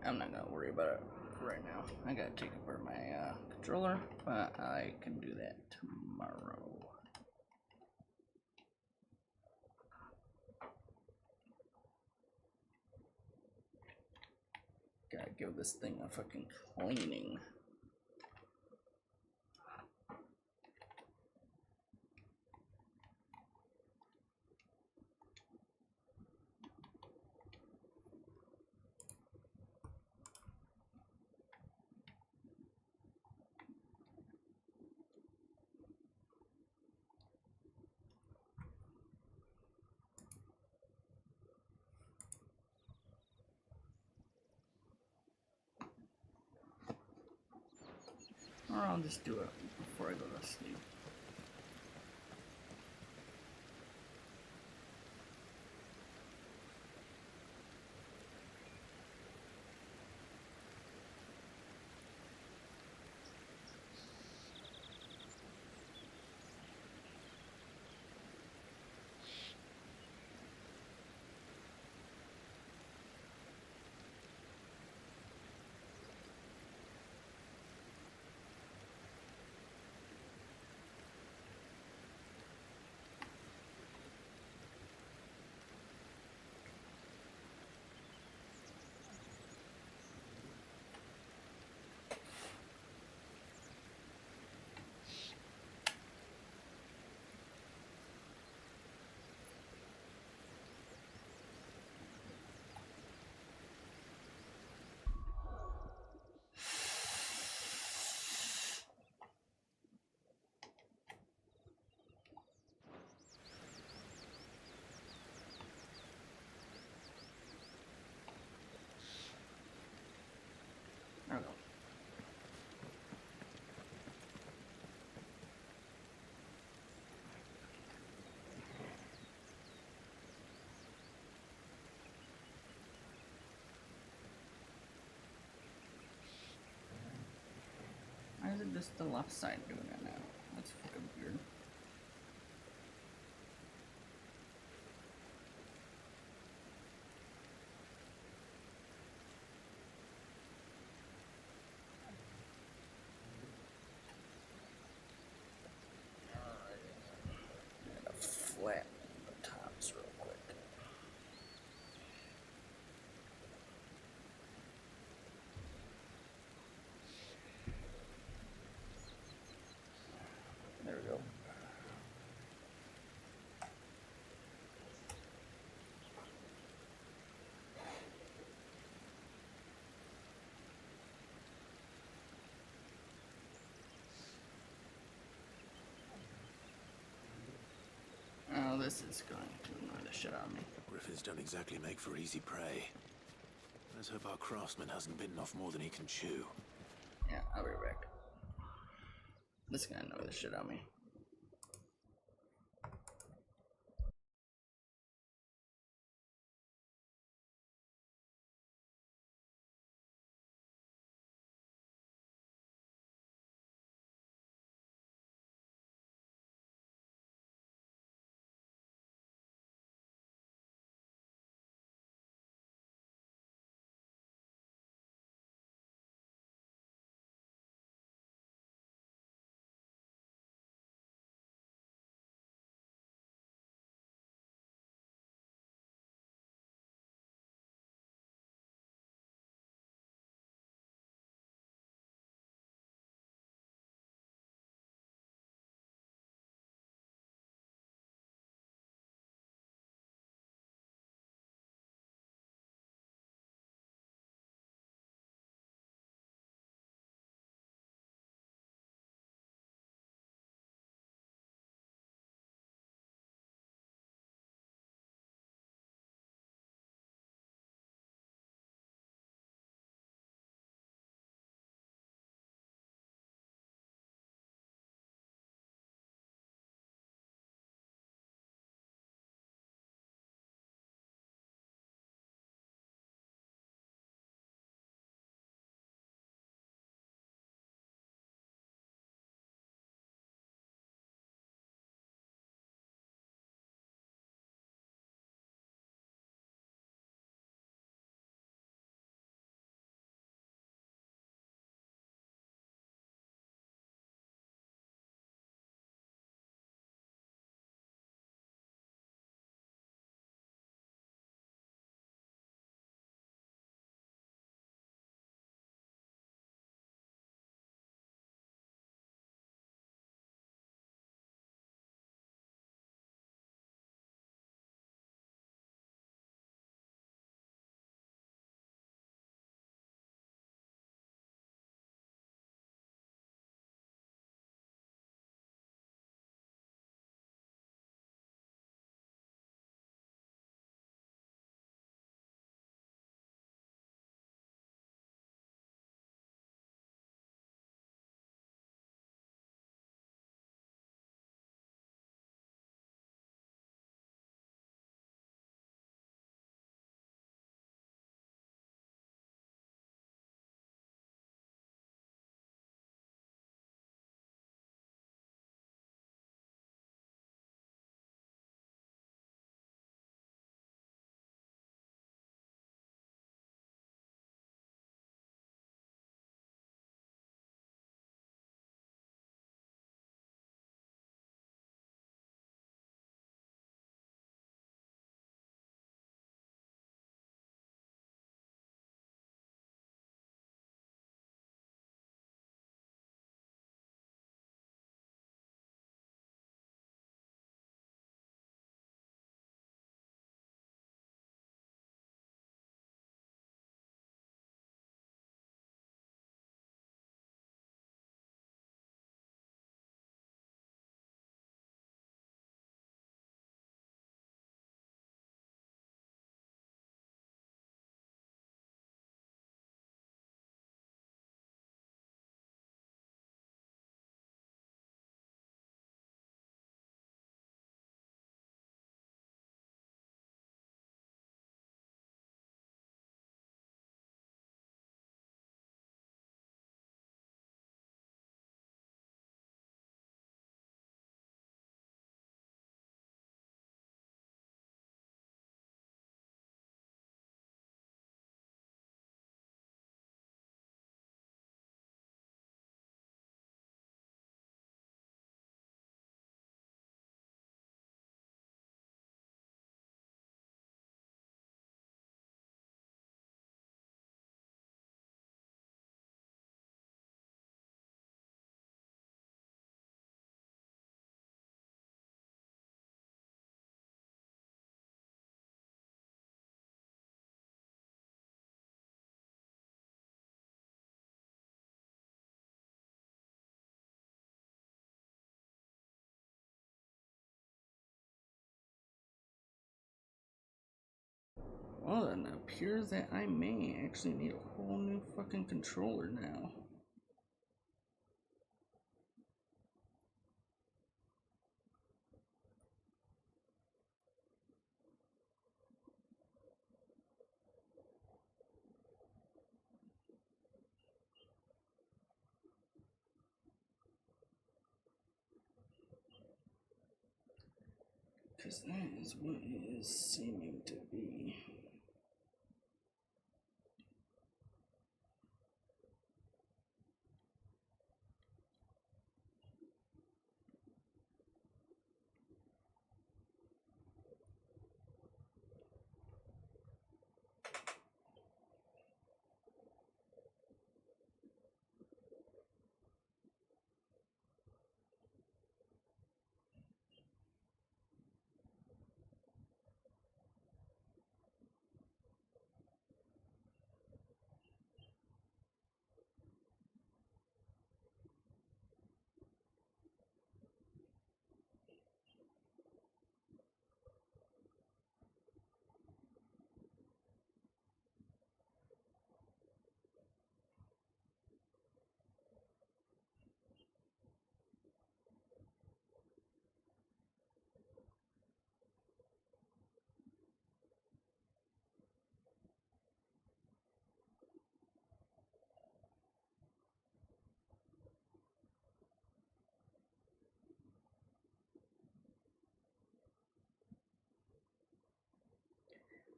I'm not gonna worry about it right now. I gotta take apart my controller, but I can do that tomorrow. Gotta give this thing a fucking cleaning. Or I'll just do it before I go to sleep. There we go. Why is it just the left side doing it now? That's fucking weird. Gotta flatten the tops real quick. There we go. Oh, this is going to annoy the shit out of me. Griffins don't exactly make for easy prey. Let's hope our craftsman hasn't bitten off more than he can chew. Yeah, I'll be right back. This is gonna annoy the shit out of me. Well, then it appears that I may actually need a whole new fucking controller now. Because that is what it is seeming to be.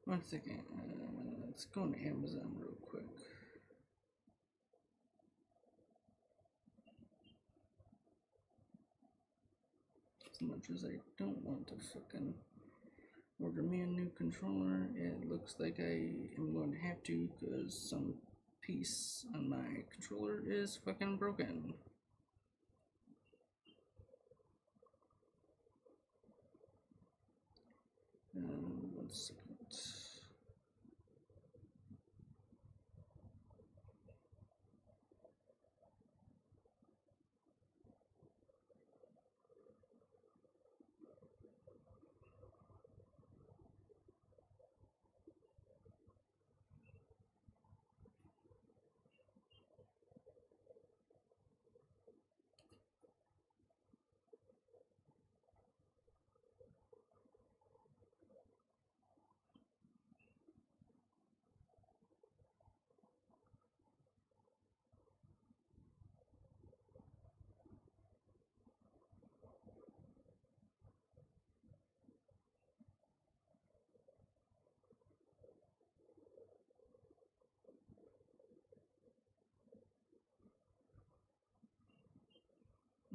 One second, let's go on Amazon real quick. As much as I don't want to fucking order me a new controller, it looks like I am going to have to because some piece on my controller is fucking broken. One second.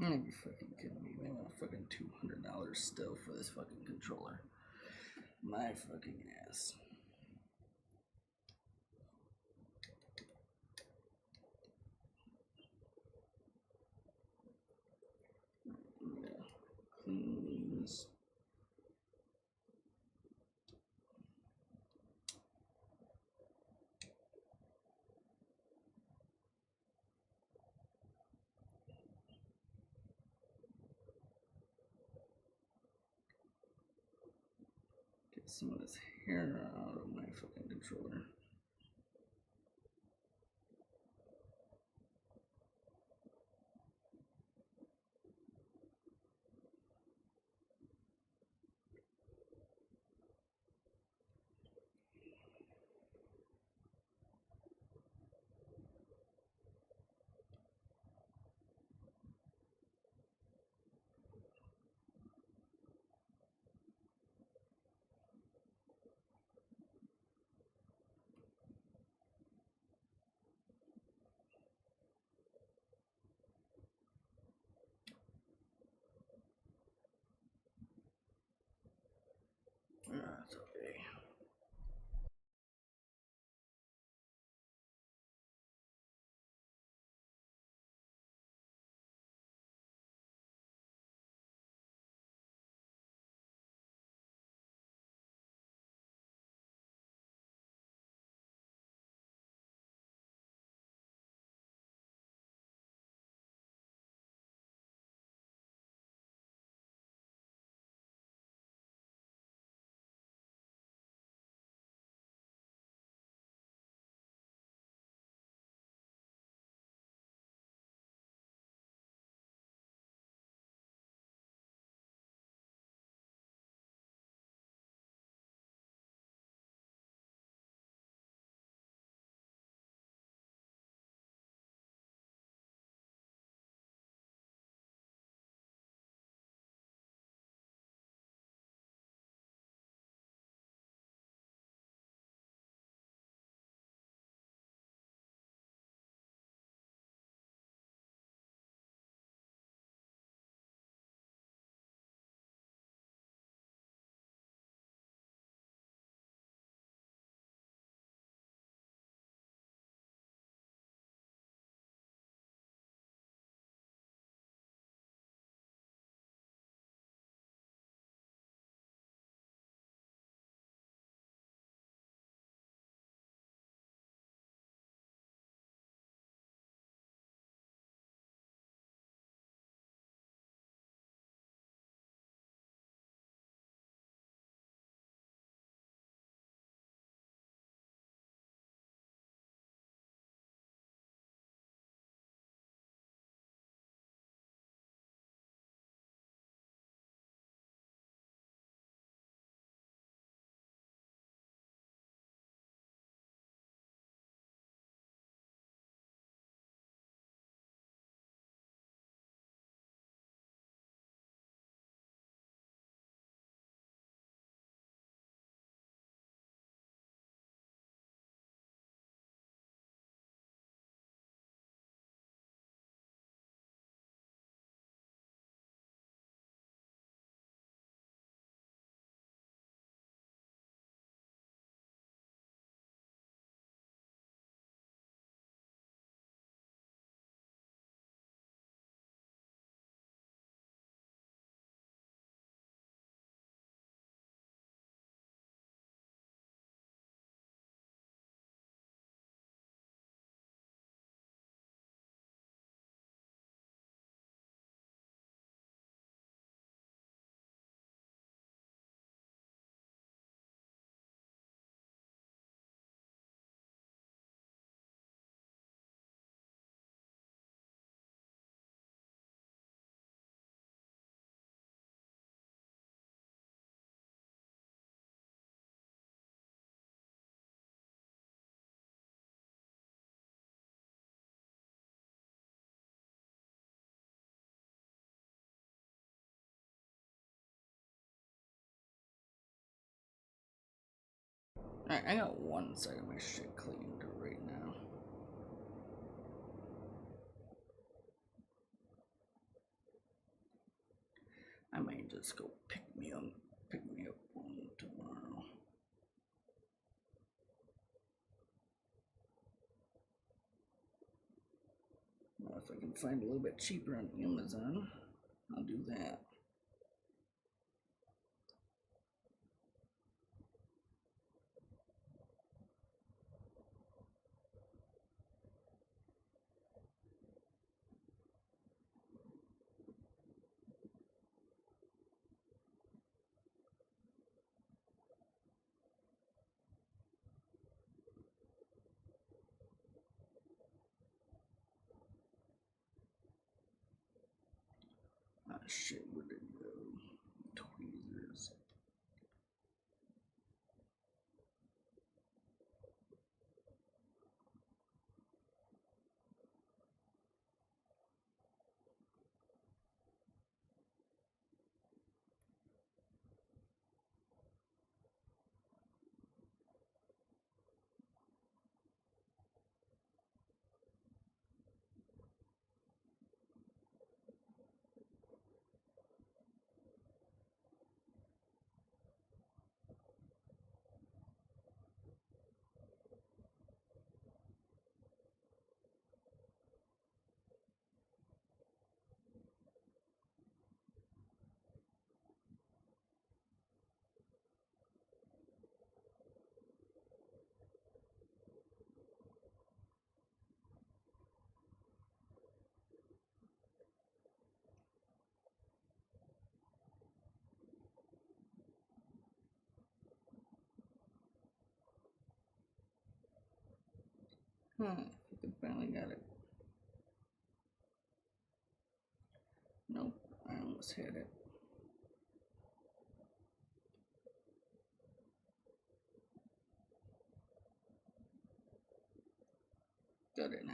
You're fucking kidding me. They want fucking $200 still for this fucking controller. My fucking ass. Yeah. Please. Get some of this hair out of my fucking controller. Alright, I got one side of my shit cleaned right now. I might just go pick me up one tomorrow. Well, if I can find a little bit cheaper on Amazon, I'll do that. Ah, shit, where did it go? Tweezers. I think I finally got it. Nope, I almost had it. Got it now.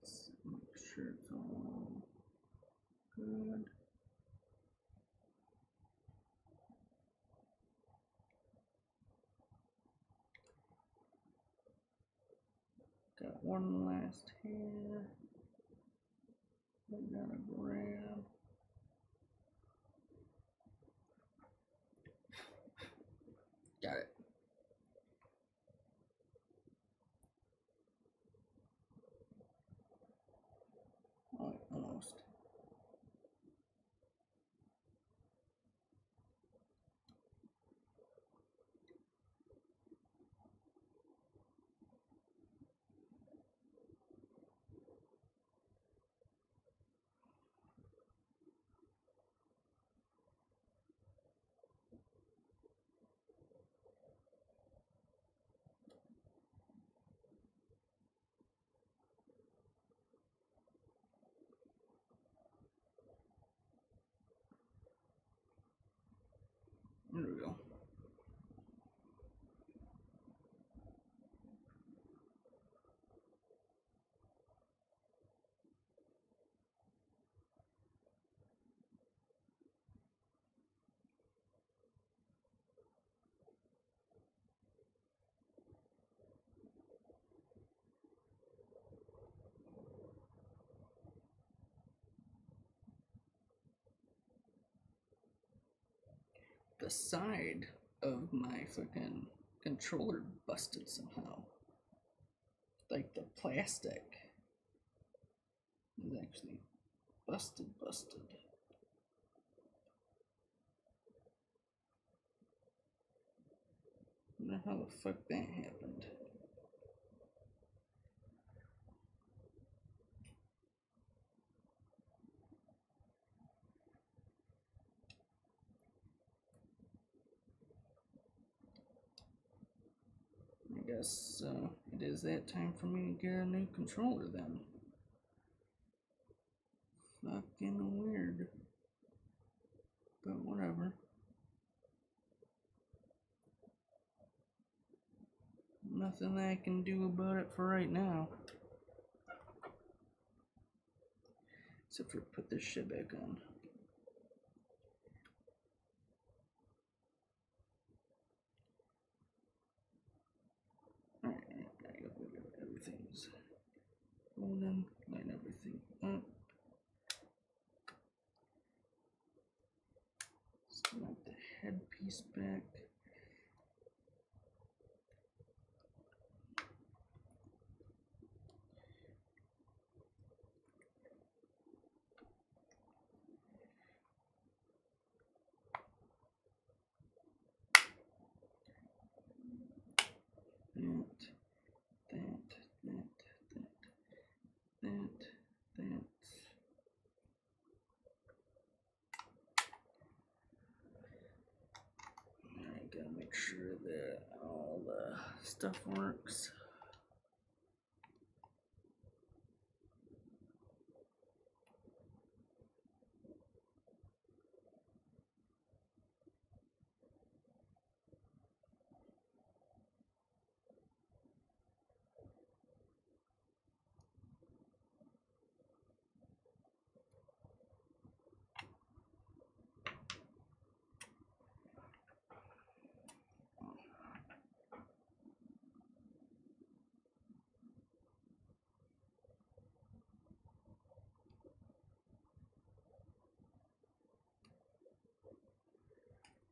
Let's make sure it's all good. Got one last here. I gotta grab. Got it. Oh, almost. the side of my fucking controller busted somehow. Like the plastic is actually busted. I wonder how the fuck that happened. I guess it is that time for me to get a new controller then. Fucking weird. But whatever. Nothing that I can do about it for right now. Except for put this shit back on. Alright, everything's loading, line everything up. Snap the headpiece back. That. I gotta make sure that all the stuff works.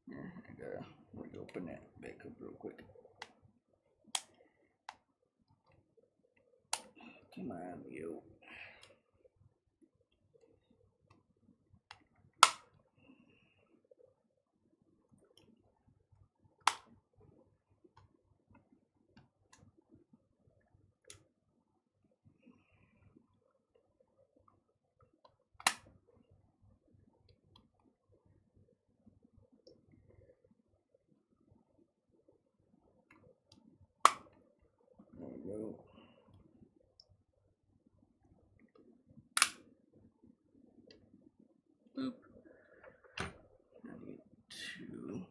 Yeah, I gotta reopen that back up real quick. Come on, you. There we go. Boop. I need to.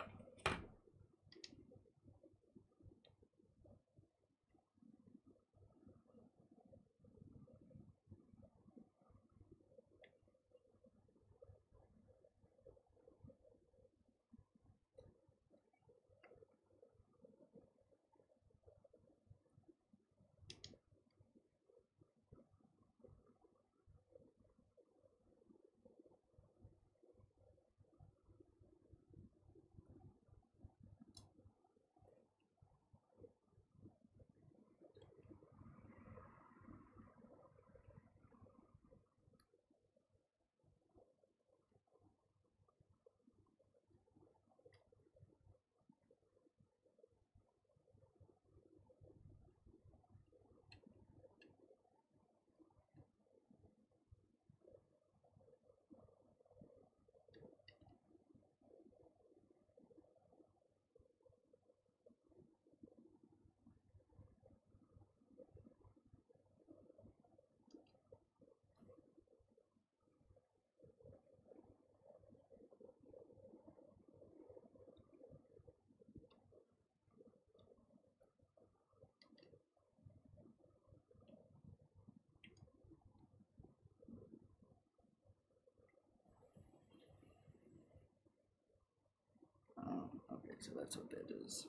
Okay, so that's what that is.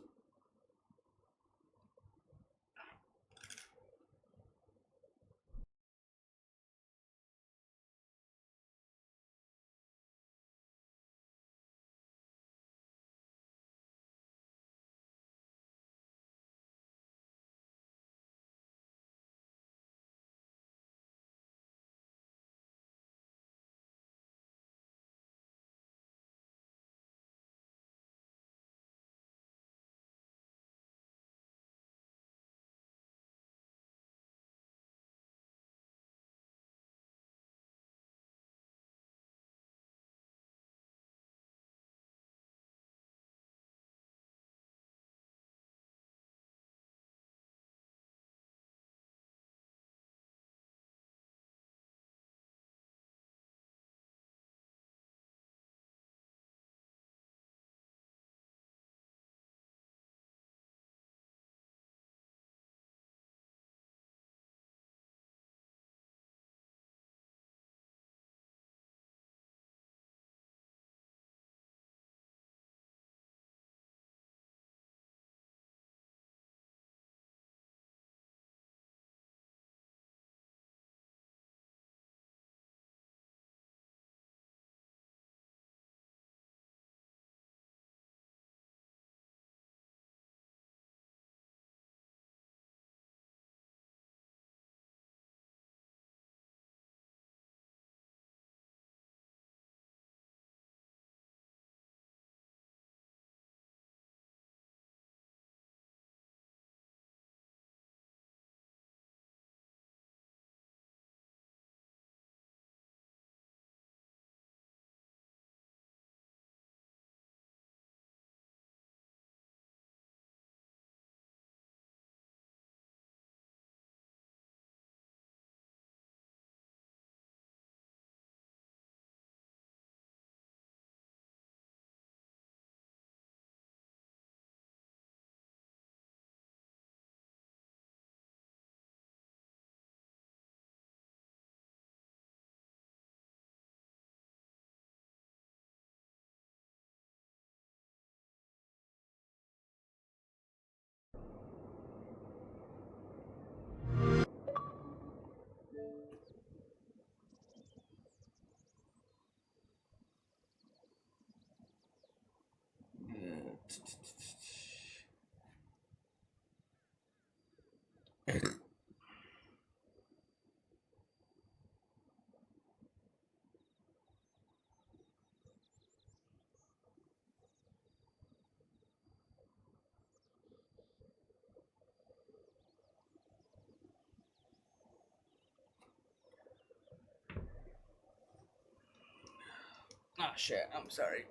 Ah, shit, I'm sorry.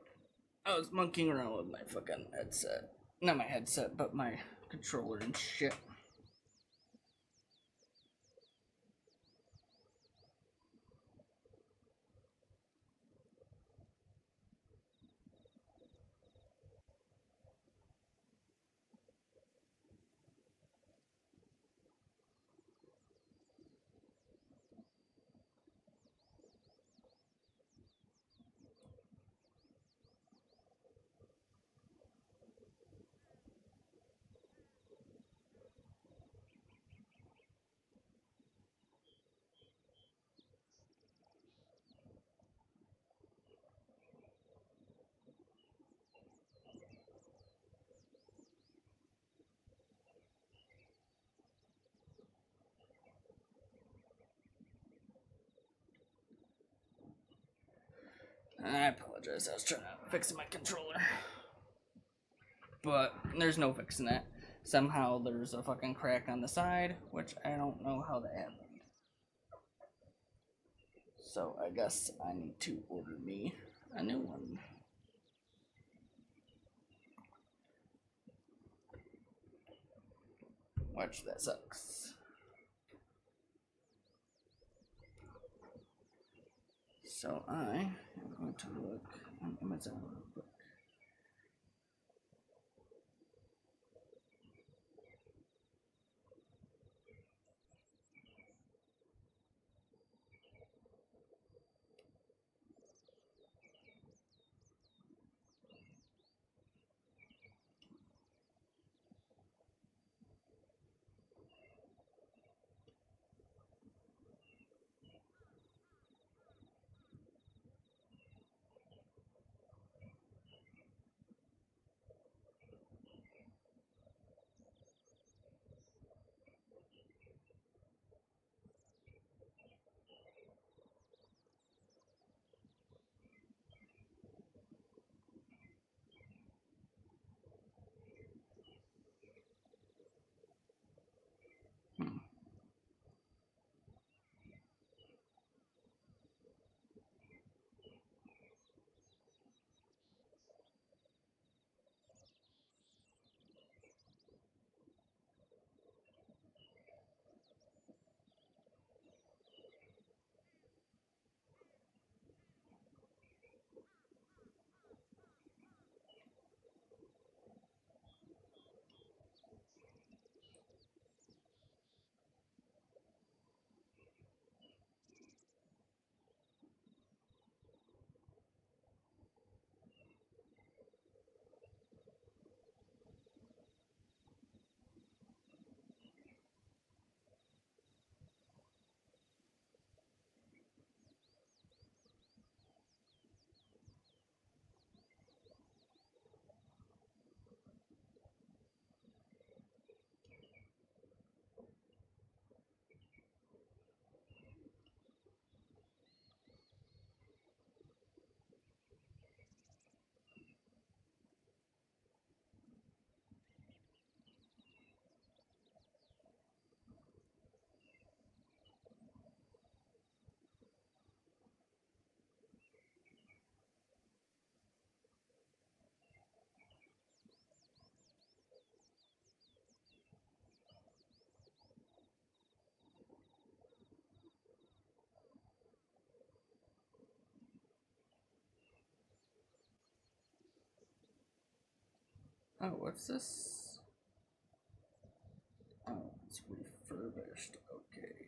I was monkeying around with my fucking headset. Not my headset, but my controller and shit. I apologize, I was trying to fix my controller. But there's no fixing it. Somehow there's a fucking crack on the side, which I don't know how that happened. So I guess I need to order me a new one. Which that sucks. So I am going to look on Amazon real quick. Oh, what's this? Oh, it's refurbished. Okay.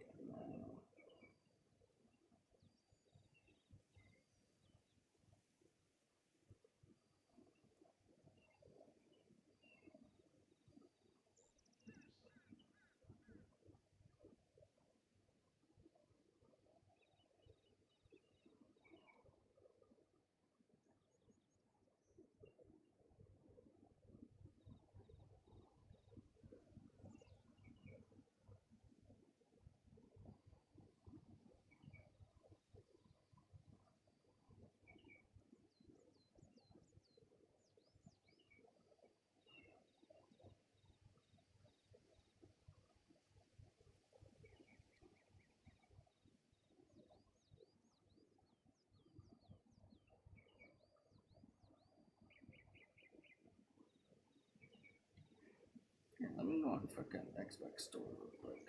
the fucking Xbox store real quick.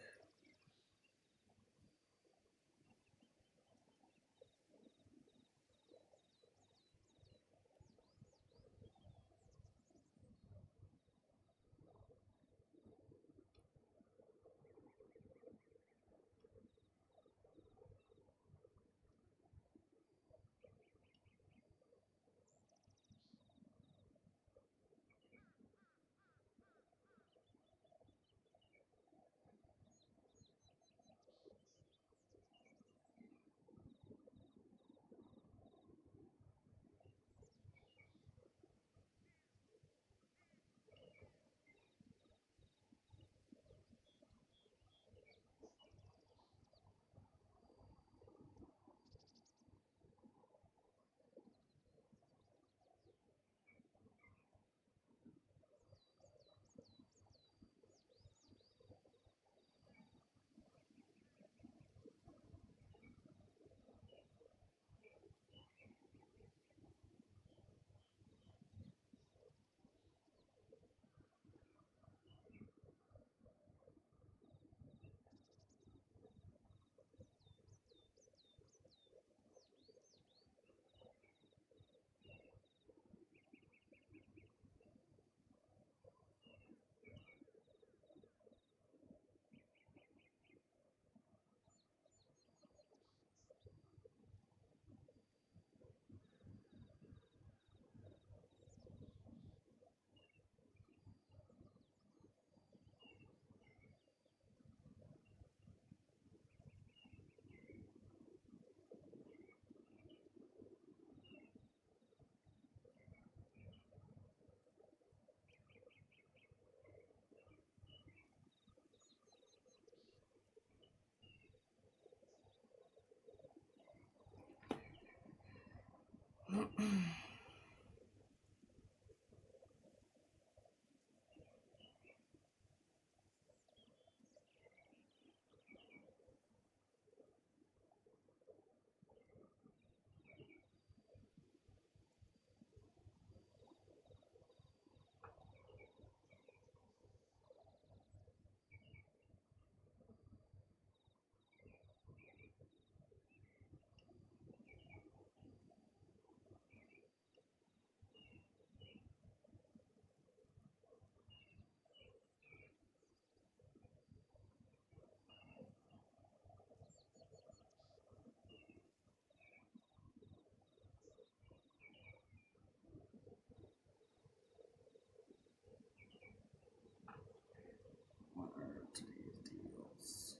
What are today's deals?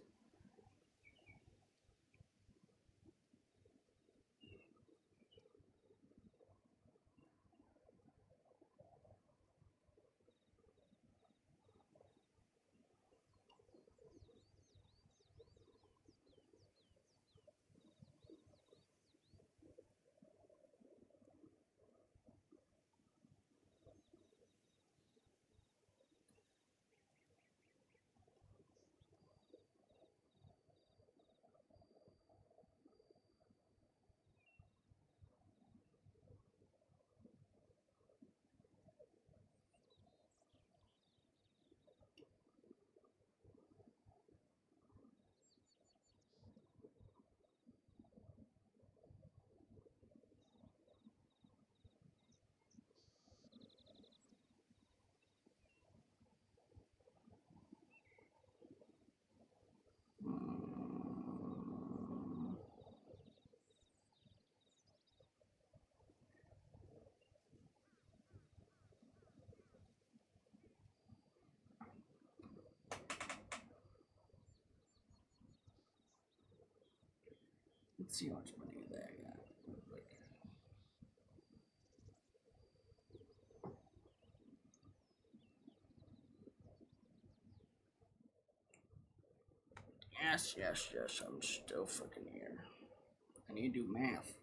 Let's see how much money they got. Yes, yes, yes, I'm still fucking here. I need to do math.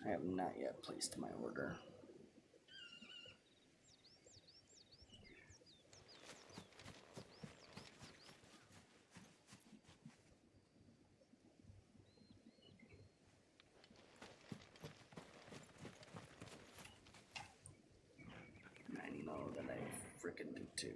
I have not yet placed my order. I know that I frickin' do too.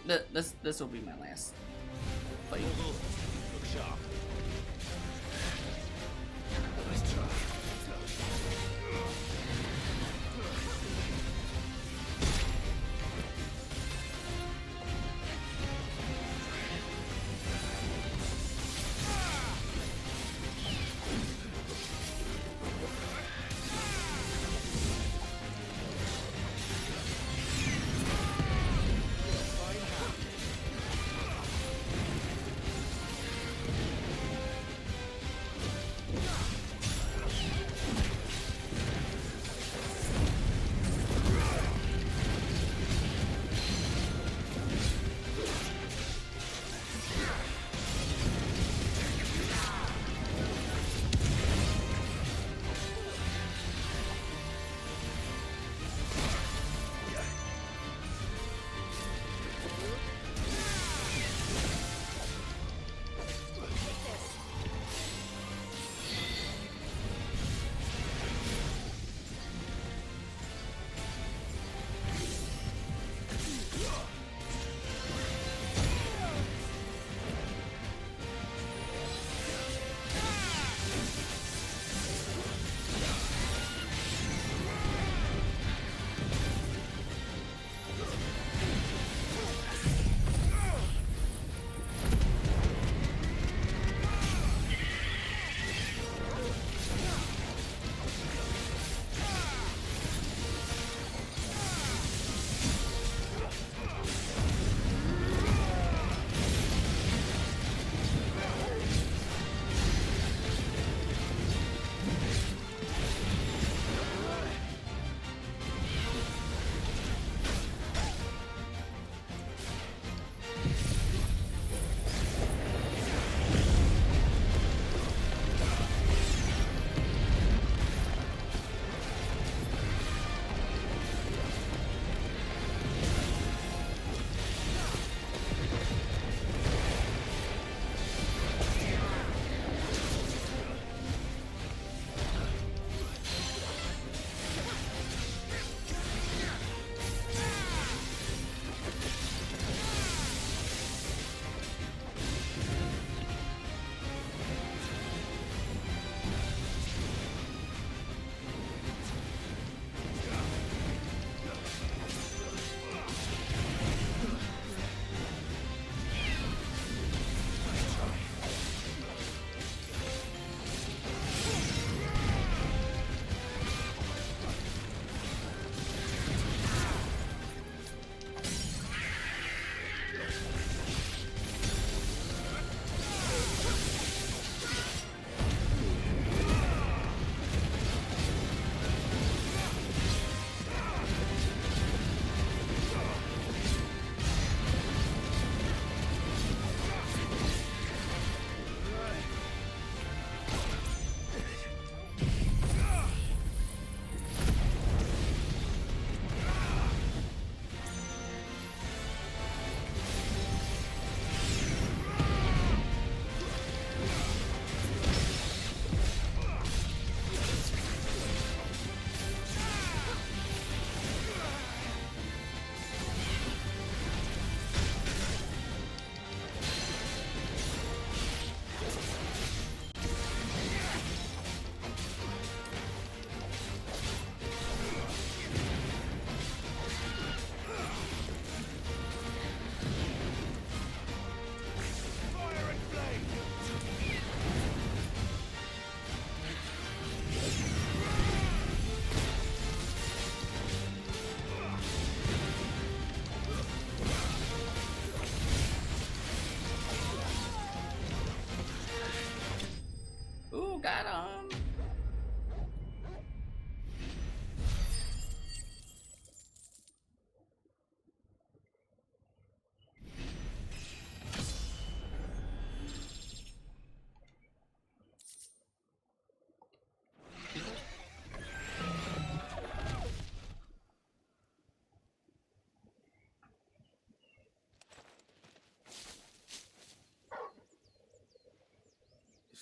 Yep, this will be my last fight. Look sharp. Let's try.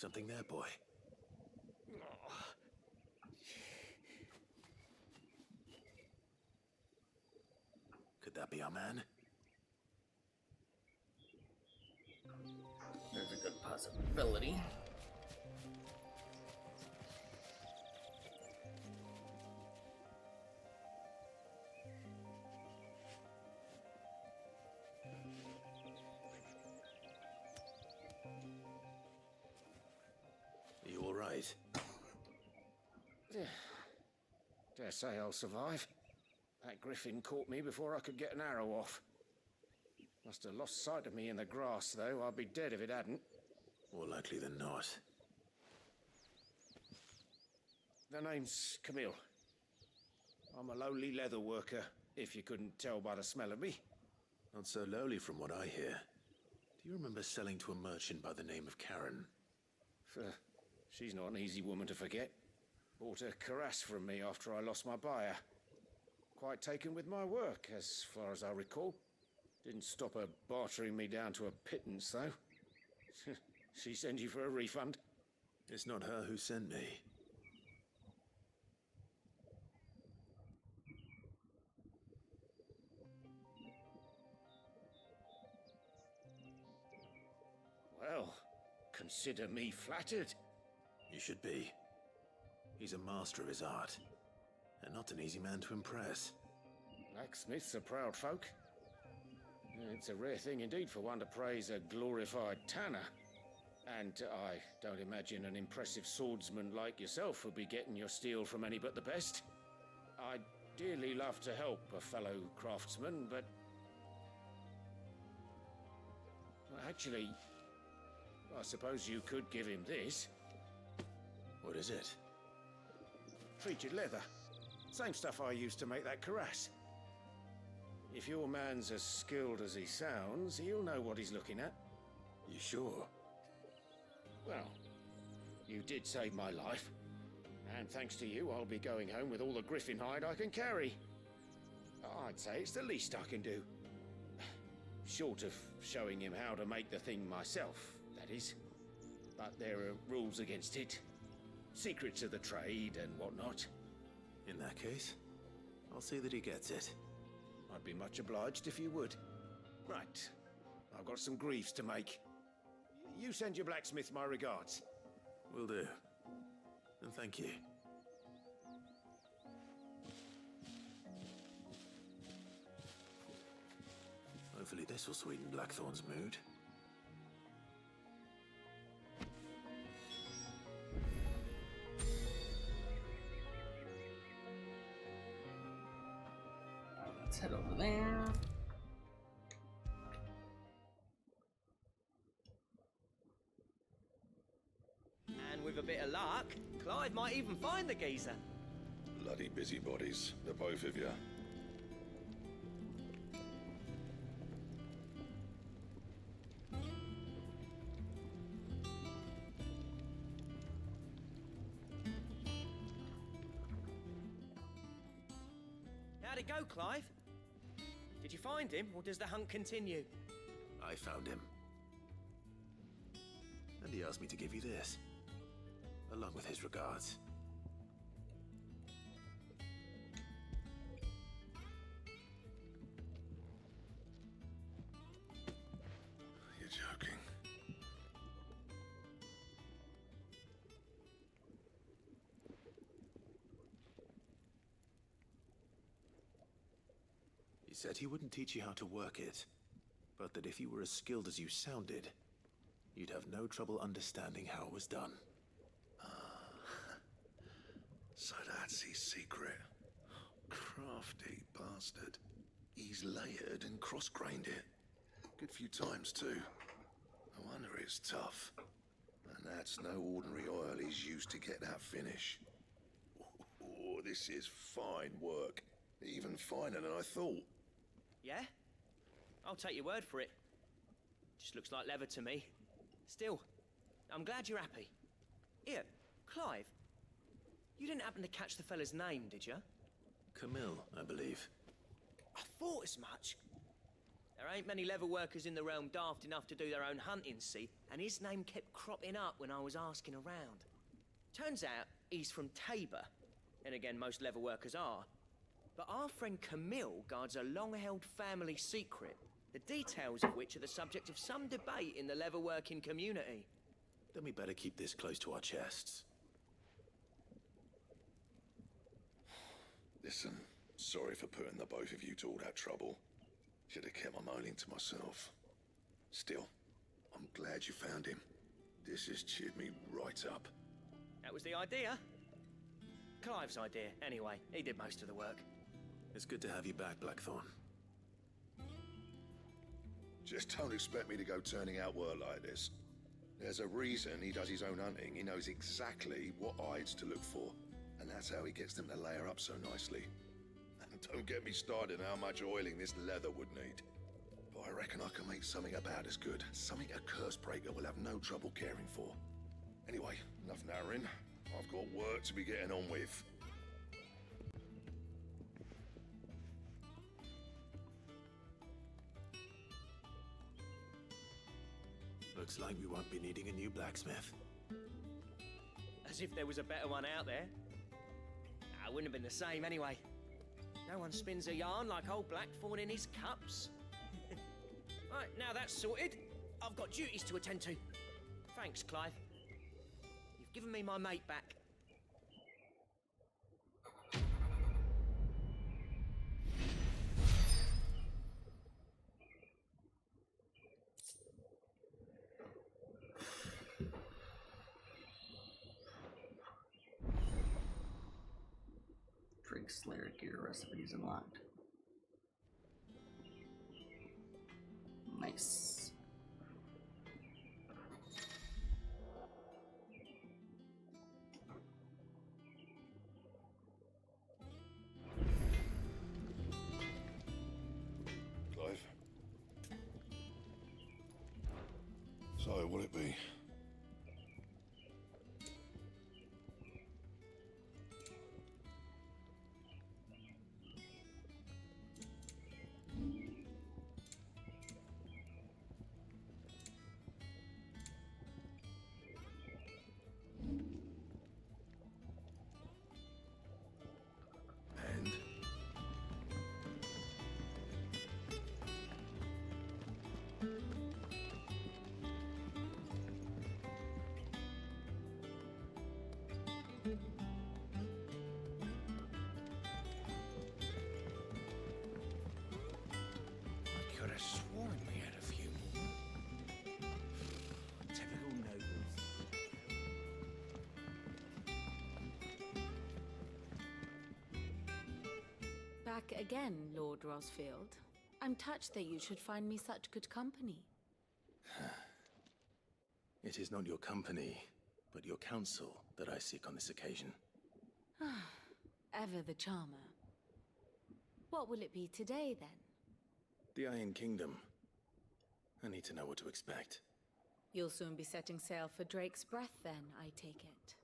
Something there, boy. Could that be our man? There's a good possibility. Are you all right? Dare say I'll survive. That griffin caught me before I could get an arrow off. Must have lost sight of me in the grass, though. I'd be dead if it hadn't. More likely than not. The name's Camille. I'm a lowly leather worker, if you couldn't tell by the smell of me. Not so lowly from what I hear. Do you remember selling to a merchant by the name of Karen? She's not an easy woman to forget. Bought a cuirass from me after I lost my buyer. Quite taken with my work, as far as I recall. Didn't stop her bartering me down to a pittance, though. She send you for a refund? It's not her who sent me. Well, consider me flattered. You should be. He's a master of his art, and not an easy man to impress. Blacksmiths are proud folk. It's a rare thing indeed for one to praise a glorified tanner. And I don't imagine an impressive swordsman like yourself would be getting your steel from any but the best. I'd dearly love to help a fellow craftsman, but... Well, actually, I suppose you could give him this. What is it? Treated leather. Same stuff I used to make that cuirass. If your man's as skilled as he sounds, he'll know what he's looking at. You sure? Well, you did save my life. And thanks to you, I'll be going home with all the griffin hide I can carry. I'd say it's the least I can do. Short of showing him how to make the thing myself, that is. But there are rules against it. Secrets of the trade and whatnot. In that case, I'll see that he gets it. I'd be much obliged if you would. Right. I've got some greaves to make. You send your blacksmith my regards. Will do. And thank you. Hopefully this will sweeten Blackthorn's mood. Let's head over there. And with a bit of luck, Clive might even find the geezer. Bloody busybodies, the both of you. How'd it go, Clive? Did you find him, or does the hunt continue? I found him. And he asked me to give you this, along with his regards. You're joking. He said he wouldn't teach you how to work it, but that if you were as skilled as you sounded, you'd have no trouble understanding how it was done. So that's his secret. Crafty bastard. He's layered and cross-grained it. Good few times, too. No wonder it's tough. And that's no ordinary oil he's used to get that finish. Oh, this is fine work. Even finer than I thought. Yeah? I'll take your word for it. Just looks like leather to me. Still, I'm glad you're happy. Here, Clive. You didn't happen to catch the fella's name, did you? Camille, I believe. I thought as much. There Ain't many level workers in the realm daft enough to do their own hunting, see? And his name kept cropping up when I was asking around. Turns out he's from Tabor. And again, most level workers are. But our friend Camille guards a long-held family secret, the details of which are the subject of some debate in the level working community. Then we better keep this close to our chests. Listen, sorry for putting the both of you to all that trouble. Should have kept my moaning to myself. Still, I'm glad you found him. This has cheered me right up. That was the idea. Clive's idea, anyway. He did most of the work. It's good to have you back, Blackthorn. Just don't expect me to go turning out work like this. There's a reason he does his own hunting. He knows exactly what hides to look for. And that's how he gets them to layer up so nicely. And don't get me started on how much oiling this leather would need. But I reckon I can make something about as good. Something a Cursebreaker will have no trouble caring for. Anyway, enough narrowing. I've got work to be getting on with. Looks like we won't be needing a new blacksmith. As if there was a better one out there. Nah, it wouldn't have been the same anyway. No one spins a yarn like old Blackthorn in his cups. Right, now that's sorted, I've got duties to attend to. Thanks, Clive. You've given me my mate back. Drake Slayer gear recipes unlocked. Nice. Clive? So, what'll it be? I could have sworn we had a few more. Typical nobles. Back again, Lord Rosfield. I'm touched that you should find me such good company. It is not your company, but your counsel that I seek on this occasion. Ever the charmer. What will it be today, then? The Iron Kingdom. I need to know what to expect. You'll soon be setting sail for Drake's Breath, then, I take it.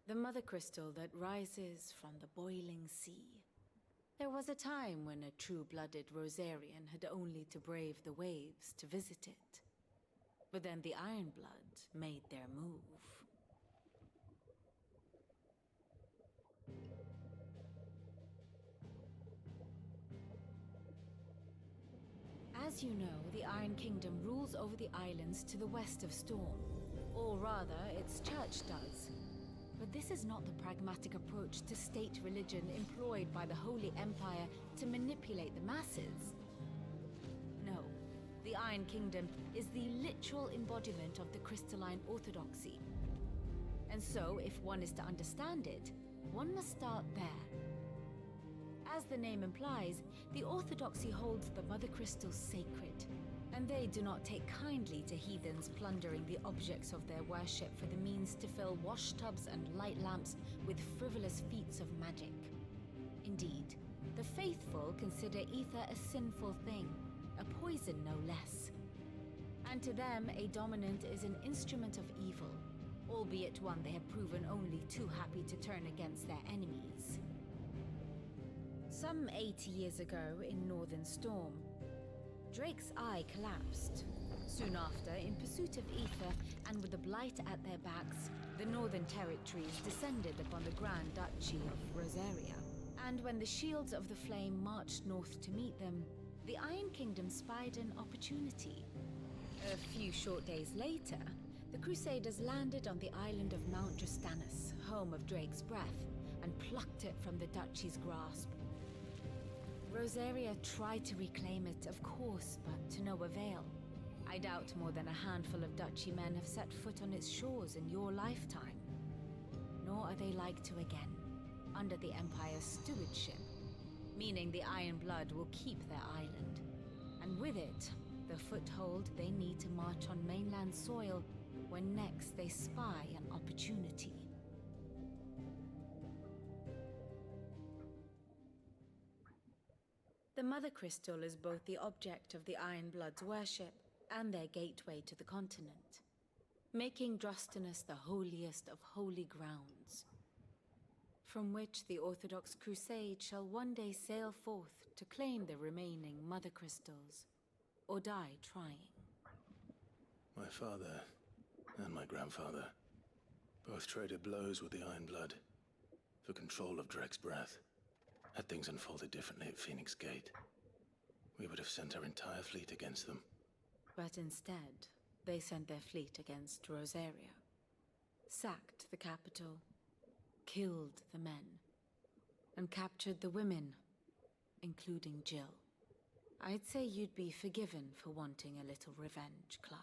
The mother crystal that rises from the boiling sea. There was a time when a true-blooded Rosarian had only to brave the waves to visit it. But then the Ironblood made their move. As you know, the Iron Kingdom rules over the islands to the west of Storm. Or rather, its church does. But this is not the pragmatic approach to state religion employed by the Holy Empire to manipulate the masses. No, the Iron Kingdom is the literal embodiment of the crystalline orthodoxy. And so, if one is to understand it, one must start there. As the name implies, the orthodoxy holds the Mother Crystals sacred, and they do not take kindly to heathens plundering the objects of their worship for the means to fill washtubs and light lamps with frivolous feats of magic. Indeed, the faithful consider ether a sinful thing, a poison no less. And to them, a dominant is an instrument of evil, albeit one they have proven only too happy to turn against their enemies. Some 80 years ago in Northern Storm, Drake's eye collapsed. Soon after, in pursuit of ether and with the Blight at their backs, the Northern Territories descended upon the Grand Duchy of Rosaria. And when the Shields of the Flame marched north to meet them, the Iron Kingdom spied an opportunity. A few short days later, the Crusaders landed on the island of Mount Justanus, home of Drake's breath, and plucked it from the Duchy's grasp. Rosaria tried to reclaim it, of course, but to no avail. I doubt more than a handful of Duchy men have set foot on its shores in your lifetime. Nor are they like to again, under the Empire's stewardship, meaning the Iron Blood will keep their island, and with it, the foothold they need to march on mainland soil when next they spy an opportunity. The Mother Crystal is both the object of the Iron Blood's worship and their gateway to the continent, making Drostanus the holiest of holy grounds, from which the Orthodox Crusade shall one day sail forth to claim the remaining Mother Crystals, or die trying. My father and my grandfather both traded blows with the Iron Blood for control of Drake's breath. Had things unfolded differently at Phoenix Gate, we would have sent our entire fleet against them. But instead, they sent their fleet against Rosaria, sacked the capital, killed the men, and captured the women, including Jill. I'd say you'd be forgiven for wanting a little revenge, Clive.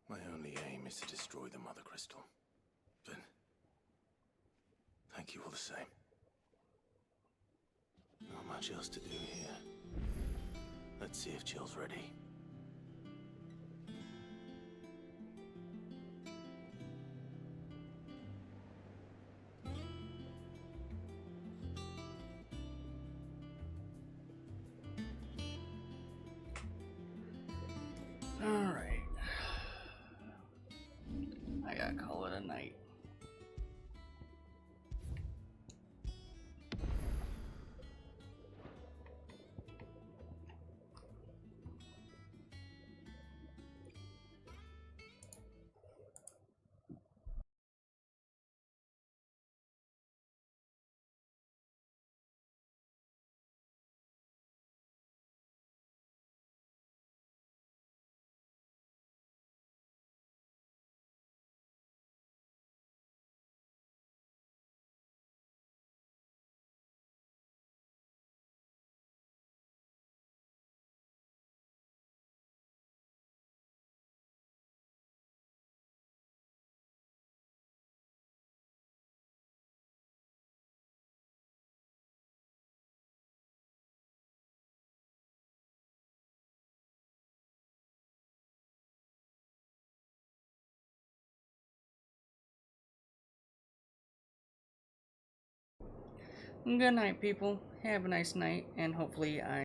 My only aim is to destroy the Mother Crystal. But thank you all the same. Not much else to do here. Let's see if Jill's ready. Alright. I gotta call it a night. Good night, people. Have a nice night, and hopefully I